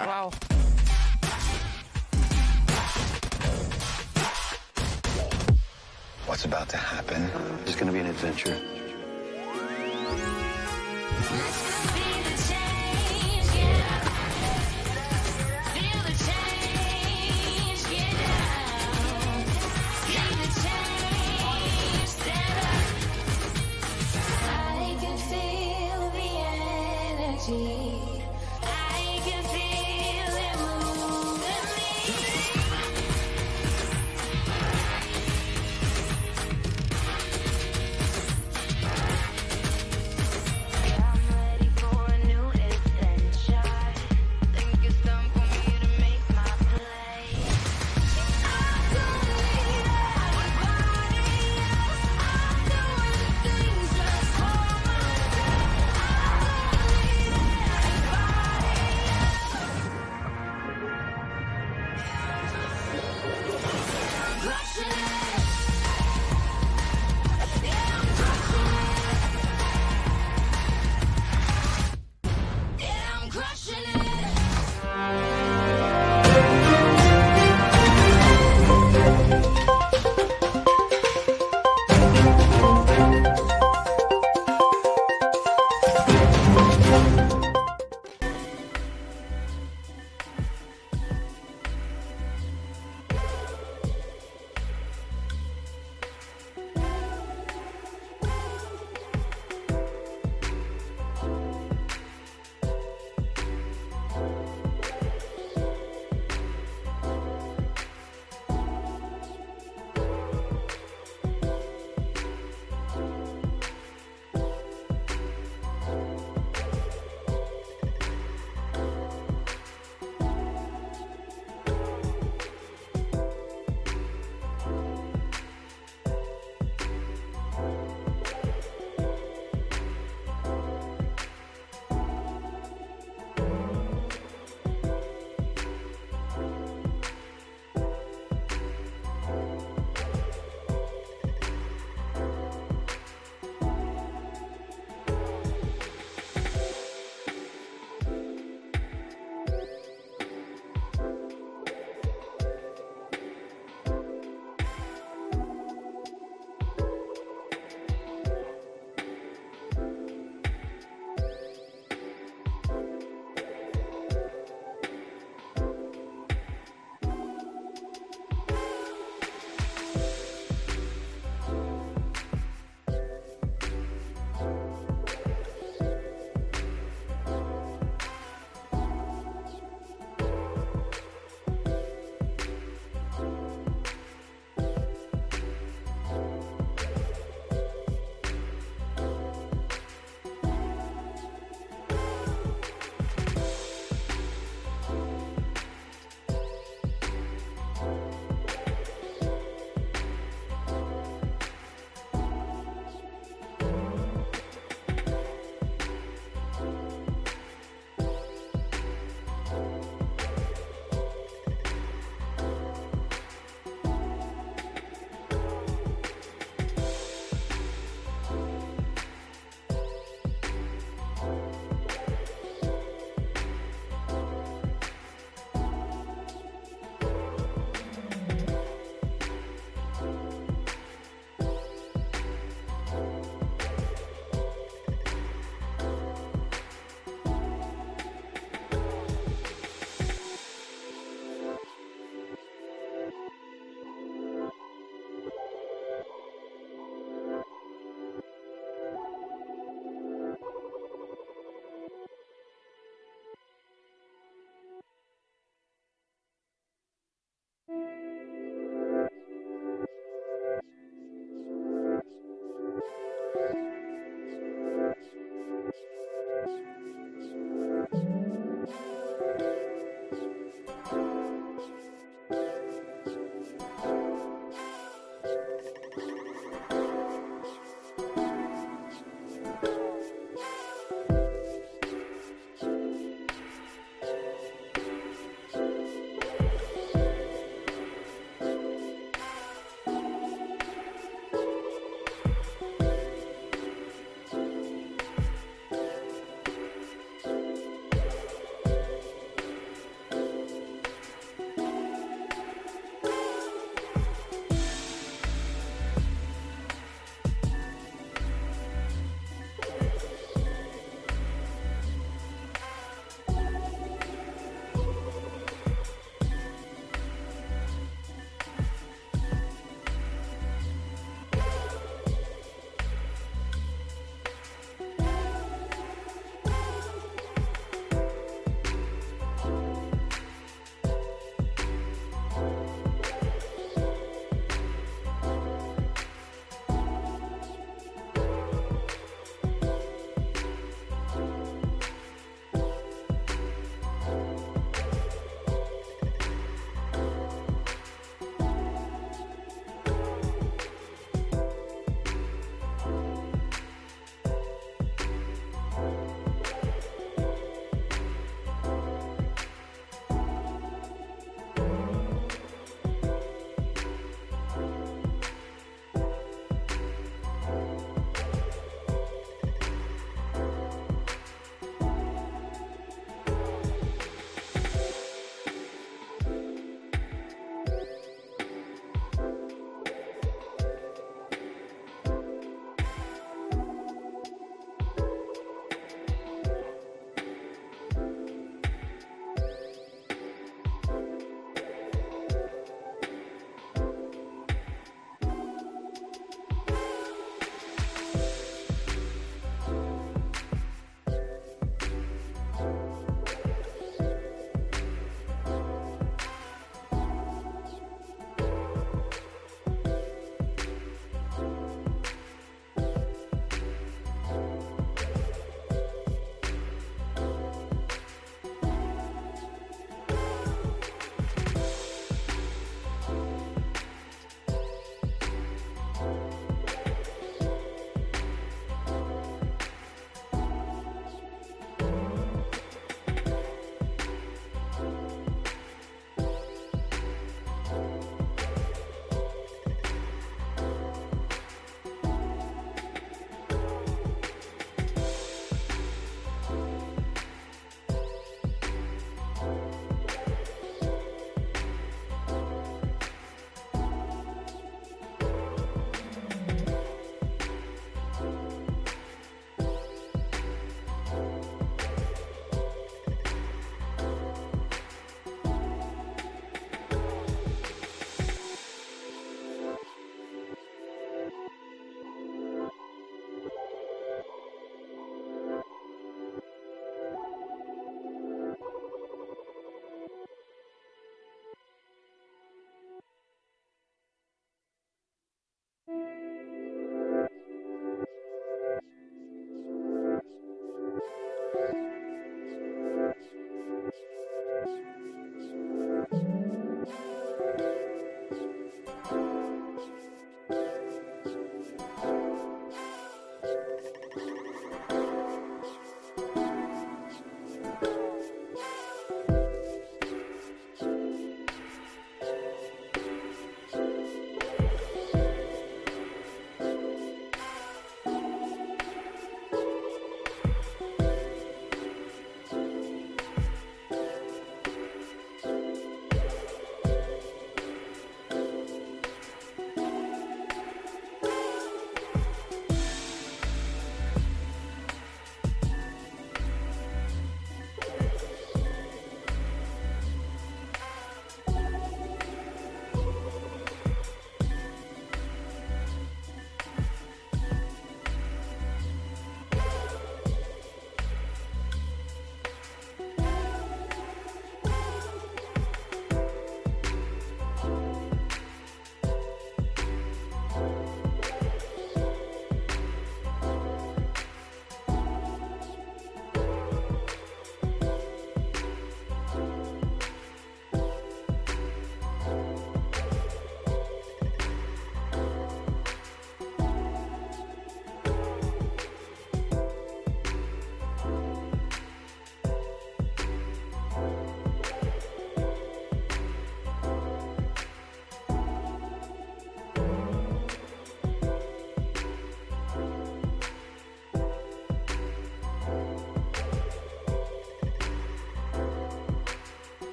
Wow. What's about to happen is going to be an adventure. I can feel the energy. I can feel it moving me. I'm ready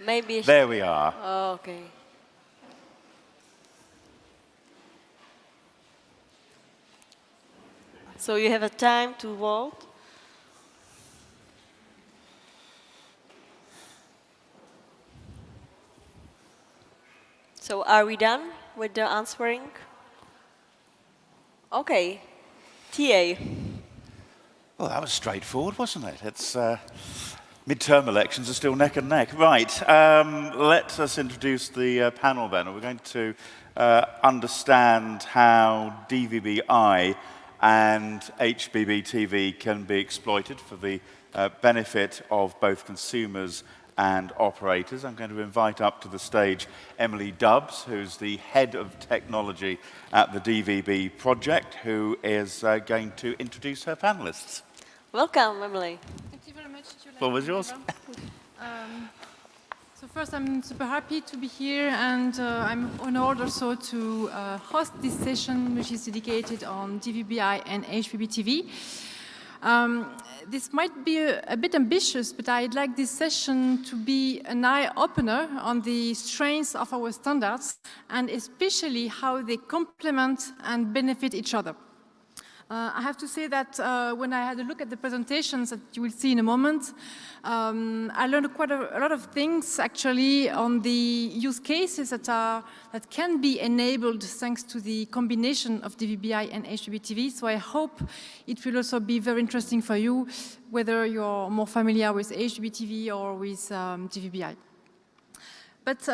Maybe. There we are. Oh, okay. So you have a time to vote. So are we done with the answering? Okay. TA. Well, that was straightforward, wasn't it? It's midterm elections are still neck and neck. Right. Let us introduce the panel then. We're going to understand how DVB-I and HbbTV can be exploited for the benefit of both consumers and operators. I'm going to invite up to the stage Emily Dubbs, who's the head of technology at the DVB project, who is going to introduce her panelists. Welcome, Emily. Thank you very much, Julia. Floor is yours. So first, I'm super happy to be here, and I'm honored also to host this session, which is dedicated on DVB-I and HbbTV. This might be a bit ambitious, but I'd like this session to be an eye-opener on the strengths of our standards, and especially how they complement and benefit each other. I have to say that when I had a look at the presentations that you will see in a moment, I learned quite a lot of things actually on the use cases that can be enabled thanks to the combination of DVB-I and HbbTV. So I hope it will also be very interesting for you, whether you're more familiar with HbbTV or with DVB-I. But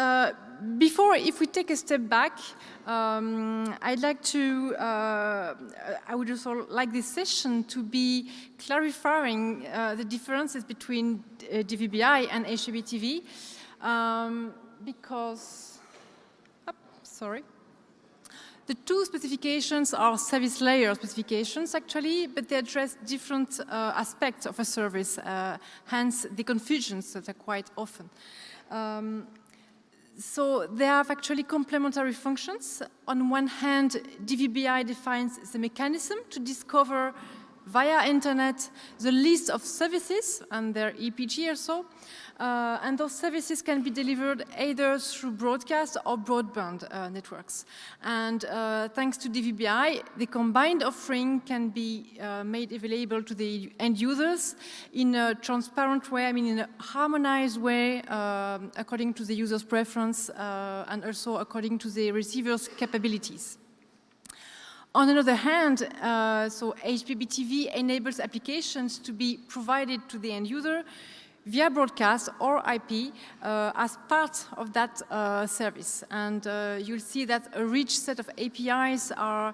if we take a step back, I'd like to, I would also like this session to be clarifying the differences between DVB-I and HbbTV, because, the two specifications are service layer specifications actually, but they address different aspects of a service, hence the confusions that are quite often. So they have actually complementary functions. On one hand, DVB-I defines the mechanism to discover via internet the list of services and their EPG or so. And those services can be delivered either through broadcast or broadband networks. And thanks to DVB-I, the combined offering can be made available to the end users in a transparent way, I mean in a harmonized way, according to the user's preference and also according to the receiver's capabilities. On the other hand, so HbbTV enables applications to be provided to the end user via broadcast or IP as part of that service. And you'll see that a rich set of APIs are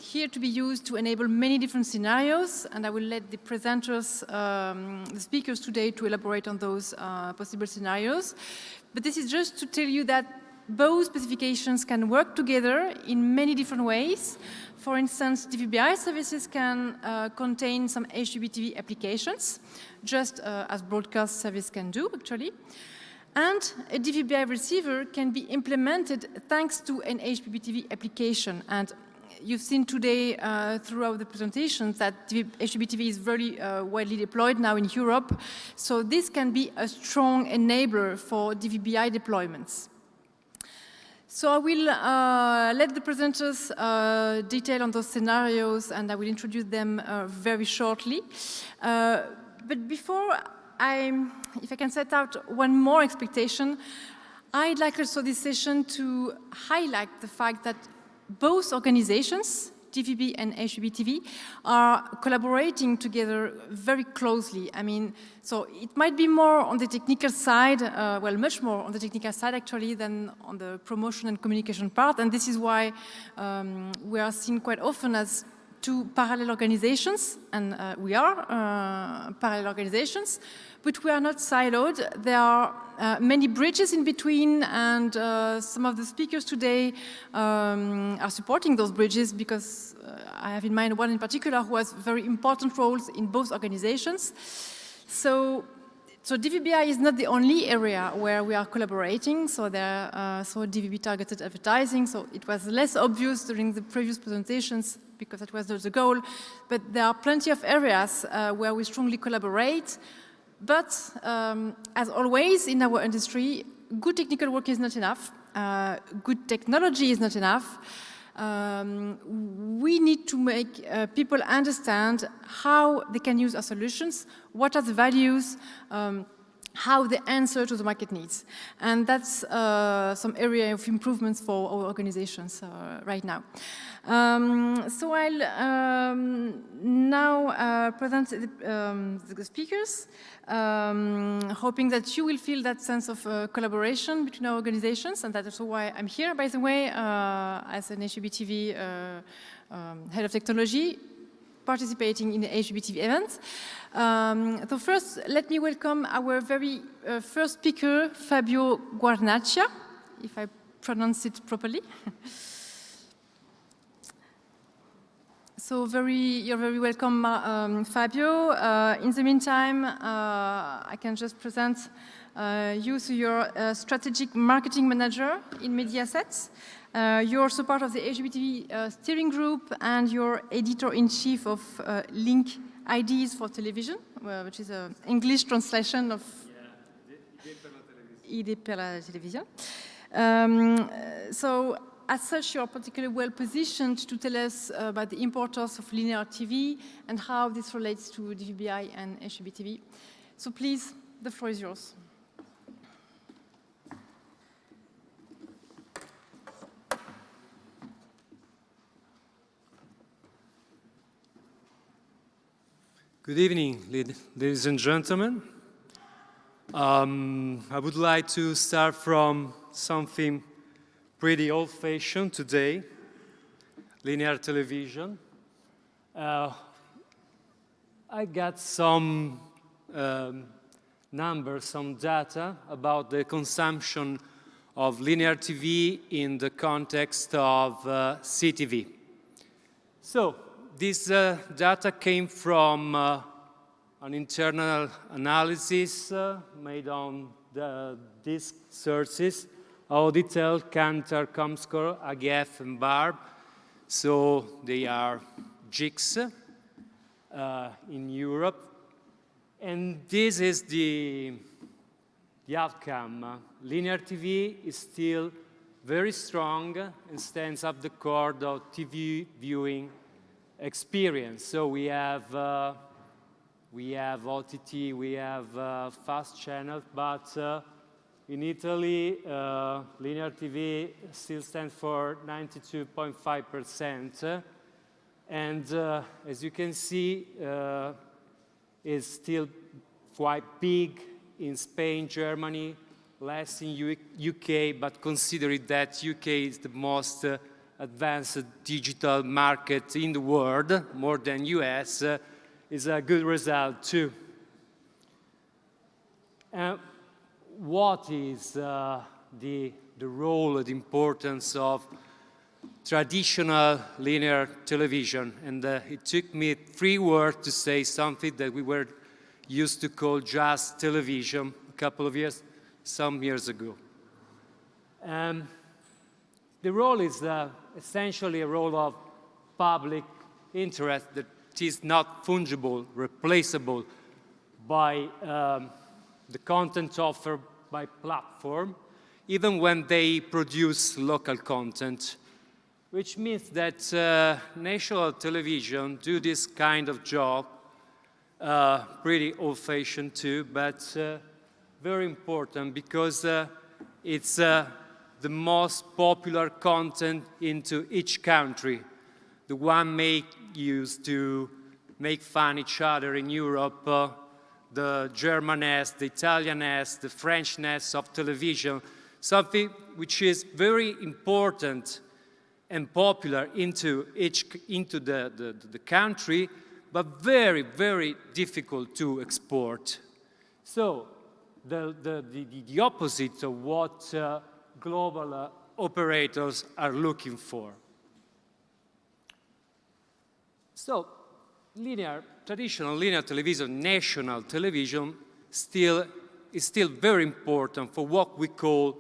here to be used to enable many different scenarios, and I will let the presenters, the speakers today, to elaborate on those possible scenarios. But this is just to tell you that both specifications can work together in many different ways. For instance, DVB-I services can contain some HbbTV applications, just as broadcast service can do, actually. And a DVB-I receiver can be implemented thanks to an HbbTV application. And you've seen today throughout the presentations that HbbTV is very widely deployed now in Europe. So this can be a strong enabler for DVB-I deployments. So I will let the presenters detail on those scenarios, and I will introduce them very shortly. But before if I can set out one more expectation, I'd like also this session to highlight the fact that both organizations, DVB and HbbTV, are collaborating together very closely. I mean, so it might be more on the technical side, well, much more on the technical side actually than on the promotion and communication part, and this is why we are seen quite often as two parallel organizations, and we are parallel organizations, but we are not siloed. There are many bridges in between, and some of the speakers today are supporting those bridges because I have in mind one in particular who has very important roles in both organizations. So DVB-I is not the only area where we are collaborating. So there so DVB targeted advertising. So it was less obvious during the previous presentations because that was not the goal. But there are plenty of areas where we strongly collaborate. But as always in our industry, good technical work is not enough. Good technology is not enough. We need to make people understand how they can use our solutions, what are the values, how they answer to the market needs. And that's some area of improvements for our organizations right now. So I'll now present the speakers, hoping that you will feel that sense of collaboration between our organizations, and that's also why I'm here, by the way, as an HbbTV head of technology, participating in the HbbTV event. So first, let me welcome our very first speaker, Fabio Guarnaccia, if I pronounce it properly. So you're very welcome, Fabio. In the meantime, I can just present you to your strategic marketing manager in Mediaset. You're also part of the HbbTV steering group, and you're editor-in-chief of Link IDs for Television, which is an English translation of ID per la Television. So, as such, you're particularly well positioned to tell us about the importance of linear TV and how this relates to DVBI and HbbTV. So please, the floor is yours. Good evening, ladies and gentlemen. I would like to start from something pretty old-fashioned today, linear television. I got some numbers, some data about the consumption of linear TV in the context of CTV. So, this data came from an internal analysis made on these sources: Auditel, Kantar, Comscore, AGF, and Barb. So they are GICs in Europe. And this is the outcome. Linear TV is still very strong and stands at the core of TV viewing experience. So we have OTT, we have fast channels, but in Italy, linear TV still stands for 92.5%. And as you can see, is still quite big in Spain, Germany, less in UK, but considering that UK is the most advanced digital market in the world, more than US, is a good result too. What is the role, the importance of traditional linear television? And it took me 3 words to say something that we were used to call just television some years ago. The role is essentially a role of public interest that is not fungible, replaceable by the content offered by platform, even when they produce local content, which means that national television do this kind of job, pretty old-fashioned too, but very important because it's the most popular content into each country. The one used to make fun each other in Europe, the German-ness, the Italian-ness, the French-ness of television, something which is very important and popular into the country, but very, very difficult to export. So the opposite of what global operators are looking for. So traditional linear television, national television, is still very important for what we call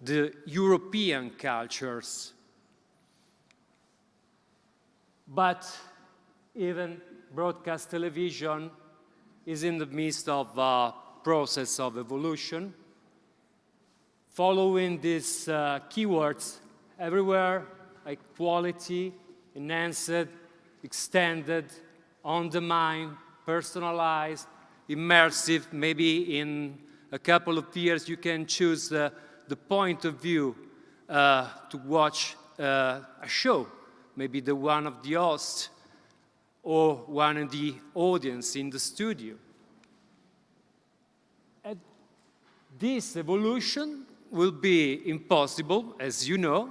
the European cultures. But even broadcast television is in the midst of a process of evolution, following these keywords everywhere, like quality, enhanced, extended, on-demand, personalized, immersive. Maybe in a couple of years you can choose the point of view to watch a show, maybe the one of the host or one of the audience in the studio. And this evolution will be impossible, as you know,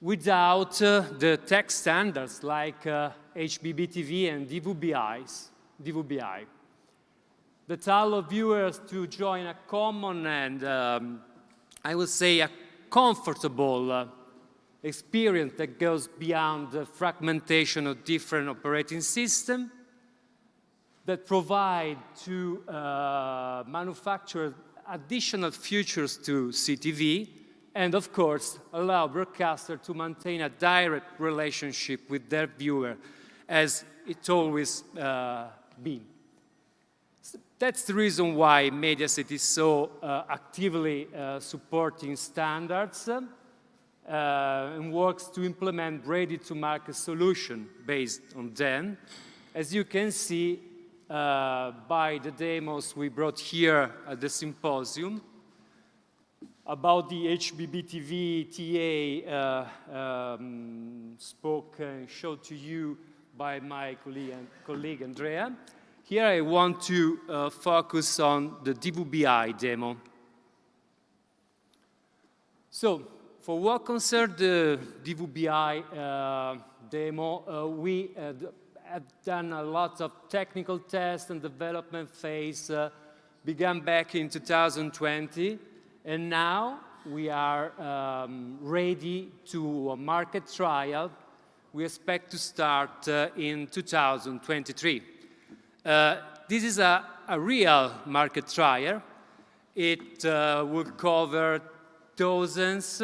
without the tech standards like HbbTV and DVB-I that allow viewers to join a common and, I would say, a comfortable experience that goes beyond the fragmentation of different operating systems, that provide to manufacturers additional features to CTV, and of course allow broadcasters to maintain a direct relationship with their viewer, as it's always been. That's the reason why Mediaset is so actively supporting standards and works to implement ready-to-market solution based on them. As you can see by the demos we brought here at the symposium, about the HbbTV TA spoke and showed to you by my colleague Andrea. Here I want to focus on the DVB-I demo. So, for what concerns the DVB-I demo, we have done a lot of technical tests and development phase, began back in 2020, and now we are ready to a market trial. We expect to start in 2023. This is a real market trial. It will cover dozens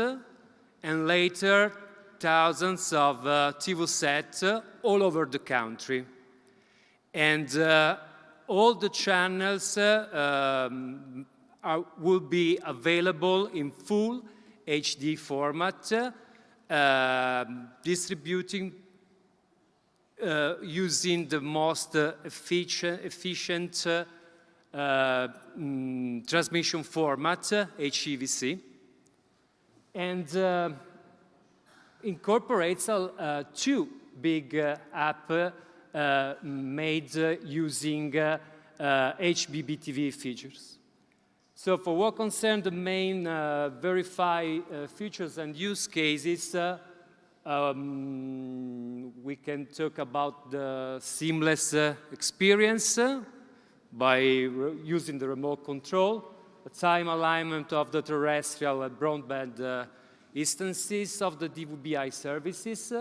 and later thousands of TV sets all over the country. And all the channels will be available in full HD format, distributing using the most efficient transmission format, HEVC, and incorporates two big apps made using HbbTV features. So for what concerns the main verified features and use cases, we can talk about the seamless experience by using the remote control, the time alignment of the terrestrial and broadband instances of the DVB-I services,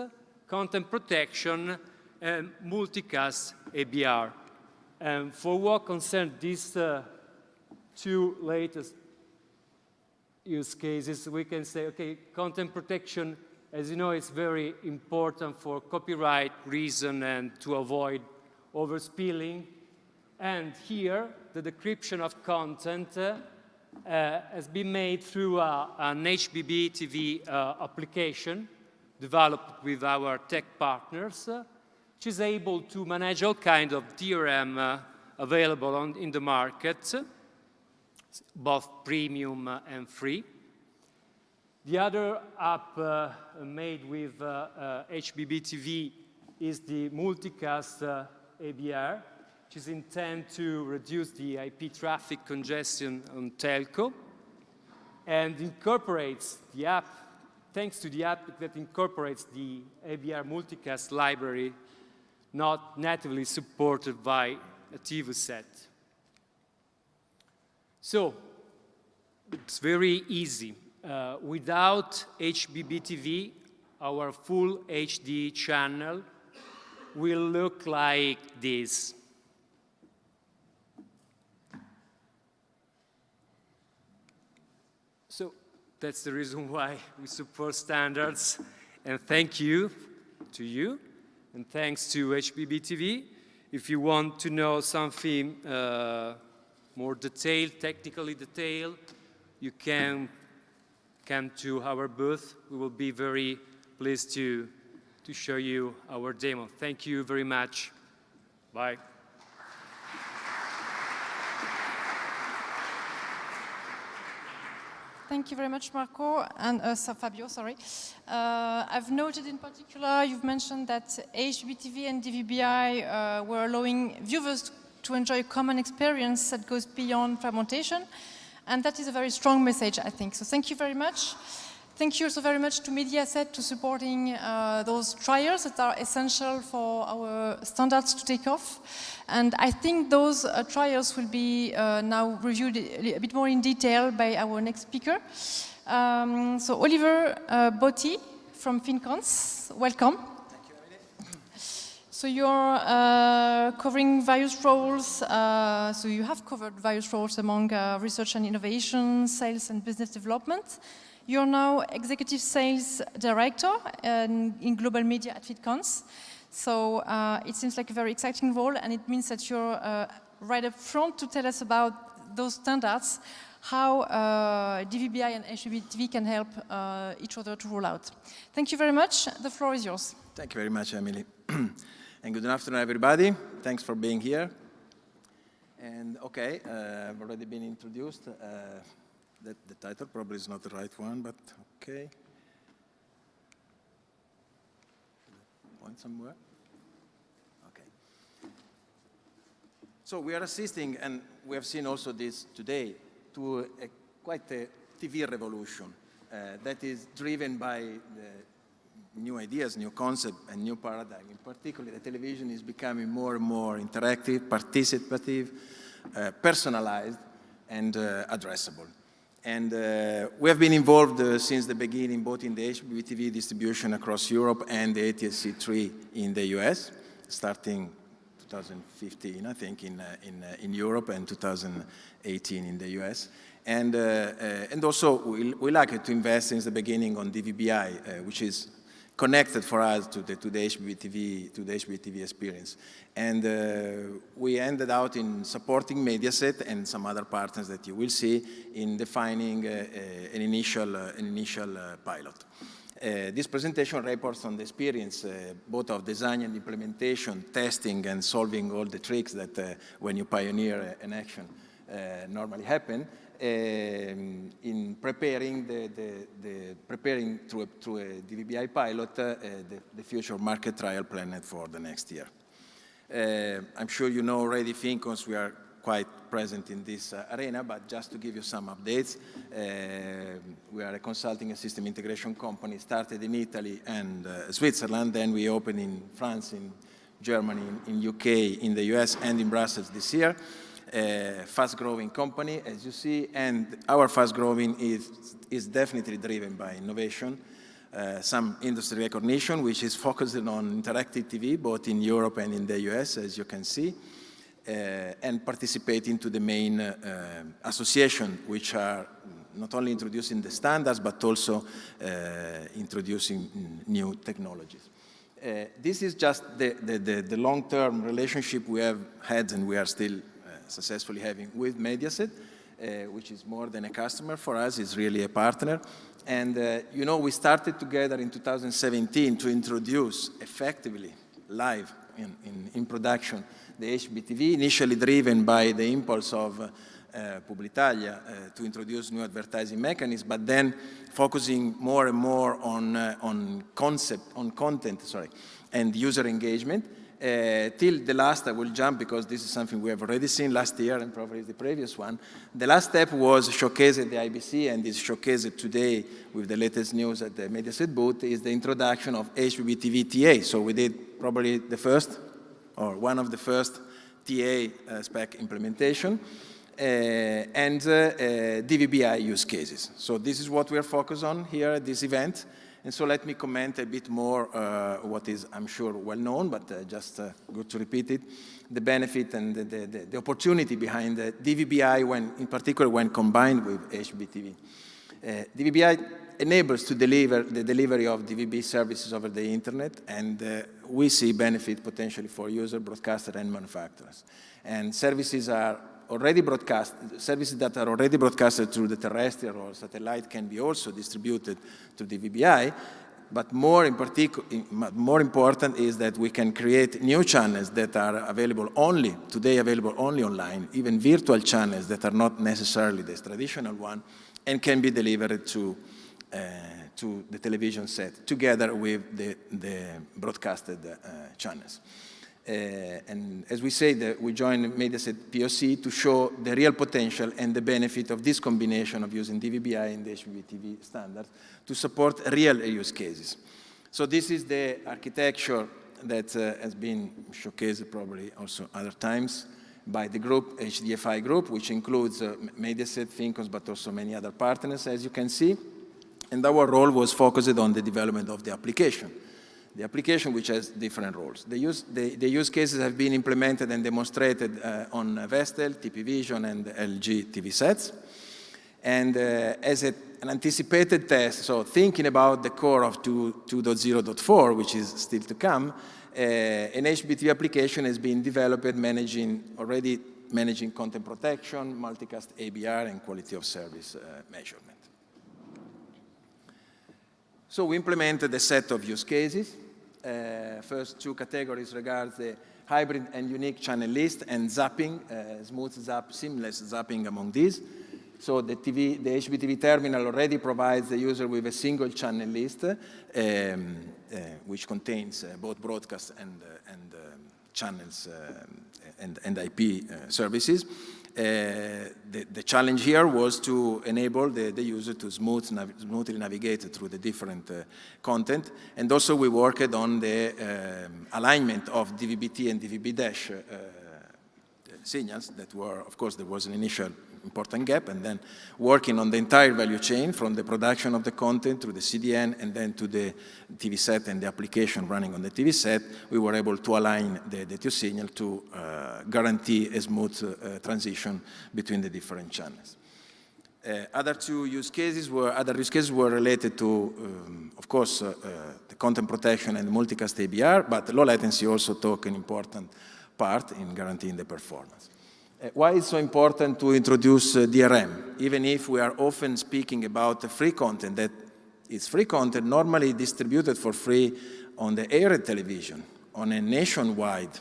content protection, and multicast ABR. And for what concerns these two latest use cases, we can say, okay, content protection, as you know, is very important for copyright reason and to avoid overspilling. And here, the decryption of content has been made through an HbbTV application developed with our tech partners, which is able to manage all kinds of DRM available in the market, both premium and free. The other app made with HbbTV is the multicast ABR, which is intended to reduce the IP traffic congestion on telco, and incorporates the app, thanks to the app that incorporates the ABR multicast library, not natively supported by a TV set. So, it's very easy. Without HbbTV, our full HD channel will look like this. So that's the reason why we support standards, and thank you to you, and thanks to HbbTV. If you want to know something more detailed, technically detailed, you can come to our booth. We will be very pleased to show you our demo. Thank you very much. Bye. Thank you very much, Marco, and Fabio, sorry. I've noted in particular, you've mentioned that HbbTV and DVBI were allowing viewers to enjoy a common experience that goes beyond fragmentation, and that is a very strong message, I think. So thank you very much. Thank you also very much to Mediaset to supporting those trials that are essential for our standards to take off. And I think those trials will be now reviewed a bit more in detail by our next speaker. So Oliver Botti from FinCons, welcome. Thank you, Emily. So you're covering various roles. So you have covered various roles among research and innovation, sales and business development. You're now Executive Sales Director in Global Media at FinCons. So it seems like a very exciting role, and it means that you're right up front to tell us about those standards, how DVBI and HbbTV can help each other to roll out. Thank you very much. The floor is yours. Thank you very much, Emily. And good afternoon, everybody. Thanks for being here. And okay, I've already been introduced. The title probably is not the right one, but okay. Point somewhere? Okay. So we are assisting, and we have seen also this today, to quite a TV revolution that is driven by the new ideas, new concept, and new paradigm. In particular, the television is becoming more and more interactive, participative, personalized, and addressable. And we have been involved since the beginning, both in the HbbTV distribution across Europe and the ATSC3 in the US, starting 2015, I think, in Europe, and 2018 in the US. And also, we like to invest since the beginning on DVBI, which is connected for us to the HbbTV experience. And we ended out in supporting Mediaset and some other partners that you will see in defining an initial pilot. This presentation reports on the experience both of design and implementation, testing and solving all the tricks that when you pioneer an action normally happen. In preparing preparing through a DVBI pilot the future market trial planned for the next year. I'm sure you know already FinCons, we are quite present in this arena, but just to give you some updates, we are a consulting and system integration company, started in Italy and Switzerland, then we opened in France, in Germany, in UK, in the US, and in Brussels this year. Fast-growing company, as you see, and our fast-growing is definitely driven by innovation, some industry recognition, which is focusing on interactive TV, both in Europe and in the US, as you can see, and participating to the main association, which are not only introducing the standards, but also introducing new technologies. This is just the long-term relationship we have had and we are still successfully having with Mediaset, which is more than a customer for us, it's really a partner. And you know, we started together in 2017 to introduce effectively live in production the HbbTV, initially driven by the impulse of Publitalia to introduce new advertising mechanisms, but then focusing more and more on content, and user engagement. Till the last, I will jump because this is something we have already seen last year and probably the previous one. The last step was showcased at the IBC and is showcased today with the latest news at the Mediaset booth, is the introduction of HbbTV TA. So we did probably the first, or one of the first TA spec implementation, and DVBI use cases. So this is what we are focused on here at this event. And so let me comment a bit more what is, I'm sure, well known, but just good to repeat it, the benefit and the opportunity behind the DVBI, in particular when combined with HbbTV. DVBI enables to deliver the delivery of DVB services over the internet, and we see benefit potentially for user, broadcaster, and manufacturers. And services are already broadcast, services that are already broadcasted through the terrestrial or satellite can be also distributed to the VBI, but more important is that we can create new channels that are available only, today available only online, even virtual channels that are not necessarily the traditional one, and can be delivered to the television set together with the broadcasted channels. And as we say, that we joined Mediaset POC to show the real potential and the benefit of this combination of using DVB-I and the HbbTV standards to support real use cases. So this is the architecture that has been showcased probably also other times by the group, HDFI group, which includes Mediaset, Fincons, but also many other partners, as you can see. And our role was focused on the development of the application. The application, which has different roles. The use cases have been implemented and demonstrated on Vestel, TP Vision, and LG TV sets. And as an anticipated test, so thinking about the core of 2.0.4, which is still to come, an HbbTV application has been developed already managing content protection, multicast ABR, and quality of service measurement. So we implemented a set of use cases. First two categories regards the hybrid and unique channel list and zapping, smooth zap, seamless zapping among these. So the HbbTV terminal already provides the user with a single channel list, which contains both broadcast and channels and IP services. The challenge here was to enable the user to smoothly navigate through the different content. And also we worked on the alignment of DVB-T and DVB-Dash signals that were, of course, there was an initial important gap, and then working on the entire value chain from the production of the content through the CDN and then to the TV set and the application running on the TV set, we were able to align the two signals to guarantee a smooth transition between the different channels. Other use cases were related to, of course, the content protection and multicast ABR, but low latency also took an important part in guaranteeing the performance. Why is it so important to introduce DRM? Even if we are often speaking about free content, that is free content normally distributed for free on the air television, on a nationwide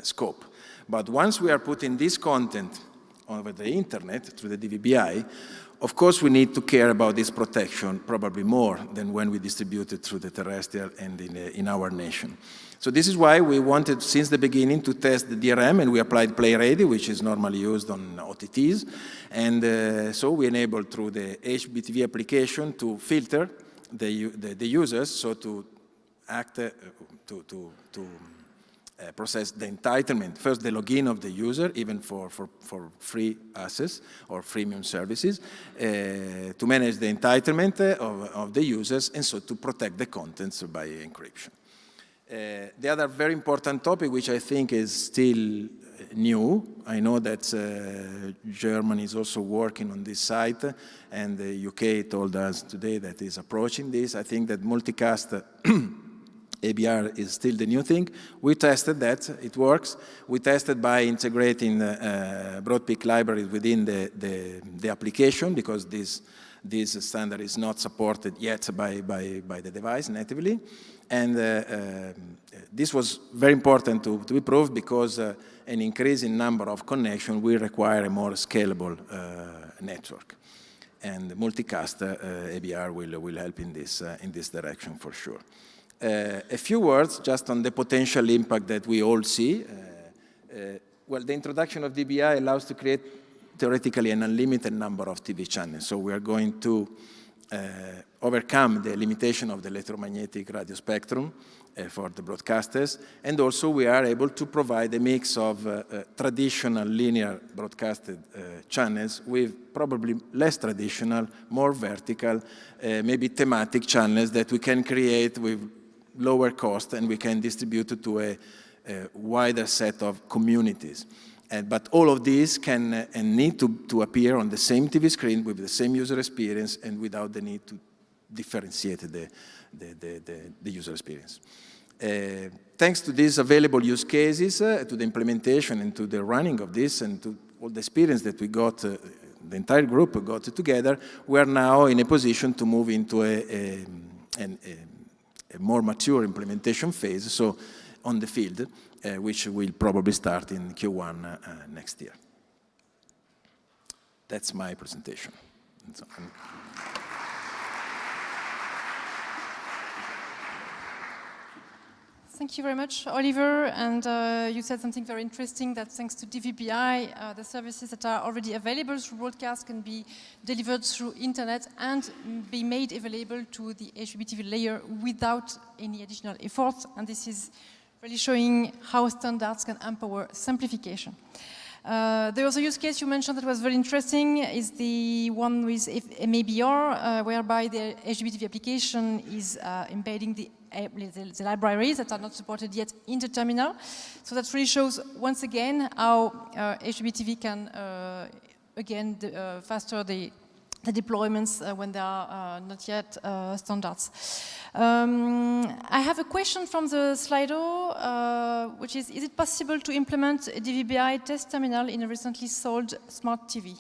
scope. But once we are putting this content over the internet through the DVB-I, of course we need to care about this protection probably more than when we distribute it through the terrestrial and in our nation. So this is why we wanted, since the beginning, to test the DRM, and we applied Play Ready, which is normally used on OTTs. And so we enabled through the HbbTV application to filter the users, so to act, process the entitlement, first the login of the user, even for free access or freemium services, to manage the entitlement of the users, and so to protect the contents by encryption. The other very important topic, which I think is still new, I know that Germany is also working on this site, and the UK told us today that is approaching this. I think that multicast ABR is still the new thing. We tested that, it works. We tested by integrating broadpeak libraries within the application, because this standard is not supported yet by the device natively. And this was very important to be proved, because an increasing number of connections will require a more scalable network. And multicast ABR will help in this direction for sure. A few words just on the potential impact that we all see. Well, the introduction of DBI allows to create theoretically an unlimited number of TV channels. So we are going to overcome the limitation of the electromagnetic radio spectrum for the broadcasters. And also we are able to provide a mix of traditional linear broadcasted channels with probably less traditional, more vertical, maybe thematic channels that we can create with lower cost, and we can distribute it to a wider set of communities. But all of these can and need to appear on the same TV screen with the same user experience and without the need to differentiate the user experience. Thanks to these available use cases, to the implementation and to the running of this and to all the experience that we got, the entire group got together, we are now in a position to move into a more mature implementation phase, so on the field, which will probably start in Q1 next year. That's my presentation. Thank you very much, Oliver. And you said something very interesting, that thanks to DVBI, the services that are already available through broadcast can be delivered through internet and be made available to the HbbTV layer without any additional effort. And this is really showing how standards can empower simplification. The other use case you mentioned that was very interesting is the one with MABR, whereby the HbbTV application is embedding the libraries that are not supported yet in the terminal. So that really shows, once again, how HbbTV can, again, faster the deployments when there are not yet standards. I have a question from the Slido, which is it possible to implement a DVBI test terminal in a recently sold smart TV?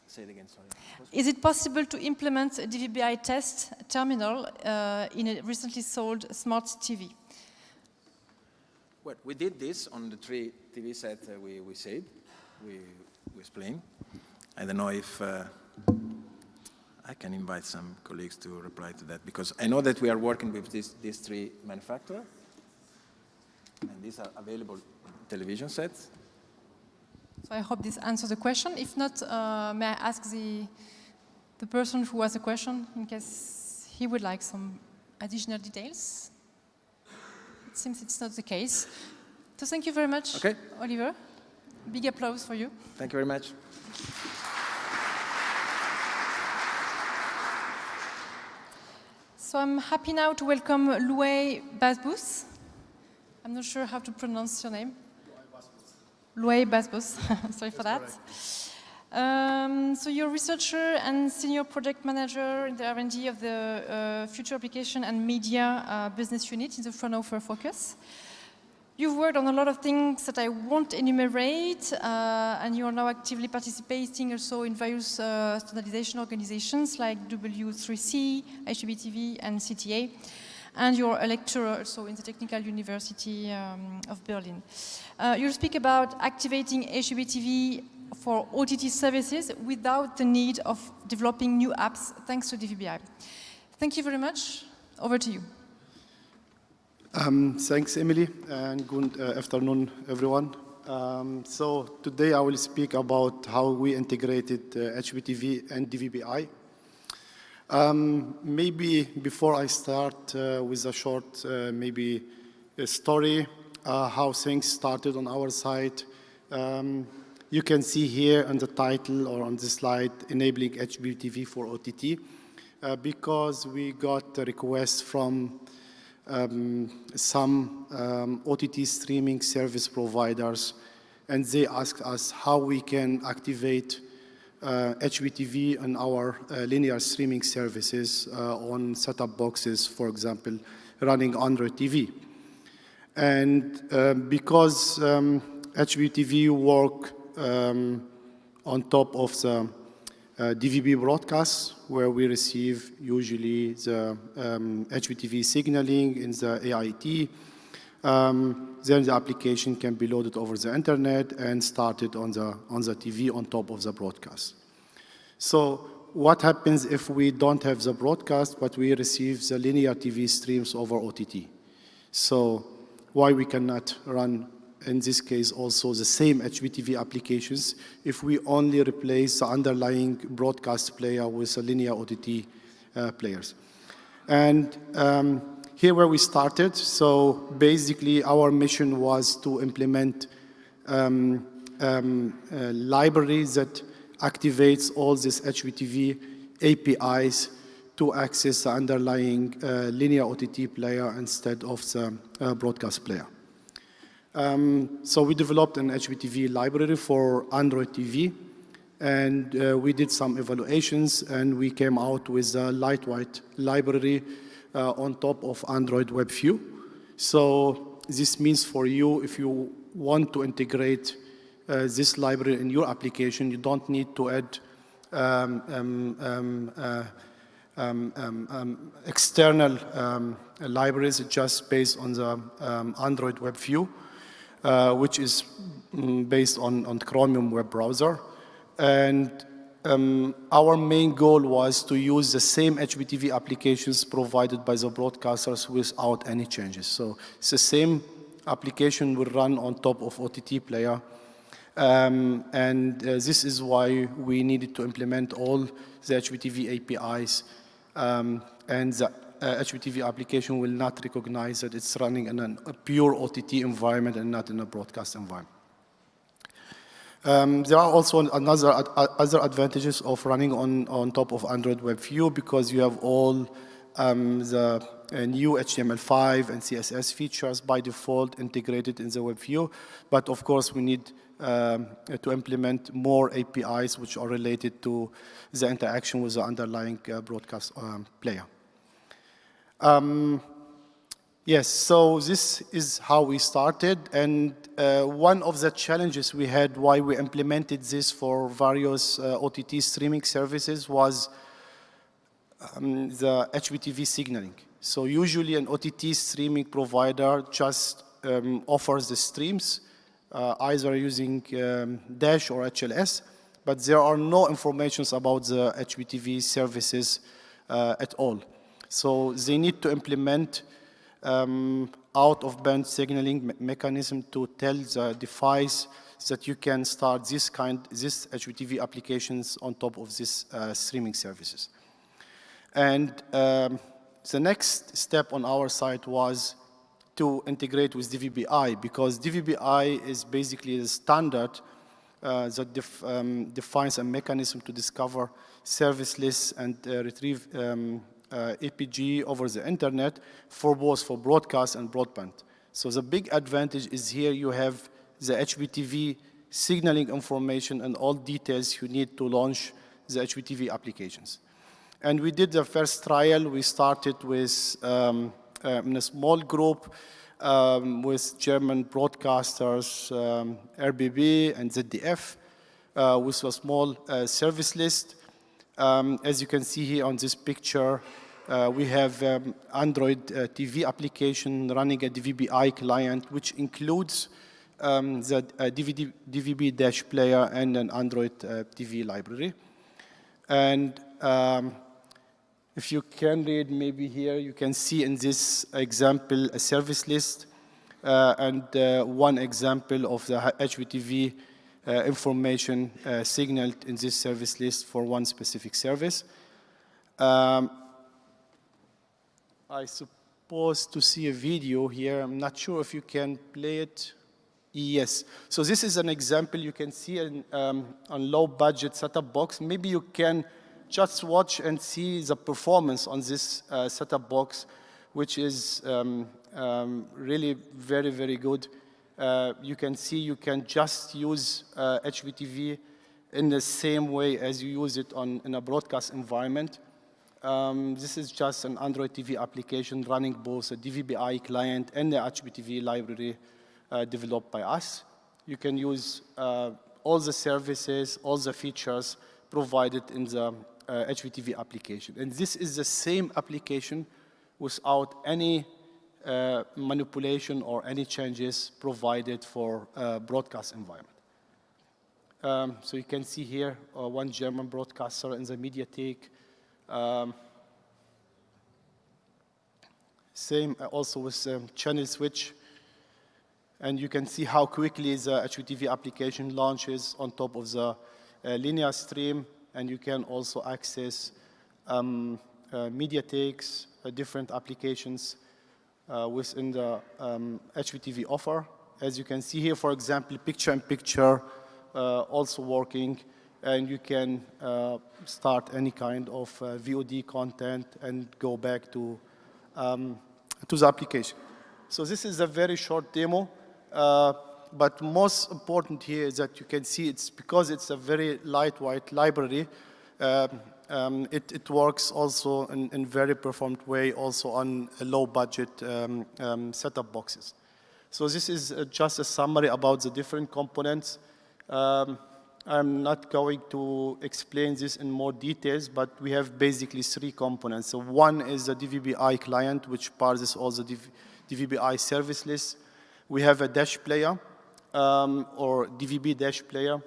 Say it again, sorry. Is it possible to implement a DVBI test terminal in a recently sold smart TV? Well, we did this on the 3 TV sets we said, we explained. I don't know if I can invite some colleagues to reply to that, because I know that we are working with these 3 manufacturers, and these are available television sets. So I hope this answers the question. If not, may I ask the person who has a question, in case he would like some additional details? It seems it's not the case. So thank you very much, okay. Oliver. Big applause for you. Thank you very much. So I'm happy now to welcome Louay Basbous. I'm not sure how to pronounce your name. Louay Basbous, sorry for that. So you're a researcher and senior project manager in the R&D of the Future Application and Media business unit in the Fraunhofer focus. You've worked on a lot of things that I won't enumerate, and you are now actively participating also in various standardization organizations like W3C, HbbTV, and CTA. And you're a lecturer also in the Technical University of Berlin. You'll speak about activating HbbTV for OTT services without the need of developing new apps thanks to DVBI. Thank you very much. Over to you. Thanks, Emily, and good afternoon, everyone. So today I will speak about how we integrated HbbTV and DVBI. Maybe before I start with a short, maybe a story, how things started on our side. You can see here on the title or on the slide, enabling HbbTV for OTT, because we got a request from some OTT streaming service providers, and they asked us how we can activate HbbTV on our linear streaming services on set-top boxes, for example, running Android TV. And because HbbTV work on top of the DVB broadcast, where we receive usually the HbbTV signaling in the AIT, then the application can be loaded over the internet and started on the TV on top of the broadcast. So what happens if we don't have the broadcast, but we receive the linear TV streams over OTT? So why we cannot run, in this case, also the same HbbTV applications if we only replace the underlying broadcast player with the linear OTT players? And here where we started, so basically our mission was to implement libraries that activates all these HbbTV APIs to access the underlying linear OTT player instead of the broadcast player. So we developed an HbbTV library for Android TV, And we did some evaluations, and we came out with a lightweight library on top of Android WebView. So this means for you, if you want to integrate this library in your application, you don't need to add external libraries just based on the Android WebView, which is based on Chromium web browser. And our main goal was to use the same HbbTV applications provided by the broadcasters without any changes. So it's the same application will run on top of OTT player. This is why we needed to implement all the HbbTV APIs, and the HbbTV application will not recognize that it's running in a pure OTT environment and not in a broadcast environment. There are also other advantages of running on top of Android WebView, because you have all the new HTML5 and CSS features by default integrated in the WebView. But of course, we need to implement more APIs which are related to the interaction with the underlying broadcast player. Yes, so this is how we started, and one of the challenges we had why we implemented this for various OTT streaming services was the HbbTV signaling. So usually an OTT streaming provider just offers the streams, either using Dash or HLS, but there are no informations about the HbbTV services at all. So they need to implement out-of-band signaling mechanism to tell the device that you can start this HbbTV applications on top of these streaming services. And the next step on our side was to integrate with DVB-I, because DVB-I is basically the standard that defines a mechanism to discover service lists and retrieve APG over the internet for both broadcast and broadband. So the big advantage is here you have the HbbTV signaling information and all details you need to launch the HbbTV applications. And we did the first trial. We started with in a small group with German broadcasters, RBB and ZDF, with a small service list. As you can see here on this picture, we have Android TV application running a DVB-I client, which includes the DVB Dash player and an Android TV library. And if you can read maybe here, you can see in this example a service list and one example of the HbbTV information signaled in this service list for one specific service. I suppose to see a video here. I'm not sure if you can play it. Yes. So this is an example you can see on low-budget set-top box. Maybe you can just watch and see the performance on this set-top box, which is really very, very good. You can see you can just use HbbTV in the same way as you use it in a broadcast environment. This is just an Android TV application running both a DVB-I client and the HbbTV library developed by us. You can use all the services, all the features provided in the HbbTV application. And this is the same application without any manipulation or any changes provided for broadcast environment. So you can see here one German broadcaster in the Mediatek. Same also with channel switch. And you can see how quickly the HbbTV application launches on top of the linear stream. And you can also access Mediatek's different applications within the HbbTV offer. As you can see here, for example, picture-in-picture also working. And you can start any kind of VOD content and go back to the application. So this is a very short demo but most important here is that you can see it's because it's a very lightweight library. It works also in very performed way also on a low budget setup boxes. So this is just a summary about the different components. I'm not going to explain this in more details, but we have basically 3 components. So one is the DVB-I client, which parses all the DVB-I service lists. We have a dash player, or DVB dash player,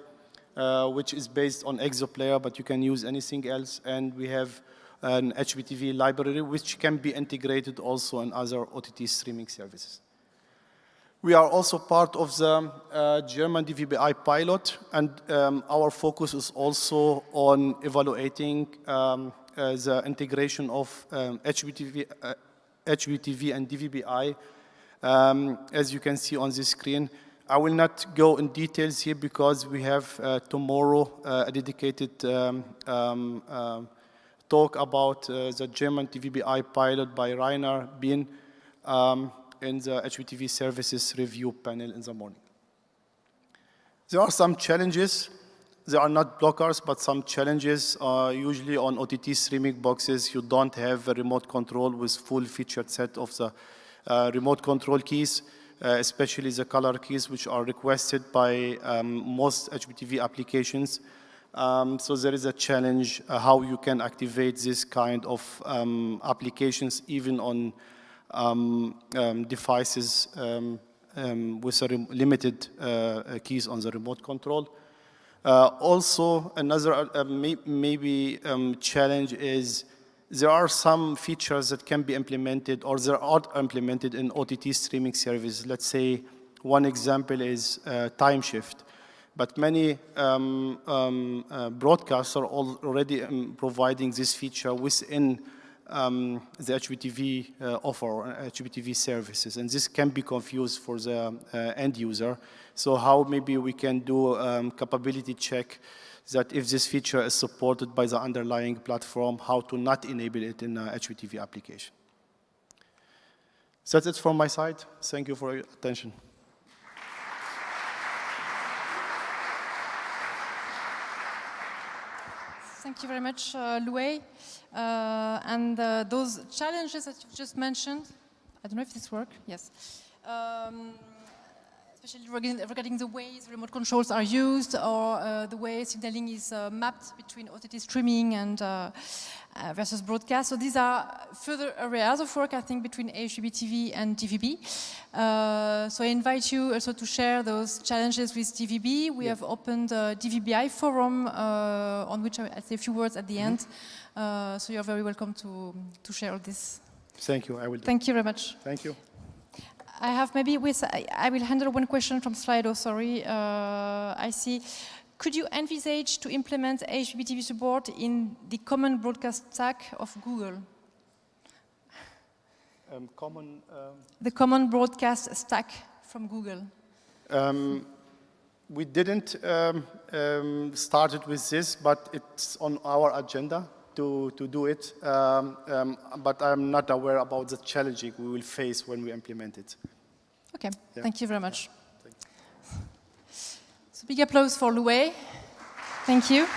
which is based on ExoPlayer, but you can use anything else. And we have an HbbTV library, which can be integrated also in other OTT streaming services. We are also part of the German DVB-I pilot, and our focus is also on evaluating the integration of HbbTV and DVB-I, as you can see on this screen. I will not go in details here because we have tomorrow a dedicated talk about the German DVB-I pilot by Rainer Bien in the HbbTV services review panel in the morning. There are some challenges. They are not blockers, but some challenges. Usually on OTT streaming boxes, you don't have a remote control with full featured set of the remote control keys, especially the color keys, which are requested by most HbbTV applications. So there is a challenge how you can activate this kind of applications even on devices with limited keys on the remote control. Also, another maybe challenge is there are some features that can be implemented or they are implemented in OTT streaming service. Let's say one example is time shift. But many broadcasts are already providing this feature within the HbbTV offer, HbbTV services, and this can be confused for the end user. So how maybe we can do capability check that if this feature is supported by the underlying platform, how to not enable it in a HbbTV application. So that's it from my side. Thank you for your attention. Thank you very much, Louis. And those challenges that you've just mentioned, I don't know if this works, yes. Especially regarding the ways remote controls are used or the way signaling is mapped between OTT streaming and versus broadcast. So these are further areas of work, I think, between HbbTV and DVB. So I invite you also to share those challenges with DVB. We have opened a DVB-I forum on which I'll say a few words at the end. So you're very welcome to share all this. Thank you, I will do. Thank you very much. Thank you. I have maybe I will handle one question from Slido, sorry. I see. Could you envisage to implement HbbTV support in the common broadcast stack of Google? The common broadcast stack from Google. We didn't start it with this, but it's on our agenda to do it. But I'm not aware about the challenge we will face when we implement it. Okay, yeah. Thank you very much. So big applause for Louis. Thank you.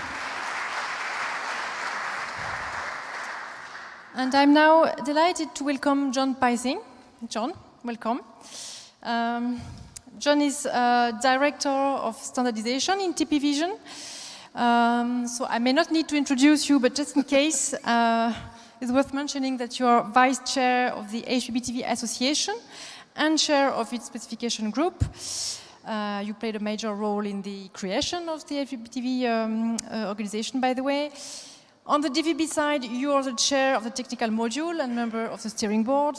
And I'm now delighted to welcome John Pising. John, welcome. John is Director of Standardization in TP Vision. So I may not need to introduce you, but just in case, it's worth mentioning that you are Vice Chair of the HbbTV Association and Chair of its specification group. You played a major role in the creation of the HbbTV organization, by the way. On the DVB side, you are the chair of the technical module and member of the steering board.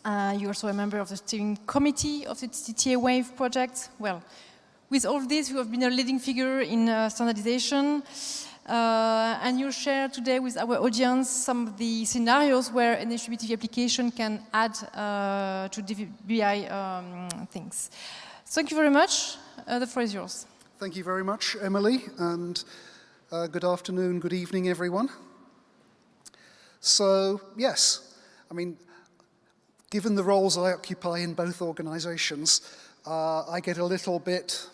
You're also a member of the steering committee of the TTA Wave project. Well, with all this, you have been a leading figure in standardization. And you share today with our audience some of the scenarios where an HbbTV application can add to DVB-I things. Thank you very much. The floor is yours. Thank you very much, Emily, and good afternoon, good evening, everyone. So, yes, I mean, given the roles I occupy in both organizations, I get a little bit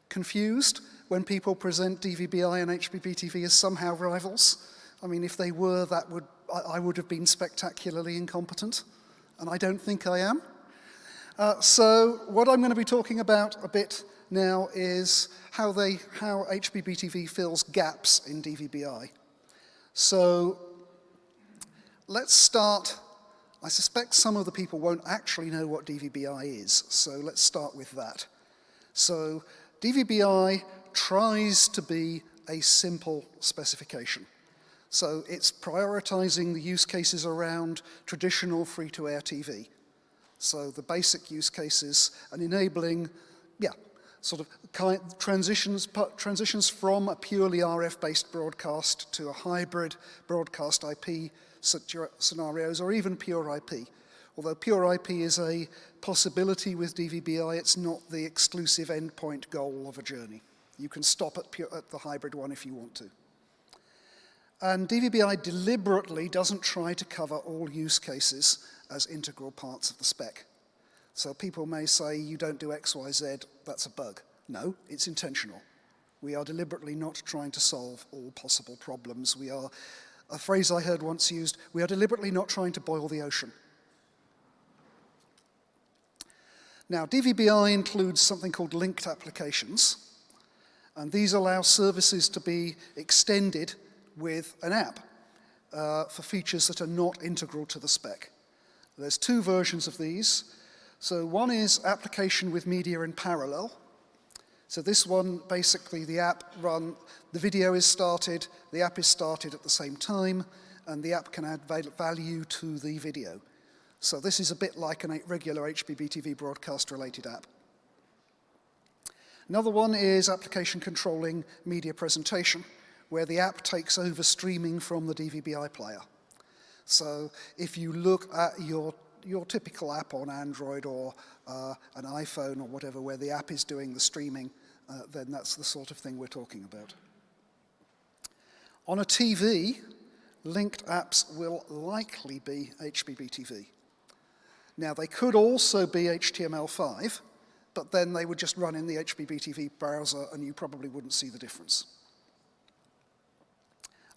confused when people present DVB-I and HbbTV as somehow rivals. I mean, if they were, I would have been spectacularly incompetent, and I don't think I am. So what I'm going to be talking about a bit now is how HbbTV fills gaps in DVB-I. So let's start. I suspect some of the people won't actually know what DVB-I is, so let's start with that. So DVB-I tries to be a simple specification. So it's prioritizing the use cases around traditional free-to-air TV. So the basic use cases and enabling, sort of transitions from a purely RF-based broadcast to a hybrid broadcast IP scenarios, or even pure IP. Although pure IP is a possibility with DVB-I, it's not the exclusive endpoint goal of a journey. You can stop at the hybrid one if you want to. And DVB-I deliberately doesn't try to cover all use cases as integral parts of the spec. So people may say, you don't do X, Y, Z, that's a bug. No, it's intentional. We are deliberately not trying to solve all possible problems. We are, a phrase I heard once used, we are deliberately not trying to boil the ocean. Now, DVB-I includes something called linked applications, and these allow services to be extended with an app for features that are not integral to the spec. There's two versions of these. So one is application with media in parallel. So this one, basically the video is started, the app is started at the same time, and the app can add value to the video. So this is a bit like a regular HbbTV broadcast-related app. Another one is application controlling media presentation, where the app takes over streaming from the DVB-I player. So if you look at your typical app on Android or an iPhone or whatever, where the app is doing the streaming, then that's the sort of thing we're talking about. On a TV, linked apps will likely be HbbTV. Now, they could also be HTML5, but then they would just run in the HbbTV browser and you probably wouldn't see the difference.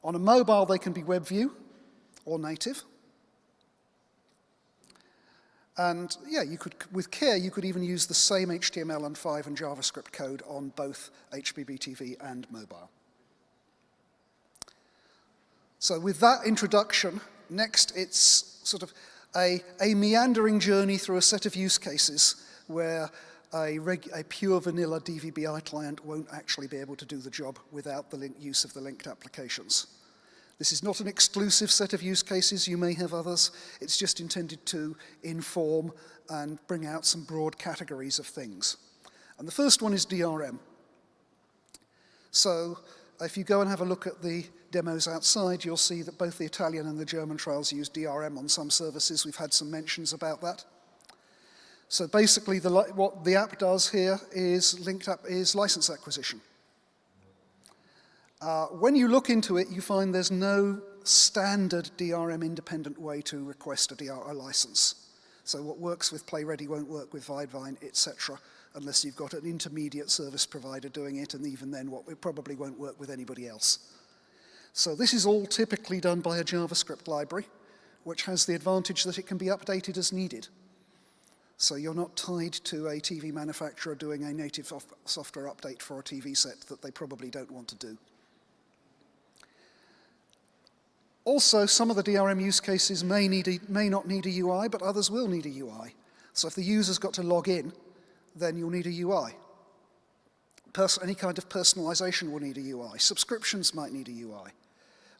On a mobile, they can be WebView or native. And yeah, with care, you could even use the same HTML5 and JavaScript code on both HbbTV and mobile. So with that introduction, next it's sort of a meandering journey through a set of use cases where a pure vanilla DVB-I client won't actually be able to do the job without the use of the linked applications. This is not an exclusive set of use cases. You may have others. It's just intended to inform and bring out some broad categories of things. And the first one is DRM. So if you go and have a look at the demos outside, you'll see that both the Italian and the German trials use DRM on some services. We've had some mentions about that. So basically, what the app does here is license acquisition. When you look into it, you find there's no standard DRM-independent way to request a license. So what works with PlayReady won't work with Videvine, etc., unless you've got an intermediate service provider doing it, and even then it probably won't work with anybody else. So this is all typically done by a JavaScript library, which has the advantage that it can be updated as needed. So you're not tied to a TV manufacturer doing a native software update for a TV set that they probably don't want to do. Also, some of the DRM use cases may not need a UI, but others will need a UI. So if the user's got to log in, then you'll need a UI. Any kind of personalization will need a UI. Subscriptions might need a UI.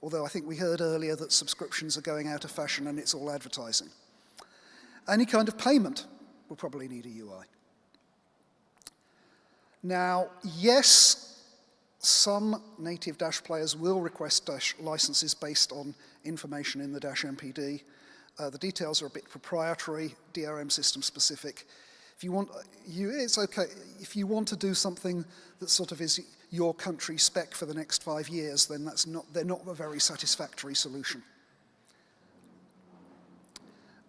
Although I think we heard earlier that subscriptions are going out of fashion and it's all advertising. Any kind of payment will probably need a UI. Now, yes, some native Dash players will request Dash licenses based on information in the Dash MPD. The details are a bit proprietary, DRM system specific. If you want, it's okay. If you want to do something that sort of is your country spec for the next 5 years, then they're not a very satisfactory solution.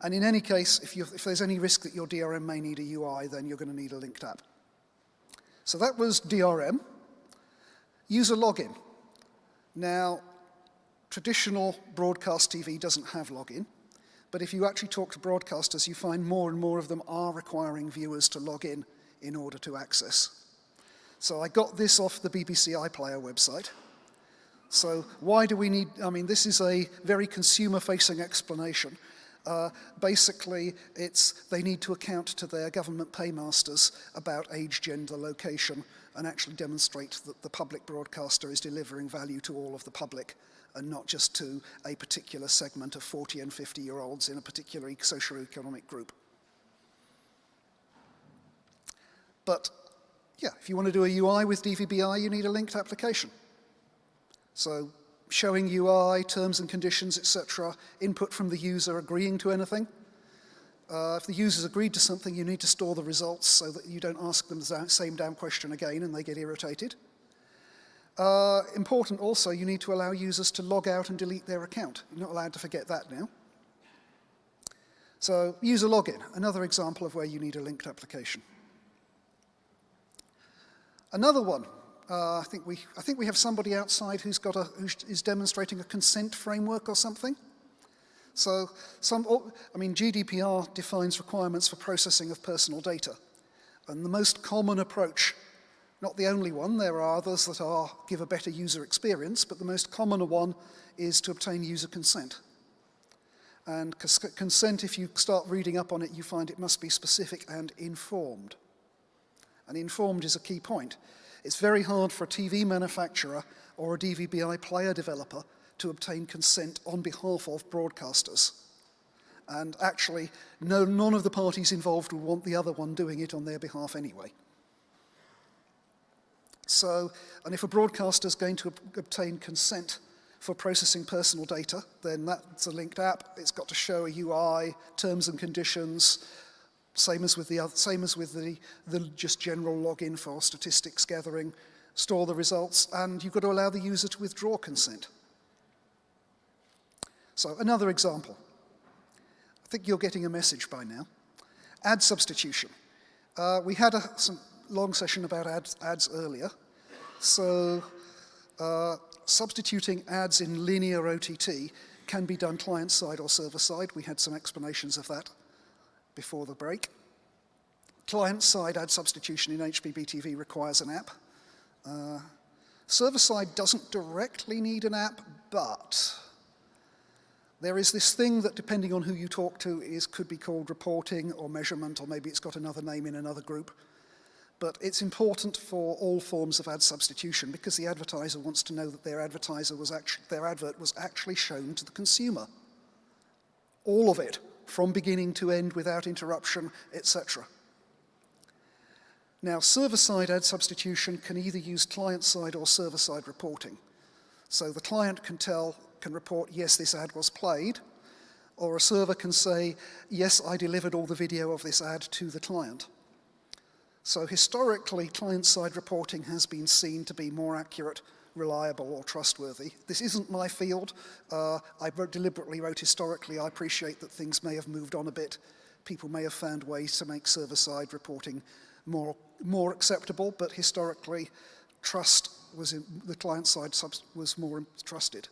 And in any case, if there's any risk that your DRM may need a UI, then you're going to need a linked app. So that was DRM. User login. Now, traditional broadcast TV doesn't have login, but if you actually talk to broadcasters, you find more and more of them are requiring viewers to log in order to access. So I got this off the BBC iPlayer website. So why do we need, I mean, this is a very consumer-facing explanation. Basically, they need to account to their government paymasters about age, gender, location, and actually demonstrate that the public broadcaster is delivering value to all of the public and not just to a particular segment of 40 and 50-year-olds in a particular socio-economic group. But yeah, if you want to do a UI with DVBI, you need a linked application. So showing UI, terms and conditions, etc., input from the user agreeing to anything. If the user's agreed to something, you need to store the results so that you don't ask them the same damn question again and they get irritated. Important also, you need to allow users to log out and delete their account. You're not allowed to forget that now. So user login, another example of where you need a linked application. Another one, I think we have somebody outside who is demonstrating a consent framework or something. So GDPR defines requirements for processing of personal data. And the most common approach, not the only one, there are others that give a better user experience, but the most common one is to obtain user consent. And consent, if you start reading up on it, you find it must be specific and informed. And informed is a key point. It's very hard for a TV manufacturer or a DVBI player developer to obtain consent on behalf of broadcasters. And actually, none of the parties involved would want the other one doing it on their behalf anyway. So, and if a broadcaster is going to obtain consent for processing personal data, then that's a linked app. It's got to show a UI, terms and conditions, same as with the just general login for statistics gathering, store the results, and you've got to allow the user to withdraw consent. So another example. I think you're getting a message by now. Ad substitution. We had some long session about ads earlier. So substituting ads in linear OTT can be done client-side or server-side. We had some explanations of that before the break. Client-side ad substitution in HbbTV requires an app. Server-side doesn't directly need an app, but there is this thing that, depending on who you talk to, could be called reporting or measurement, or maybe it's got another name in another group. But it's important for all forms of ad substitution because the advertiser wants to know that their advert was actually shown to the consumer. All of it, from beginning to end, without interruption, etc. Now, server-side ad substitution can either use client-side or server-side reporting. So the client can report, yes, this ad was played, or a server can say, yes, I delivered all the video of this ad to the client. So historically, client-side reporting has been seen to be more accurate, reliable, or trustworthy. This isn't my field. I deliberately wrote historically. I appreciate that things may have moved on a bit. People may have found ways to make server-side reporting more acceptable, but historically, the client-side was more trusted.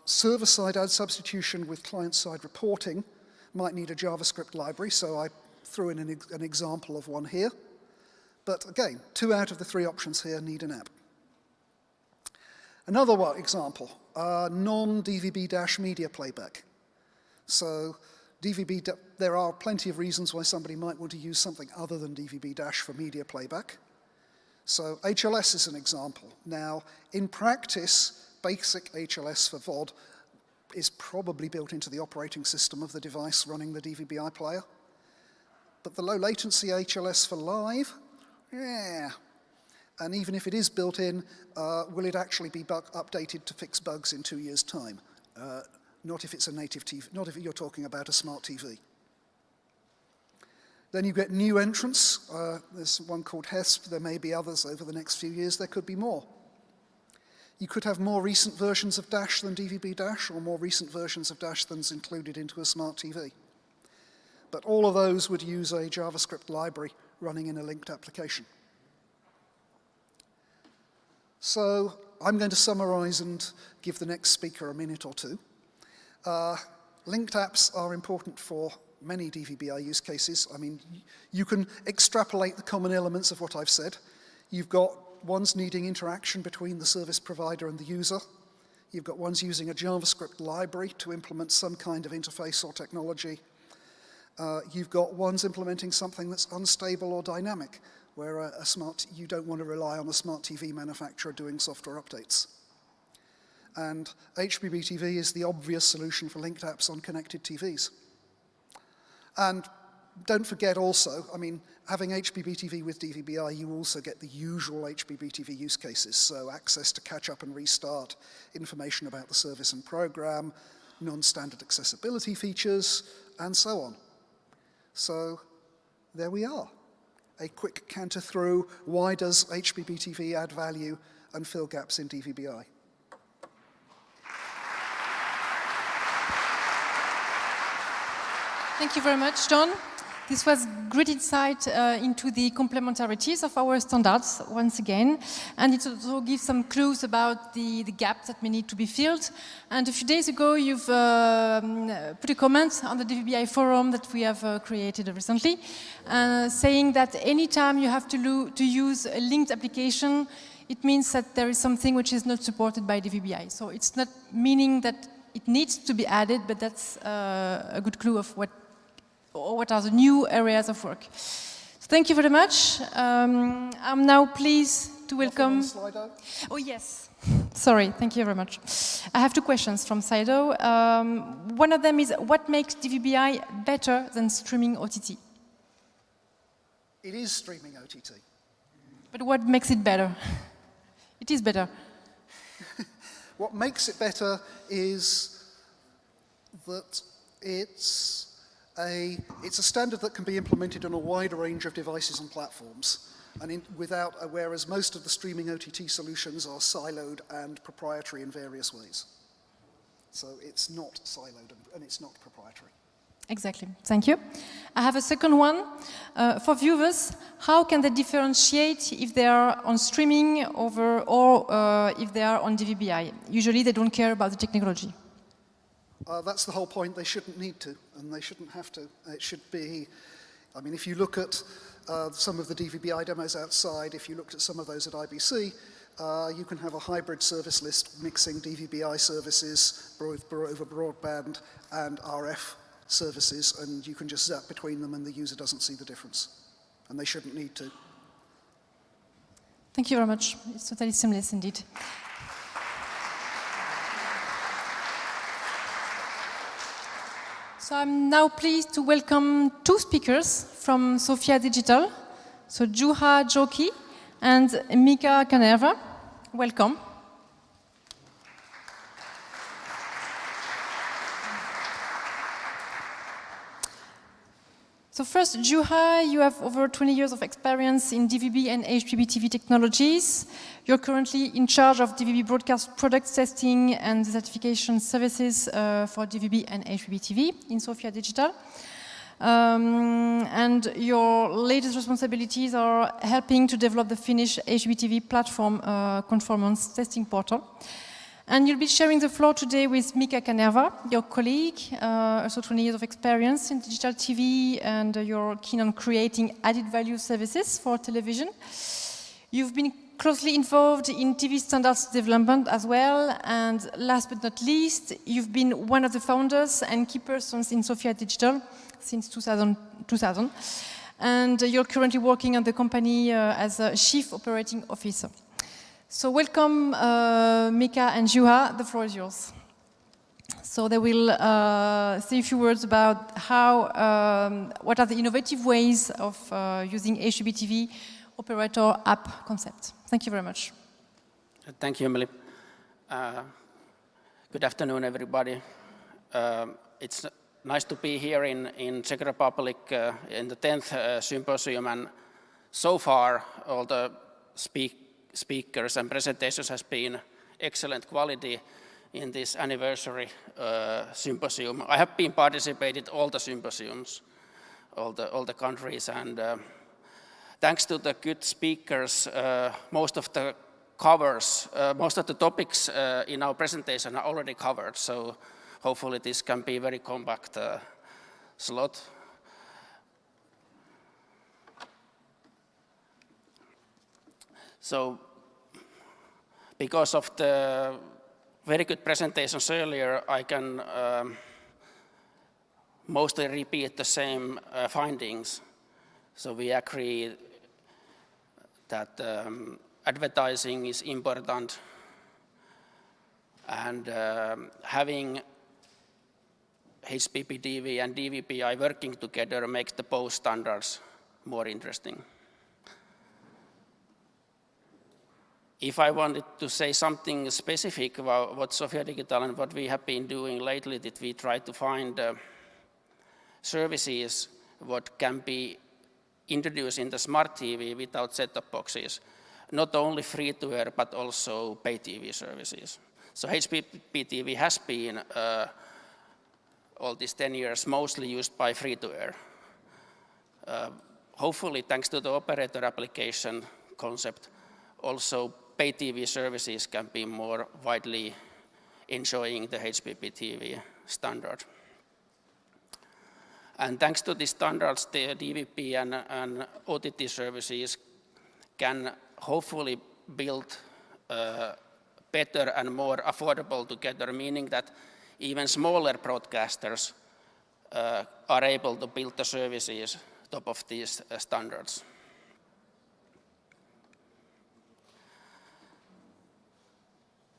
Server-side ad substitution with client-side reporting might need a JavaScript library, so I threw in an example of one here. But again, 2 out of the 3 options here need an app. Another example, non-DVB- media playback. So there are plenty of reasons why somebody might want to use something other than DVB- for media playback. So HLS is an example. Now, in practice, basic HLS for VOD is probably built into the operating system of the device running the DVBI player. But the low latency HLS for live, yeah. And even if it is built in, will it actually be updated to fix bugs in 2 years' time? Not if it's a native TV, not if you're talking about a smart TV. Then you get new entrants. There's one called HESP. There may be others over the next few years. There could be more. You could have more recent versions of Dash than DVB Dash, or more recent versions of Dash than's included into a smart TV. But all of those would use a JavaScript library running in a linked application. So I'm going to summarize and give the next speaker a minute or two. Linked apps are important for many DVBI use cases. I mean, you can extrapolate the common elements of what I've said. You've got ones needing interaction between the service provider and the user. You've got ones using a JavaScript library to implement some kind of interface or technology. You've got ones implementing something that's unstable or dynamic, where you don't want to rely on a smart TV manufacturer doing software updates. And HbbTV is the obvious solution for linked apps on connected TVs. And don't forget also, I mean, having HbbTV with DVBI, you also get the usual HbbTV use cases, so access to catch up and restart, information about the service and program, non-standard accessibility features, and so on. So there we are. A quick canter through, why does HbbTV add value and fill gaps in DVBI? Thank you very much, John. This was great insight into the complementarities of our standards, once again, and it also gives some clues about the gaps that may need to be filled. And a few days ago, you've put a comment on the DVBI forum that we have created recently, saying that anytime you have to use a linked application, it means that there is something which is not supported by DVBI. So it's not meaning that it needs to be added, but that's a good clue of what are the new areas of work. So thank you very much. I'm now pleased to welcome... Oh, yes. Sorry, thank you very much. I have two questions from Slido. One of them is, what makes DVBI better than streaming OTT? It is streaming OTT. But what makes it better? It is better. What makes it better is that it's a standard that can be implemented on a wide range of devices and platforms, and whereas most of the streaming OTT solutions are siloed and proprietary in various ways. So it's not siloed and it's not proprietary. Exactly. Thank you. I have a second one. For viewers, how can they differentiate if they are on streaming or if they are on DVBI? Usually they don't care about the technology. That's the whole point. They shouldn't need to, and they shouldn't have to. It should be, I mean, if you look at some of the DVBI demos outside, if you looked at some of those at IBC, you can have a hybrid service list mixing DVBI services over broadband and RF services, and you can just zap between them and the user doesn't see the difference. And they shouldn't need to. Thank you very much. It's totally seamless indeed. So I'm now pleased to welcome two speakers from Sofia Digital, so Juha Joki and Mika Kanerva. Welcome. So first, Juha, you have over 20 years of experience in DVB and HbbTV technologies. You're currently in charge of DVB broadcast product testing and certification services for DVB and HbbTV in Sofia Digital. And your latest responsibilities are helping to develop the Finnish HbbTV platform conformance testing portal. And you'll be sharing the floor today with Mika Kanerva, your colleague, also 20 years of experience in digital TV, and you're keen on creating added value services for television. You've been closely involved in TV standards development as well, and last but not least, you've been one of the founders and key persons in Sofia Digital since 2000. And you're currently working on the company as a Chief Operating Officer. So welcome, Mika and Juha, the floor is yours. So they will say a few words about how, what are the innovative ways of using HbbTV operator app concept. Thank you very much. Thank you, Emily. Good afternoon, everybody. It's nice to be here in Czech Republic in the 10th Symposium, and so far all the speakers and presentations has been excellent quality in this anniversary symposium. I have been participated all the symposiums, all the countries, and thanks to the good speakers, most of the topics in our presentation are already covered. So hopefully this can be a very compact slot. So because of the very good presentations earlier, I can mostly repeat the same findings. So we agree that advertising is important, and having HbbTV and DVBI working together makes the both standards more interesting. If I wanted to say something specific about what Sofia Digital and what we have been doing lately, that we try to find services what can be introduced in the smart TV without set-top boxes, not only free-to-air but also pay TV services. So HbbTV has been all these 10 years mostly used by free-to-air. Hopefully, thanks to the operator application concept, also pay TV services can be more widely enjoying the HbbTV standard. And thanks to these standards, the DVB and OTT services can hopefully build better and more affordable together, meaning that even smaller broadcasters are able to build the services top of these standards.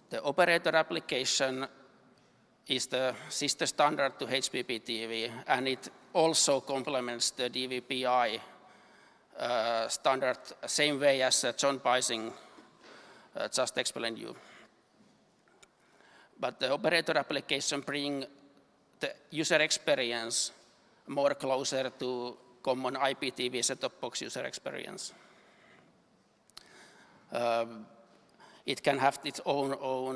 The operator application is the sister standard to HbbTV, and it also complements the DVBI standard same way as John Bising just explained you. But the operator application brings the user experience more closer to common IPTV set-top box user experience. It can have its own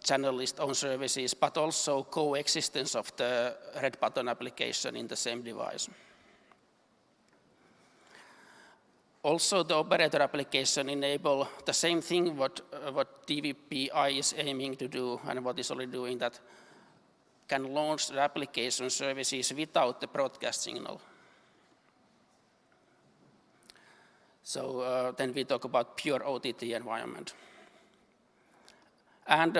channel list, own services, but also coexistence of the red button application in the same device. Also, the operator application enable the same thing what DVBI is aiming to do and what is already doing, that can launch the application services without the broadcast signal. So then we talk about pure OTT environment. And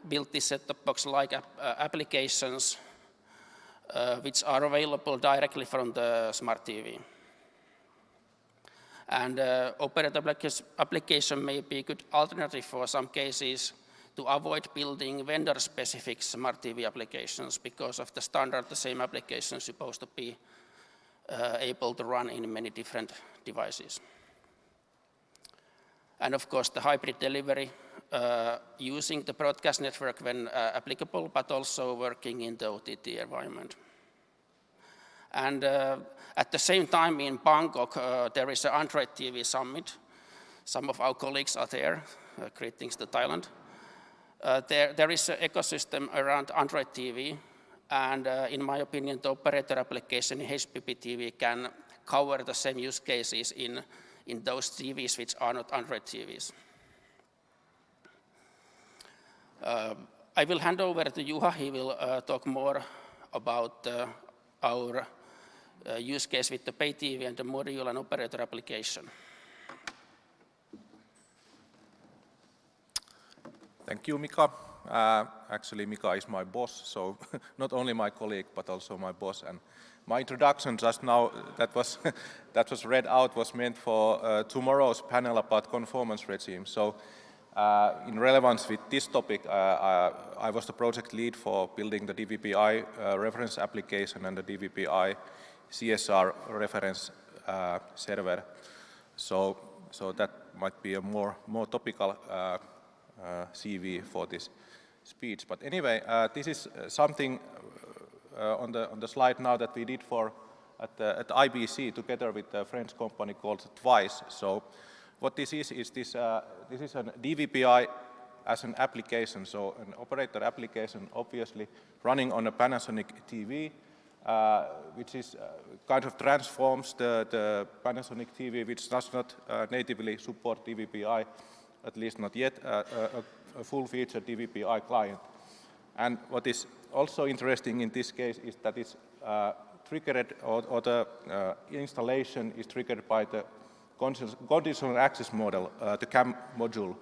build these set-top box-like applications which are available directly from the smart TV. And operator application may be a good alternative for some cases to avoid building vendor-specific smart TV applications, because of the standard, the same application is supposed to be able to run in many different devices. And of course, the hybrid delivery, using the broadcast network when applicable, but also working in the OTT environment. And at the same time in Bangkok, there is an Android TV summit. Some of our colleagues are there. Greetings to Thailand. There is an ecosystem around Android TV, and in my opinion, the operator application in HbbTV can cover the same use cases in those TVs which are not Android TVs. I will hand over to Juha. He will talk more about our use case with the pay TV and the module and operator application. Thank you, Mika. Actually, Mika is my boss, so not only my colleague, but also my boss. And my introduction just now, that was read out, was meant for tomorrow's panel about conformance regime. So in relevance with this topic, I was the project lead for building the DVBI reference application and the DVBI CSR reference server. So that might be a more topical CV for this speech. But anyway, this is something on the slide now that we did at IBC together with a French company called Twice. So what this is this is a DVBI as an application, so an operator application, obviously running on a Panasonic TV, which is kind of transforms the Panasonic TV, which does not natively support DVB-I, at least not yet, a full-featured DVB-I client. And what is also interesting in this case is that it's triggered, or the installation is triggered by the conditional access model, the CAM module.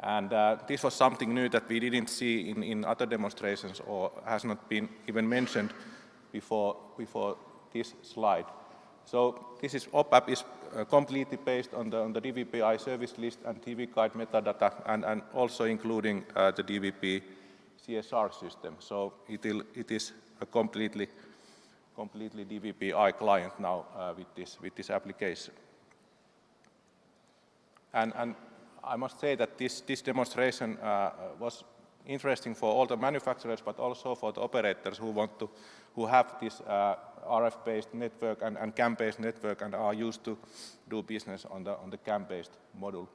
And this was something new that we didn't see in other demonstrations, or has not been even mentioned before this slide. So this OPAP is completely based on the DVB-I service list and TV guide metadata, and also including the DVB CSR system. So it is a completely DVB-I client now with this application. And I must say that this demonstration was interesting for all the manufacturers, but also for the operators who have this RF-based network and CAM-based network and are used to do business on the CAM-based model.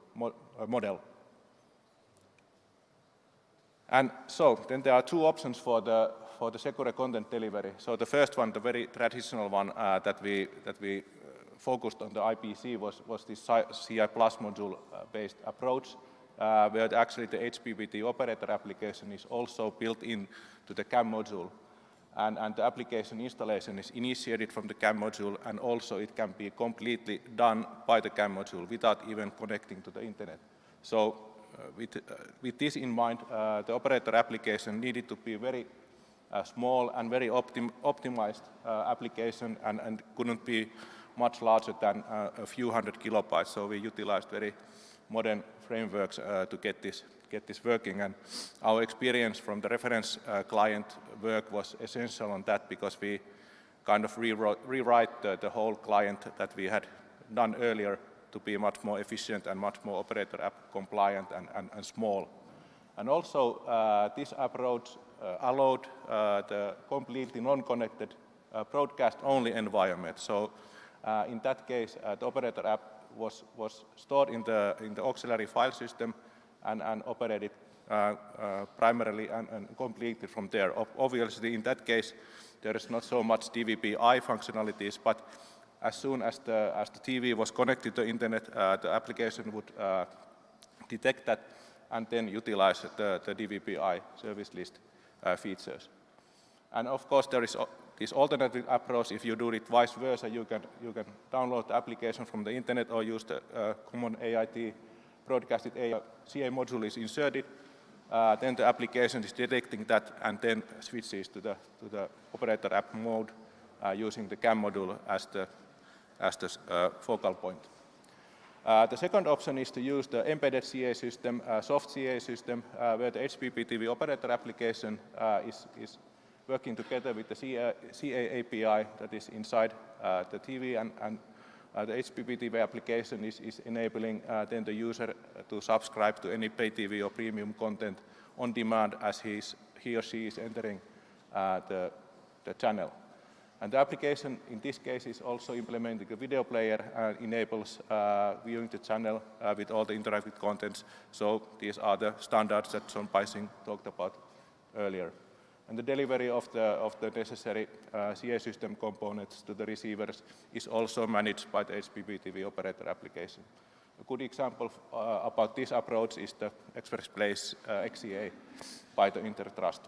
And so then there are two options for the secure content delivery. So the first one, the very traditional one that we focused on the IPC was this CI Plus module-based approach, where actually the HbbTV operator application is also built into the CAM module. And the application installation is initiated from the CAM module, and also it can be completely done by the CAM module without even connecting to the internet. So with this in mind, the operator application needed to be very small and very optimized application, and couldn't be much larger than a few hundred kilobytes. So we utilized very modern frameworks to get this working. And our experience from the reference client work was essential on that, because we kind of rewrite the whole client that we had done earlier to be much more efficient and much more operator app compliant and small. And also this approach allowed the completely non-connected broadcast-only environment. So in that case, the operator app was stored in the auxiliary file system and operated primarily and completely from there. Obviously, in that case, there is not so much DVB-I functionalities, but as soon as the TV was connected to the internet, the application would detect that and then utilize the DVB-I service list features. And of course, there is this alternative approach. If you do it vice versa, you can download the application from the internet or use the common AIT broadcasted CA module is inserted. Then the application is detecting that and then switches to the operator app mode using the CAM module as the focal point. The second option is to use the embedded CA system, soft CA system, where the HbbTV operator application is working together with the CA API that is inside the TV, and the HbbTV application is enabling then the user to subscribe to any pay TV or premium content on demand as he or she is entering the channel. And the application in this case is also implementing a video player and enables viewing the channel with all the interactive contents. So these are the standards that John Paising talked about earlier. And the delivery of the necessary CA system components to the receivers is also managed by the HbbTV operator application. A good example about this approach is the Express Place XCA by the Intertrust.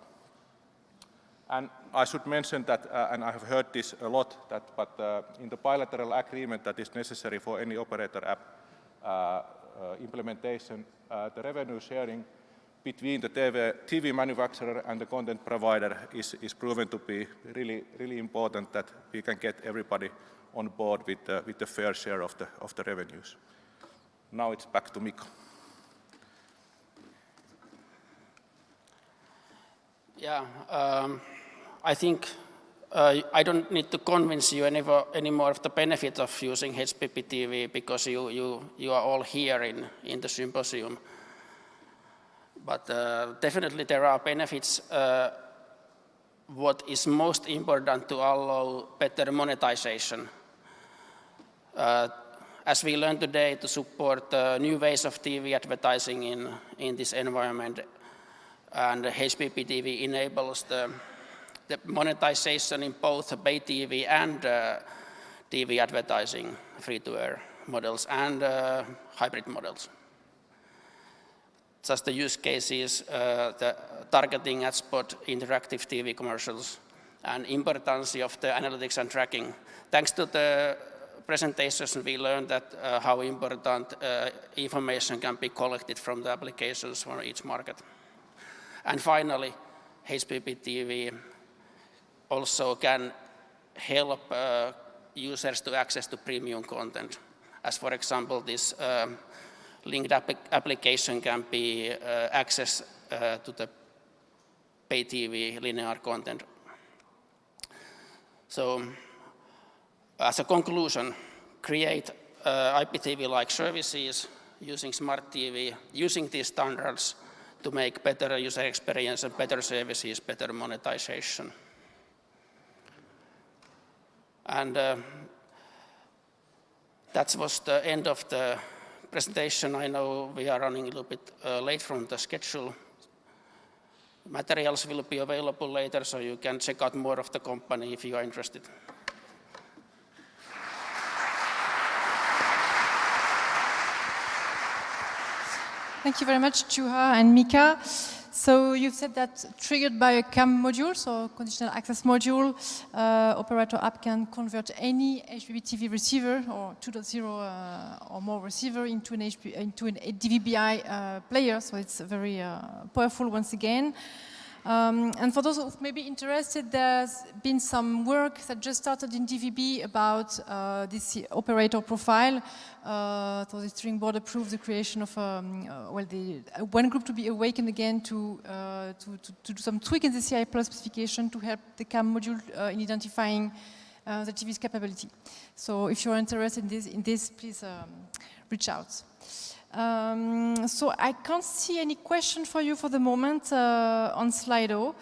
And I should mention that, and I have heard this a lot, but in the bilateral agreement that is necessary for any operator app implementation, the revenue sharing between the TV manufacturer and the content provider is proven to be really important, that we can get everybody on board with the fair share of the revenues. Now it's back to Mikko. Yeah, I think I don't need to convince you anymore of the benefit of using HbbTV, because you are all here in the symposium. But definitely there are benefits. What is most important to allow better monetization. as we learned today, to support new ways of TV advertising in this environment. And HbbTV enables the monetization in both pay TV and TV advertising, free-to-air models and hybrid models. Just the use cases, the targeting ad spot, interactive TV commercials, and importance of the analytics and tracking. Thanks to the presentations, we learned that how important information can be collected from the applications for each market. And finally, HbbTV also can help users to access to premium content. As for example, this linked application can be access to the pay TV linear content. So, as a conclusion, create IPTV-like services using smart TV, using these standards to make better user experience and better services, better monetization. And that was the end of the presentation. I know we are running a little bit late from the schedule. Materials will be available later, so you can check out more of the company if you are interested. Thank you very much, Juha and Mika. So you've said that triggered by a CAM module, so conditional access module, operator app can convert any HbbTV receiver or 2.0 or more receiver into an DVB-I player. So it's very powerful once again. And for those who may be interested, there's been some work that just started in DVB about this operator profile. So the steering board approved the creation of one group to be awakened again to do some tweak in the CI Plus specification to help the CAM module in identifying the TV's capability. So if you're interested in this, please reach out. So I can't see any question for you for the moment on Slido.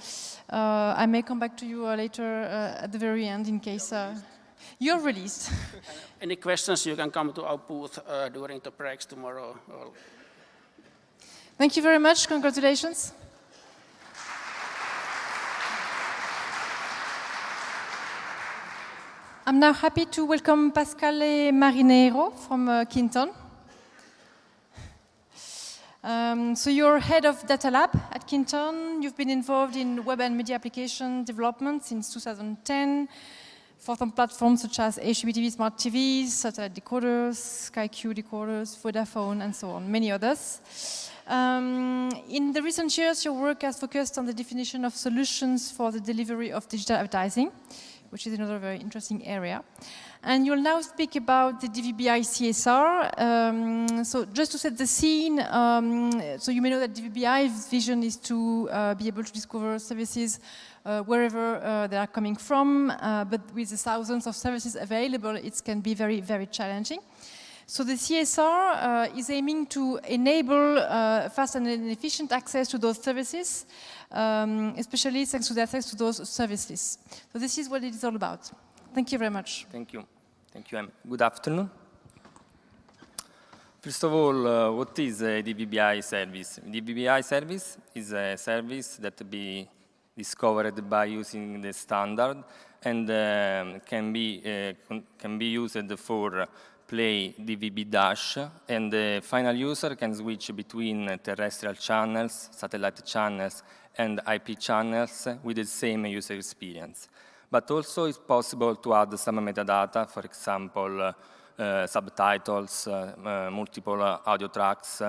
I may come back to you later at the very end in case you're released. Any questions, you can come to our booth during the breaks tomorrow. Thank you very much. Congratulations. I'm now happy to welcome Pascale Marinero from Quinton. So you're head of data lab at Quinton. You've been involved in web and media application development since 2010 for some platforms such as HbbTV Smart TVs, satellite decoders, SkyQ decoders, Vodafone, and so on, many others. In the recent years, your work has focused on the definition of solutions for the delivery of digital advertising, which is another very interesting area. And you'll now speak about the DVB-I CSR. So just to set the scene, so you may know that DVB-I's vision is to be able to discover services wherever they are coming from, but with the thousands of services available, it can be very, very challenging. So the CSR is aiming to enable fast and efficient access to those services, especially thanks to the access to those services. So this is what it is all about. Thank you very much. Thank you. Thank you, Em. Good afternoon. First of all, what is a DVB-I service? DVB-I service is a service that be discovered by using the standard and can be used for play DVB dash, and the final user can switch between terrestrial channels, satellite channels, and IP channels with the same user experience. But also it's possible to add some metadata, for example, subtitles, multiple audio tracks,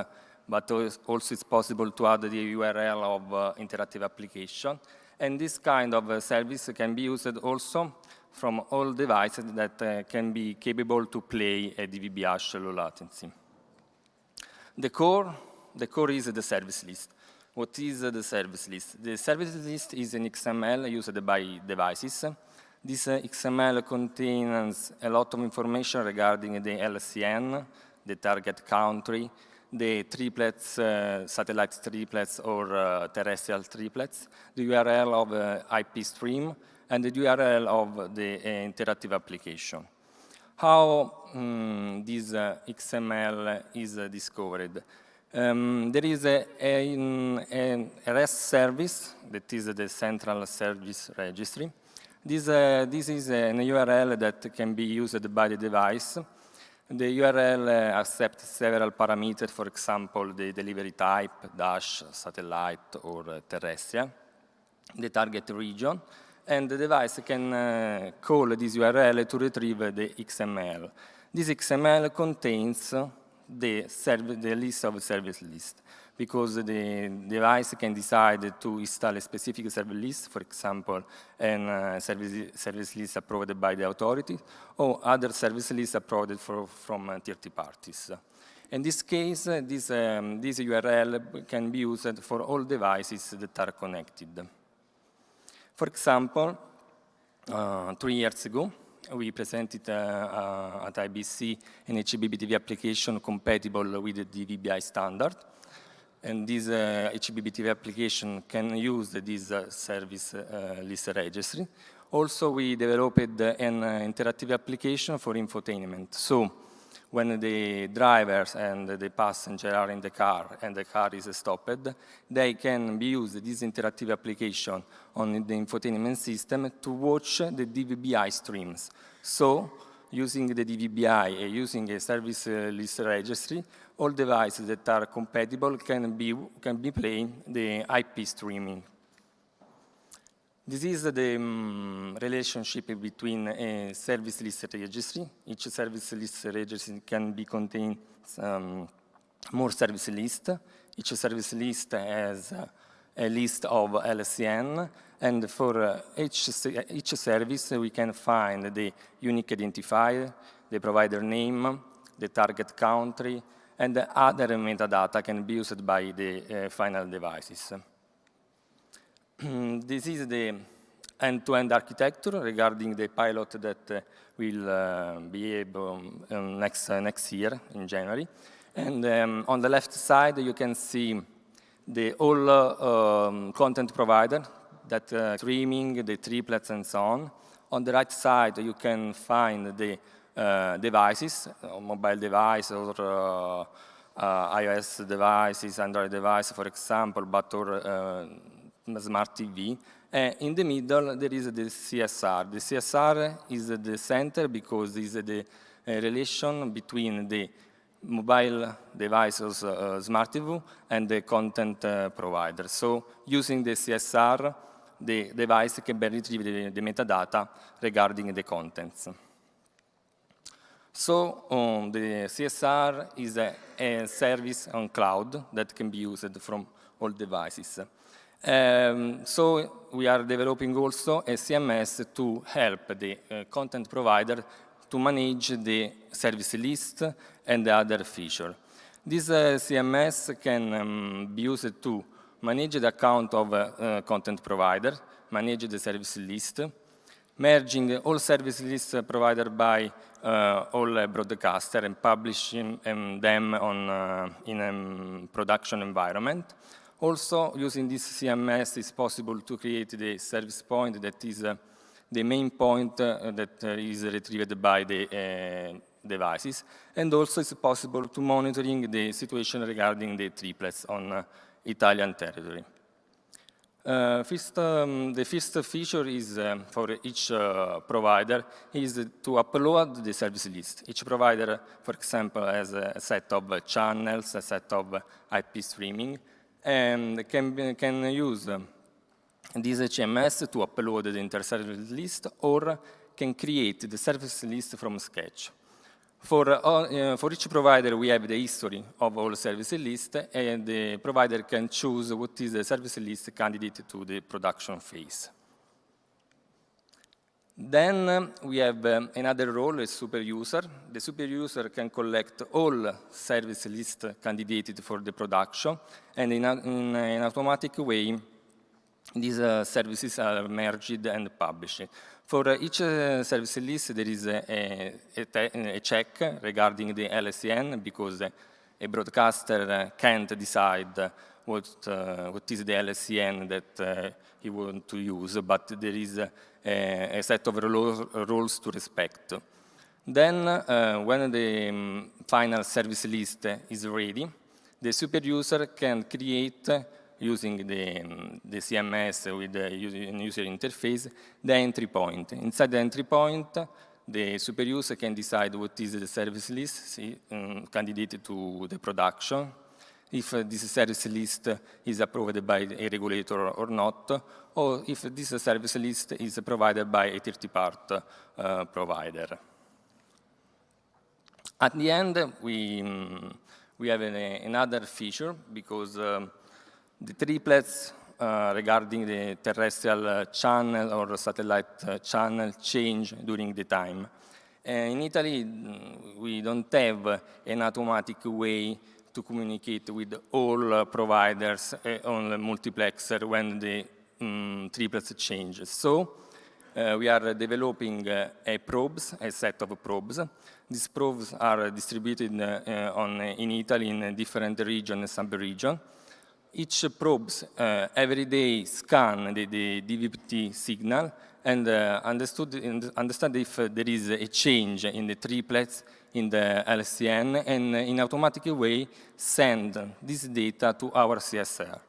but also it's possible to add the URL of interactive application. And this kind of service can be used also from all devices that can be capable to play a DVB-H low latency. The core is the service list. What is the service list? The service list is an XML used by devices. This XML contains a lot of information regarding the LCN, the target country, the triplets, satellite triplets or terrestrial triplets, the URL of IP stream, and the URL of the interactive application. How this XML is discovered? There is a REST service that is the Central Service Registry. This is an URL that can be used by the device. The URL accepts several parameters, for example, the delivery type, dash, satellite, or terrestrial, the target region, and the device can call this URL to retrieve the XML. This XML contains the list of service lists, because the device can decide to install a specific service list, for example, a service list approved by the authority, or other service lists approved from third parties. In this case, this URL can be used for all devices that are connected. For example, 3 years ago, we presented at IBC an HbbTV application compatible with the DVB-I standard. And this HbbTV application can use this service list registry. Also, we developed an interactive application for infotainment. So, when the drivers and the passenger are in the car and the car is stopped, they can use this interactive application on the infotainment system to watch the DVB-I streams. So, using the DVB-I and using a service list registry, all devices that are compatible can be playing the IP streaming. This is the relationship between a service list registry. Each service list registry can be contain more service lists. Each service list has a list of LSN, and for each service we can find the unique identifier, the provider name, the target country, and the other metadata can be used by the final devices. This is the end-to-end architecture regarding the pilot that will be able next year in January. And on the left side, you can see the all content provider that streaming, the triplets, and so on. On the right side, you can find the devices, mobile device or iOS devices, Android device, for example, but or smart TV. In the middle, there is the CSR. The CSR is the center because it's the relation between the mobile devices, smart TV, and the content provider. So, using the CSR, the device can retrieve the metadata regarding the contents. So, the CSR is a service on cloud that can be used from all devices. So, we are developing also a CMS to help the content provider to manage the service list and the other feature. This CMS can be used to manage the account of a content provider, manage the service list, merging all service lists provided by all broadcaster and publishing them in a production environment. Also, using this CMS, it's possible to create the service point that is the main point that is retrieved by the devices. And also, it's possible to monitoring the situation regarding the triplets on Italian territory. The first feature is for each provider is to upload the service list. Each provider, for example, has a set of channels, a set of IP streaming, and can use this HMS to upload the inter-service list or can create the service list from scratch. For each provider, we have the history of all service lists, and the provider can choose what is the service list candidate to the production phase. Then we have another role, a super user. The super user can collect all service list candidates for the production, and in an automatic way, these services are merged and published. For each service list, there is a check regarding the LSN, because a broadcaster can't decide what is the LSN that he wants to use, but there is a set of rules to respect. Then, when the final service list is ready, the super user can create, using the CMS with the user interface, the entry point. Inside the entry point, the super user can decide what is the service list candidate to the production, if this service list is approved by a regulator or not, or if this service list is provided by a third-party provider. At the end, we have another feature, because the triplets regarding the terrestrial channel or satellite channel change during the time. In Italy, we don't have an automatic way to communicate with all providers on the multiplexer when the triplets change. So we are developing a set of probes. These probes are distributed in Italy in different regions and sub-regions. Each probes every day scan the DVB-T signal and understand if there is a change in the triplets in the LCN, and in automatic way send this data to our CSR.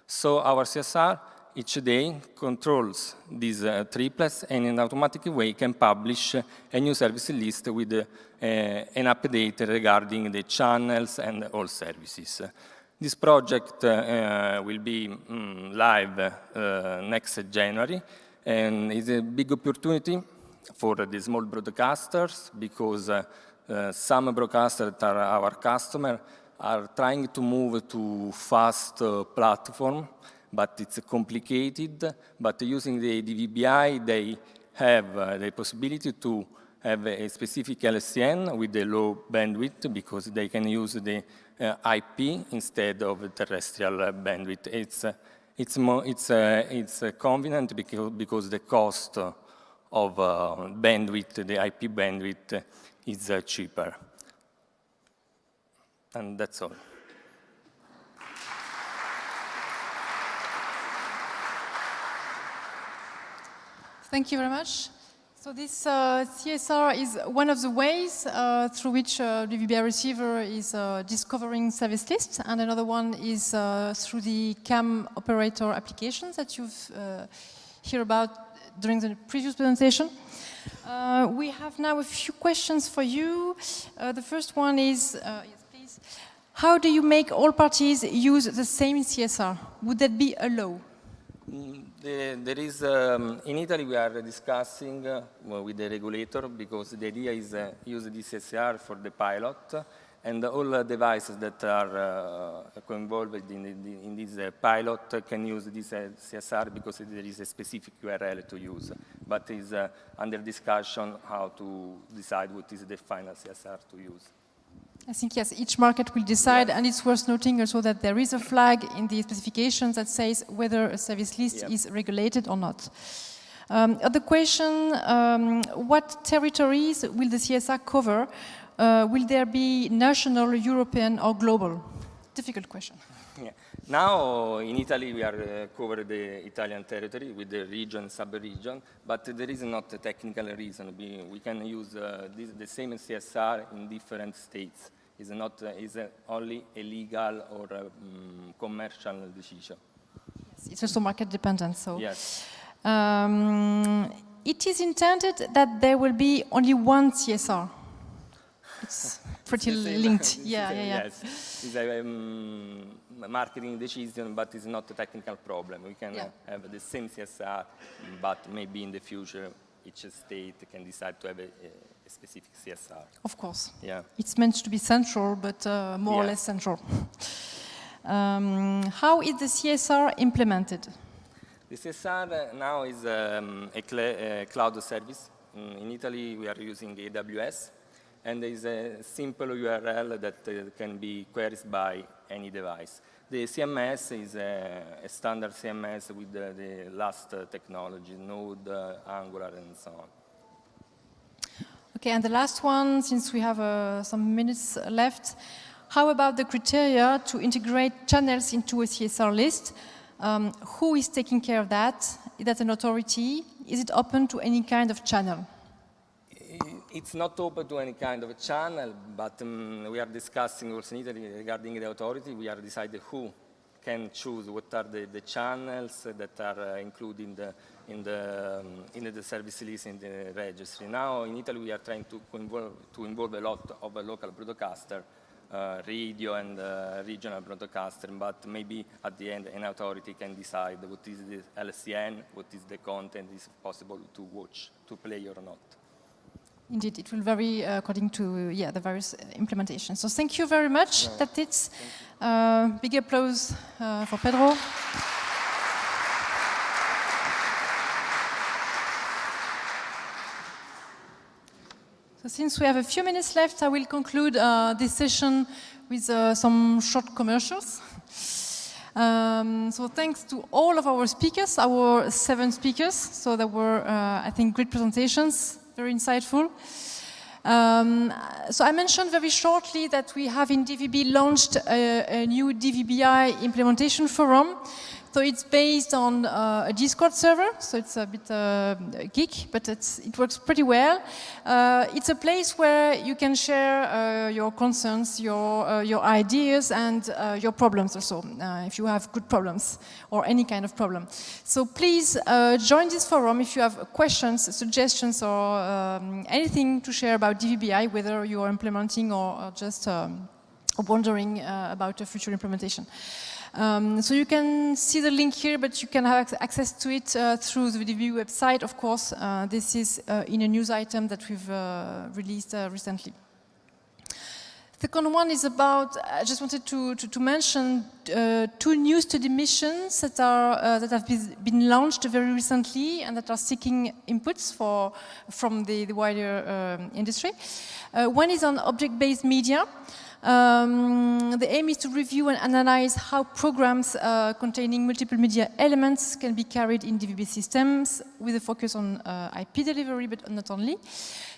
So our CSR each day controls these triplets, and in automatic way can publish a new service list with an update regarding the channels and all services. This project will be live next January, and it's a big opportunity for the small broadcasters, because some broadcasters that are our customers are trying to move to fast platform, but it's complicated. But using the DVB-I, they have the possibility to have a specific LCN with the low bandwidth, because they can use the IP instead of terrestrial bandwidth. It's convenient because the cost of bandwidth, the IP bandwidth, is cheaper. And that's all. Thank you very much. So this CSR is one of the ways through which DVB-I receiver is discovering service lists, and another one is through the cam operator applications that you've heard about during the previous presentation. We have now a few questions for you. The first one is, yes, please. How do you make all parties use the same CSR? Would that be a law? There is, in Italy we are discussing with the regulator, because the idea is use the CSR for the pilot, and all devices that are involved in this pilot can use this CSR, because there is a specific URL to use. But it's under discussion how to decide what is the final CSR to use. I think, yes, each market will decide, and it's worth noting also that there is a flag in the specifications that says whether a service list is regulated or not. Other question, what territories will the CSR cover? Will there be national, European, or global? Difficult question. Yeah. Now, in Italy, we are covered the Italian territory with the region, sub-region, but there is not a technical reason. We can use the same CSR in different states. It's not is only a legal or commercial decision. Yes, it's also market dependent. So yes. It is intended that there will be only one CSR. It's pretty linked. Yeah. Yes. It's a marketing decision, but it's not a technical problem. We can have the same CSR, but maybe in the future each state can decide to have a specific CSR. Of course. Yeah. It's meant to be central, but more or less central. How is the CSR implemented? The CSR now is a cloud service. In Italy, we are using AWS. And there is a simple URL that can be queried by any device. The CMS is a standard CMS with the last technology, Node, Angular, and so on. Okay, and the last one, since we have some minutes left, how about the criteria to integrate channels into a CSR list? Who is taking care of that? Is that an authority? Is it open to any kind of channel? It's not open to any kind of a channel, but we are discussing also in Italy regarding the authority. We are deciding who can choose what are the channels that are included in the service list in the registry. Now in Italy we are trying to involve a lot of local broadcaster, radio and regional broadcaster, but maybe at the end an authority can decide what is the LCN, what is the content is possible to watch, to play or not. Indeed, it will vary according to the various implementations. So thank you very much. That's it. Big applause for Pedro. So since we have a few minutes left, I will conclude this session with some short commercials. So thanks to all of our speakers, our 7 speakers. So there were, I think, great presentations, very insightful. So I mentioned very shortly that we have in DVB launched a new DVBI implementation forum. So it's based on a Discord server, so it's a bit geek, but it works pretty well. It's a place where you can share your concerns, your ideas, and your problems also, if you have good problems or any kind of problem. So please join this forum if you have questions, suggestions, or anything to share about DVBI, whether you are implementing or just wondering about a future implementation. So you can see the link here, but you can have access to it through the DVB website, of course. This is in a news item that we've released recently. Second one is about, I just wanted to mention 2 new study missions that have been launched very recently and that are seeking inputs from the wider industry. One is on object-based media. The aim is to review and analyze how programs containing multiple media elements can be carried in DVB systems with a focus on IP delivery, but not only.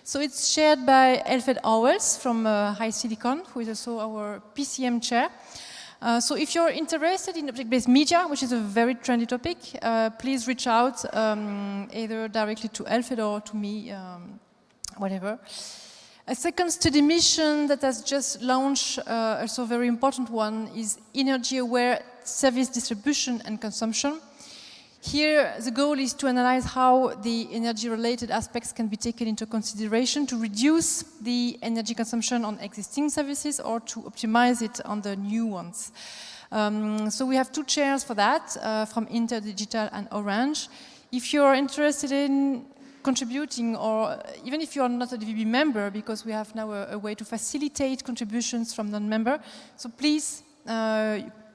So it's shared by Alfred Owels from High Silicon, who is also our PCM chair. So if you're interested in object-based media, which is a very trendy topic, please reach out either directly to Alfred or to me, whatever. A second study mission that has just launched, also a very important one, is energy-aware service distribution and consumption. Here, the goal is to analyze how the energy-related aspects can be taken into consideration to reduce the energy consumption on existing services or to optimize it on the new ones. So we have 2 chairs for that, from Interdigital and Orange. If you're interested in contributing, or even if you are not a DVB member, because we have now a way to facilitate contributions from non-member, so please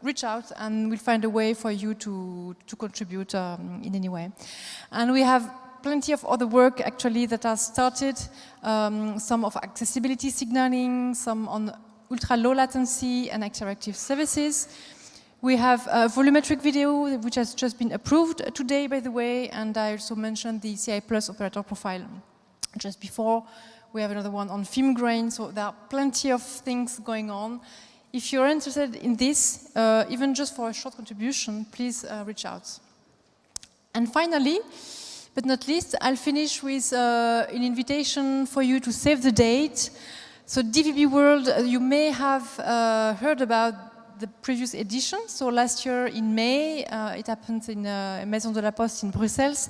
reach out and we'll find a way for you to contribute in any way. And we have plenty of other work actually that has started, some of accessibility signaling, some on ultra-low latency and interactive services. We have a volumetric video, which has just been approved today, by the way, and I also mentioned the CI Plus operator profile just before. We have another one on film grain, so there are plenty of things going on. If you're interested in this, even just for a short contribution, please reach out. And finally, but not least, I'll finish with an invitation for you to save the date. So DVB World, you may have heard about the previous edition. So last year in May, it happened in Maison de la Poste in Brussels.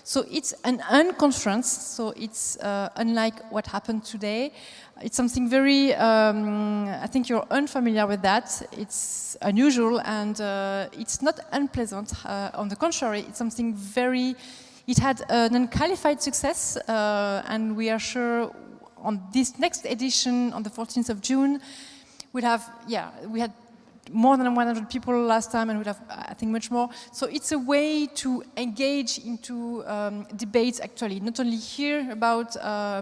So it's an unconference, so it's unlike what happened today. It's something very, I think you're unfamiliar with that. It's unusual and it's not unpleasant. On the contrary, it's something very, it had an unqualified success and we are sure on this next edition on the 14th of June, we'll have, we had more than 100 people last time and we'll have, I think, much more. So it's a way to engage into debates actually, not only hear about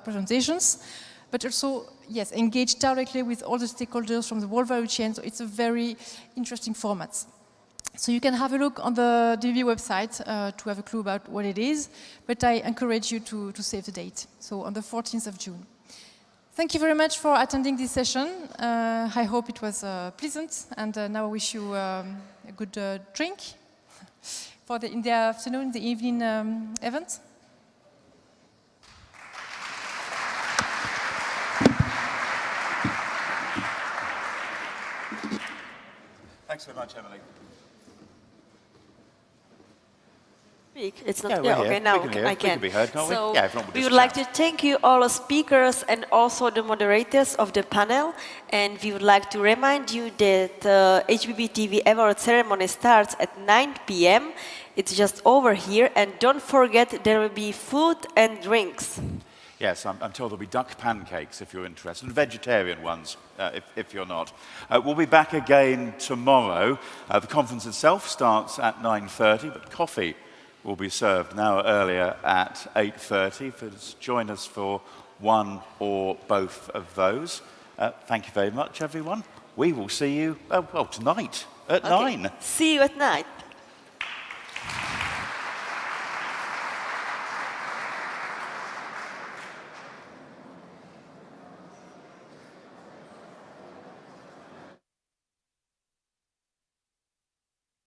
presentations, but also, yes, engage directly with all the stakeholders from the whole value chain. So it's a very interesting format. So you can have a look on the DVB website to have a clue about what it is, but I encourage you to save the date. So on the 14th of June. Thank you very much for attending this session. I hope it was pleasant, and now I wish you a good drink in the afternoon, the evening event. Thanks so much, Emily. It's not, Yeah, we're here. okay, now We can hear. I can. We can be heard, can't we? So Yeah, if not, we'll we just would like chat. to thank you all the speakers and also the moderators of the panel. And we would like to remind you that HbbTV Awards ceremony starts at 9 p.m. It's just over here. And don't forget, there will be food and drinks. Yes, I'm told there'll be duck pancakes if you're interested, and vegetarian ones if you're not. We'll be back again tomorrow. The conference itself starts at 9:30, but coffee will be served now earlier at 8:30. Join us for one or both of those. Thank you very much, everyone. We will see you, well, tonight at 9. See you at night.